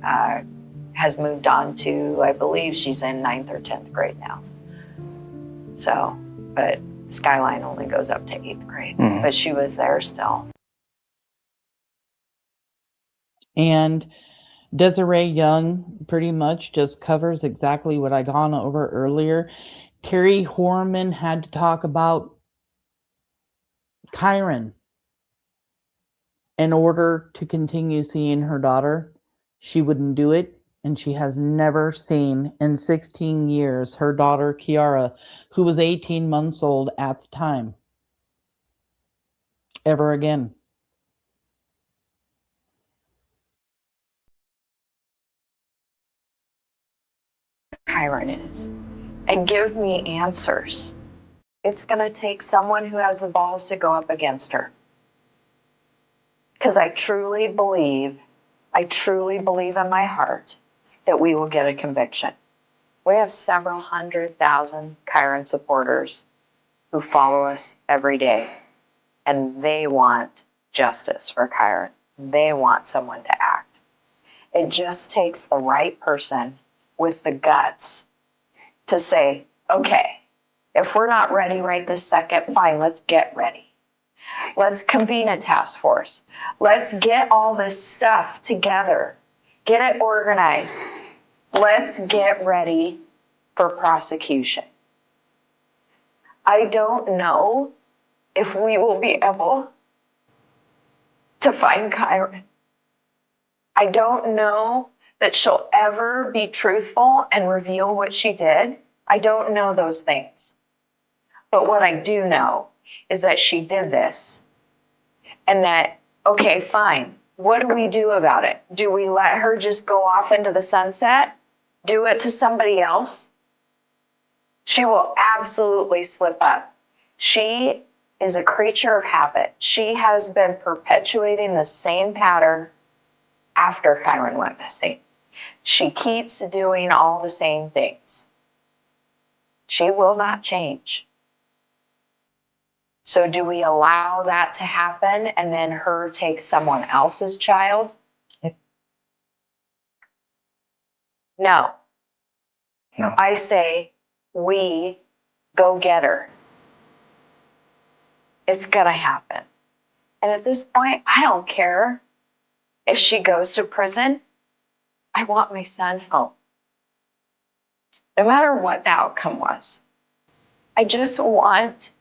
has moved on to, I believe she's in 9th or 10th grade now. So, but Skyline only goes up to 8th grade, but she was there still. And Desiree Young pretty much just covers exactly what I gone over earlier. Terri Horman had to talk about Kyron in order to continue seeing her daughter. She wouldn't do it, and she has never seen in 16 years her daughter Kiara, who was 18 months old at the time, ever again. Kyron is, and give me answers. It's going to take someone who has the balls to go up against her. Because I truly believe in my heart that we will get a conviction. We have several 100,000 Kyron supporters who follow us every day, and they want justice for Kyron. They want someone to act. It just takes the right person with the guts to say, okay, if we're not ready right this second, fine, let's get ready. Let's convene a task force. Let's get all this stuff together. Get it organized. Let's get ready for prosecution. I don't know if we will be able to find Kyron. I don't know that she'll ever be truthful and reveal what she did. I don't know those things. But what I do know is that she did this. And that, okay, fine. What do we do about it? Do we let her just go off into the sunset? Do it to somebody else? She will absolutely slip up. She is a creature of habit. She has been perpetuating the same pattern after Kyron went missing. She keeps doing all the same things. She will not change. So do we allow that to happen and then her take someone else's child? No. No. I say we go get her. It's gonna happen. And at this point, I don't care if she goes to prison. I want my son home. No matter what the outcome was. I just want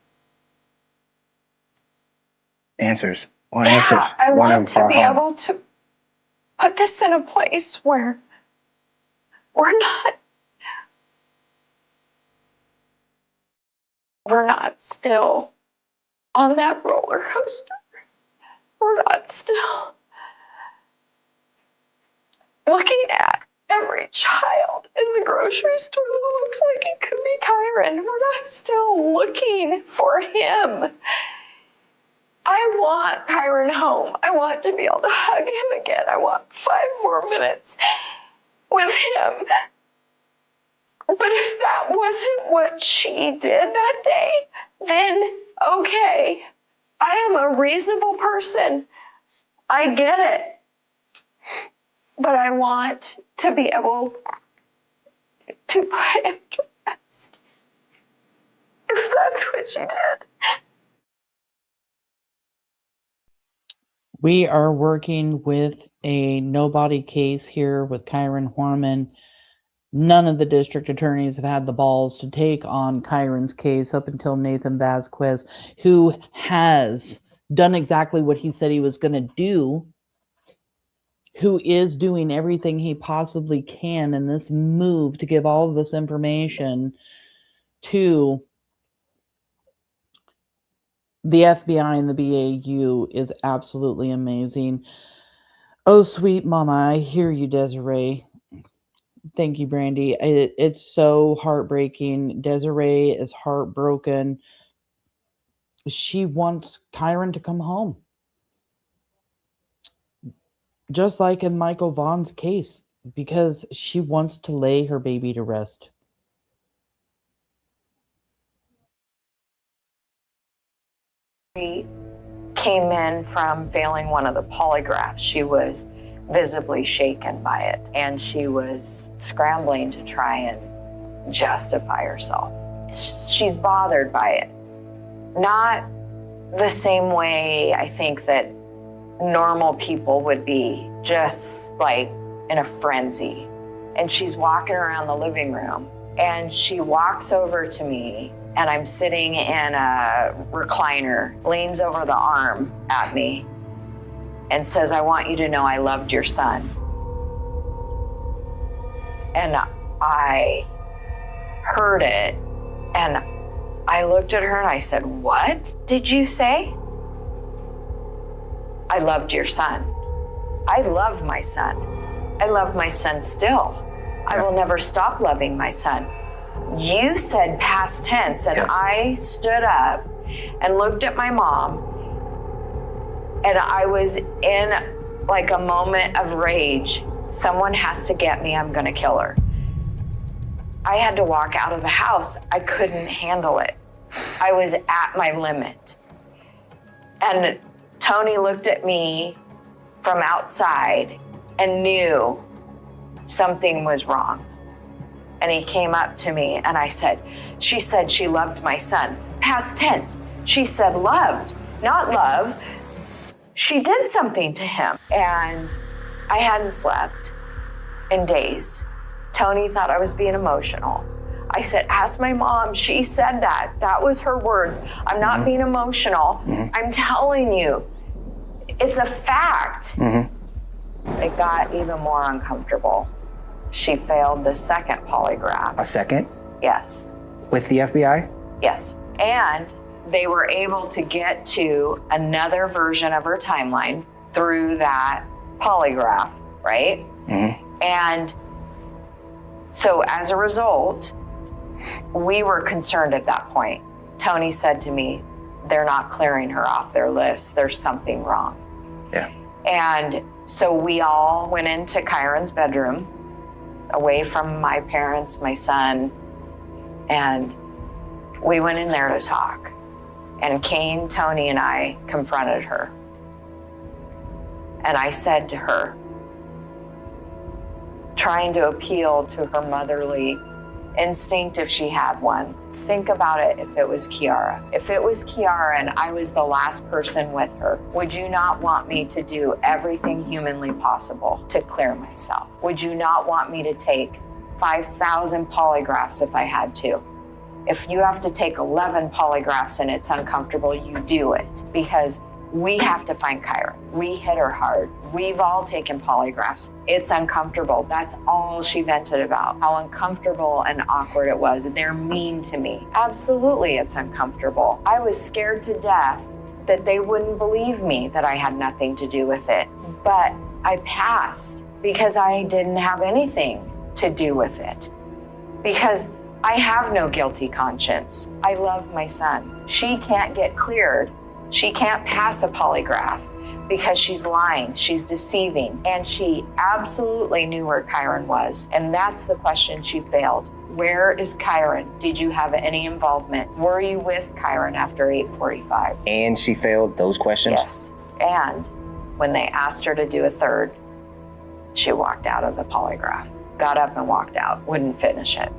answers. I want to be able to put this in a place where we're not still on that roller coaster. We're not still looking at every child in the grocery store that looks like it could be Kyron. We're not still looking for him. I want Kyron home. I want to be able to hug him again. I want 5 more minutes with him. But if that wasn't what she did that day, then okay. I am a reasonable person. I get it. But I want to be able to put him to rest. If that's what she did. We are working with a nobody case here with Kyron Horman. None of the district attorneys have had the balls to take on Kyron's case up until Nathan Vasquez, who has done exactly what he said he was going to do, who is doing everything he possibly can in this move to give all of this information to the FBI and the BAU is absolutely amazing. Oh, sweet mama, I hear you, Desiree. Thank you, Brandy. It's so heartbreaking. Desiree is heartbroken. She wants Kyron to come home. Just like in Michael Vaughn's case, because she wants to lay her baby to rest. She came in from failing one of the polygraphs. She was visibly shaken by it, and she was scrambling to try and justify herself. She's bothered by it. Not the same way I think that normal people would be, just like in a frenzy. And she's walking around the living room, and she walks over to me, and I'm sitting in a recliner, leans over the arm at me and says, "I want you to know I loved your son." And I heard it, and I looked at her and I said, "What did you say?" "I loved your son. I love my son. I love my son still. I will never stop loving my son." You said past tense, and yes. I stood up and looked at my mom, and I was in like a moment of rage. Someone has to get me. I'm going to kill her. I had to walk out of the house. I couldn't handle it. I was at my limit. And Tony looked at me from outside and knew something was wrong. And he came up to me and I said, "She said she loved my son." Past tense. She said loved, not love. She did something to him. And I hadn't slept in days. Tony thought I was being emotional. I said, "Ask my mom. She said that. That was her words. I'm not being emotional. I'm telling you, it's a fact." It got even more uncomfortable. She failed the second polygraph. A second? Yes. With the FBI? Yes. And they were able to get to another version of her timeline through that polygraph, right? And so as a result, we were concerned at that point. Tony said to me, "They're not clearing her off their list. There's something wrong." Yeah. And so we all went into Kyron's bedroom, away from my parents, my son, and we went in there to talk. And Kane, Tony, and I confronted her. And I said to her, trying to appeal to her motherly instinct if she had one, think about it if it was Kiara. If it was Kiara and I was the last person with her, would you not want me to do everything humanly possible to clear myself? Would you not want me to take 5,000 polygraphs if I had to? If you have to take 11 polygraphs and it's uncomfortable, you do it, because we have to find Kyron. We hit her hard. We've all taken polygraphs. It's uncomfortable. That's all she vented about, how uncomfortable and awkward it was. They're mean to me. Absolutely, it's uncomfortable. I was scared to death that they wouldn't believe me, that I had nothing to do with it. But I passed because I didn't have anything to do with it. Because I have no guilty conscience. I love my son. She can't get cleared. She can't pass a polygraph because she's lying, she's deceiving, and she absolutely knew where Kyron was. And that's the question she failed. Where is Kyron? Did you have any involvement? Were you with Kyron after 8:45? And she failed those questions? Yes. And when they asked her to do a third, she walked out of the polygraph, got up and walked out, wouldn't finish it.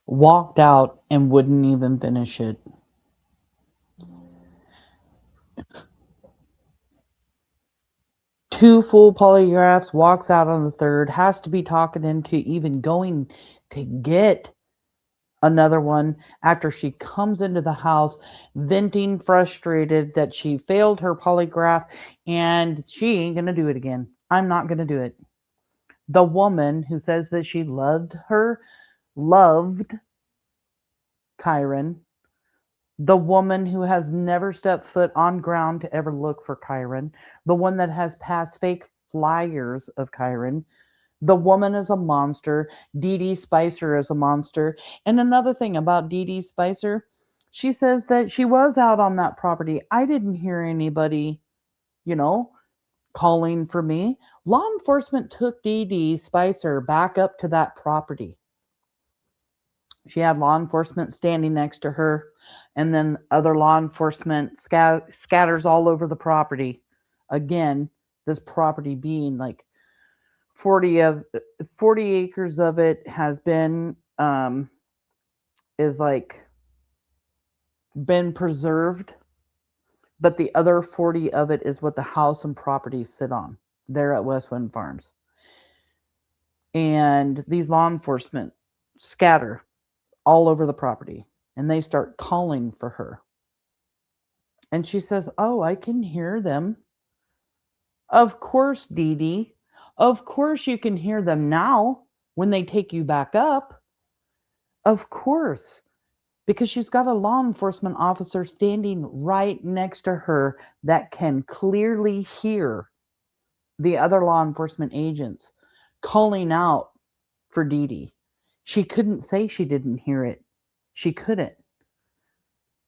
Walked out and wouldn't even finish it. Two full polygraphs, walks out on the third, has to be talked into even going to get another one after she comes into the house venting, frustrated that she failed her polygraph and she ain't going to do it again. I'm not going to do it. The woman who says that she loved Kyron, the woman who has never stepped foot on ground to ever look for Kyron, the one that has passed fake flyers of Kyron, The woman is a monster. DeDe Spicer is a monster. And another thing about DeDe Spicer, she says that she was out on that property. I didn't hear anybody, calling for me. Law enforcement took DeDe Spicer back up to that property. She had law enforcement standing next to her, and then other law enforcement scatters all over the property. Again, this property being like 40 acres of it has been been preserved, but the other 40 of it is what the house and properties sit on there at Westwind Farms. And these law enforcement scatter all over the property, and they start calling for her. And she says, "Oh, I can hear them." Of course, DeDe. Of course you can hear them now when they take you back up. Of course. Because she's got a law enforcement officer standing right next to her that can clearly hear the other law enforcement agents calling out for DeDe. She couldn't say she didn't hear it. She couldn't.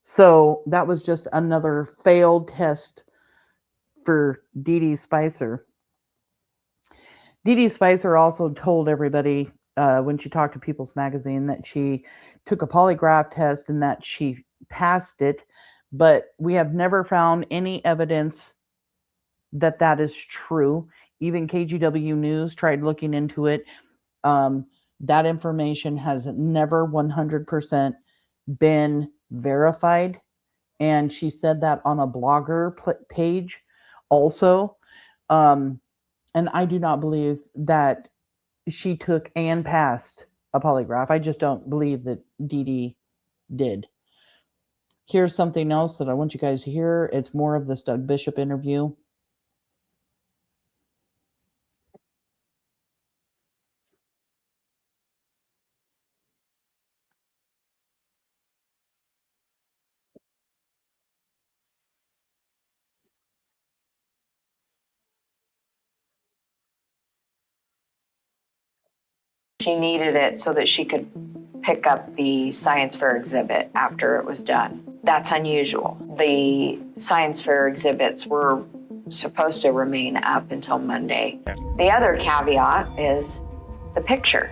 So that was just another failed test for DeDe Spicer. DeDe Spicer also told everybody when she talked to People's Magazine that she took a polygraph test and that she passed it, but we have never found any evidence that that is true. Even KGW News tried looking into it. That information has never 100% been verified, and she said that on a blogger page also. And I do not believe that she took and passed a polygraph. I just don't believe that DeDe did. Here's something else that I want you guys to hear. It's more of this Doug Bishop interview. She needed it so that she could pick up the science fair exhibit after it was done. That's unusual. The science fair exhibits were supposed to remain up until Monday. The other caveat is the picture.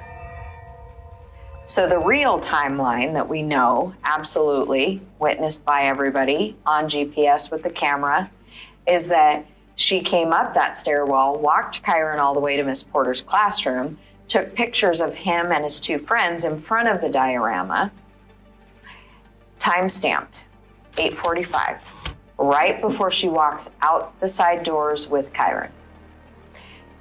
So the real timeline that we know, absolutely witnessed by everybody on GPS with the camera, is that she came up that stairwell, walked Kyron all the way to Miss Porter's classroom, took pictures of him and his two friends in front of the diorama, time-stamped, 8:45, right before she walks out the side doors with Kyron.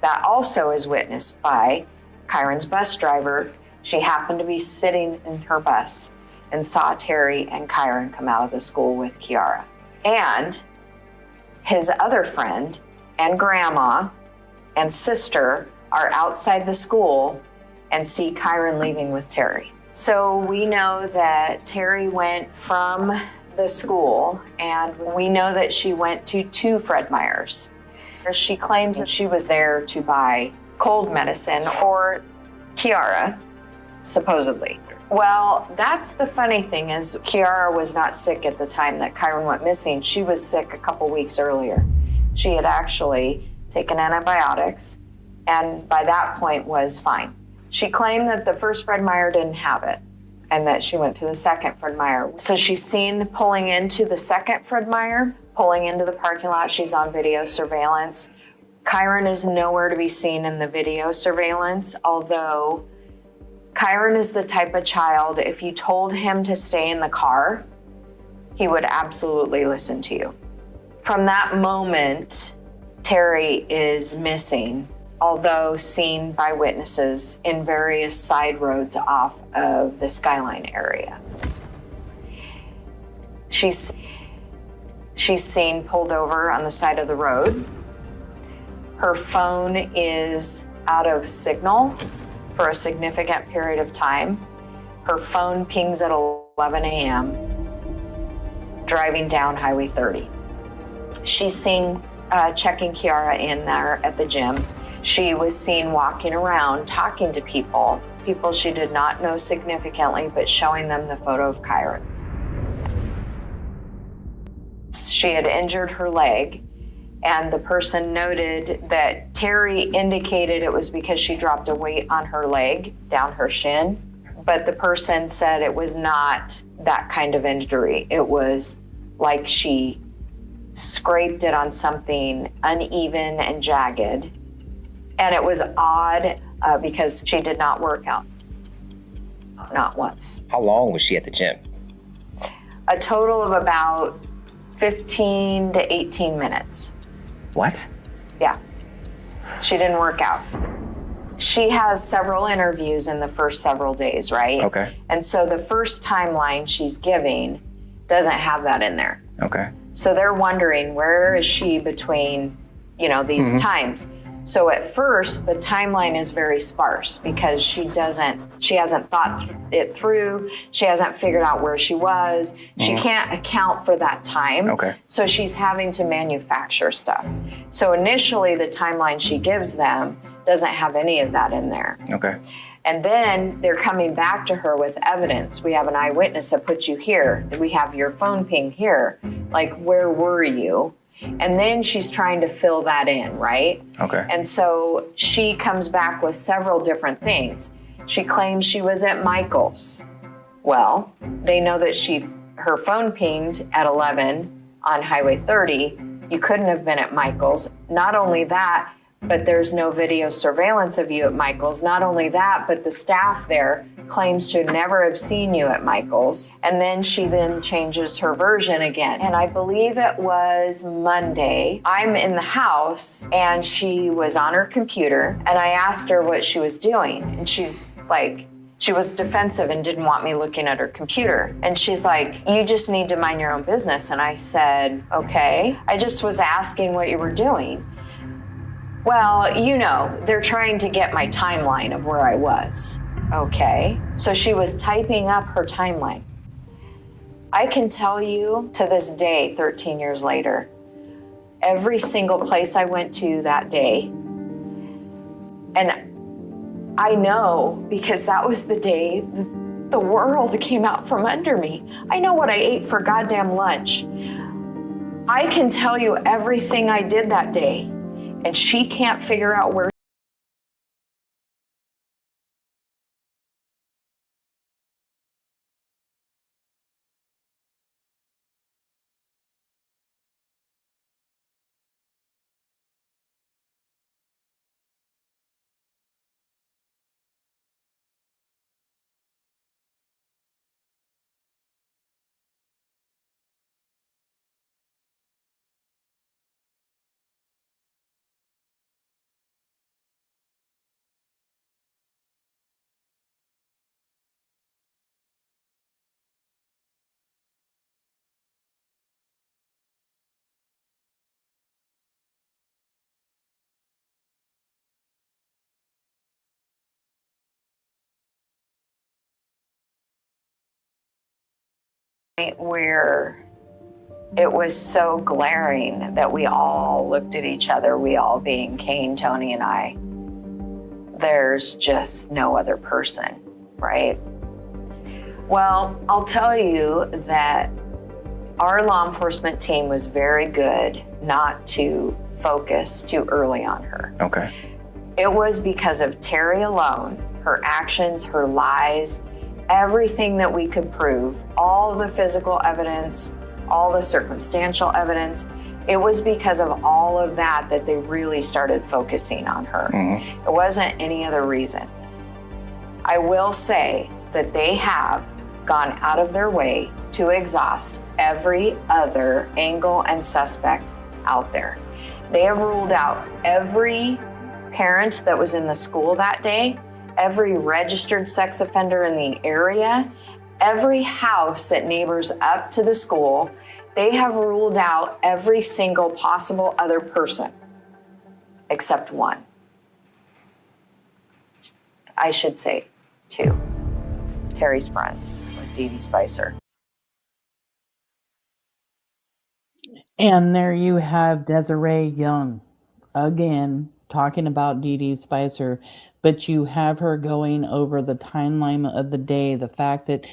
That also is witnessed by Kyron's bus driver. She happened to be sitting in her bus and saw Terri and Kyron come out of the school with Kiara. And his other friend and grandma and sister are outside the school and see Kyron leaving with Terri. So we know that Terri went from the school, and we know that she went to 2 Fred Meyers. She claims that she was there to buy cold medicine for Kiara, supposedly. Well, that's the funny thing is Kiara was not sick at the time that Kyron went missing. She was sick a couple weeks earlier. She had actually taken antibiotics, and by that point was fine. She claimed that the first Fred Meyer didn't have it and that she went to the second Fred Meyer. So she's seen pulling into the second Fred Meyer, pulling into the parking lot. She's on video surveillance. Kyron is nowhere to be seen in the video surveillance, although Kyron is the type of child, if you told him to stay in the car, he would absolutely listen to you. From that moment, Terri is missing, although seen by witnesses in various side roads off of the Skyline area. She's seen pulled over on the side of the road. Her phone is out of signal for a significant period of time. Her phone pings at 11 a.m. driving down Highway 30. She's seen checking Kiara in there at the gym. She was seen walking around talking to people she did not know significantly, but showing them the photo of Kyron. She had injured her leg, and the person noted that Terri indicated it was because she dropped a weight on her leg, down her shin, but the person said it was not that kind of injury. It was like she scraped it on something uneven and jagged. And it was odd because she did not work out, not once. How long was she at the gym? A total of about 15 to 18 minutes. What? Yeah, she didn't work out. She has several interviews in the first several days, right? Okay. And so the first timeline she's giving doesn't have that in there. Okay. So they're wondering, where is she between, these times? So at first, the timeline is very sparse because she hasn't thought it through. She hasn't figured out where she was. She can't account for that time. Okay. So she's having to manufacture stuff. So initially, the timeline she gives them doesn't have any of that in there. Okay. And then they're coming back to her with evidence. We have an eyewitness that put you here. We have your phone ping here. Like, where were you? And then she's trying to fill that in, right? Okay. And so she comes back with several different things. She claims she was at Michael's. Well, they know that her phone pinged at 11 on Highway 30. You couldn't have been at Michael's. Not only that, but there's no video surveillance of you at Michael's. Not only that, but the staff there claims to never have seen you at Michael's. And then she changes her version again. And I believe it was Monday. I'm in the house and she was on her computer and I asked her what she was doing. And she's like, she was defensive and didn't want me looking at her computer. And she's like, you just need to mind your own business. And I said, okay. I just was asking what you were doing. Well, they're trying to get my timeline of where I was. Okay. So she was typing up her timeline. I can tell you to this day, 13 years later, every single place I went to that day. And I know because that was the day the world came out from under me. I know what I ate for goddamn lunch. I can tell you everything I did that day. And she can't figure out where. Where it was so glaring that we all looked at each other, we all being Kane, Tony, and I. There's just no other person, right? Well, I'll tell you that our law enforcement team was very good not to focus too early on her. Okay. It was because of Terri alone, her actions, her lies, everything that we could prove, all the physical evidence, all the circumstantial evidence. It was because of all of that they really started focusing on her. It wasn't any other reason. I will say that they have gone out of their way to exhaust every other angle and suspect out there. They have ruled out every parent that was in the school that day, every registered sex offender in the area, every house that neighbors up to the school. They have ruled out every single possible other person except one. I should say two. Terry's friend, DeDe Spicer. And there you have Desiree Young again talking about DeDe Spicer, but you have her going over the timeline of the day, the fact that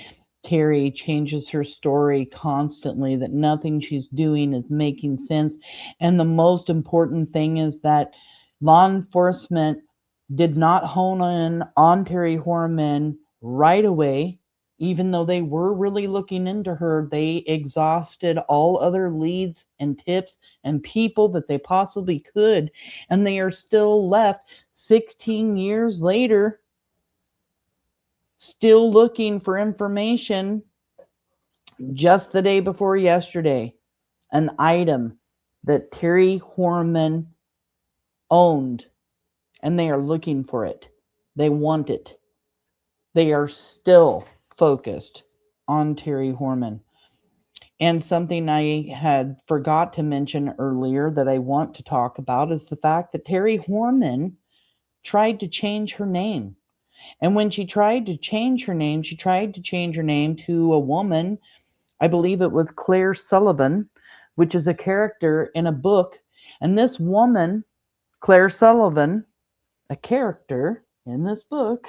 Terri changes her story constantly, that nothing she's doing is making sense. And the most important thing is that law enforcement did not hone in on Terri Horman right away. Even though they were really looking into her, they exhausted all other leads and tips and people that they possibly could. And they are still left 16 years later, still looking for information. Just the day before yesterday, an item that Terri Horman owned, and they are looking for it. They want it. They are still focused on Terri Horman. And something I had forgot to mention earlier that I want to talk about is the fact that Terri Horman tried to change her name. And when she tried to change her name, she tried to change her name to a woman. I believe it was Claire Sullivan, which is a character in a book. And this woman, Claire Sullivan, a character in this book,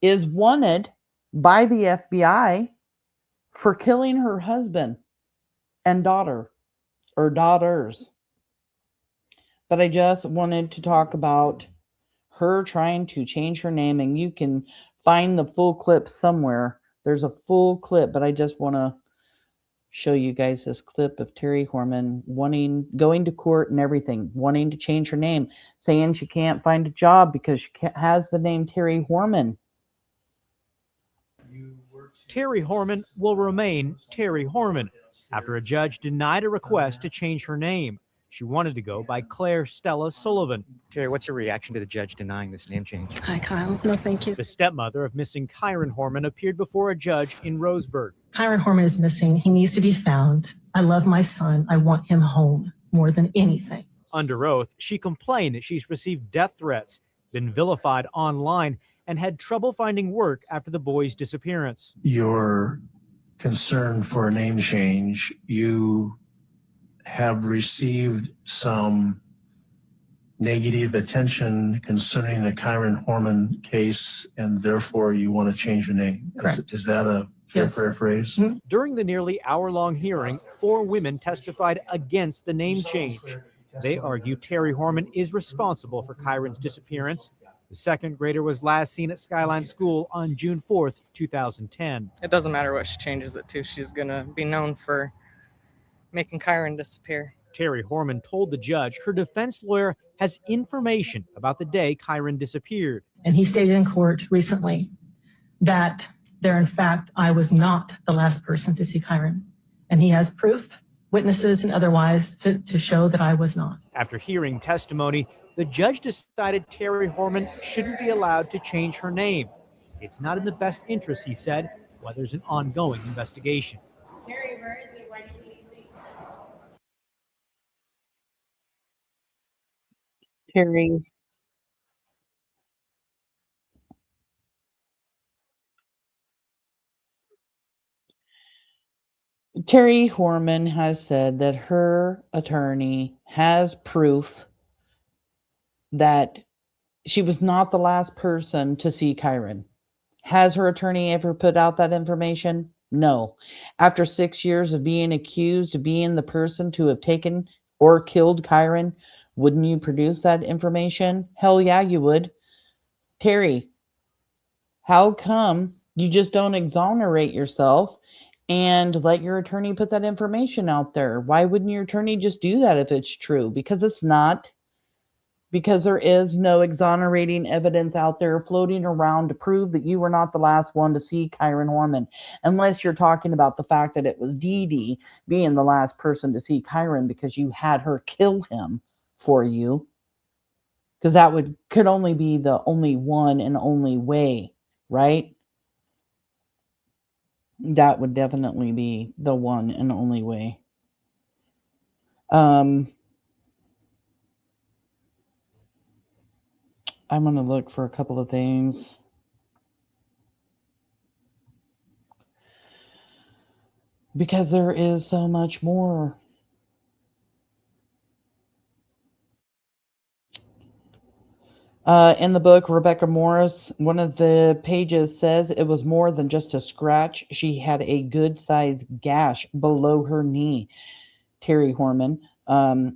is wanted by the FBI for killing her husband and daughter, or daughters. But I just wanted to talk about her trying to change her name, and you can find the full clip somewhere. There's a full clip, but I just want to show you guys this clip of Terri Horman going to court and everything, wanting to change her name, saying she can't find a job because she has the name Terri Horman. Terri Horman will remain Terri Horman after a judge denied a request to change her name. She wanted to go by Claire Stella Sullivan. Terri, what's your reaction to the judge denying this name change? Hi, Kyle. No, thank you. The stepmother of missing Kyron Horman appeared before a judge in Roseburg. Kyron Horman is missing. He needs to be found. I love my son. I want him home more than anything. Under oath, she complained that she's received death threats, been vilified online, and had trouble finding work after the boy's disappearance. Your concern for a name change, you have received some negative attention concerning the Kyron Horman case, and therefore you want to change your name. Correct. Is that a fair paraphrase? Mm-hmm. During the nearly hour-long hearing, 4 women testified against the name change. They argue Terri Horman is responsible for Kyron's disappearance. The second grader was last seen at Skyline School on June 4th, 2010. It doesn't matter what she changes it to. She's going to be known for making Kyron disappear. Terri Horman told the judge her defense lawyer has information about the day Kyron disappeared. And he stated in court recently that in fact, I was not the last person to see Kyron. And he has proof, witnesses and otherwise, to show that I was not. After hearing testimony, the judge decided Terri Horman shouldn't be allowed to change her name. It's not in the best interest, he said, while there's an ongoing investigation. Terri, where is it? Why do you sleep? Terri. Terri Horman has said that her attorney has proof that she was not the last person to see Kyron. Has her attorney ever put out that information? No. After 6 years of being accused of being the person to have taken or killed Kyron, wouldn't you produce that information? Hell yeah, you would. Terri, how come you just don't exonerate yourself and let your attorney put that information out there? Why wouldn't your attorney just do that if it's true? Because it's not. Because there is no exonerating evidence out there floating around to prove that you were not the last one to see Kyron Horman. Unless you're talking about the fact that it was DeDe being the last person to see Kyron because you had her kill him for you. Because that could only be the only one and only way, right? That would definitely be the one and only way. I'm going to look for a couple of things. Because there is so much more. In the book, Rebecca Morris, one of the pages says it was more than just a scratch. She had a good-sized gash below her knee. Terri Horman.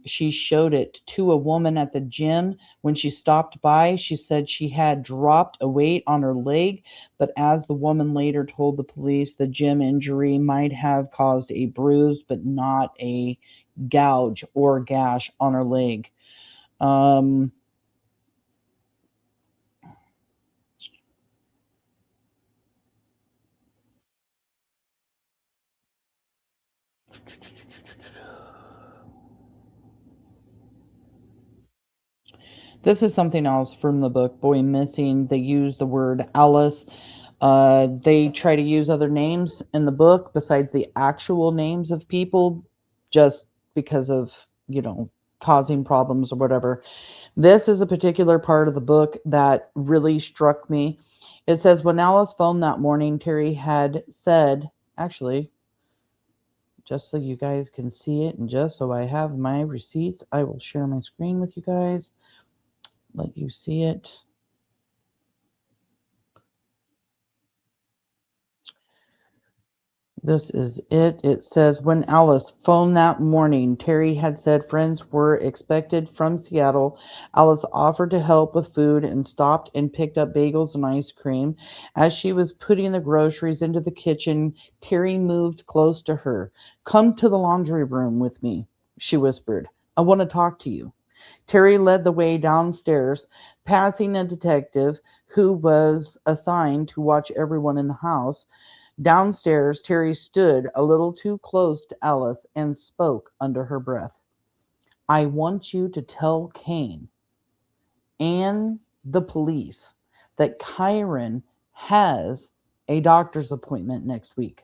She showed it to a woman at the gym. When she stopped by, she said she had dropped a weight on her leg, but as the woman later told the police, the gym injury might have caused a bruise, but not a gouge or gash on her leg. This is something else from the book, Boy Missing. They use the word Alice. They try to use other names in the book besides the actual names of people just because of, causing problems or whatever. This is a particular part of the book that really struck me. It says, when Alice phoned that morning, Terri had said, actually, just so you guys can see it and just so I have my receipts, I will share my screen with you guys. Let you see it. This is it. It says, when Alice phoned that morning, Terri had said friends were expected from Seattle. Alice offered to help with food and stopped and picked up bagels and ice cream. As she was putting the groceries into the kitchen, Terri moved close to her. Come to the laundry room with me, she whispered. I want to talk to you. Terri led the way downstairs, passing a detective who was assigned to watch everyone in the house. Downstairs, Terri stood a little too close to Alice and spoke under her breath. I want you to tell Kane and the police that Kyron has a doctor's appointment next week.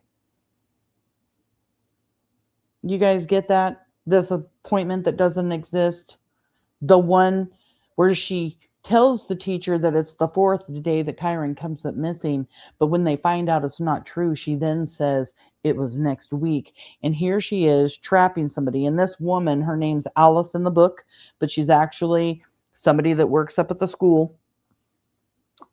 You guys get that? This appointment that doesn't exist? The one where she tells the teacher that it's the fourth day that Kyron comes up missing, but when they find out it's not true, she then says it was next week. And here she is trapping somebody. And this woman, her name's Alice in the book, but she's actually somebody that works up at the school.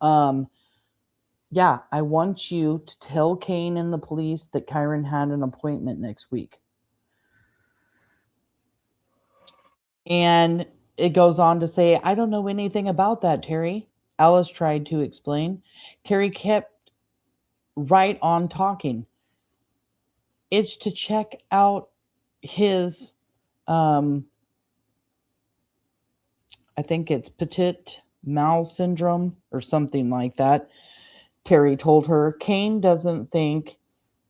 Yeah, I want you to tell Kane and the police that Kyron had an appointment next week. And it goes on to say, I don't know anything about that, Terri. Alice tried to explain. Terri kept right on talking. It's to check out his, I think it's petit mal syndrome or something like that. Terri told her, Kane doesn't think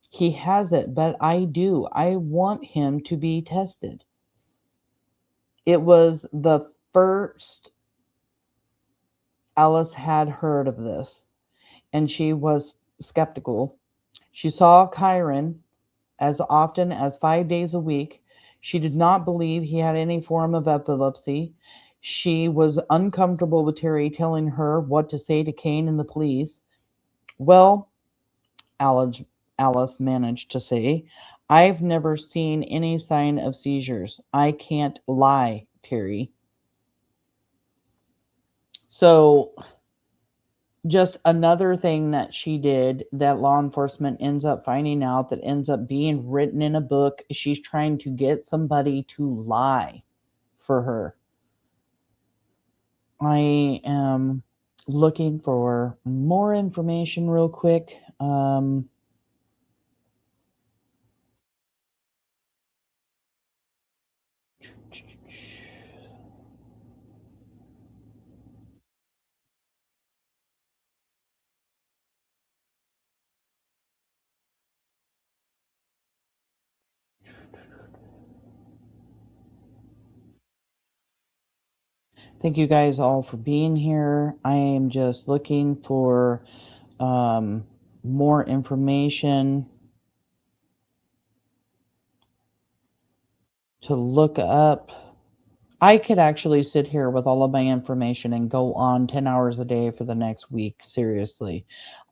he has it, but I do. I want him to be tested. It was the first Alice had heard of this, and she was skeptical. She saw Kyron as often as 5 days a week. She did not believe he had any form of epilepsy. She was uncomfortable with Terri telling her what to say to Kane and the police. Well, Alice managed to say, I've never seen any sign of seizures. I can't lie, Terri. So just another thing that she did that law enforcement ends up finding out that ends up being written in a book. She's trying to get somebody to lie for her. I am looking for more information real quick. Thank you guys all for being here. I am just looking for more information to look up. I could actually sit here with all of my information and go on 10 hours a day for the next week. Seriously.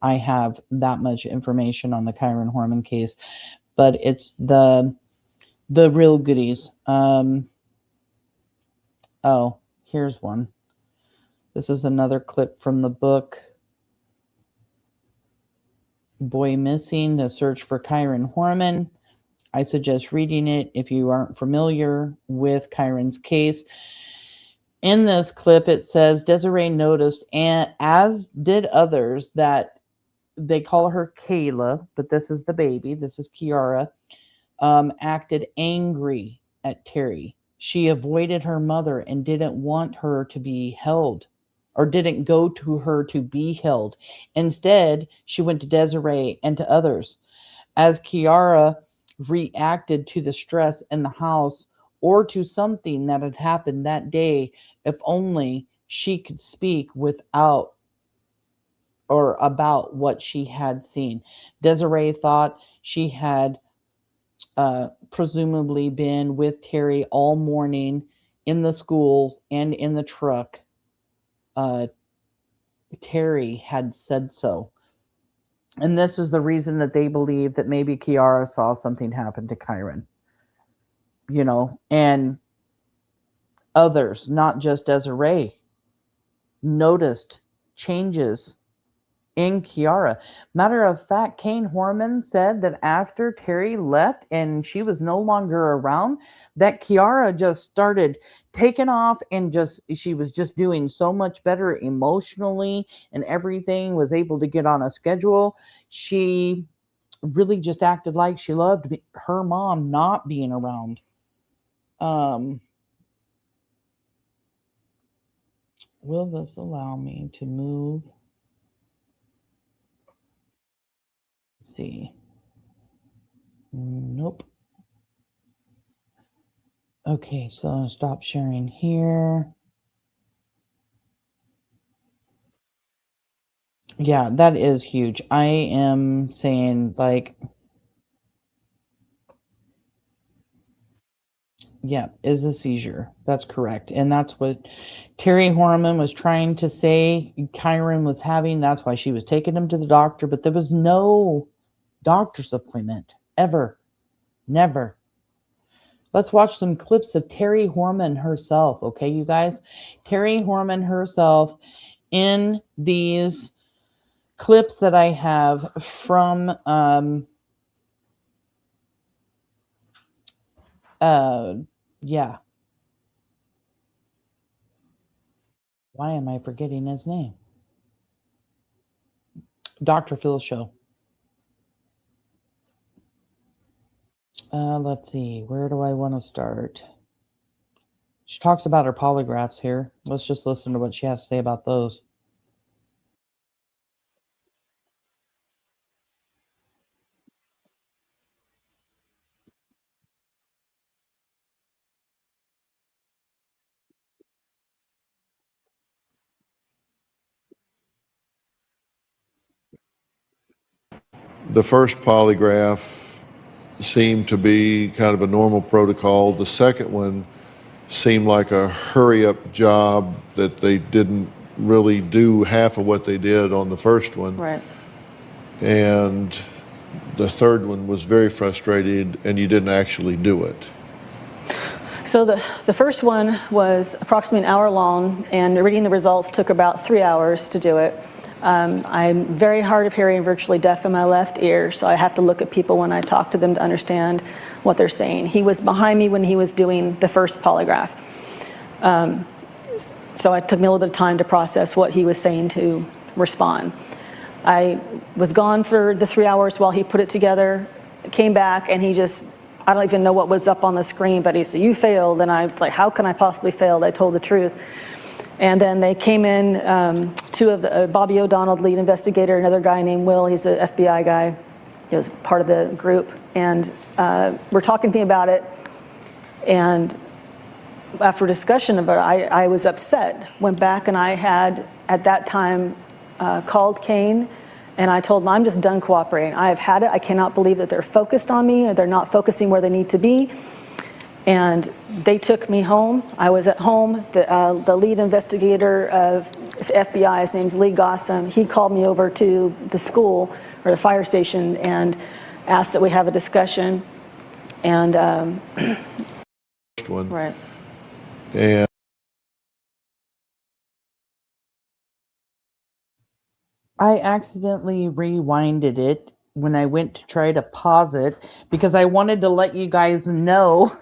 I have that much information on the Kyron Horman case, but it's the real goodies. Oh, here's one. This is another clip from the book, Boy Missing, The Search for Kyron Horman. I suggest reading it if you aren't familiar with Kyron's case. In this clip, it says Desiree noticed, and as did others, that they call her Kayla, but this is the baby, this is Kiara, acted angry at Terri. She avoided her mother and didn't want her to be held, or didn't go to her to be held. Instead, she went to Desiree and to others. As Kiara reacted to the stress in the house or to something that had happened that day, if only she could speak without or about what she had seen. Desiree thought she had presumably been with Terri all morning in the school and in the truck. Terri had said so. And this is the reason that they believe that maybe Kiara saw something happen to Kyron. You know, and others, not just Desiree, noticed changes in Kiara. Matter of fact, Kyron Horman said that after Terri left and she was no longer around, that Kiara just started taking off and she was just doing so much better emotionally, and everything was able to get on a schedule. She really just acted like she loved her mom not being around. Will this allow me to move? Let's see. Nope. Okay, so I'll stop sharing here. Yeah, that is huge. I am saying, like, yeah, is a seizure. That's correct. And that's what Terri Horman was trying to say Kyron was having. That's why she was taking him to the doctor, but there was no doctor's appointment ever. Never. Let's watch some clips of Terri Horman herself, okay, you guys? Terri Horman herself in these clips that I have from yeah. Why am I forgetting his name? Dr. Phil Show. Let's see, where do I want to start? She talks about her polygraphs here. Let's just listen to what she has to say about those. The first polygraph seemed to be kind of a normal protocol. The second one seemed like a hurry-up job that they didn't really do half of what they did on the first one. Right. And the third one was very frustrated, and you didn't actually do it. So the first one was approximately an hour long, and reading the results took about 3 hours to do it. I'm very hard of hearing, virtually deaf in my left ear, so I have to look at people when I talk to them to understand what they're saying. He was behind me when he was doing the first polygraph. So it took me a little bit of time to process what he was saying to respond. I was gone for the 3 hours while he put it together, came back, and he just, I don't even know what was up on the screen, but he said, "You failed." And I was like, how can I possibly fail? I told the truth. And then they came in, two of the, Bobby O'Donnell, lead investigator, another guy named Will, he's an FBI guy. He was part of the group. And we're talking to me about it. And after discussion of it, I was upset. Went back and I had, at that time, called Kane. And I told him, I'm just done cooperating. I have had it. I cannot believe that they're focused on me, or they're not focusing where they need to be. And they took me home. I was at home. The lead investigator of FBI, his name's Lee Gossam, he called me over to the school or the fire station and asked that we have a discussion. And First one. Right. And I accidentally rewinded it when I went to try to pause it because I wanted to let you guys know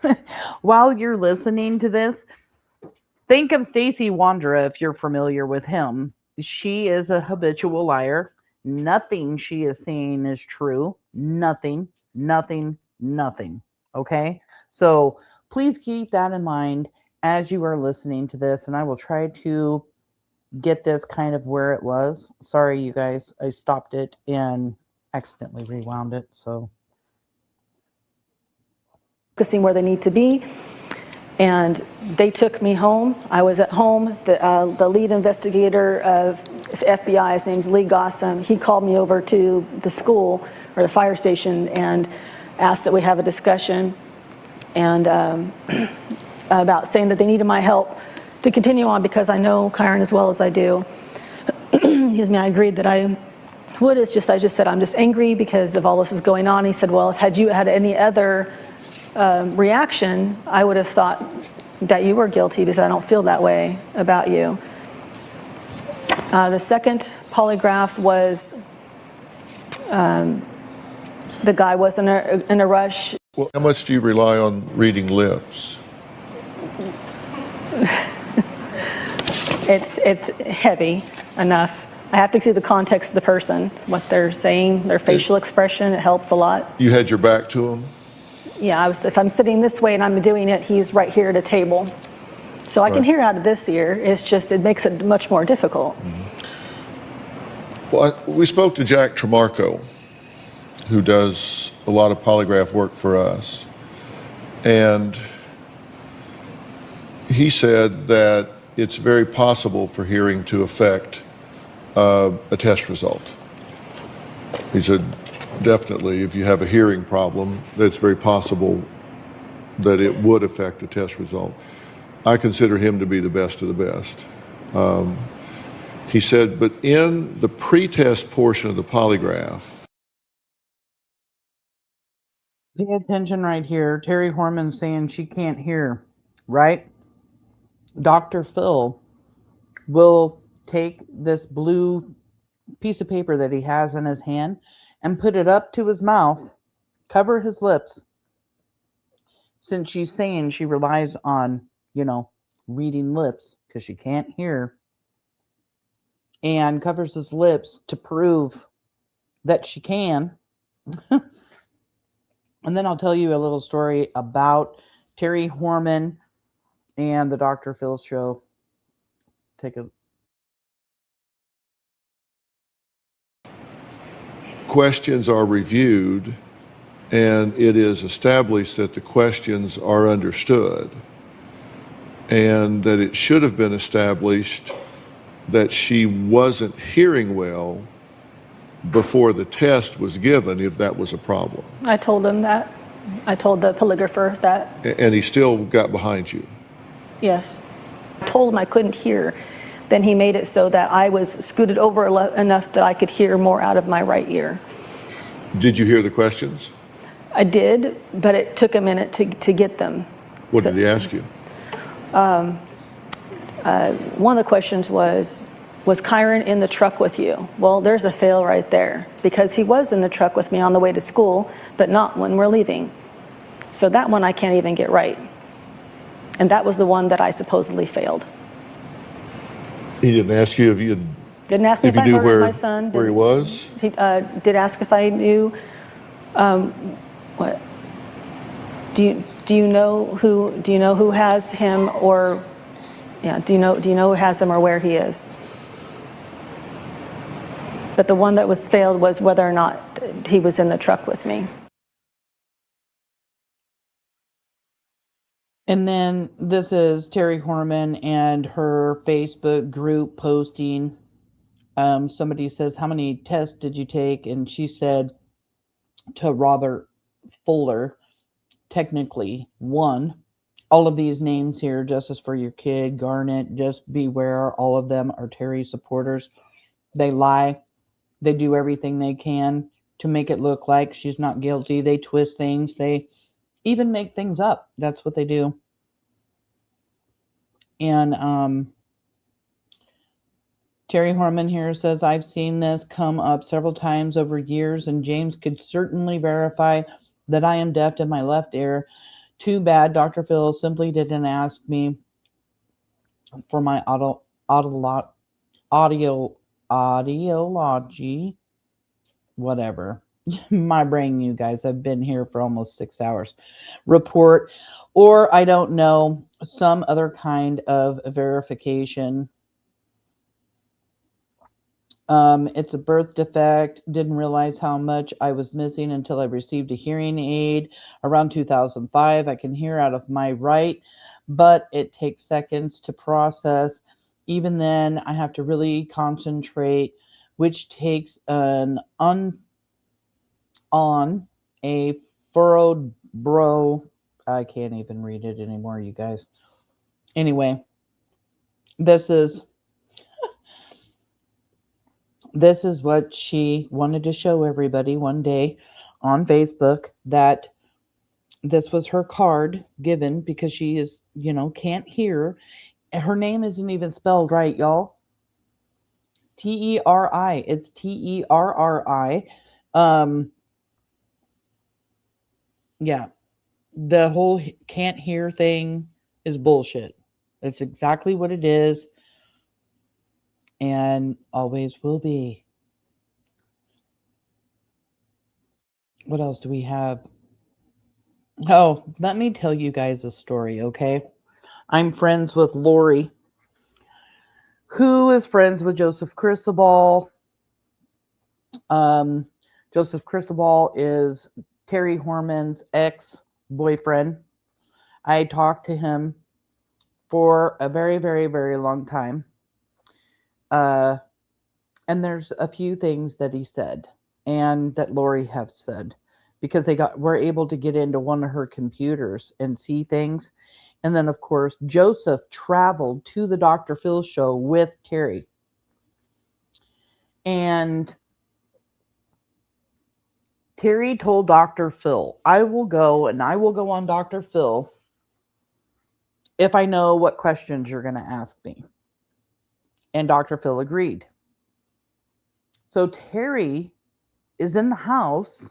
while you're listening to this. Think of Stacy Wandera if you're familiar with him. She is a habitual liar. Nothing she is saying is true. Nothing, nothing, nothing. Okay? So please keep that in mind as you are listening to this, and I will try to get this kind of where it was. Sorry, you guys, I stopped it and accidentally rewound it. So focusing where they need to be. And they took me home. I was at home. The lead investigator of FBI, his name's Lee Gossam, he called me over to the school or the fire station and asked that we have a discussion and about saying that they needed my help to continue on because I know Kyron as well as I do. Excuse me, I agreed that I would. I just said, I'm just angry because of all this is going on. He said, well, had you had any other reaction, I would have thought that you were guilty because I don't feel that way about you. The second polygraph was the guy was in a rush. Well, how much do you rely on reading lips? It's heavy enough. I have to see the context of the person, what they're saying, their facial expression. It helps a lot. You had your back to him? Yeah, if I'm sitting this way and I'm doing it, he's right here at a table. So I can hear out of this ear. It's just, it makes it much more difficult. Mm-hmm. Well, we spoke to Jack Tremarco, who does a lot of polygraph work for us. And he said that it's very possible for hearing to affect a test result. He said, definitely, if you have a hearing problem, it's very possible that it would affect a test result. I consider him to be the best of the best. He said, but in the pre-test portion of the polygraph. Pay attention right here. Terri Horman saying she can't hear, right? Dr. Phil will take this blue piece of paper that he has in his hand and put it up to his mouth, cover his lips, since she's saying she relies on, reading lips because she can't hear, and covers his lips to prove that she can. And then I'll tell you a little story about Terri Horman and the Dr. Phil show. Questions are reviewed, and it is established that the questions are understood, and that it should have been established that she wasn't hearing well before the test was given, if that was a problem. I told him that. I told the polygrapher that. And he still got behind you? Yes. I told him I couldn't hear. Then he made it so that I was scooted over enough that I could hear more out of my right ear. Did you hear the questions? I did, but it took a minute to get them. What did he ask you? One of the questions was Kyron in the truck with you? Well, there's a fail right there, because he was in the truck with me on the way to school, but not when we're leaving. So that one I can't even get right. And that was the one that I supposedly failed. He didn't ask you if you Didn't ask me if I murdered my son. Where he was? He did ask if I knew. What? Do you know who has him, or yeah? Do you know who has him or where he is? But the one that was failed was whether or not he was in the truck with me. And then this is Terri Horman and her Facebook group posting. Somebody says, how many tests did you take? And she said to Robert Fuller, technically 1. All of these names here, Justice for Your Kid, Garnet, just beware, all of them are Terri supporters. They lie. They do everything they can to make it look like she's not guilty. They twist things. They even make things up. That's what they do. And Terri Horman here says, I've seen this come up several times over years, and James could certainly verify that I am deaf in my left ear. Too bad Dr. Phil simply didn't ask me for my audiology, whatever. My brain, you guys, I've been here for almost 6 hours. Report, or I don't know, some other kind of verification. It's a birth defect. Didn't realize how much I was missing until I received a hearing aid around 2005. I can hear out of my right, but it takes seconds to process. Even then, I have to really concentrate, which takes an on a furrowed brow. I can't even read it anymore, you guys. Anyway, this is what she wanted to show everybody one day on Facebook, that this was her card given because she is, can't hear. Her name isn't even spelled right, y'all. Terri. It's Terri. Yeah. The whole can't hear thing is bullshit. That's exactly what it is, and always will be. What else do we have? Oh, let me tell you guys a story, okay? I'm friends with Lori, who is friends with Joseph Cristobal. Joseph Cristobal is Terri Horman's ex-boyfriend. I talked to him for a very, very, very long time. And there's a few things that he said and that Lori has said, because were able to get into one of her computers and see things. And then, of course, Joseph traveled to the Dr. Phil show with Terri. And Terri told Dr. Phil, I will go on Dr. Phil if I know what questions you're going to ask me. And Dr. Phil agreed. So Terri is in the house,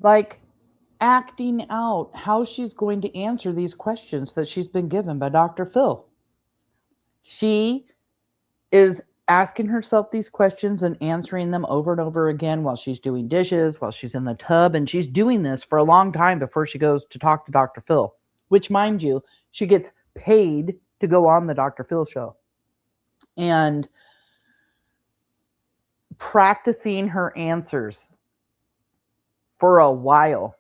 like, acting out how she's going to answer these questions that she's been given by Dr. Phil. She is asking herself these questions and answering them over and over again while she's doing dishes, while she's in the tub, and she's doing this for a long time before she goes to talk to Dr. Phil, which, mind you, she gets paid to go on the Dr. Phil show. And practicing her answers for a while.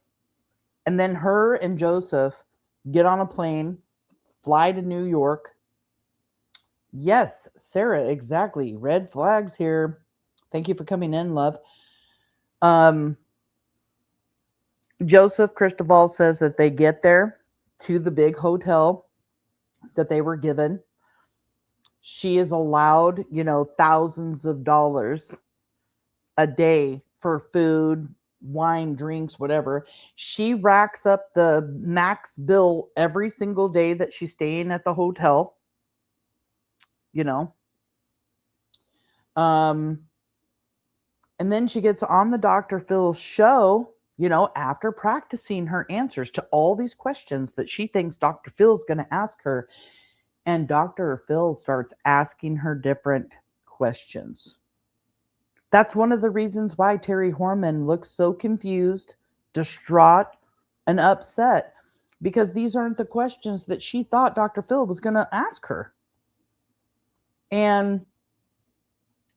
And then her and Joseph get on a plane, fly to New York. Yes, Sarah, exactly. Red flags here. Thank you for coming in, love. Joseph Cristobal says that they get there to the big hotel that they were given. She is allowed, thousands of dollars a day for food, wine, drinks, whatever. She racks up the max bill every single day that she's staying at the hotel. And then she gets on the Dr. Phil show, after practicing her answers to all these questions that she thinks Dr. Phil's going to ask her. And Dr. Phil starts asking her different questions. That's one of the reasons why Terri Horman looks so confused, distraught, and upset, because these aren't the questions that she thought Dr. Phil was going to ask her. And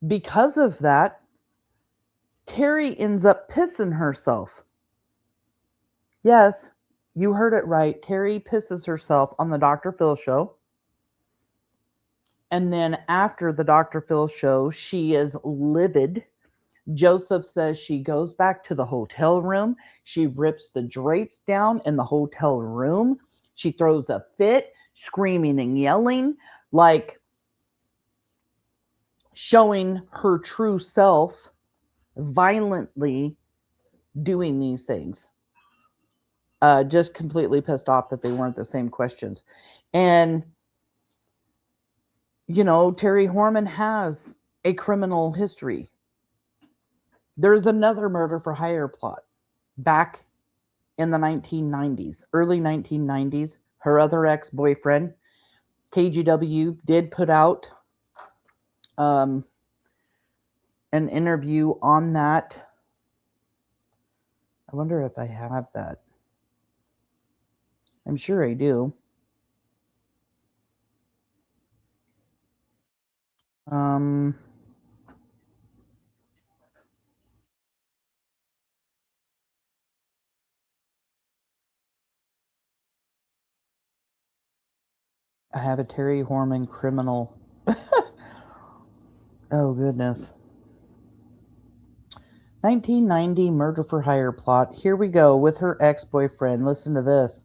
because of that, Terri ends up pissing herself. Yes, you heard it right. Terri pisses herself on the Dr. Phil show. And then after the Dr. Phil show, she is livid. Joseph says she goes back to the hotel room. She rips the drapes down in the hotel room. She throws a fit, screaming and yelling, like showing her true self, violently doing these things. Just completely pissed off that they weren't the same questions. And You know, Terri Horman has a criminal history. There's another murder for hire plot back in the 1990s, early 1990s. Her other ex-boyfriend, KGW, did put out an interview on that. I wonder if I have that. I'm sure I do. I have a Terri Horman criminal. Oh, goodness. 1990 murder for hire plot. Here we go with her ex-boyfriend. Listen to this.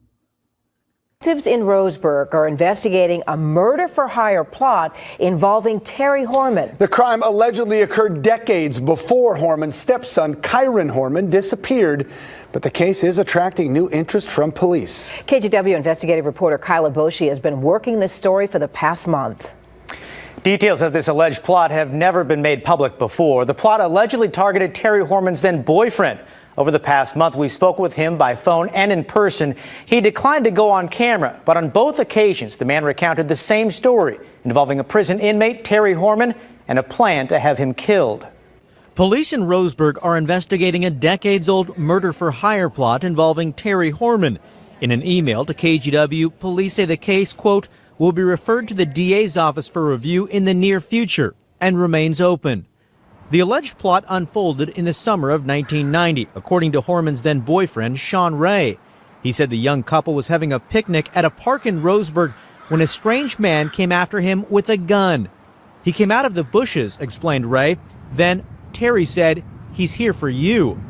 Detectives in Roseburg are investigating a murder for hire plot involving Terri Horman. The crime allegedly occurred decades before Horman's stepson, Kyron Horman, disappeared. But the case is attracting new interest from police. KGW investigative reporter Kyla Boshi has been working this story for the past month. Details of this alleged plot have never been made public before. The plot allegedly targeted Terri Horman's then boyfriend. Over the past month, we spoke with him by phone and in person. He declined to go on camera, but on both occasions, the man recounted the same story involving a prison inmate, Terri Horman, and a plan to have him killed. Police in Roseburg are investigating a decades-old murder for hire plot involving Terri Horman. In an email to KGW, police say the case, quote, will be referred to the DA's office for review in the near future and remains open. The alleged plot unfolded in the summer of 1990, according to Horman's then boyfriend, Sean Ray. He said the young couple was having a picnic at a park in Roseburg when a strange man came after him with a gun. He came out of the bushes, explained Ray. Then Terri said, he's here for you.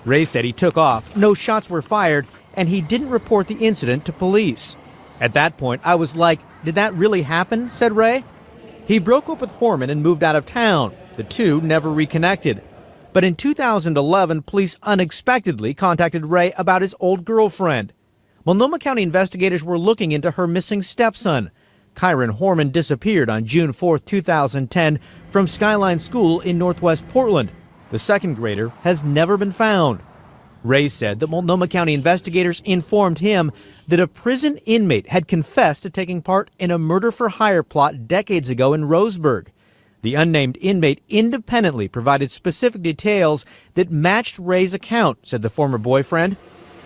Ray said he took off, no shots were fired, and he didn't report the incident to police. At that point, I was like, did that really happen? Said Ray. He broke up with Horman and moved out of town. The two never reconnected. But in 2011, police unexpectedly contacted Ray about his old girlfriend. Multnomah County investigators were looking into her missing stepson. Kyron Horman disappeared on June 4, 2010 from Skyline School in Northwest Portland. The second grader has never been found. Ray said that Multnomah County investigators informed him that a prison inmate had confessed to taking part in a murder for hire plot decades ago in Roseburg. The unnamed inmate independently provided specific details that matched Ray's account, said the former boyfriend.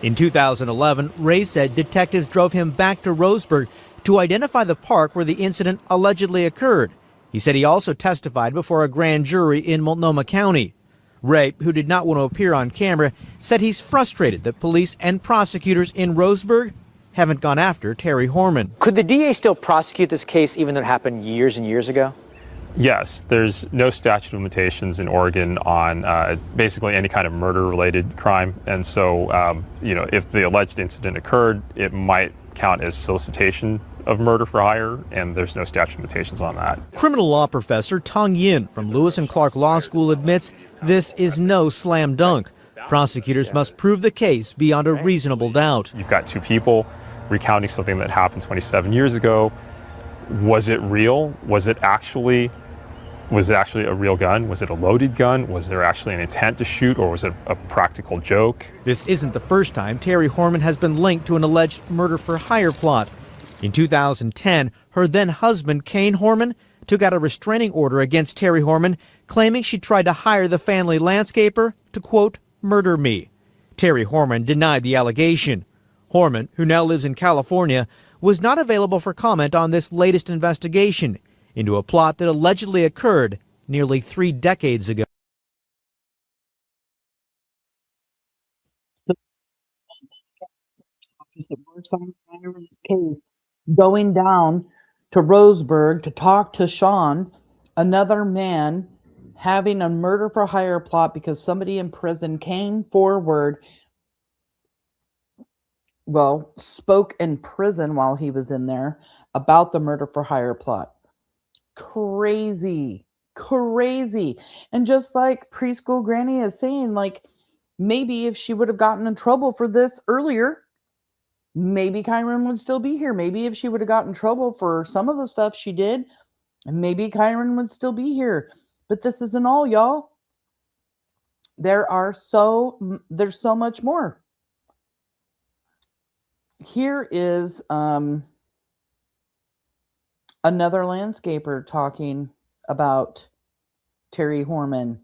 In 2011, Ray said detectives drove him back to Roseburg to identify the park where the incident allegedly occurred. He said he also testified before a grand jury in Multnomah County. Ray, who did not want to appear on camera, said he's frustrated that police and prosecutors in Roseburg haven't gone after Terri Horman. Could the DA still prosecute this case even though it happened years and years ago? Yes, there's no statute of limitations in Oregon on basically any kind of murder-related crime. And so, if the alleged incident occurred, it might count as solicitation of murder for hire, and there's no statute of limitations on that. Criminal law professor Tong Yin from Lewis and Clark Law School admits this is no slam dunk. Prosecutors must prove the case beyond a reasonable doubt. You've got two people recounting something that happened 27 years ago. Was it real? Was it actually a real gun? Was it a loaded gun? Was there actually an intent to shoot, or was it a practical joke? This isn't the first time Terri Horman has been linked to an alleged murder for hire plot. In 2010, her then husband, Kyron Horman, took out a restraining order against Terri Horman, claiming she tried to hire the family landscaper to, quote, murder me. Terri Horman denied the allegation. Horman, who now lives in California, was not available for comment on this latest investigation into a plot that allegedly occurred nearly 3 decades ago. Going down to Roseburg to talk to Sean, another man having a murder for hire plot because somebody in prison came forward, spoke in prison while he was in there about the murder for hire plot. Crazy. And just like preschool Granny is saying, like, maybe if she would have gotten in trouble for this earlier, maybe Kyron would still be here. Maybe if she would have gotten in trouble for some of the stuff she did, And maybe Kyron would still be here. But this isn't all, y'all. There's so much more. Here is another landscaper talking about Terri Horman.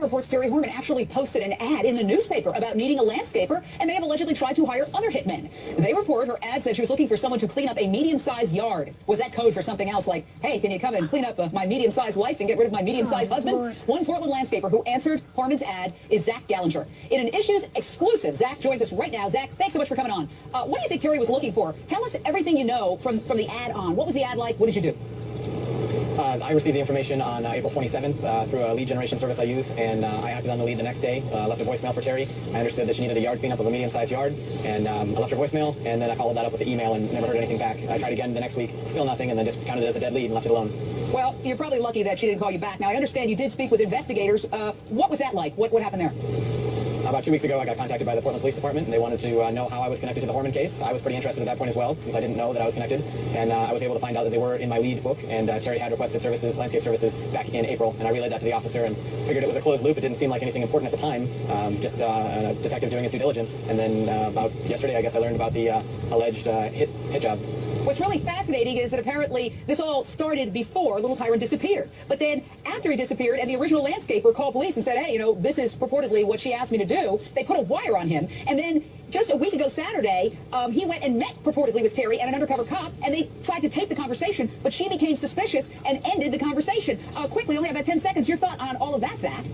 Reports Terri Horman actually posted an ad in the newspaper about needing a landscaper and may have allegedly tried to hire other hitmen. They report her ad said she was looking for someone to clean up a medium-sized yard. Was that code for something else like, hey, can you come and clean up my medium-sized life and get rid of my medium-sized husband? Lord. One Portland landscaper who answered Horman's ad is Zach Gallinger. In an Issues exclusive, Zach joins us right now. Zach, thanks so much for coming on. What do you think Terri was looking for? Tell us everything you know from the ad on. What was the ad like? What did you do? I received the information on April 27th through a lead generation service I use, and I acted on the lead the next day. Left a voicemail for Terri. I understood that she needed a yard cleanup of a medium-sized yard, and I left her voicemail, and then I followed that up with an email and never heard anything back. I tried again the next week, still nothing, and then just counted it as a dead lead and left it alone. Well, you're probably lucky that she didn't call you back. Now, I understand you did speak with investigators. What was that like? What happened there? About 2 weeks ago, I got contacted by the Portland Police Department, and they wanted to know how I was connected to the Horman case. I was pretty interested at that point as well, since I didn't know that I was connected, and I was able to find out that they were in my lead book, and Terri had requested services, landscape services, back in April, and I relayed that to the officer and figured it was a closed loop. It didn't seem like anything important at the time, just a detective doing his due diligence, and then about yesterday, I guess I learned about the alleged hit job. What's really fascinating is that apparently this all started before little Kyron disappeared. But then after he disappeared and the original landscaper called police and said, hey, this is purportedly what she asked me to do, they put a wire on him. And then just a week ago Saturday, he went and met purportedly with Terri and an undercover cop, and they tried to tape the conversation, but she became suspicious and ended the conversation. Quickly, only about 10 seconds. Your thought on all of that, Zach?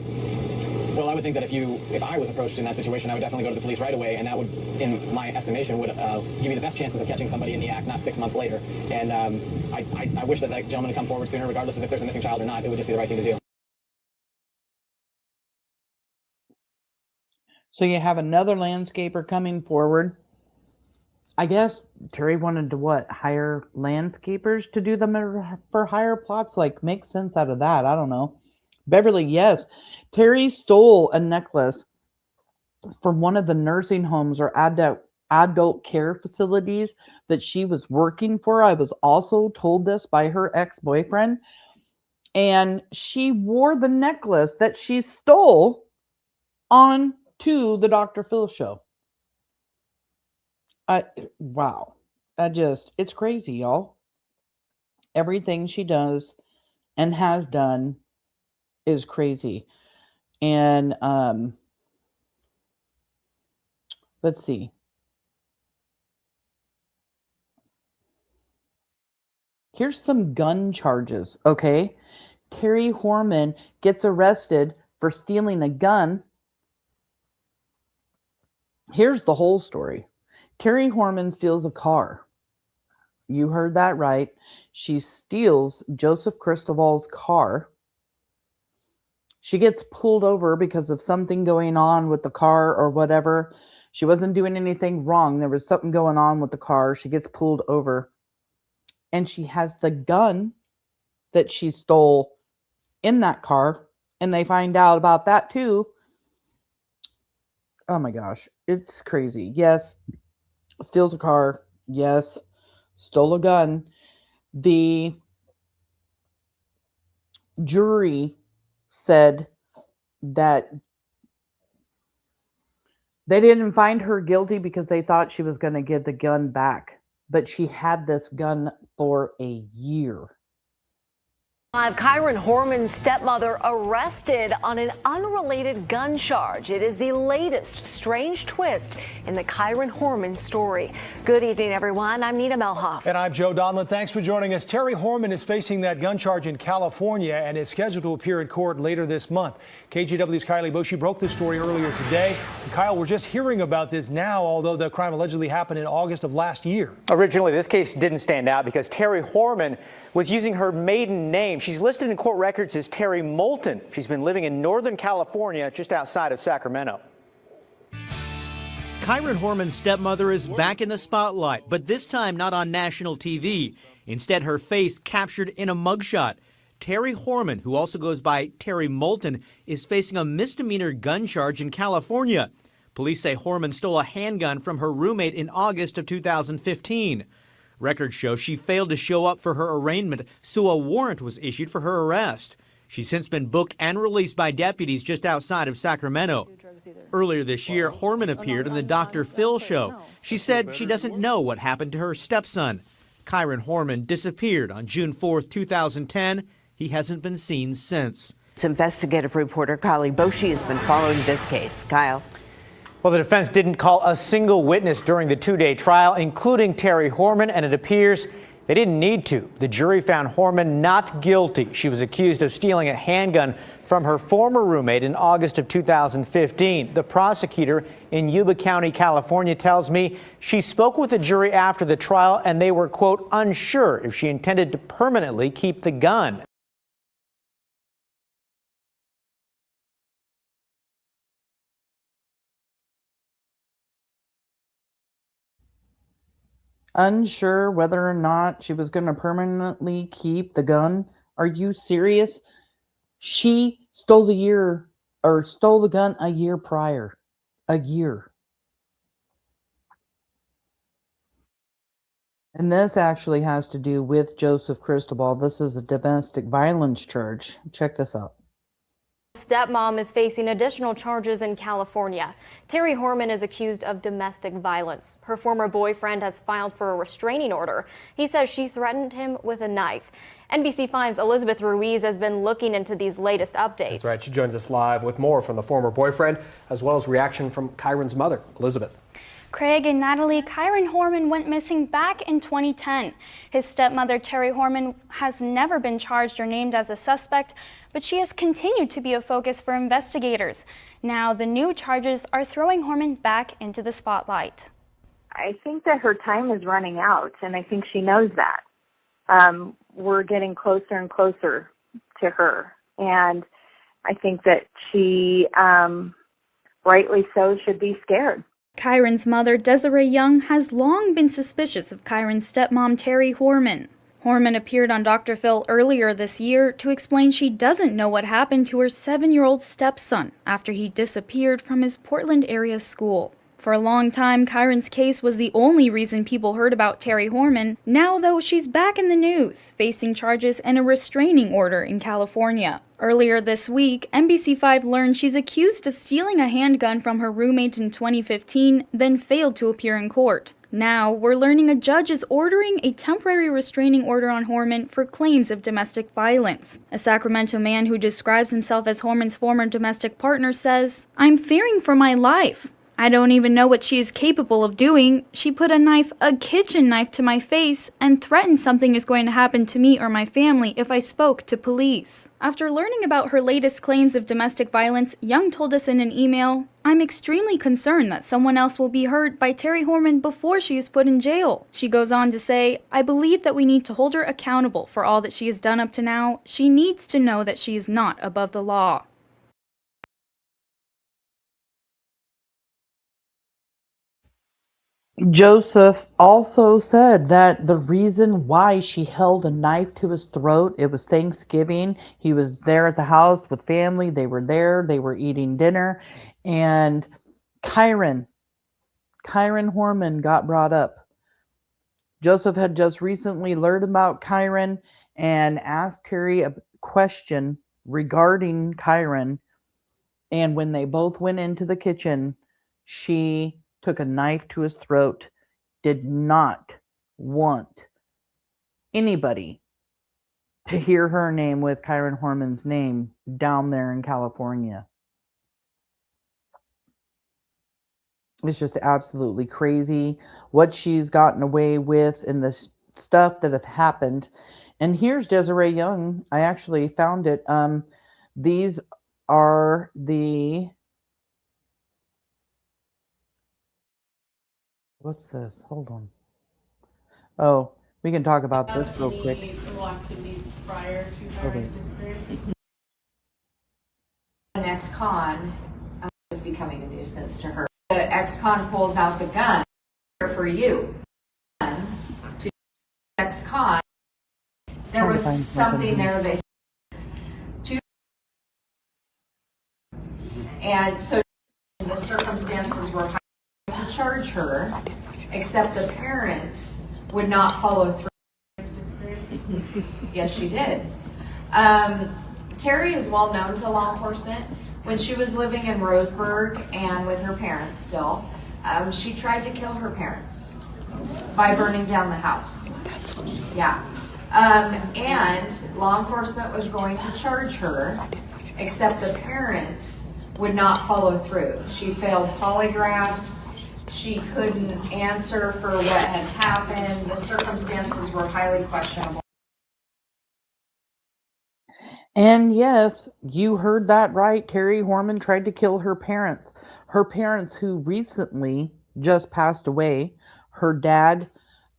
Well, I would think that if I was approached in that situation, I would definitely go to the police right away, and that would, in my estimation, would give me the best chances of catching somebody in the act, not 6 months later. And I wish that gentleman would come forward sooner, regardless of if there's a missing child or not. It would just be the right thing to do. So you have another landscaper coming forward. I guess Terri wanted to hire landscapers to do them for hire plots? Like, make sense out of that. I don't know. Beverly, yes. Terri stole a necklace from one of the nursing homes or adult care facilities that she was working for. I was also told this by her ex-boyfriend. And she wore the necklace that she stole on to the Dr. Phil show. Wow. It's crazy, y'all. Everything she does and has done is crazy. And let's see. Here's some gun charges, okay? Terri Horman gets arrested for stealing a gun. Here's the whole story. Terri Horman steals a car. You heard that right. She steals Joseph Cristoval's car. She gets pulled over because of something going on with the car or whatever. She wasn't doing anything wrong. There was something going on with the car. She gets pulled over. And she has the gun that she stole in that car. And they find out about that too. Oh my gosh. It's crazy. Yes. Steals a car. Yes. Stole a gun. The jury said that they didn't find her guilty because they thought she was going to give the gun back. But she had this gun for a year. Kyron Horman's stepmother arrested on an unrelated gun charge. It is the latest strange twist in the Kyron Horman story. Good evening, everyone. I'm Nina Melhoff. And I'm Joe Donlin. Thanks for joining us. Terri Horman is facing that gun charge in California and is scheduled to appear in court later this month. KGW's Kylie Boshi broke this story earlier today. And Kyle, we're just hearing about this now, although the crime allegedly happened in August of last year. Originally, this case didn't stand out because Terri Horman was using her maiden name. She's listed in court records as Terri Moulton. She's been living in Northern California, just outside of Sacramento. Kyron Horman's stepmother is back in the spotlight, but this time not on national TV. Instead, her face captured in a mugshot. Terri Horman, who also goes by Terri Moulton, is facing a misdemeanor gun charge in California. Police say Horman stole a handgun from her roommate in August of 2015. Records show she failed to show up for her arraignment, so a warrant was issued for her arrest. She's since been booked and released by deputies just outside of Sacramento. Earlier this year, Horman appeared in the Dr. Phil show. She said she doesn't know what happened to her stepson. Kyron Horman disappeared on June 4th, 2010. He hasn't been seen since. Investigative reporter Kylie Boshi has been following this case. Kyle. Well, the defense didn't call a single witness during the two-day trial, including Terri Horman, and it appears they didn't need to. The jury found Horman not guilty. She was accused of stealing a handgun from her former roommate in August of 2015. The prosecutor in Yuba County, California, tells me she spoke with the jury after the trial, and they were, quote, unsure if she intended to permanently keep the gun. Unsure whether or not she was going to permanently keep the gun. Are you serious? She stole the gun a year prior. A year. And this actually has to do with Joseph Cristobal. This is a domestic violence charge. Check this out. Stepmom is facing additional charges in California. Terri Horman is accused of domestic violence. Her former boyfriend has filed for a restraining order. He says she threatened him with a knife. NBC5's Elizabeth Ruiz has been looking into these latest updates. That's right. She joins us live with more from the former boyfriend, as well as reaction from Kyron's mother, Elizabeth. Craig and Natalie, Kyron Horman went missing back in 2010. His stepmother, Terri Horman, has never been charged or named as a suspect, but she has continued to be a focus for investigators. Now, the new charges are throwing Horman back into the spotlight. I think that her time is running out, and I think she knows that. We're getting closer and closer to her, and I think that she, rightly so, should be scared. Kyron's mother, Desiree Young, has long been suspicious of Kyron's stepmom, Terri Horman. Horman appeared on Dr. Phil earlier this year to explain she doesn't know what happened to her 7-year-old stepson after he disappeared from his Portland area school. For a long time, Kyron's case was the only reason people heard about Terri Horman. Now, though, she's back in the news, facing charges and a restraining order in California. Earlier this week, NBC5 learned she's accused of stealing a handgun from her roommate in 2015, then failed to appear in court. Now, we're learning a judge is ordering a temporary restraining order on Horman for claims of domestic violence. A Sacramento man who describes himself as Horman's former domestic partner says, "I'm fearing for my life. I don't even know what she is capable of doing. She put a kitchen knife to my face and threatened something is going to happen to me or my family if I spoke to police." After learning about her latest claims of domestic violence, Young told us in an email, "I'm extremely concerned that someone else will be hurt by Terri Horman before she is put in jail." She goes on to say, "I believe that we need to hold her accountable for all that she has done up to now. She needs to know that she is not above the law." Joseph also said that the reason why she held a knife to his throat, it was Thanksgiving. He was there at the house with family. They were there. They were eating dinner. And Kyron Horman got brought up. Joseph had just recently learned about Kyron and asked Terri a question regarding Kyron. And when they both went into the kitchen, she took a knife to his throat, did not want anybody to hear her name with Kyron Horman's name down there in California. It's just absolutely crazy what she's gotten away with and the stuff that have happened. And here's Desiree Young. I actually found it. These are the... What's this? Hold on. Oh, we can talk about this real quick. Illegal activities prior to Kyron's disappearance? An ex-con was becoming a nuisance to her. The ex-con pulls out the gun for you. To ex-con, there was something there that and so the circumstances were to charge her, except the parents would not follow through. Yes, she did. Terri is well known to law enforcement. When she was living in Roseburg and with her parents still, she tried to kill her parents by burning down the house. Yeah. And law enforcement was going to charge her, except the parents would not follow through. She failed polygraphs. She couldn't answer for what had happened. The circumstances were highly questionable. And yes, you heard that right. Terri Horman tried to kill her parents. Her parents, who recently just passed away. Her dad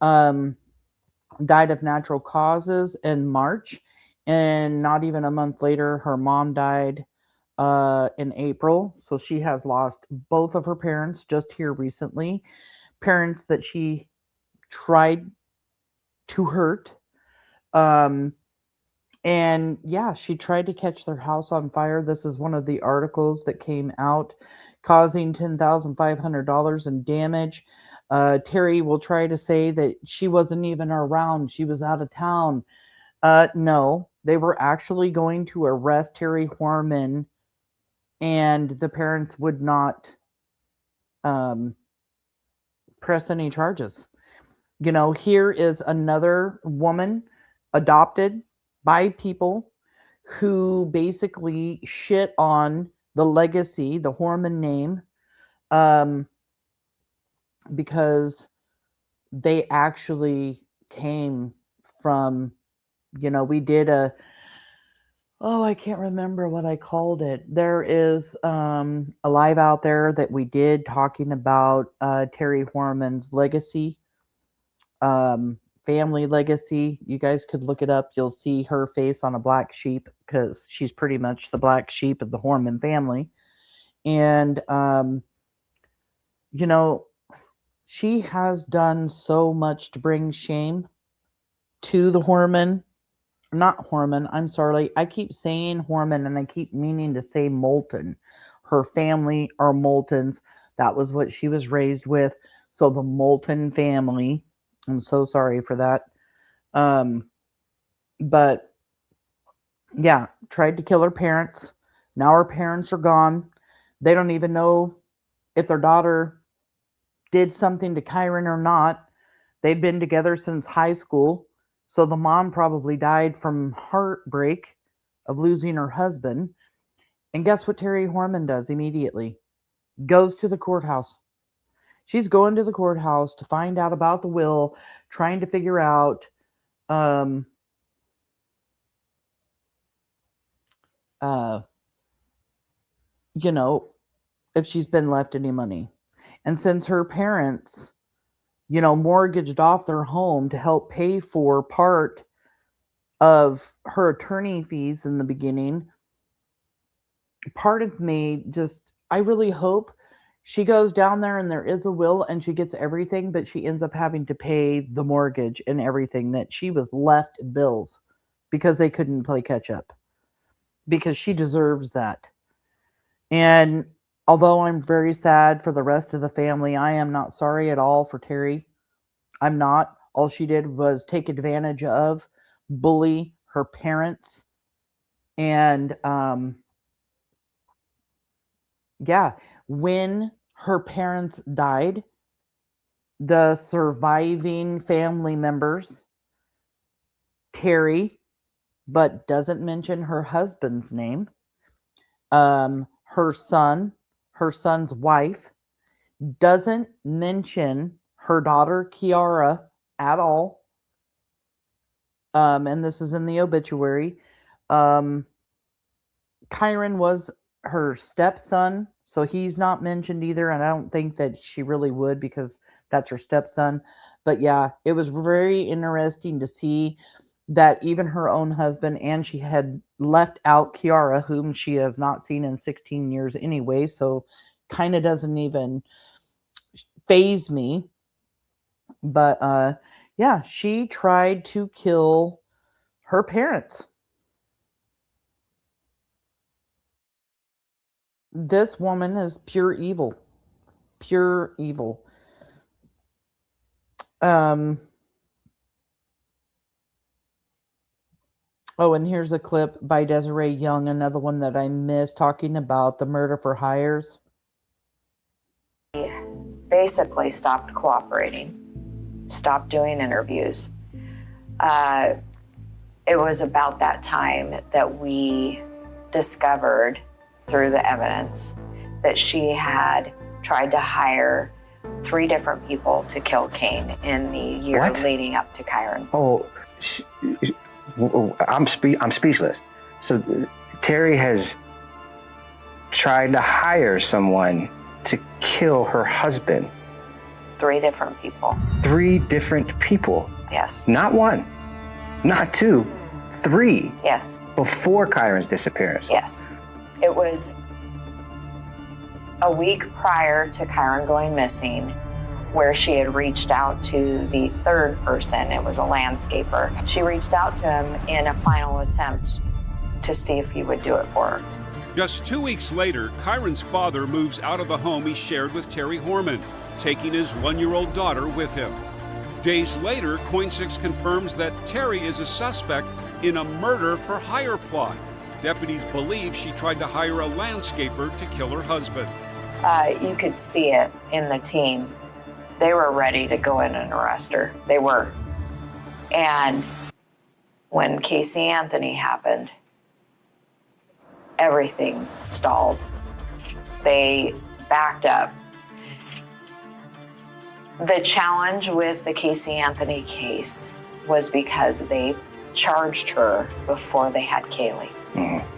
died of natural causes in March, and not even a month later, her mom died in April. So she has lost both of her parents just here recently. Parents that she tried to hurt. And yeah, she tried to catch their house on fire. This is one of the articles that came out, causing $10,500 in damage. Terri will try to say that she wasn't even around. She was out of town. No, they were actually going to arrest Terri Horman, and the parents would not press any charges. You know, here is another woman adopted by people who basically shit on the legacy, the Horman name, because they actually came from, you know, we did I can't remember what I called it. There is a live out there that we did talking about Terri Horman's legacy. Family legacy. You guys could look it up. You'll see her face on a black sheep because she's pretty much the black sheep of the Horman family. And, you know, she has done so much to bring shame to the Horman. Not Horman, I'm sorry. I keep saying Horman and I keep meaning to say Moulton. Her family are Moultons. That was what she was raised with. So the Moulton family. I'm so sorry for that. But yeah, tried to kill her parents. Now her parents are gone. They don't even know if their daughter did something to Kyron or not. They've been together since high school. So the mom probably died from heartbreak of losing her husband. And guess what Terri Horman does immediately? Goes to the courthouse. She's going to the courthouse to find out about the will, trying to figure out you know, if she's been left any money. And since her parents, you know, mortgaged off their home to help pay for part of her attorney fees in the beginning, part of me just, I really hope she goes down there and there is a will and she gets everything, but she ends up having to pay the mortgage and everything, that she was left bills because they couldn't play catch up, because she deserves that. And although I'm very sad for the rest of the family, I am not sorry at all for Terri. I'm not. All she did was take advantage of, bully her parents. And yeah, when her parents died, the surviving family members, Terri, but doesn't mention her husband's name, her son's wife, doesn't mention her daughter Kiara at all. And this is in the obituary. Kyron was her stepson, so he's not mentioned either, and I don't think that she really would because that's her stepson. But yeah, it was very interesting to see that even her own husband, and she had left out Kiara, whom she has not seen in 16 years anyway, so kind of doesn't even faze me. But yeah, she tried to kill her parents. This woman is pure evil. Pure evil. Oh, and here's a clip by Desiree Young, another one that I missed, talking about the murder for hires. Basically stopped cooperating, stopped doing interviews. It was about that time that we discovered through the evidence that she had tried to hire 3 different people to kill Kane in the year leading up to Kyron. Oh, I'm speechless. So Terri has tried to hire someone to kill her husband. 3 different people. 3 different people. Yes. Not 1, not 2, 3. Yes. Before Kyron's disappearance. Yes. It was a week prior to Kyron going missing, where she had reached out to the 3rd person. It was a landscaper. She reached out to him in a final attempt to see if he would do it for her. Just 2 weeks later, Kyron's father moves out of the home he shared with Terri Horman, taking his 1-year-old daughter with him. Days later, KOIN6 confirms that Terri is a suspect in a murder for hire plot. Deputies believe she tried to hire a landscaper to kill her husband. You could see it in the team. They were ready to go in and arrest her. They were. And when Casey Anthony happened, everything stalled. They backed up. The challenge with the Casey Anthony case was because they charged her before they had Kaylee. Mm-hmm.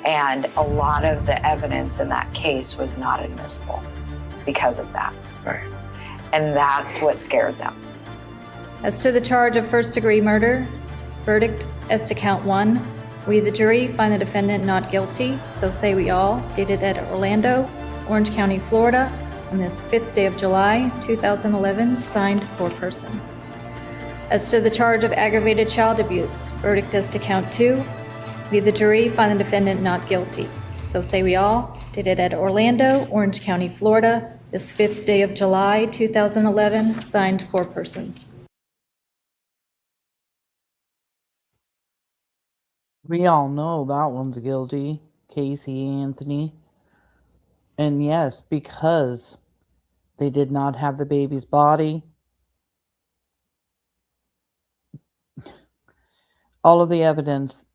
And a lot of the evidence in that case was not admissible because of that. Right. And that's what scared them. As to the charge of first-degree murder, verdict as to count 1. We, the jury, find the defendant not guilty, so say we all, dated at Orlando, Orange County, Florida, on this 5th day of July, 2011, signed foreperson. As to the charge of aggravated child abuse, verdict as to count 2. We, the jury, find the defendant not guilty, so say we all, dated at Orlando, Orange County, Florida, this 5th day of July, 2011, signed foreperson. We all know that one's guilty, Casey Anthony. And yes, because they did not have the baby's body. All of the evidence.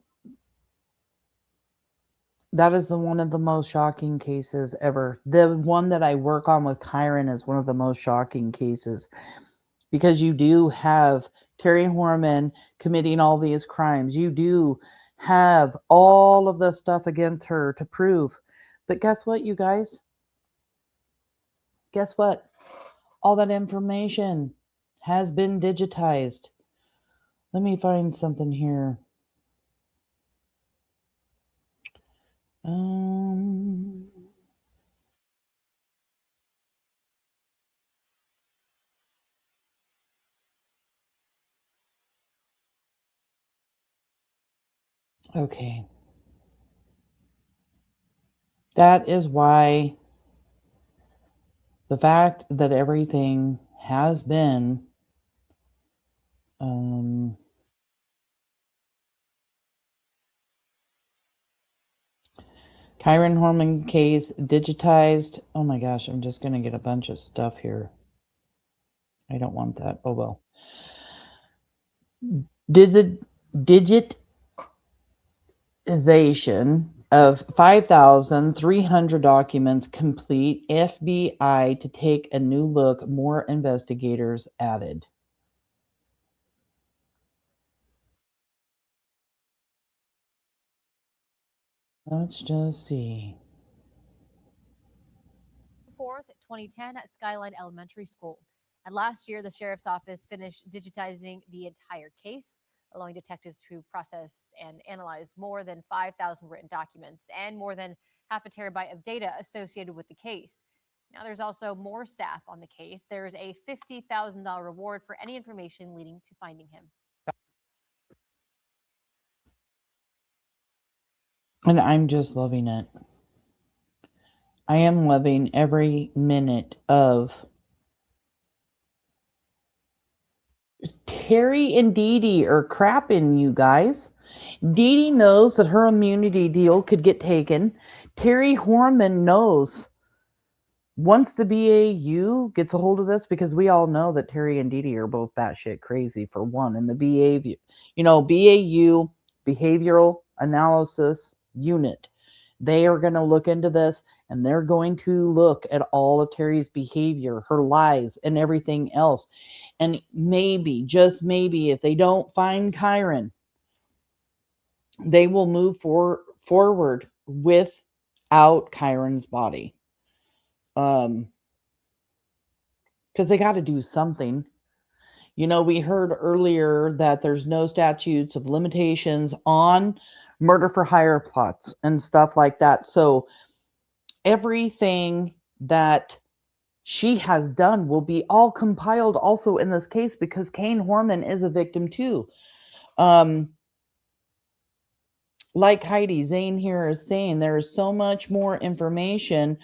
That is one of the most shocking cases ever. The one that I work on with Kyron is one of the most shocking cases. Because you do have Terri Horman committing all these crimes. You do have all of the stuff against her to prove. But guess what, you guys? Guess what? All that information has been digitized. Let me find something here. Okay. That is why the fact that everything has been Kyron Horman case digitized. Oh my gosh, I'm just going to get a bunch of stuff here. I don't want that. Oh well. Digitization of 5,300 documents complete. FBI to take a new look. More investigators added. Let's just see. 4th, 2010 at Skyline Elementary School. And last year, the sheriff's office finished digitizing the entire case, allowing detectives to process and analyze more than 5,000 written documents and more than half a terabyte of data associated with the case. Now there's also more staff on the case. There is a $50,000 reward for any information leading to finding him. And I'm just loving it. I am loving every minute of Terri and DeDe are crapping, you guys. DeDe knows that her immunity deal could get taken. Terri Horman knows once the BAU gets a hold of this, because we all know that Terri and DeDe are both batshit crazy for one, and the BAU, BAU, Behavioral Analysis Unit, they are going to look into this, and they're going to look at all of Terri's behavior, her lies, and everything else. And maybe, just maybe, if they don't find Kyron, they will move forward without Kyron's body. Because they got to do something. We heard earlier that there's no statutes of limitations on murder for hire plots and stuff like that. So everything that she has done will be all compiled also in this case, because Kyron Horman is a victim too. Like Heidi Zane here is saying, there is so much more information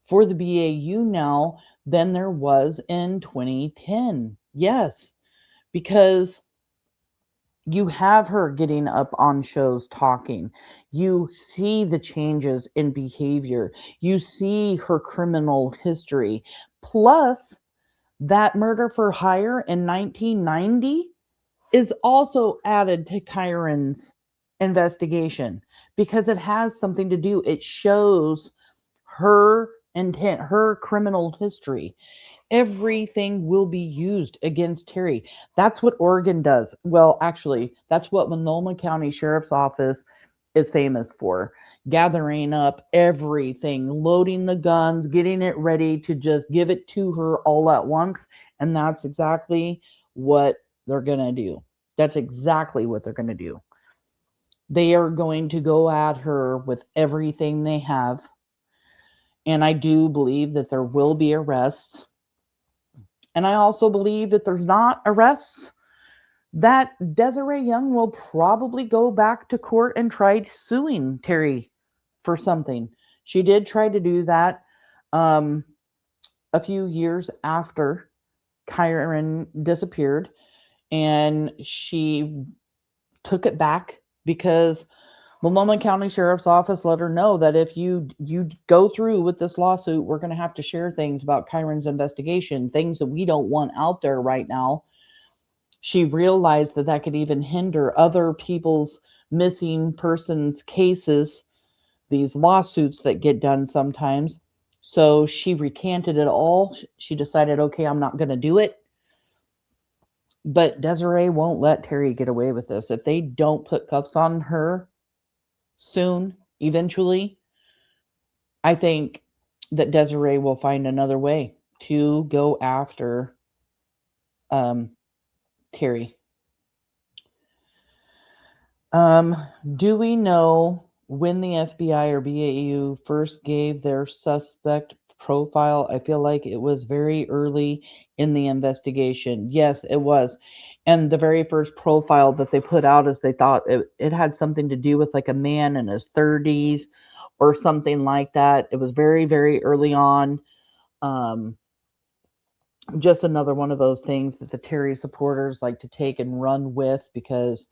for the BAU now than there was in 2010. Yes, because you have her getting up on shows talking. You see the changes in behavior. You see her criminal history. Plus, that murder for hire in 1990 is also added to Kyron's investigation, because it has something to do. It shows her intent, her criminal history. Everything will be used against Terri. That's what Oregon does. Well, actually, that's what Multnomah County Sheriff's Office is famous for. Gathering up everything, loading the guns, getting it ready to just give it to her all at once. And that's exactly what they're going to do. That's exactly what they're going to do. They are going to go at her with everything they have. And I do believe that there will be arrests. And I also believe that there's not arrests, that Desiree Young will probably go back to court and try suing Terri for something. She did try to do that a few years after Kyron disappeared, and she took it back because Multnomah County Sheriff's Office let her know that if you go through with this lawsuit, we're going to have to share things about Kyron's investigation, things that we don't want out there right now. She realized that that could even hinder other people's missing persons cases, these lawsuits that get done sometimes. So she recanted it all. She decided, okay, I'm not going to do it. But Desiree won't let Terri get away with this. If they don't put cuffs on her soon, eventually, I think that Desiree will find another way to go after Terri. Do we know when the FBI or BAU first gave their suspect profile? I feel like it was very early in the investigation. Yes, it was. And the very first profile that they put out is they thought it had something to do with like a man in his 30s or something like that. It was very, very early on. Just another one of those things that the Terri supporters like to take and run with, because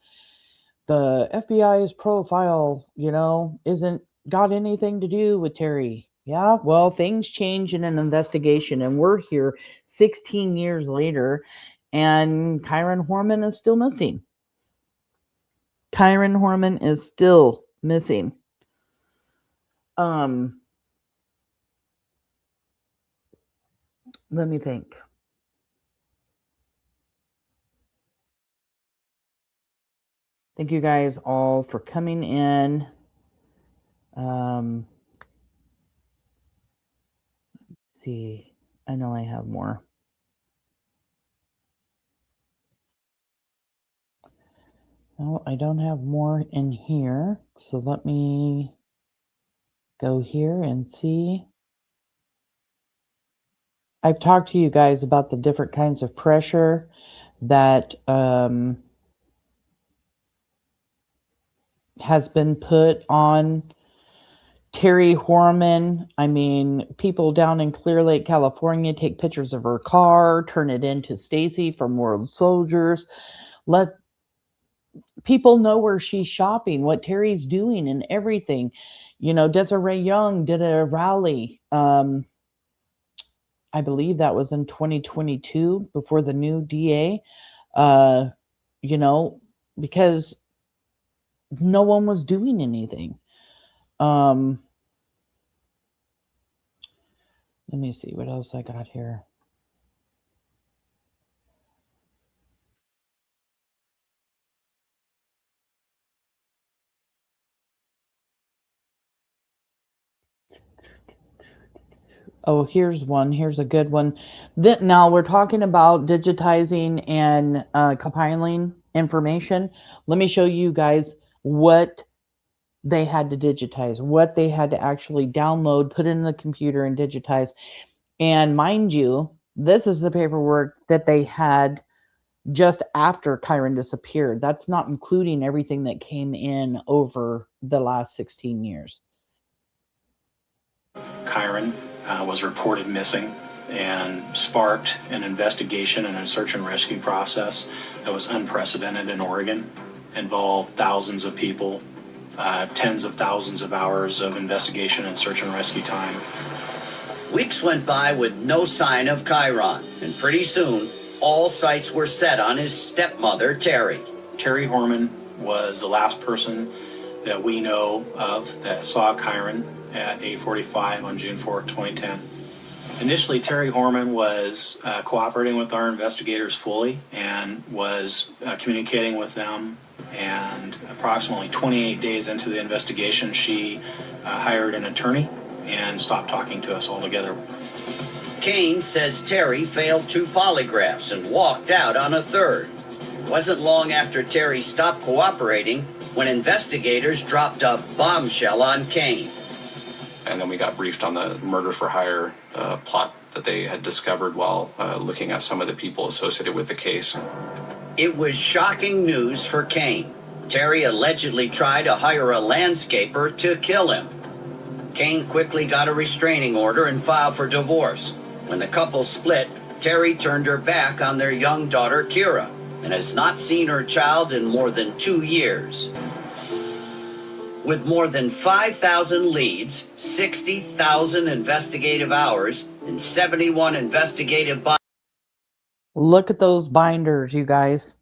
the FBI's profile, isn't got anything to do with Terri. Yeah, well, things change in an investigation, and we're here 16 years later, and Kyron Horman is still missing. Kyron Horman is still missing. Let me think. Thank you guys all for coming in. Let's see. I know I have more. No, I don't have more in here. So let me go here and see. I've talked to you guys about the different kinds of pressure that has been put on Terri Horman. I mean, people down in Clear Lake, California take pictures of her car, turn it into Stacy from World Soldiers. Let people know where she's shopping, what Terry's doing, and everything. You know, Desiree Young did a rally. I believe that was in 2022 before the new DA. You know, because no one was doing anything. Let me see what else I got here. Oh, here's one. Here's a good one. Now we're talking about digitizing and compiling information. Let me show you guys what they had to digitize, what they had to actually download, put in the computer and digitize. And mind you, this is the paperwork that they had just after Kyron disappeared. That's not including everything that came in over the last 16 years. Kyron was reported missing and sparked an investigation and a search and rescue process that was unprecedented in Oregon, involved thousands of people, tens of thousands of hours of investigation and search and rescue time. Weeks went by with no sign of Kyron, and pretty soon, all sights were set on his stepmother, Terri. Terri Horman was the last person that we know of that saw Kyron at 8:45 on June 4, 2010. Initially, Terri Horman was cooperating with our investigators fully and was communicating with them. And approximately 28 days into the investigation, she hired an attorney and stopped talking to us altogether. Kane says Terri failed 2 polygraphs and walked out on a third. It wasn't long after Terri stopped cooperating when investigators dropped a bombshell on Kane. And then we got briefed on the murder for hire plot that they had discovered while looking at some of the people associated with the case. It was shocking news for Kane. Terri allegedly tried to hire a landscaper to kill him. Kane quickly got a restraining order and filed for divorce. When the couple split, Terri turned her back on their young daughter, Kira, and has not seen her child in more than 2 years. With more than 5,000 leads, 60,000 investigative hours, and 71 investigative binders. Look at those binders, you guys.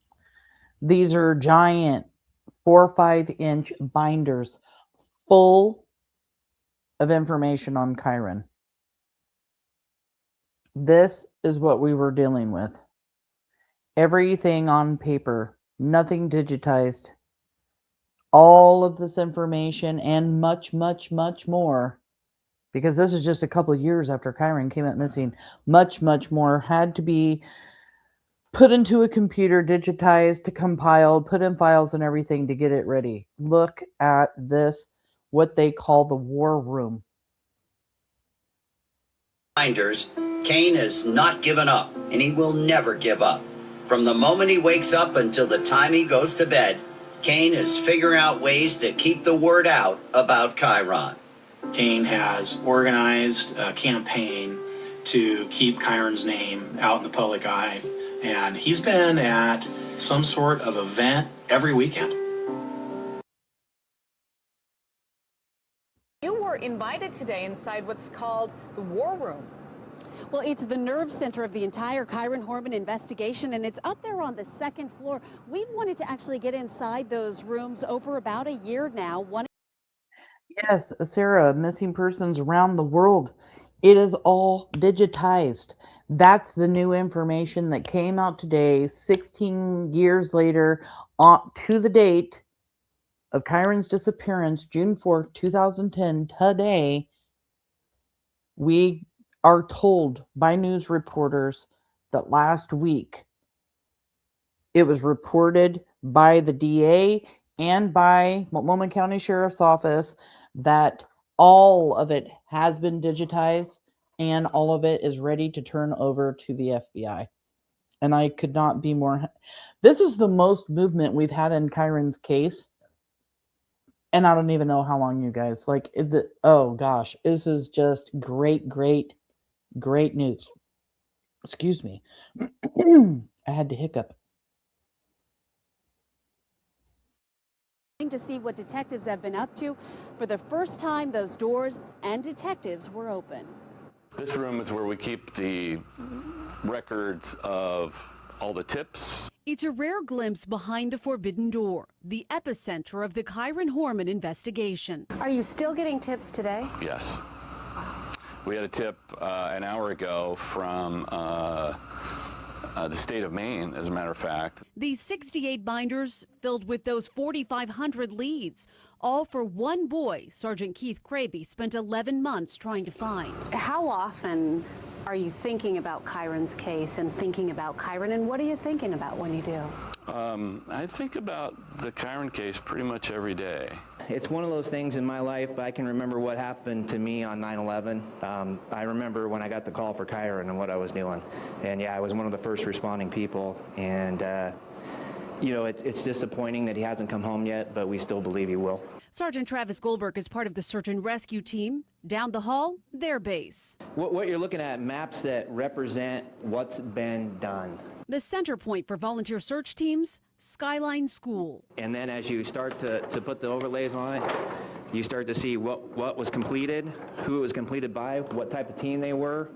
These are giant 4 or 5 inch binders full of information on Kyron. This is what we were dealing with. Everything on paper, nothing digitized. All of this information and much, much, much more, because this is just a couple of years after Kyron came up missing. Much, much more had to be put into a computer, digitized, compiled, put in files and everything to get it ready. Look at this, what they call the war room. Kane has not given up, and he will never give up. From the moment he wakes up until the time he goes to bed, Kane is figuring out ways to keep the word out about Kyron. Kane has organized a campaign to keep Kyron's name out in the public eye, and he's been at some sort of event every weekend. You were invited today inside what's called the War Room. Well, it's the nerve center of the entire Kyron Horman investigation, and it's up there on the 2nd floor. We've wanted to actually get inside those rooms over about a year now. Yes, Sarah, missing persons around the world. It is all digitized. That's the new information that came out today, 16 years later, to the date of Kyron's disappearance, June 4th, 2010, today. We are told by news reporters that last week it was reported by the DA and by Multnomah County Sheriff's Office that all of it has been digitized and all of it is ready to turn over to the FBI. And I could not be more. This is the most movement we've had in Kyron's case. And I don't even know how long, you guys. Like, oh gosh, this is just great, great, great news. Excuse me. I had to hiccup. to see what detectives have been up to. For the first time, those doors and detectives were open. This room is where we keep the records of all the tips. It's a rare glimpse behind the forbidden door, the epicenter of the Kyron Horman investigation. Are you still getting tips today? Yes. We had a tip an hour ago from the state of Maine, as a matter of fact. These 68 binders filled with those 4,500 leads, all for one boy Sergeant Keith Kraby spent 11 months trying to find. How often are you thinking about Kyron's case and thinking about Kyron, and what are you thinking about when you do? I think about the Kyron case pretty much every day. It's one of those things in my life. I can remember what happened to me on 9/11. I remember when I got the call for Kyron and what I was doing. And yeah, I was one of the first responding people. And, you know, it's disappointing that he hasn't come home yet, but we still believe he will. Sergeant Travis Goldberg is part of the search and rescue team. Down the hall, their base. What you're looking at, maps that represent what's been done. The center point for volunteer search teams, Skyline School. And then as you start to put the overlays on it, you start to see what was completed, who it was completed by, what type of team they were,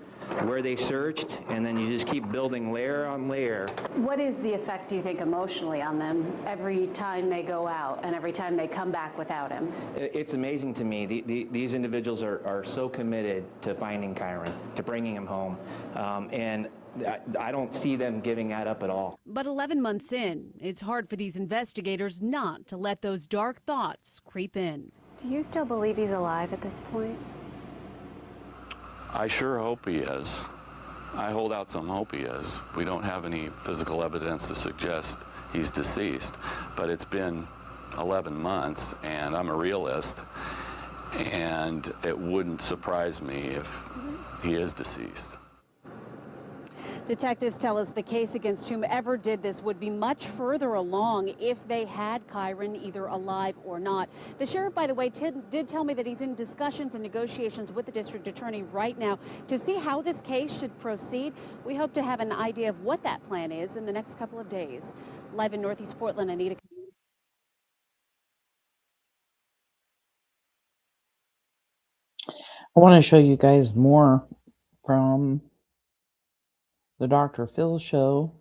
where they searched, and then you just keep building layer on layer. What is the effect, do you think, emotionally on them every time they go out and every time they come back without him? It's amazing to me. These individuals are so committed to finding Kyron, to bringing him home, and I don't see them giving that up at all. But 11 months in, it's hard for these investigators not to let those dark thoughts creep in. Do you still believe he's alive at this point? I sure hope he is. I hold out some hope he is. We don't have any physical evidence to suggest he's deceased, but it's been 11 months, and I'm a realist, and it wouldn't surprise me if he is deceased. Detectives tell us the case against whomever did this would be much further along if they had Kyron either alive or not. The sheriff, by the way, did tell me that he's in discussions and negotiations with the district attorney right now to see how this case should proceed. We hope to have an idea of what that plan is in the next couple of days. Live in Northeast Portland, Anita. I want to show you guys more from the Dr. Phil show.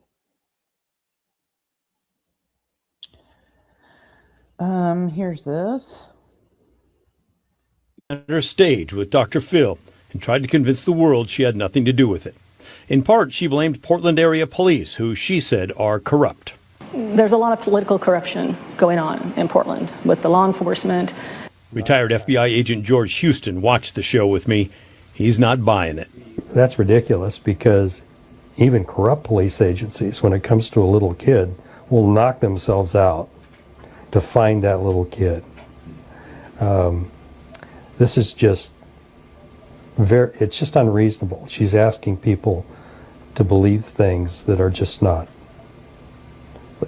Here's this. On her stage with Dr. Phil and tried to convince the world she had nothing to do with it. In part, she blamed Portland area police, who she said are corrupt. There's a lot of political corruption going on in Portland with the law enforcement. Retired FBI agent George Houston watched the show with me. He's not buying it. That's ridiculous, because even corrupt police agencies, when it comes to a little kid, will knock themselves out to find that little kid. This is just it's just unreasonable. She's asking people to believe things that are just not.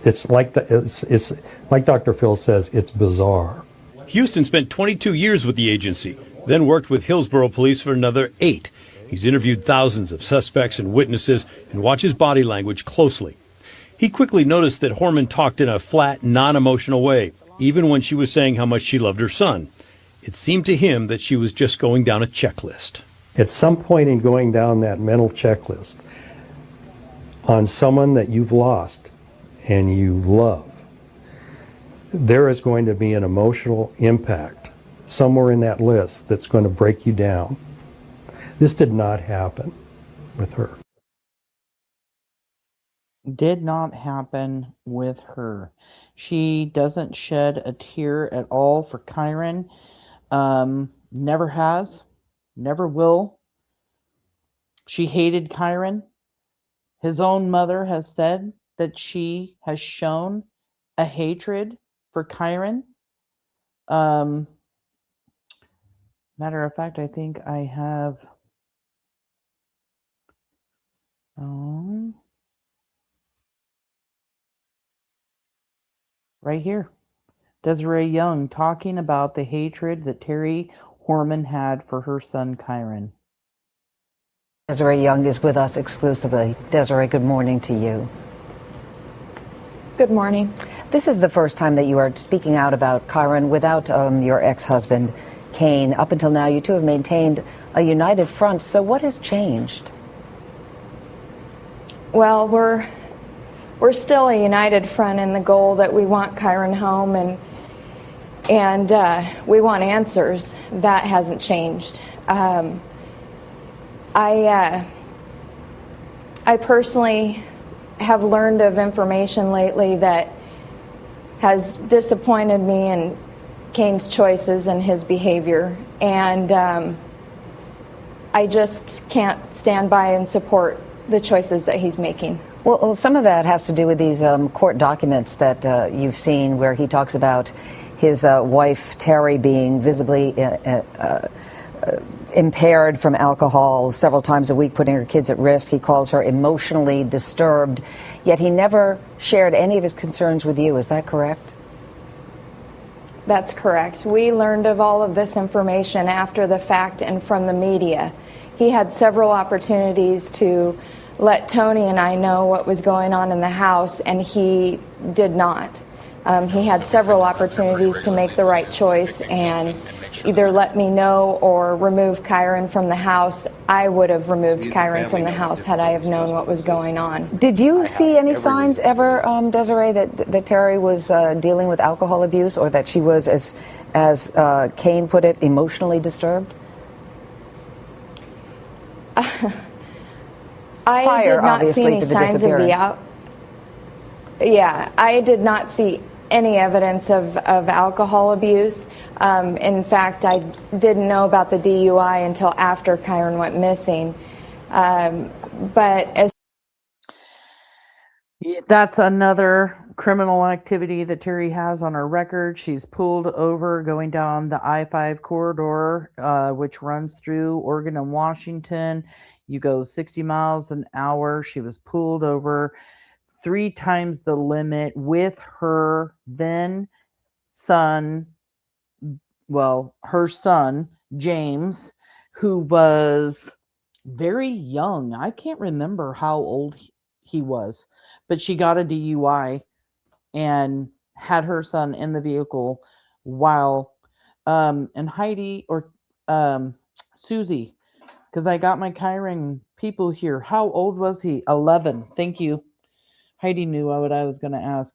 It's like it's like Dr. Phil says, it's bizarre. Houston spent 22 years with the agency, then worked with Hillsborough Police for another 8. He's interviewed thousands of suspects and witnesses and watches body language closely. He quickly noticed that Horman talked in a flat, non-emotional way, even when she was saying how much she loved her son. It seemed to him that she was just going down a checklist. At some point in going down that mental checklist on someone that you've lost and you love, there is going to be an emotional impact somewhere in that list that's going to break you down. This did not happen with her. Did not happen with her. She doesn't shed a tear at all for Kyron. Never has. Never will. She hated Kyron. His own mother has said that she has shown a hatred for Kyron. Matter of fact, I think I have right here. Desiree Young talking about the hatred that Terri Horman had for her son Kyron. Desiree Young is with us exclusively. Desiree, good morning to you. Good morning. This is the first time that you are speaking out about Kyron without your ex-husband, Kane. Up until now, you two have maintained a united front. So what has changed? Well, we're still a united front in the goal that we want Kyron home, and we want answers. That hasn't changed. I personally have learned of information lately that has disappointed me in Kane's choices and his behavior, and I just can't stand by and support the choices that he's making. Well, some of that has to do with these court documents that you've seen where he talks about his wife, Terri, being visibly impaired from alcohol several times a week, putting her kids at risk. He calls her emotionally disturbed, yet he never shared any of his concerns with you. Is that correct? That's correct. We learned of all of this information after the fact and from the media. He had several opportunities to let Tony and I know what was going on in the house, and he did not. He had several opportunities to make the right choice and either let me know or remove Kyron from the house. I would have removed Kyron from the house had I have known what was going on. Did you see any signs ever, Desiree, that Terri was dealing with alcohol abuse, or that she was, as Kane put it, emotionally disturbed? I did not see any signs of the I did not see any evidence of alcohol abuse. In fact, I didn't know about the DUI until after Kyron went missing. That's another criminal activity that Terri has on her record. She's pulled over going down the I-5 corridor, which runs through Oregon and Washington. You go 60 miles an hour. She was pulled over 3 times the limit with her then son, her son, James, who was very young. I can't remember how old he was, but she got a DUI and had her son in the vehicle while, and Heidi or Susie, because I got my Kyron people here. How old was he? 11. Thank you. Heidi knew what I was going to ask.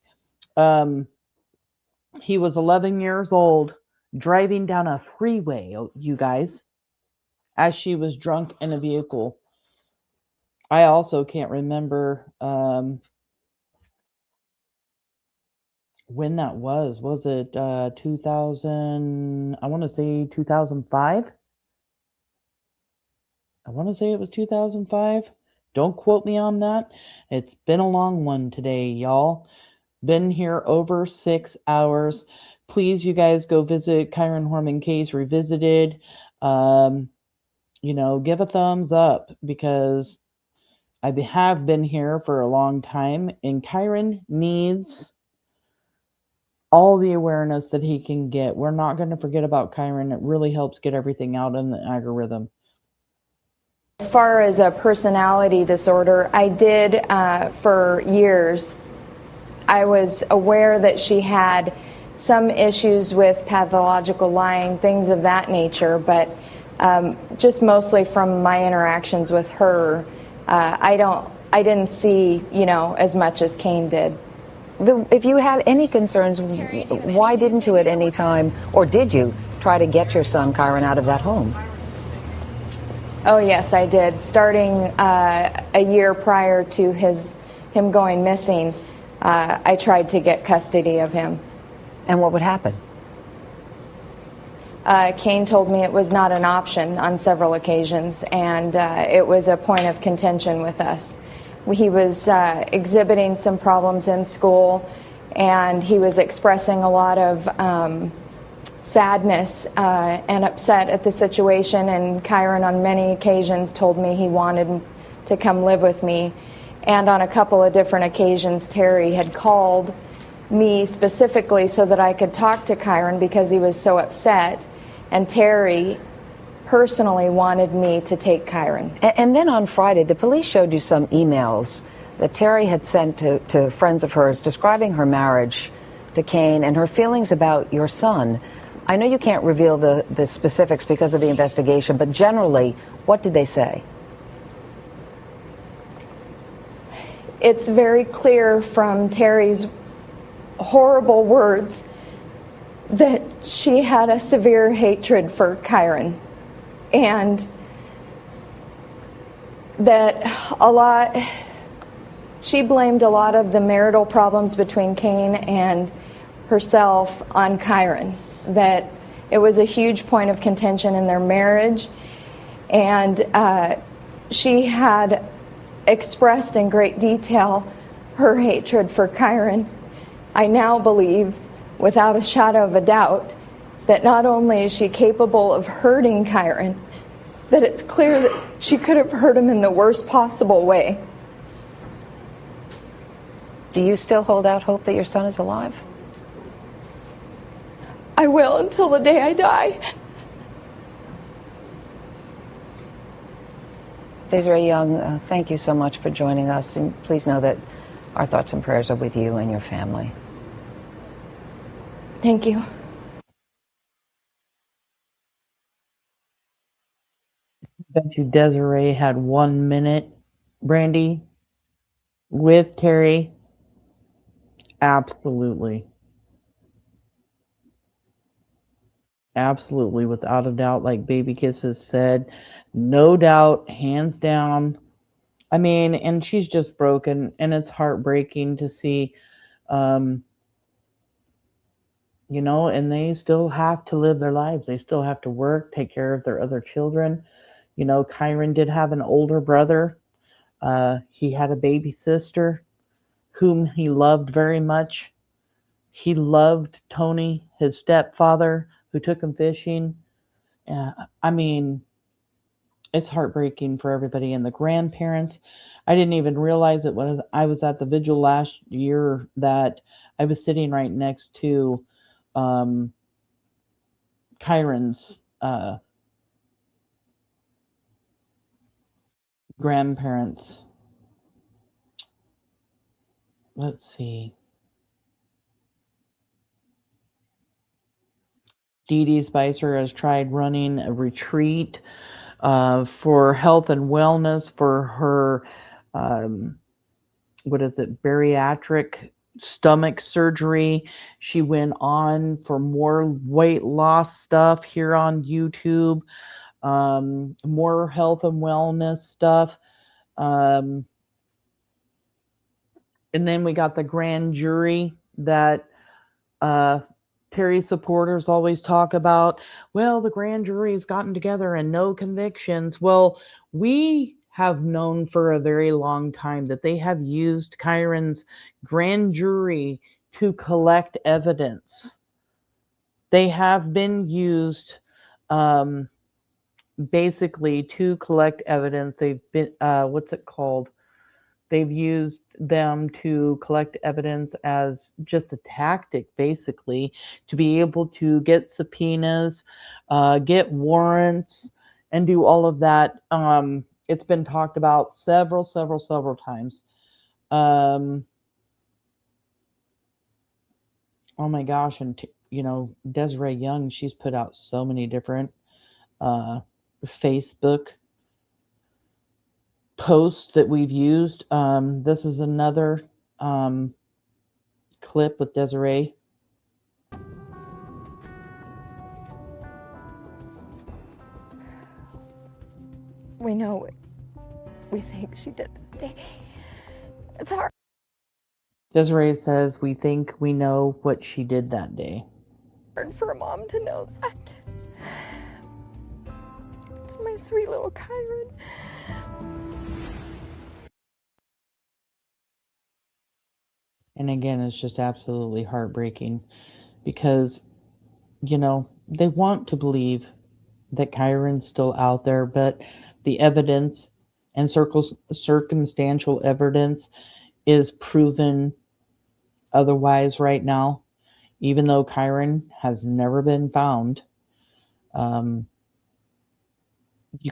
He was 11 years old, driving down a freeway, you guys, as she was drunk in a vehicle. I also can't remember when that was. Was it 2000? I want to say 2005. I want to say it was 2005. Don't quote me on that. It's been a long one today, y'all. Been here over 6 hours. Please, you guys, go visit Kyron Horman Case Revisited. Give a thumbs up, because I have been here for a long time, and Kyron needs all the awareness that he can get. We're not going to forget about Kyron. It really helps get everything out in the algorithm. As far as a personality disorder, I did for years. I was aware that she had some issues with pathological lying, things of that nature, but just mostly from my interactions with her, I didn't see, as much as Kane did. If you had any concerns, why didn't you at any time, or did you, try to get your son Kyron out of that home? Oh yes, I did. Starting a year prior to him going missing, I tried to get custody of him. And what would happen? Kane told me it was not an option on several occasions, and it was a point of contention with us. He was exhibiting some problems in school, and he was expressing a lot of sadness and upset at the situation, and Kyron on many occasions told me he wanted to come live with me. And on a couple of different occasions, Terri had called me specifically so that I could talk to Kyron because he was so upset, and Terri personally wanted me to take Kyron. And then on Friday, the police showed you some emails that Terri had sent to friends of hers describing her marriage to Kane and her feelings about your son. I know you can't reveal the specifics because of the investigation, but generally, what did they say? It's very clear from Terri's horrible words that she had a severe hatred for Kyron, and that she blamed a lot of the marital problems between Kane and herself on Kyron, that it was a huge point of contention in their marriage, and she had expressed in great detail her hatred for Kyron. I now believe, without a shadow of a doubt, that not only is she capable of hurting Kyron, that it's clear that she could have hurt him in the worst possible way. Do you still hold out hope that your son is alive? I will until the day I die. Desiree Young, thank you so much for joining us, and please know that our thoughts and prayers are with you and your family. Thank you. Bet you Desiree had 1 minute, Brandy, with Terri. Absolutely. Absolutely, without a doubt, like Baby Kisses said, no doubt, hands down. I mean, and she's just broken, and it's heartbreaking to see, and they still have to live their lives. They still have to work, take care of their other children. Kyron did have an older brother. He had a baby sister whom he loved very much. He loved Tony, his stepfather, who took him fishing. I mean, it's heartbreaking for everybody, and the grandparents. I didn't even realize it when I was at the vigil last year that I was sitting right next to Kyron's grandparents. Let's see. DeDe Spicher has tried running a retreat for health and wellness for her, bariatric stomach surgery. She went on for more weight loss stuff here on YouTube, more health and wellness stuff. And then we got the grand jury that Terri supporters always talk about. Well, the grand jury has gotten together and no convictions. Well, we have known for a very long time that they have used Kyron's grand jury to collect evidence. They have been used basically to collect evidence. They've been, They've used them to collect evidence as just a tactic, basically, to be able to get subpoenas, get warrants, and do all of that. It's been talked about several times. Oh my gosh, and Desiree Young, she's put out so many different Facebook posts that we've used. This is another clip with Desiree. We know what we think she did that day. It's hard. Desiree says, we think we know what she did that day. Hard for a mom to know that. It's my sweet little Kyron. And again, it's just absolutely heartbreaking because, they want to believe that Kyron's still out there, but the evidence and circumstantial evidence is proven otherwise right now, even though Kyron has never been found. You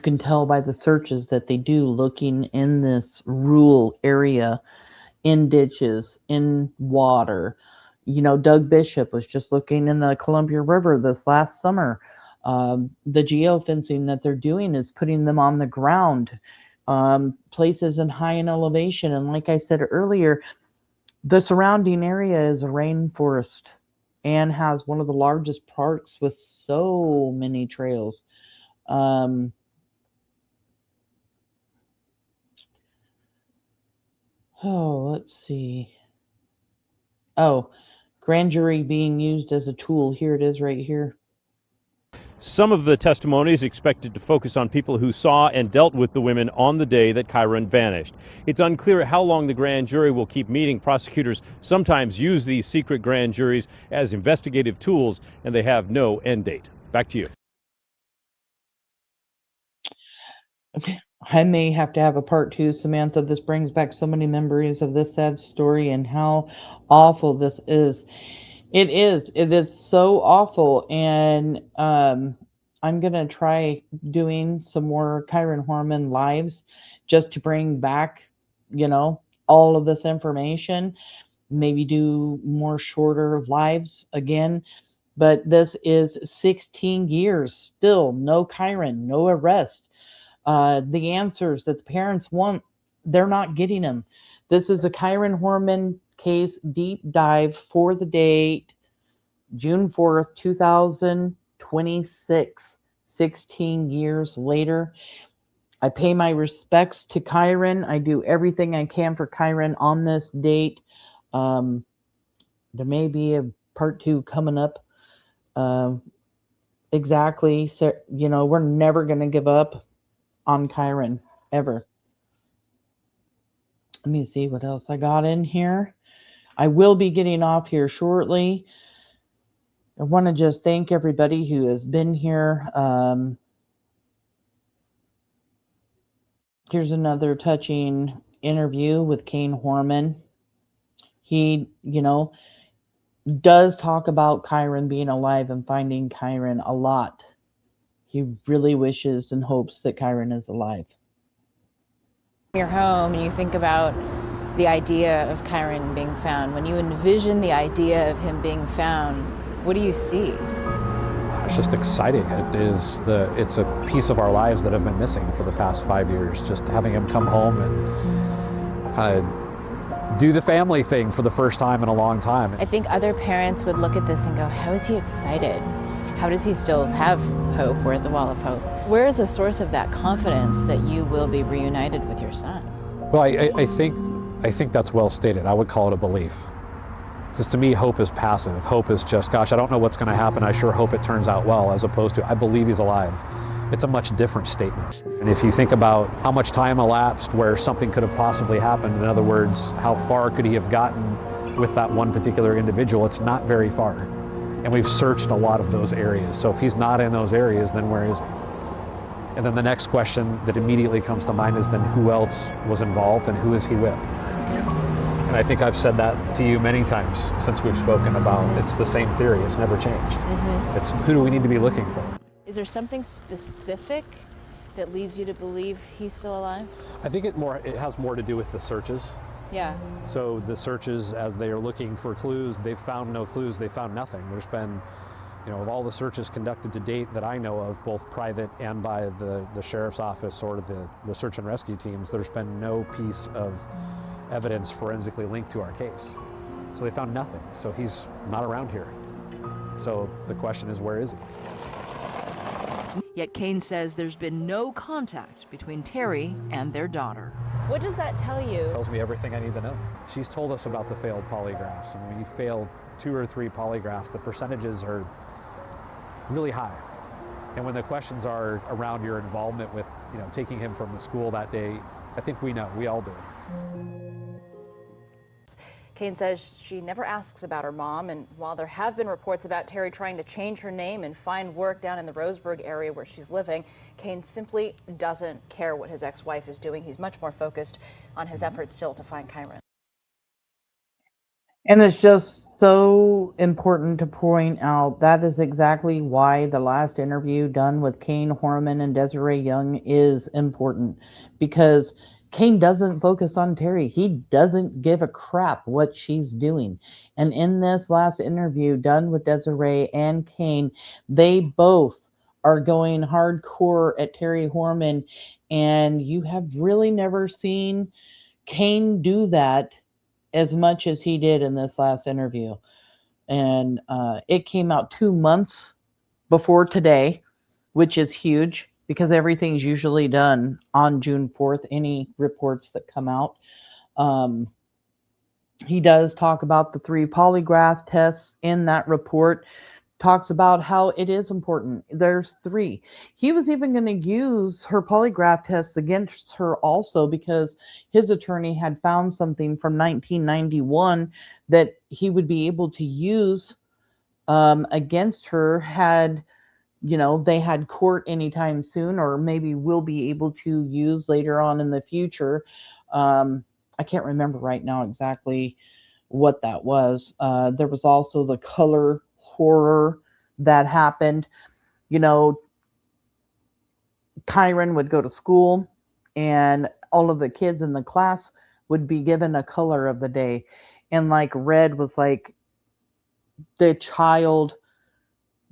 can tell by the searches that they do looking in this rural area, in ditches, in water, Doug Bishop was just looking in the Columbia River this last summer. The geofencing that they're doing is putting them on the ground, places in high in elevation. And like I said earlier, the surrounding area is a rainforest and has one of the largest parks with so many trails. Let's see. Oh, grand jury being used as a tool. Here it is right here. Some of the testimony is expected to focus on people who saw and dealt with the women on the day that Kyron vanished. It's unclear how long the grand jury will keep meeting. Prosecutors sometimes use these secret grand juries as investigative tools, and they have no end date. Back to you. Okay. I may have to have a part 2, Samantha. This brings back so many memories of this sad story and how awful this is. It is so awful. And I'm going to try doing some more Kyron Horman lives just to bring back, all of this information. Maybe do more shorter lives again. But this is 16 years still. No Kyron, no arrest. The answers that the parents want, they're not getting them. This is a Kyron Horman case deep dive for the date, June 4th, 2026, 16 years later. I pay my respects to Kyron. I do everything I can for Kyron on this date. There may be a part 2 coming up. Exactly. So, we're never going to give up on Kyron, ever. Let me see what else I got in here. I will be getting off here shortly. I want to just thank everybody who has been here. Here's another touching interview with Kyron Horman. He, does talk about Kyron being alive and finding Kyron a lot. He really wishes and hopes that Kyron is alive. You're home and you think about the idea of Kyron being found. When you envision the idea of him being found, what do you see? It's just exciting. It's a piece of our lives that have been missing for the past 5 years. Just having him come home and kind of do the family thing for the first time in a long time. I think other parents would look at this and go, how is he excited? How does he still have hope? We're at the wall of hope. Where is the source of that confidence that you will be reunited with your son? Well, I think that's well stated. I would call it a belief. Because to me, hope is passive. Hope is just, gosh, I don't know what's going to happen. I sure hope it turns out well, as opposed to, I believe he's alive. It's a much different statement. And if you think about how much time elapsed where something could have possibly happened, in other words, how far could he have gotten with that one particular individual, it's not very far. And we've searched a lot of those areas. So if he's not in those areas, then where is he? And then the next question that immediately comes to mind is then who else was involved and who is he with? And I think I've said that to you many times since we've spoken about it's the same theory. It's never changed. It's who do we need to be looking for? Is there something specific that leads you to believe he's still alive? I think it has more to do with the searches. Yeah. So the searches, as they are looking for clues, they've found no clues. They found nothing. There's been, of all the searches conducted to date that I know of, both private and by the sheriff's office or the search and rescue teams, there's been no piece of evidence forensically linked to our case. So they found nothing. So he's not around here. So the question is, where is he? Yet Kane says there's been no contact between Terri and their daughter. What does that tell you? It tells me everything I need to know. She's told us about the failed polygraphs. And when you fail 2 or 3 polygraphs, the percentages are really high. And when the questions are around your involvement with, taking him from the school that day, I think we know. We all do. Kane says she never asks about her mom, and while there have been reports about Terri trying to change her name and find work down in the Roseburg area where she's living, Kane simply doesn't care what his ex-wife is doing. He's much more focused on his efforts still to find Kyron. And it's just so important to point out that is exactly why the last interview done with Kyron Horman and Desiree Young is important, because Kane doesn't focus on Terri. He doesn't give a crap what she's doing. And in this last interview done with Desiree and Kane, they both are going hardcore at Terri Horman. And you have really never seen Kane do that as much as he did in this last interview. And it came out 2 months before today, which is huge because everything's usually done on June 4th, any reports that come out. He does talk about the 3 polygraph tests in that report, talks about how it is important. There's 3. He was even going to use her polygraph tests against her also because his attorney had found something from 1991 that he would be able to use against her had they had court anytime soon, or maybe will be able to use later on in the future. I can't remember right now exactly what that was. There was also the color horror that happened. Kyron would go to school and all of the kids in the class would be given a color of the day. And like red was like the child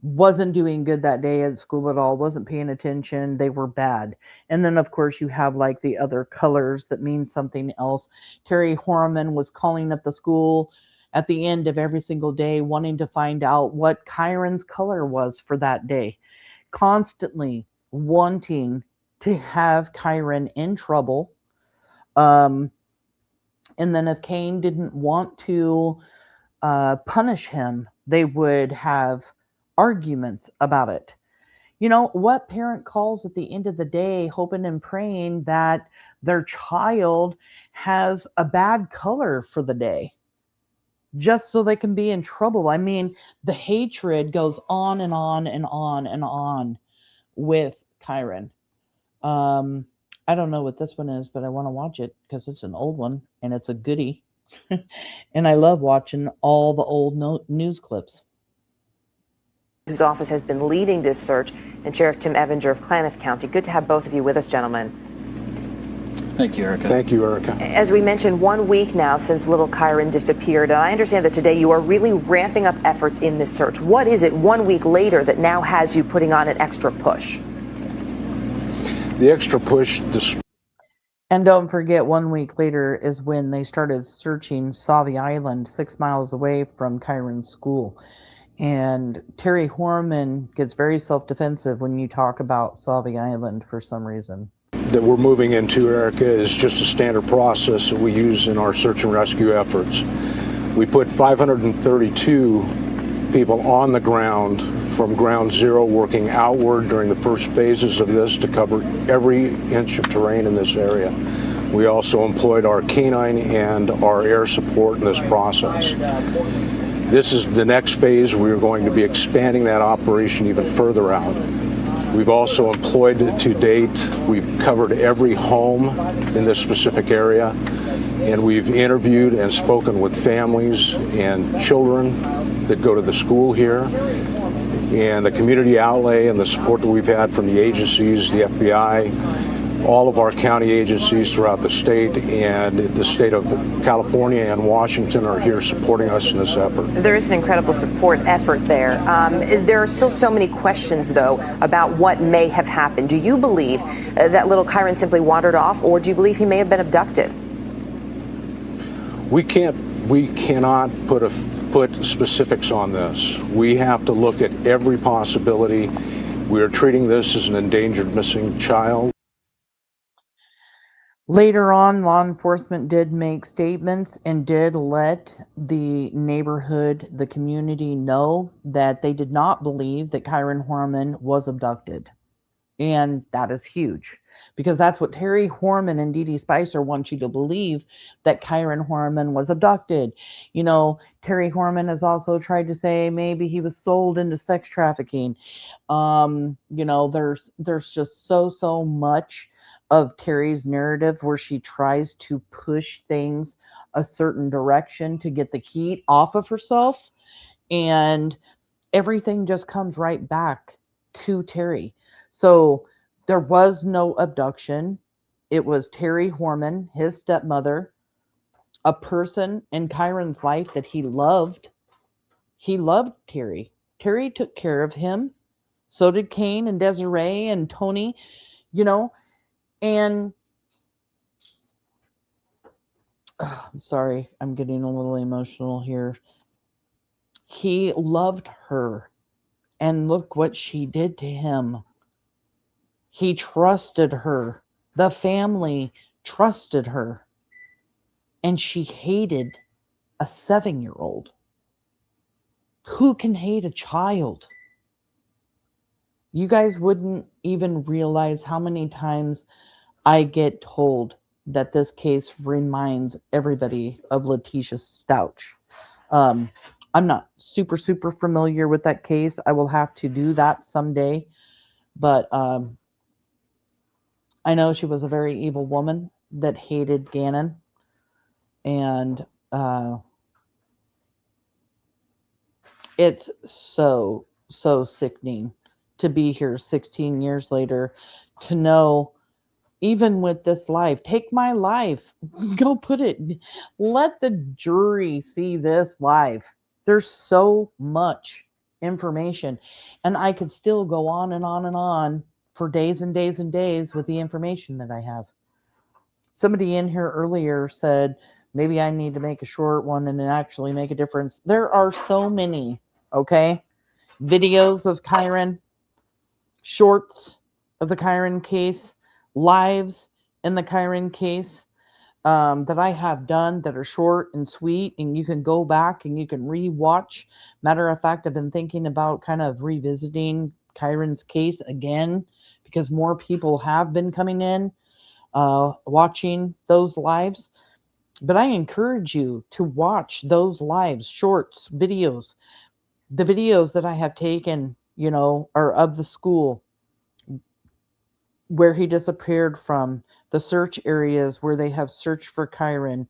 wasn't doing good that day at school at all, wasn't paying attention, they were bad. And then of course you have like the other colors that mean something else. Terri Horman was calling up the school at the end of every single day wanting to find out what Kyron's color was for that day, constantly wanting to have Kyron in trouble. And then if Kane didn't want to punish him, they would have arguments about it. What parent calls at the end of the day hoping and praying that their child has a bad color for the day just so they can be in trouble? I mean, the hatred goes on and on and on and on with Kyron. I don't know what this one is, but I want to watch it because it's an old one and it's a goodie. And I love watching all the old news clips. Whose office has been leading this search, and Sheriff Tim Evinger of Klamath County. Good to have both of you with us, gentlemen. Thank you, Erica. Thank you, Erica. As we mentioned, 1 week now since little Kyron disappeared, and I understand that today you are really ramping up efforts in this search. What is it 1 week later that now has you putting on an extra push? The extra push... And don't forget, 1 week later is when they started searching Sauvie Island, 6 miles away from Kyron's school. And Terri Horman gets very self-defensive when you talk about Sauvie Island for some reason. That we're moving into, Erica, is just a standard process that we use in our search and rescue efforts. We put 532 people on the ground from ground zero, working outward during the first phases of this to cover every inch of terrain in this area. We also employed our canine and our air support in this process. This is the next phase. We're going to be expanding that operation even further out. We've also employed to date, we've covered every home in this specific area, and we've interviewed and spoken with families and children that go to the school here. And the community outlay and the support that we've had from the agencies, the FBI, all of our county agencies throughout the state, and the state of California and Washington are here supporting us in this effort. There is an incredible support effort there. There are still so many questions, though, about what may have happened. Do you believe that little Kyron simply wandered off, or do you believe he may have been abducted? We cannot put specifics on this. We have to look at every possibility. We are treating this as an endangered missing child. Later on, law enforcement did make statements and did let the neighborhood, the community know that they did not believe that Kyron Horman was abducted. And that is huge because that's what Terri Horman and DeDe Spicher want you to believe, that Kyron Horman was abducted. Terri Horman has also tried to say maybe he was sold into sex trafficking. There's just so much of Terry's narrative where she tries to push things a certain direction to get the heat off of herself, and everything just comes right back to Terri. So there was no abduction. it was Terri Horman, his stepmother, a person in Kyron's life that he loved. He loved Terri. Terri took care of him. So did Kane and Desiree and Tony, you know, and I'm sorry, I'm getting a little emotional here. He loved her, and look what she did to him. He trusted her. The family trusted her, and she hated a 7-year-old. Who can hate a child? You guys wouldn't even realize how many times I get told that this case reminds everybody of Letitia Stouch. I'm not super familiar with that case. I will have to do that someday. But I know she was a very evil woman that hated Gannon. And it's so sickening to be here 16 years later, to know, even with this life, take my life, go put it, let the jury see this life. There's so much information, and I could still go on and on and on for days and days and days with the information that I have. Somebody in here earlier said, maybe I need to make a short one and actually make a difference. There are so many, okay? Videos of Kyron, shorts of the Kyron case, lives in the Kyron case that I have done that are short and sweet, and you can go back and you can re-watch. Matter of fact, I've been thinking about kind of revisiting Kyron's case again, because more people have been coming in, watching those lives. But I encourage you to watch those lives, shorts, videos. The videos that I have taken, you know, are of the school where he disappeared from, the search areas where they have searched for Kyron.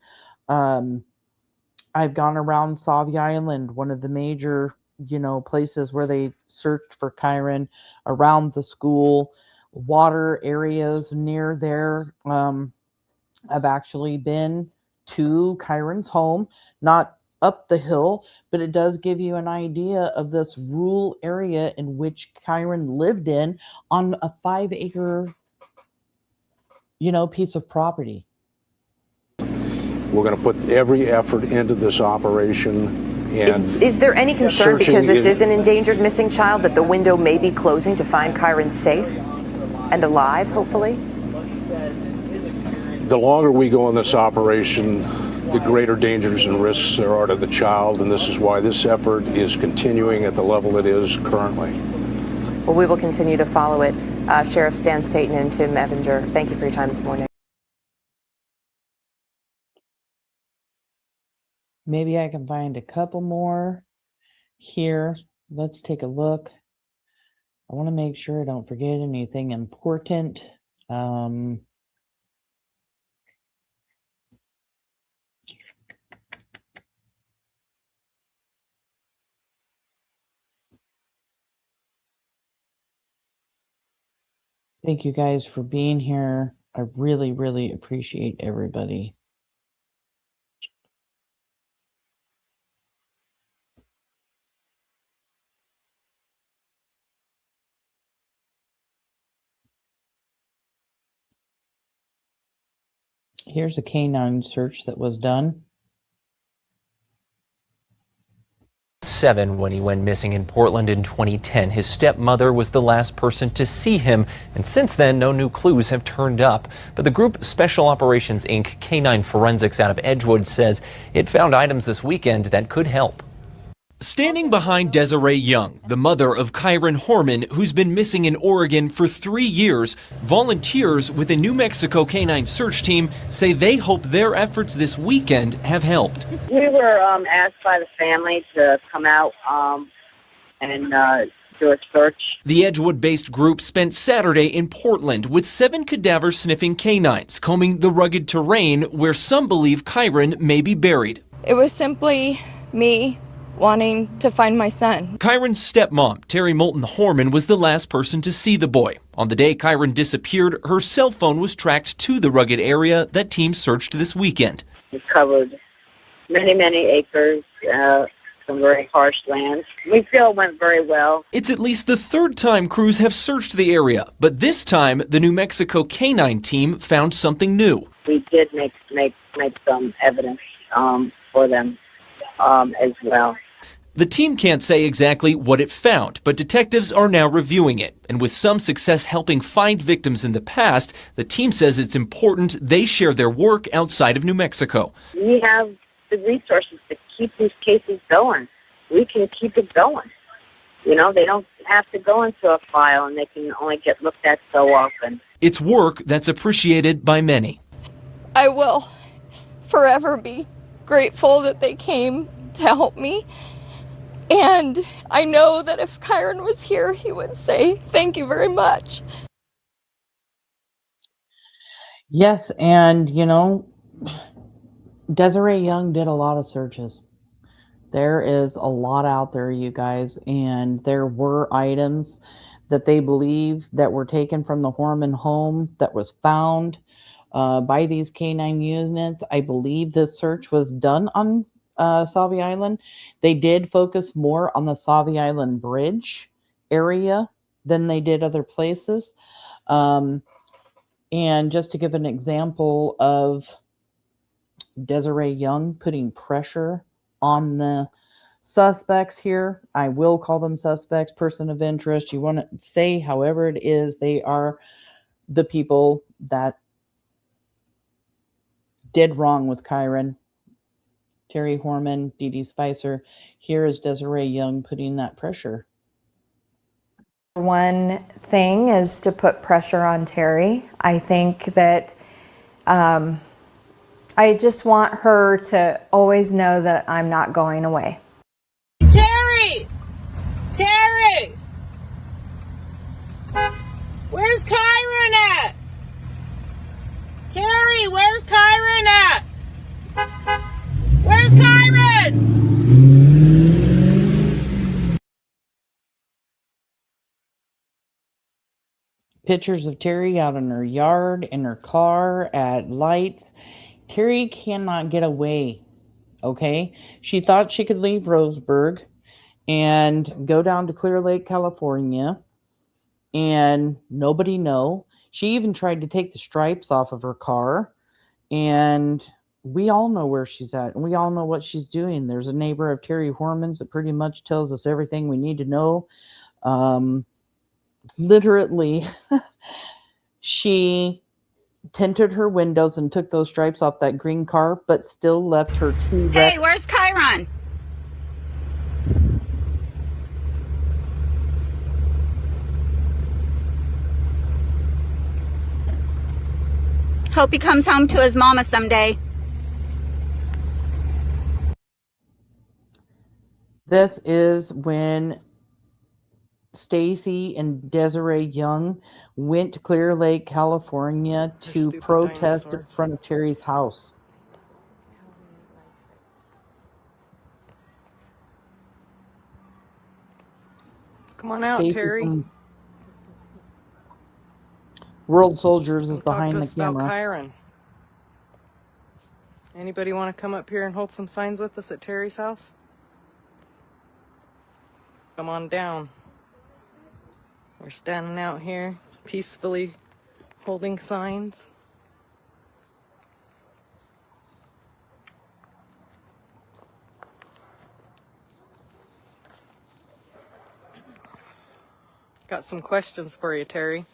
I've gone around Sauvie Island, one of the major, you know, places where they searched for Kyron, around the school, water areas near there. I've actually been to Kyron's home, not up the hill, but it does give you an idea of this rural area in which Kyron lived in, on a 5-acre, you know, piece of property. We're going to put every effort into this operation. And is there any concern, because this is an endangered missing child, that the window may be closing to find Kyron safe and alive, hopefully? The longer we go in this operation, the greater dangers and risks there are to the child, and this is why this effort is continuing at the level it is currently. Well, we will continue to follow it. Sheriff Stan Staten and Tim Evinger, thank you for your time this morning. Maybe I can find a couple more here. Let's take a look. I want to make sure I don't forget anything important. Thank you guys for being here. I really appreciate everybody. Here's a canine search that was done. 7 when he went missing in Portland in 2010. His stepmother was the last person to see him, and since then no new clues have turned up. But the group Special Operations Inc. Canine Forensics out of Edgewood says it found items this weekend that could help. Standing behind Desiree Young, the mother of Kyron Horman, who's been missing in Oregon for 3 years, volunteers with the New Mexico Canine Search Team say they hope their efforts this weekend have helped. We were asked by the family to come out and do a search. The Edgewood-based group spent Saturday in Portland with 7 cadaver-sniffing canines combing the rugged terrain where some believe Kyron may be buried. It was simply me wanting to find my son. Kyron's stepmom, Terri Horman, was the last person to see the boy. On the day Kyron disappeared, her cell phone was tracked to the rugged area that teams searched this weekend. We covered many, many acres, some very harsh lands. We feel it went very well. It's at least the third time crews have searched the area, but this time the New Mexico Canine team found something new. We did make some evidence for them as well. The team can't say exactly what it found, but detectives are now reviewing it. And with some success helping find victims in the past, the team says it's important they share their work outside of New Mexico. We have the resources to keep these cases going. We can keep it going. You know, they don't have to go into a file and they can only get looked at so often. It's work that's appreciated by many. I will forever be grateful that they came to help me. And I know that if Kyron was here, he would say, thank you very much. Yes, and you know, Desiree Young did a lot of searches. There is a lot out there, you guys, and there were items that they believe that were taken from the Horman home that was found by these canine units. I believe this search was done on Sauvie Island. They did focus more on the Sauvie Island Bridge area than they did other places. And just to give an example of Desiree Young putting pressure on the suspects here, I will call them suspects, person of interest, you want to say however it is, they are the people that did wrong with Kyron. Terri Horman, DeDe Spicher. Here is Desiree Young putting that pressure. One thing is to put pressure on Terri. I think that I just want her to always know that I'm not going away. Terri! Terri! Where's Kyron at? Terri, where's Kyron at? Where's Kyron? Pictures of Terri out in her yard, in her car, at lights. Terri cannot get away, okay? She thought she could leave Roseburg and go down to Clear Lake, California, and nobody know. She even tried to take the stripes off of her car, and we all know where she's at, and we all know what she's doing. There's a neighbor of Terri Horman's that pretty much tells us everything we need to know. Literally, she tinted her windows and took those stripes off that green car, but still left her two. Hey, where's Kyron? Hope he comes home to his mama someday. This is when Stacy and Desiree Young went to Clear Lake, California to protest in front of Terri's house. Come on out, Stacy Terri. World Soldiers is Talk behind to the us about camera. Kyron. Anybody want to come up here and hold some signs with us at Terri's house? Come on down. We're standing out here peacefully holding signs. Got some questions for you, Terri.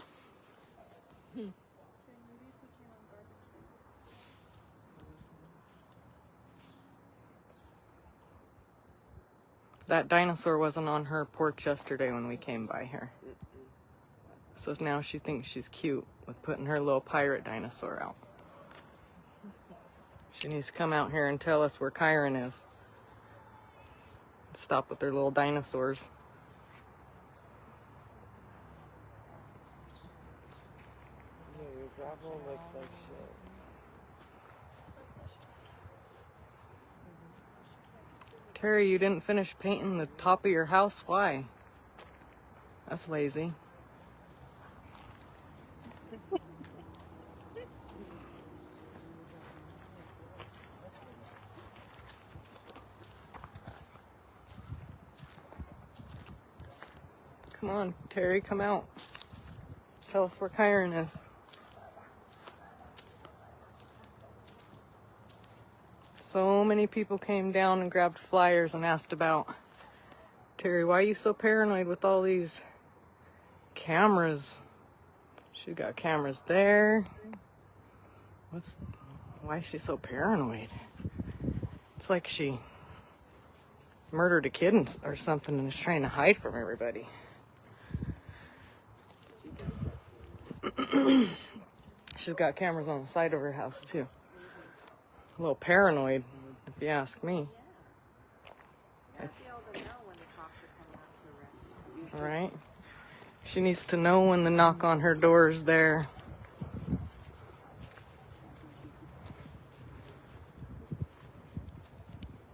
That dinosaur wasn't on her porch yesterday when we came by here. So now she thinks she's cute with putting her little pirate dinosaur out. She needs to come out here and tell us where Kyron is. Stop with their little dinosaurs. Terry, you didn't finish painting the top of your house? Why? That's lazy. Come on, Terry, come out. Tell us where Kyron is. So many people came down and grabbed flyers and asked about Terry. Why are you so paranoid with all these cameras? She got cameras there. Why is she so paranoid? It's like she murdered a kid or something and is trying to hide from everybody. She's got cameras on the side of her house too. A little paranoid, if you ask me. All right. She needs to know when the knock on her door is there.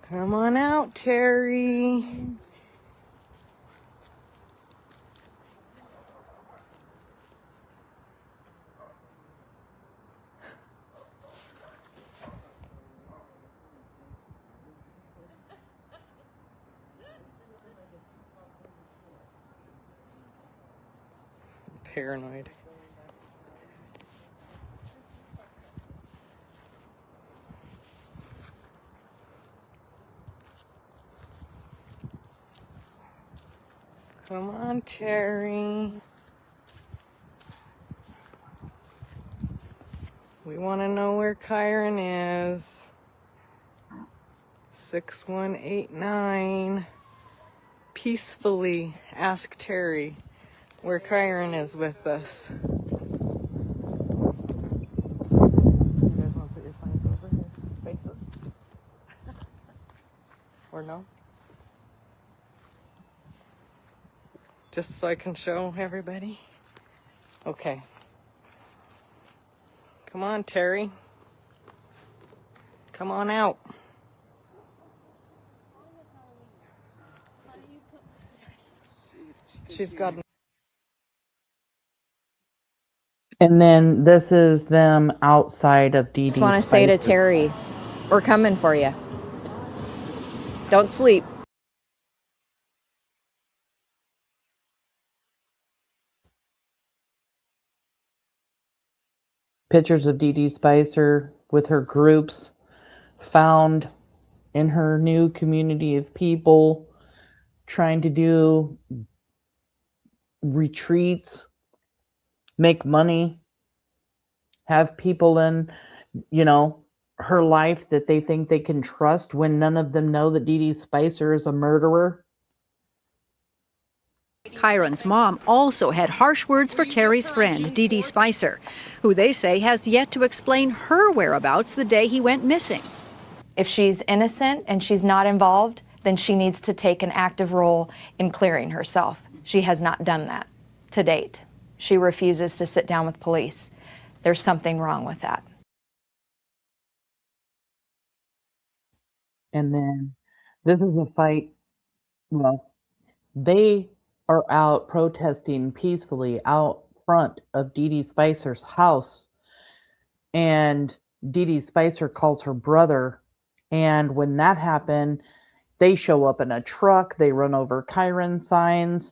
Come on out, Terry. Paranoid. Come on, Terry. We want to know where Kyron is. 6189. Peacefully ask Terry where Kyron is with us. You guys want to put your signs over his faces? Or no? Just so I can show everybody? Okay. Come on, Terry. Come on out. She's got. And then this is them outside of DeDe. Just want to say to Terry, we're coming for you. Don't sleep. Pictures of DeDe Spicer with her groups found in her new community of people, trying to do retreats, make money, have people in, her life that they think they can trust when none of them know that DeDe Spicer is a murderer. Kyron's mom also had harsh words for Terry's friend, DeDe Spicer, who they say has yet to explain her whereabouts the day he went missing. If she's innocent and she's not involved, then she needs to take an active role in clearing herself. She has not done that to date. She refuses to sit down with police. There's something wrong with that. And then this is a fight. Well, they are out protesting peacefully out front of DeDe Spicer's house. And DeDe Spicer calls her brother. And when that happened, they show up in a truck. They run over Kyron signs.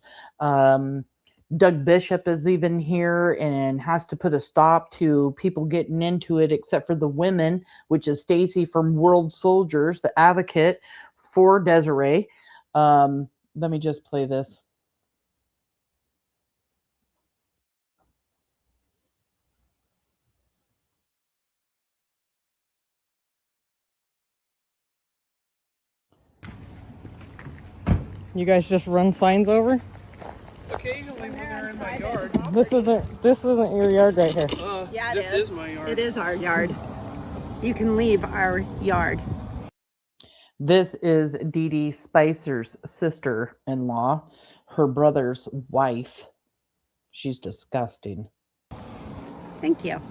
Doug Bishop is even here and has to put a stop to people getting into it, except for the women, which is Stacy from World Soldiers, the advocate for Desiree. Let me just play this. You guys just run signs over? Occasionally when they're in my yard. This isn't your yard right here. Yeah, this is my yard. It is our yard. You can leave our yard. This is DeDe Spicer's sister-in-law, her brother's wife. She's disgusting. Thank you.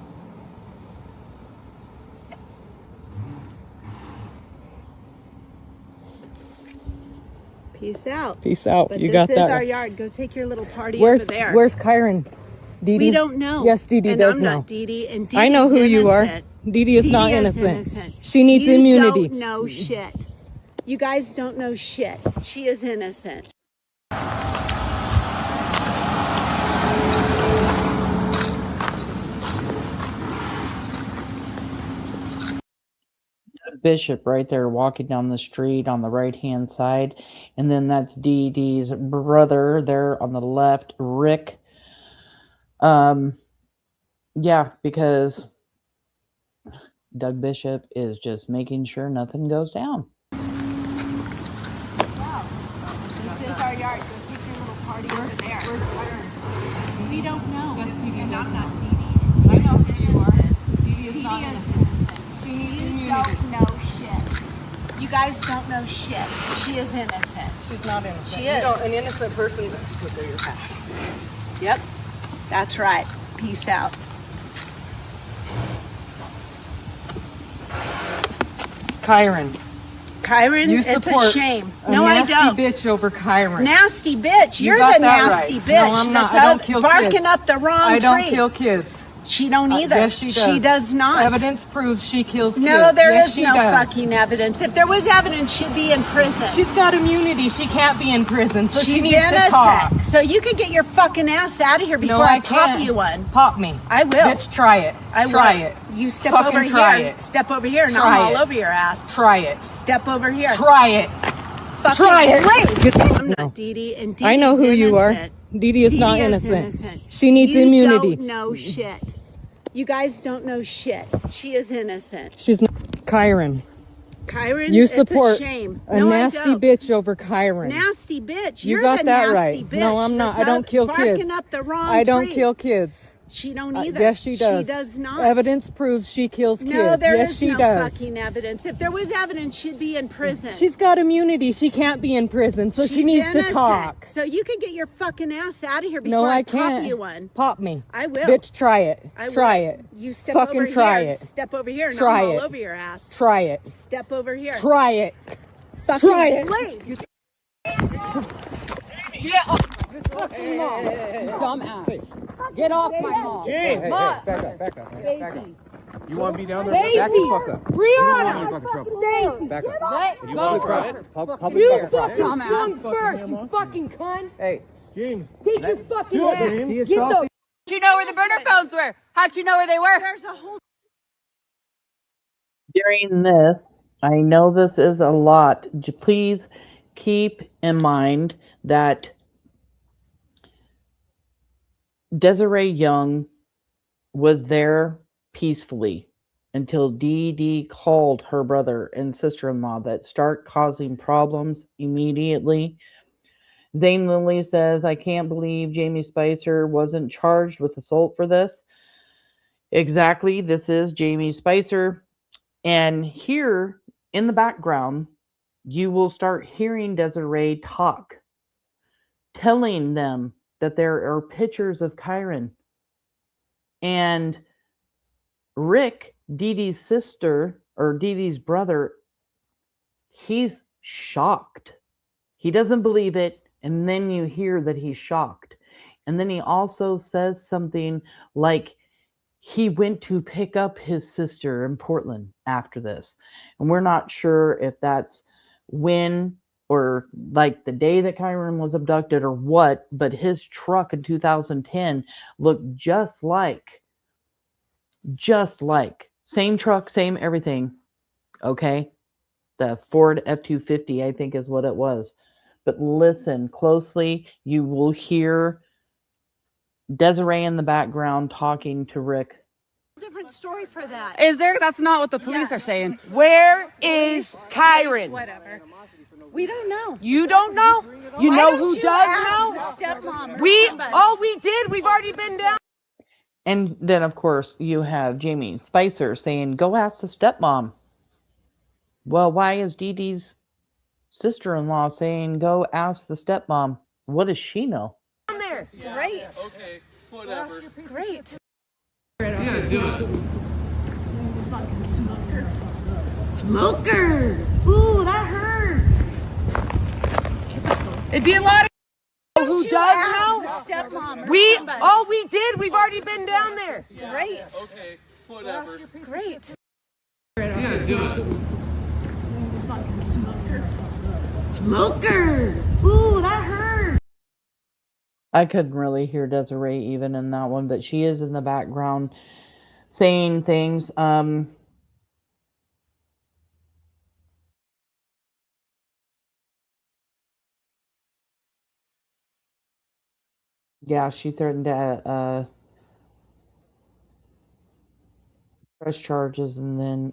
Peace out. Peace out. But You this got is that. our yard. Go take your little party Where's over there. Where's Kyron? DeDe? We don't know. Yes, DeDe and does I'm know. not DeDe, and DeDe's I know who you are. innocent. DeDe is not DeDe is innocent. She needs you immunity. You don't know shit. You guys don't know shit. She is innocent. Bishop right there walking down the street on the right hand side, and then that's DeDe's brother there on the left, Rick. Yeah, because Doug Bishop is just making sure nothing goes down. Wow. This is our yard. Go take your little party over there. Where's Kyron? We don't know. Yes, DeDe. And I'm not DeDe. I know who you are. DeDe is not innocent. She needs immunity. You don't know shit. You guys don't know shit. She is innocent. She's not innocent. She is. An innocent person. Yep. That's right. Peace out. Kyron. Kyron, You it's support a shame. a No, I nasty don't. bitch over Kyron. Nasty bitch. You You're got the that nasty right. bitch. No, I'm not. That's I don't kill barking kids. up the wrong I don't tree. kill kids. She don't either. Yes, she does. She does not. Evidence proves she kills kids. No, there yes, is she no does. fucking evidence. If there was evidence, she'd be in prison. She's got immunity. She can't be in prison, so she She's needs innocent. to talk. So you could get your fucking ass out of here before No, I I pop can't. you one. Pop me. I will. Bitch, try it. I will. Try it. You step Fucking over try here. it. Step over here, and Try I'm all it. over your ass. Try it. Step over here. Try it. Fucking Try it. Wait. I'm No. not DeDe, and DeDe's I know who you are. innocent. DeDe is not DeDe innocent. She needs you immunity. You don't know shit. You guys don't know shit. She is innocent. She's not. Kyron. Kyron, You it's support a shame. a No, nasty I don't. bitch over Kyron. Nasty bitch. You You're got the that nasty right. bitch. No, I'm not. that's I don't kill barking kids. up the wrong I don't tree. kill kids. She don't either. Yes, she does. She does not. Evidence proves she kills kids. No, there yes, is she no does. fucking evidence. If there was evidence, she'd be in prison. She's got immunity. She can't be in prison, so she She's needs innocent. to talk. So you can get your fucking ass out of here before No, I I can't. pop you one. Pop me. I will. Bitch, try it. I will. Try it. You step Fucking over try here. it. Step over here, and Try I'm all it. over your ass. Try it. Step over here. Try it. Fucking Try it. Wait. Get off my fucking mom, you dumbass. Get off my mom. James! Back up, back up. Stacy. You want to be down there? Stacy! Back the fuck up. Brianna! Stacy! Back up. Let You go. want to try? You fucking swung first, you fucking cunt. Hey, James. Take your fucking Do it, ass. James. Get the How'd you know where the burner phones were? How'd you know where they were? There's a whole During this, I know this is a lot. Please keep in mind that Desiree Young was there peacefully until DeDe called her brother and sister-in-law that start causing problems immediately. Zane Lilly says, I can't believe Jamie Spicer wasn't charged with assault for this. Exactly, this is Jamie Spicer. And here in the background, you will start hearing Desiree talk, telling them that there are pictures of Kyron. And Rick, DeDe's sister, or DeDe's brother, he's shocked. He doesn't believe it, and then you hear that he's shocked. And then he also says something like he went to pick up his sister in Portland after this. And we're not sure if that's when or like the day that Kyron was abducted or what, but his truck in 2010 looked just like, same truck, same everything, okay? The Ford F-250, I think is what it was. But listen closely, you will hear Desiree in the background talking to Rick. different story for that. Is there? That's not what the police are saying. Where is Kyron? Whatever. We don't know. You don't know? You Why know don't who you does ask know? the stepmom or We somebody? we did. We've already been down. And then, of course, you have Jamie Spicer saying, go ask the stepmom. Well, why is DeDe's sister-in-law saying, go ask the stepmom? What does she know? There. Yeah. Great. Okay, whatever. Great. Yeah, do it. Fucking smoker. Smoker. Ooh, that hurt. It'd be a lot of who does now? The stepmom. We did. We've already been down there. Great. Okay, whatever. Great. Yeah, do it. Fucking smoker. Smoker. Ooh, that hurt. I couldn't really hear Desiree even in that one, but she is in the background saying things. Yeah, she threatened to press charges and then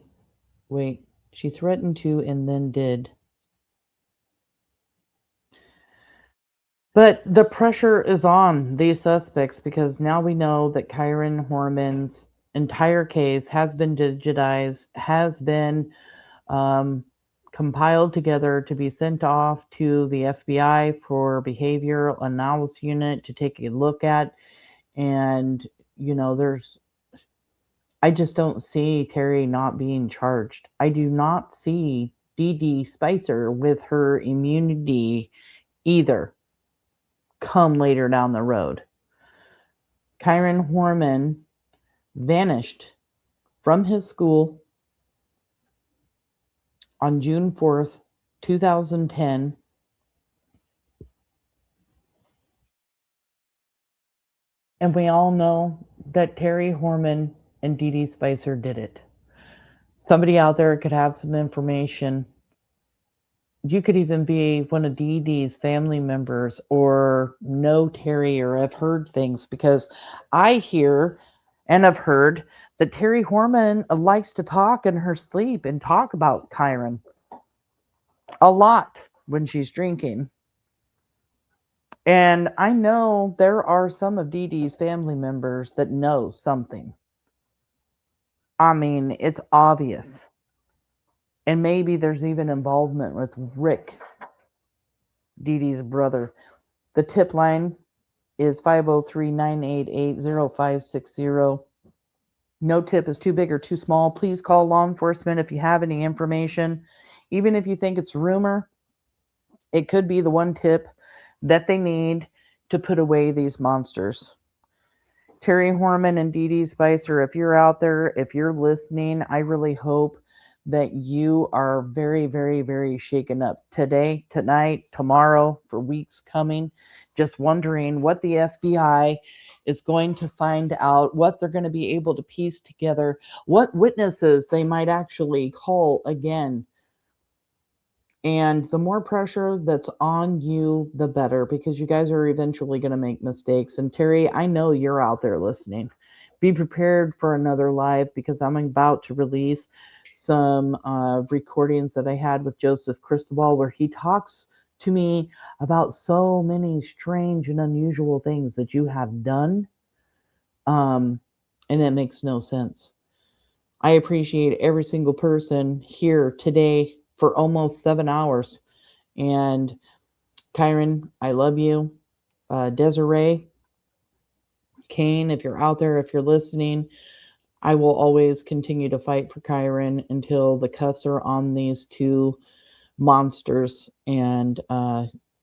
wait. She threatened to and then did. But the pressure is on these suspects because now we know that Kyron Horman's entire case has been digitized, has been compiled together to be sent off to the FBI for behavioral analysis unit to take a look at. And, you know, I just don't see Terri not being charged. I do not see DeDe Spicher with her immunity either come later down the road. Kyron Horman vanished from his school on June 4th, 2010. And we all know that Terri Horman and DeDe Spicher did it. Somebody out there could have some information. You could even be one of DeDe's family members or know Terri or have heard things, because I hear and have heard that Terri Horman likes to talk in her sleep and talk about Kyron a lot when she's drinking. And I know there are some of DeDe's family members that know something. I mean, it's obvious. And maybe there's even involvement with Rick, DeDe's brother. The tip line is 503-988-0560. No tip is too big or too small. Please call law enforcement if you have any information. Even if you think it's rumor, it could be the one tip that they need to put away these monsters. Terri Horman and DeDe Spicher, if you're out there, if you're listening, I really hope that you are very, very, very shaken up today, tonight, tomorrow, for weeks coming, just wondering what the FBI is going to find out, what they're going to be able to piece together, what witnesses they might actually call again. And the more pressure that's on you, the better, because you guys are eventually going to make mistakes. And Terri, I know you're out there listening. Be prepared for another live, because I'm about to release some recordings that I had with Joseph Cristobal, where he talks to me about so many strange and unusual things that you have done. And it makes no sense. I appreciate every single person here today for almost 7 hours. And Kyron, I love you. Desiree, Kane, if you're out there, if you're listening, I will always continue to fight for Kyron until the cuffs are on these two monsters, and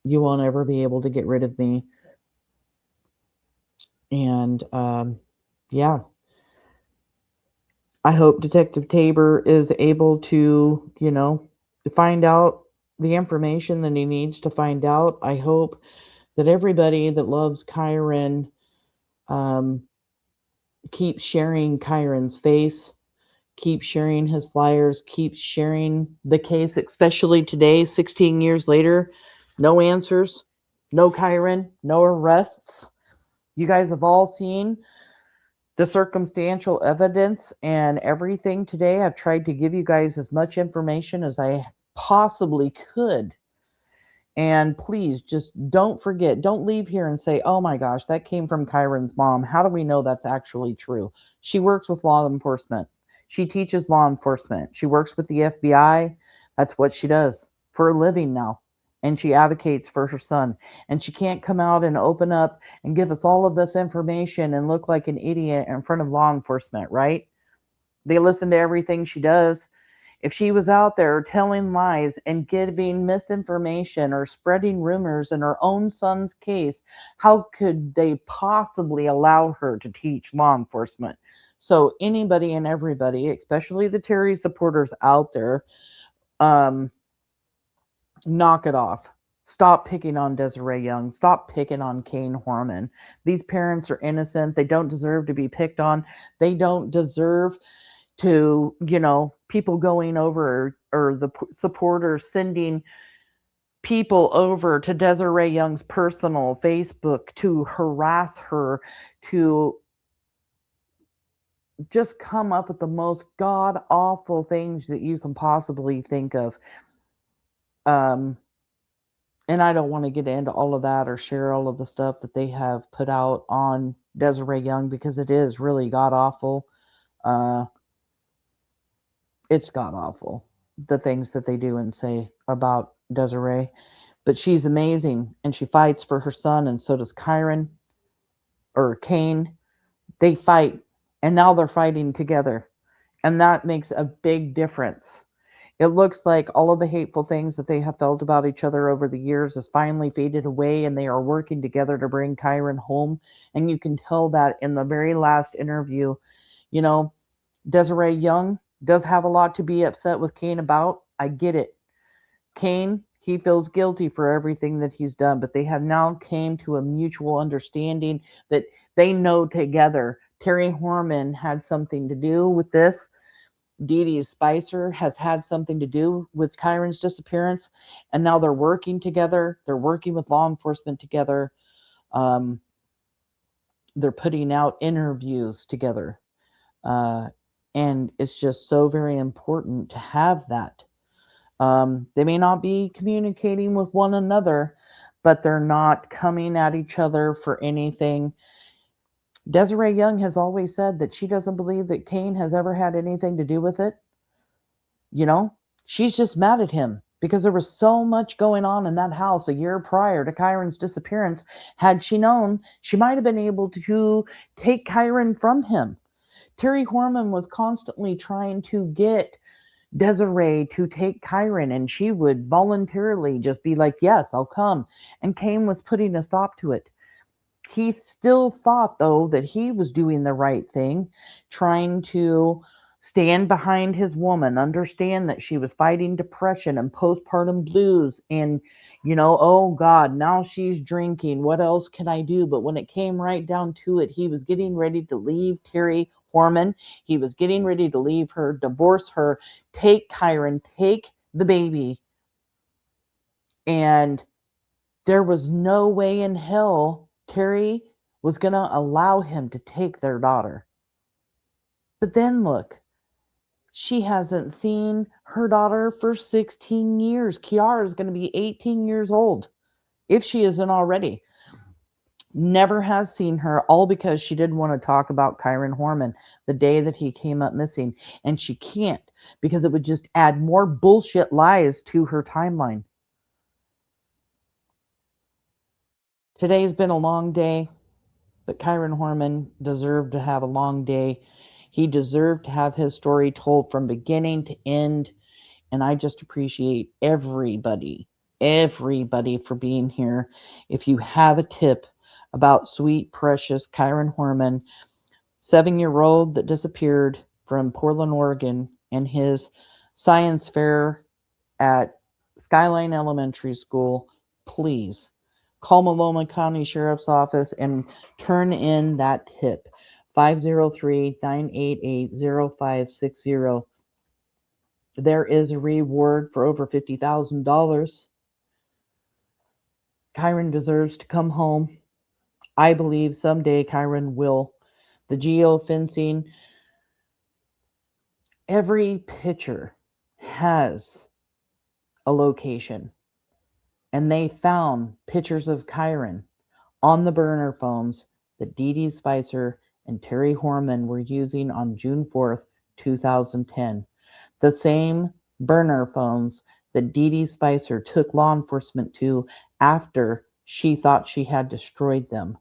you won't ever be able to get rid of me. And yeah, I hope Detective Tabor is able to, you know, find out the information that he needs to find out. I hope that everybody that loves Kyron keep sharing Kyron's face, keep sharing his flyers, keep sharing the case, especially today, 16 years later. No answers, no Kyron, no arrests. You guys have all seen the circumstantial evidence and everything today. I've tried to give you guys as much information as I possibly could. And please, just don't forget, don't leave here and say, oh my gosh, that came from Kyron's mom. How do we know that's actually true? She works with law enforcement. She teaches law enforcement. She works with the FBI. That's what she does for a living now. And she advocates for her son. And she can't come out and open up and give us all of this information and look like an idiot in front of law enforcement, right? They listen to everything she does. If she was out there telling lies and giving misinformation or spreading rumors in her own son's case, how could they possibly allow her to teach law enforcement? So anybody and everybody, especially the Terri supporters out there, knock it off. Stop picking on Desiree Young. Stop picking on Kyron Horman. These parents are innocent. They don't deserve to be picked on. They don't deserve to, people going over or the supporters sending people over to Desiree Young's personal Facebook to harass her, to just come up with the most god awful things that you can possibly think of. And I don't want to get into all of that or share all of the stuff that they have put out on Desiree Young, because it is really god awful. It's god awful, the things that they do and say about Desiree. But she's amazing, and she fights for her son, and so does Kyron or Kane. They fight, and now they're fighting together, and that makes a big difference. It looks like all of the hateful things that they have felt about each other over the years has finally faded away, and they are working together to bring Kyron home. And you can tell that in the very last interview. Desiree Young does have a lot to be upset with Kane about. I get it. Kane, he feels guilty for everything that he's done, but they have now came to a mutual understanding that they know together Terri Horman had something to do with this. DeDe Spicher has had something to do with Kyron's disappearance, and now they're working together. They're working with law enforcement together. They're putting out interviews together. And it's just so very important to have that. They may not be communicating with one another, but they're not coming at each other for anything. Desiree Young has always said that she doesn't believe that Kane has ever had anything to do with it. She's just mad at him because there was so much going on in that house a year prior to Kyron's disappearance. Had she known, she might have been able to take Kyron from him. Terri Horman was constantly trying to get Desiree to take Kyron, and she would voluntarily just be like, yes, I'll come. And Kane was putting a stop to it. He still thought, though, that he was doing the right thing, trying to stand behind his woman, understand that she was fighting depression and postpartum blues, and, oh God, now she's drinking. What else can I do? But when it came right down to it, he was getting ready to leave Terri Horman. He was getting ready to leave her, divorce her, take Kyron, take the baby. And there was no way in hell Terri was going to allow him to take their daughter. But then look, she hasn't seen her daughter for 16 years. Kiara is going to be 18 years old, if she isn't already. Never has seen her, all because she didn't want to talk about Kyron Horman the day that he came up missing. And she can't, because it would just add more bullshit lies to her timeline. Today's been a long day, but Kyron Horman deserved to have a long day. He deserved to have his story told from beginning to end. And I just appreciate everybody for being here. If you have a tip about sweet, precious Kyron Horman, 7-year-old that disappeared from Portland, Oregon, and his science fair at Skyline Elementary School, please call Maloma County Sheriff's Office and turn in that tip. 503-988-0560. There is a reward for over $50,000. Kyron deserves to come home. I believe someday Kyron will. The geofencing, every picture has a location. And they found pictures of Kyron on the burner phones that DeDe Spicer and Terri Horman were using on June 4th, 2010. The same burner phones that DeDe Spicer took law enforcement to after she thought she had destroyed them.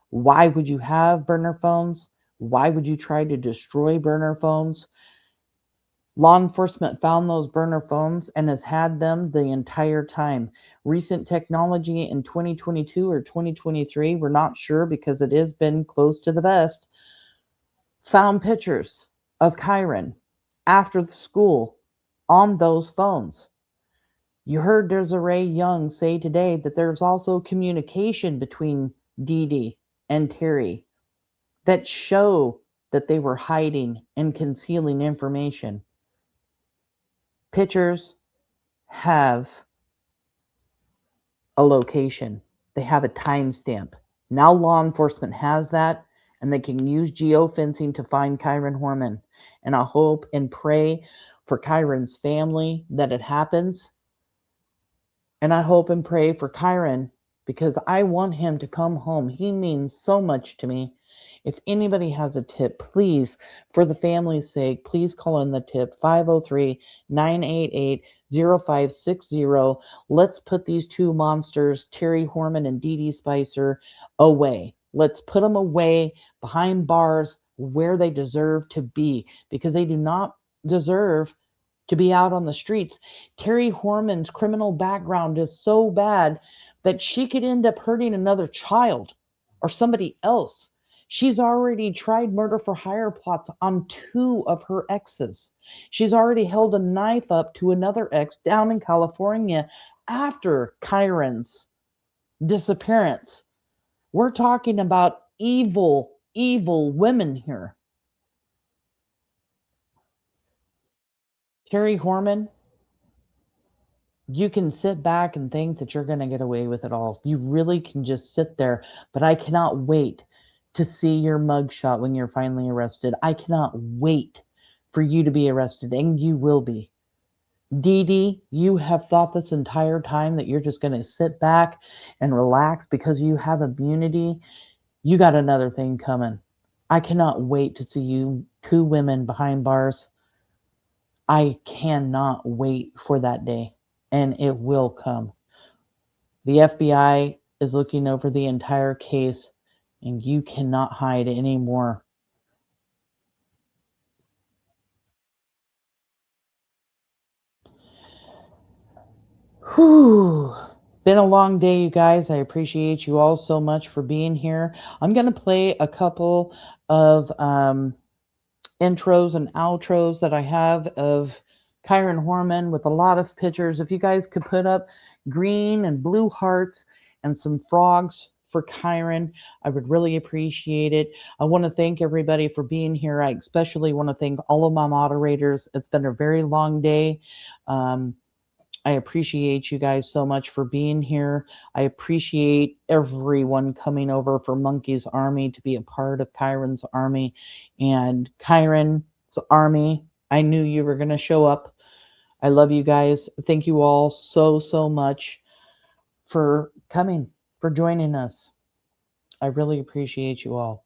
Why would you have burner phones? Why would you try to destroy burner phones? Law enforcement found those burner phones and has had them the entire time. Recent technology in 2022 or 2023, we're not sure because it has been close to the vest, found pictures of Kyron after the school on those phones. You heard Desiree Young say today that there's also communication between DeDe and Terri that show that they were hiding and concealing information. Pictures have a location. They have a timestamp. Now law enforcement has that, and they can use geofencing to find Kyron Horman. And I hope and pray for Kyron's family that it happens. And I hope and pray for Kyron because I want him to come home. He means so much to me. If anybody has a tip, please, for the family's sake, please call in the tip 503-988-0560. Let's put these two monsters, Terri Horman and DeDe Spicher, away. Let's put them away behind bars where they deserve to be because they do not deserve to be out on the streets. Terri Horman's criminal background is so bad that she could end up hurting another child or somebody else. She's already tried murder for hire plots on 2 of her exes. She's already held a knife up to another ex down in California after Kyron's disappearance. We're talking about evil, evil women here. Terri Horman, you can sit back and think that you're going to get away with it all. You really can just sit there, but I cannot wait to see your mugshot when you're finally arrested. I cannot wait for you to be arrested, and you will be. DeDe, you have thought this entire time that you're just going to sit back and relax because you have immunity. You got another thing coming. I cannot wait to see you 2 women behind bars. I cannot wait for that day, and it will come. The FBI is looking over the entire case, and you cannot hide anymore. Whew. Been a long day, you guys. I appreciate you all so much for being here. I'm going to play a couple of intros and outros that I have of Kyron Horman with a lot of pictures. If you guys could put up green and blue hearts and some frogs for Kyron, I would really appreciate it. I want to thank everybody for being here. I especially want to thank all of my moderators. It's been a very long day. I appreciate you guys so much for being here. I appreciate everyone coming over for Monkey's Army to be a part of Kyron's army. And Kyron's army, I knew you were going to show up. I love you guys. Thank you all so, so much for coming, for joining us. I really appreciate you all.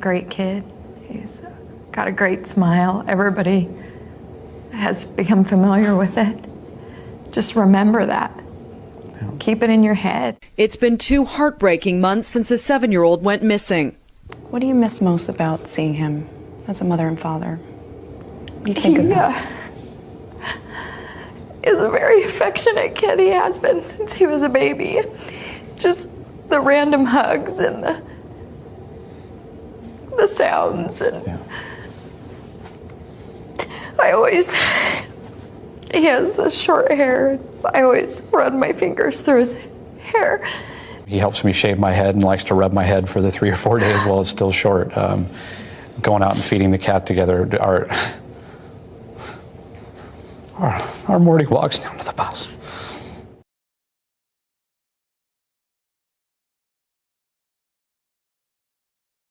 great kid. He's got a great smile. Everybody has become familiar with it. Just remember that. Keep it in your head. It's been 2 heartbreaking months since a 7-year-old went missing. What do you miss most about seeing him as a mother and father? What do you think about? Is a very affectionate kid. He has been since he was a baby. Just the random hugs and the sounds. And he has this short hair. I always run my fingers through his hair. He helps me shave my head and likes to rub my head for the 3 or 4 days while it's still short. Going out and feeding the cat together. Our morning walks down to the bus.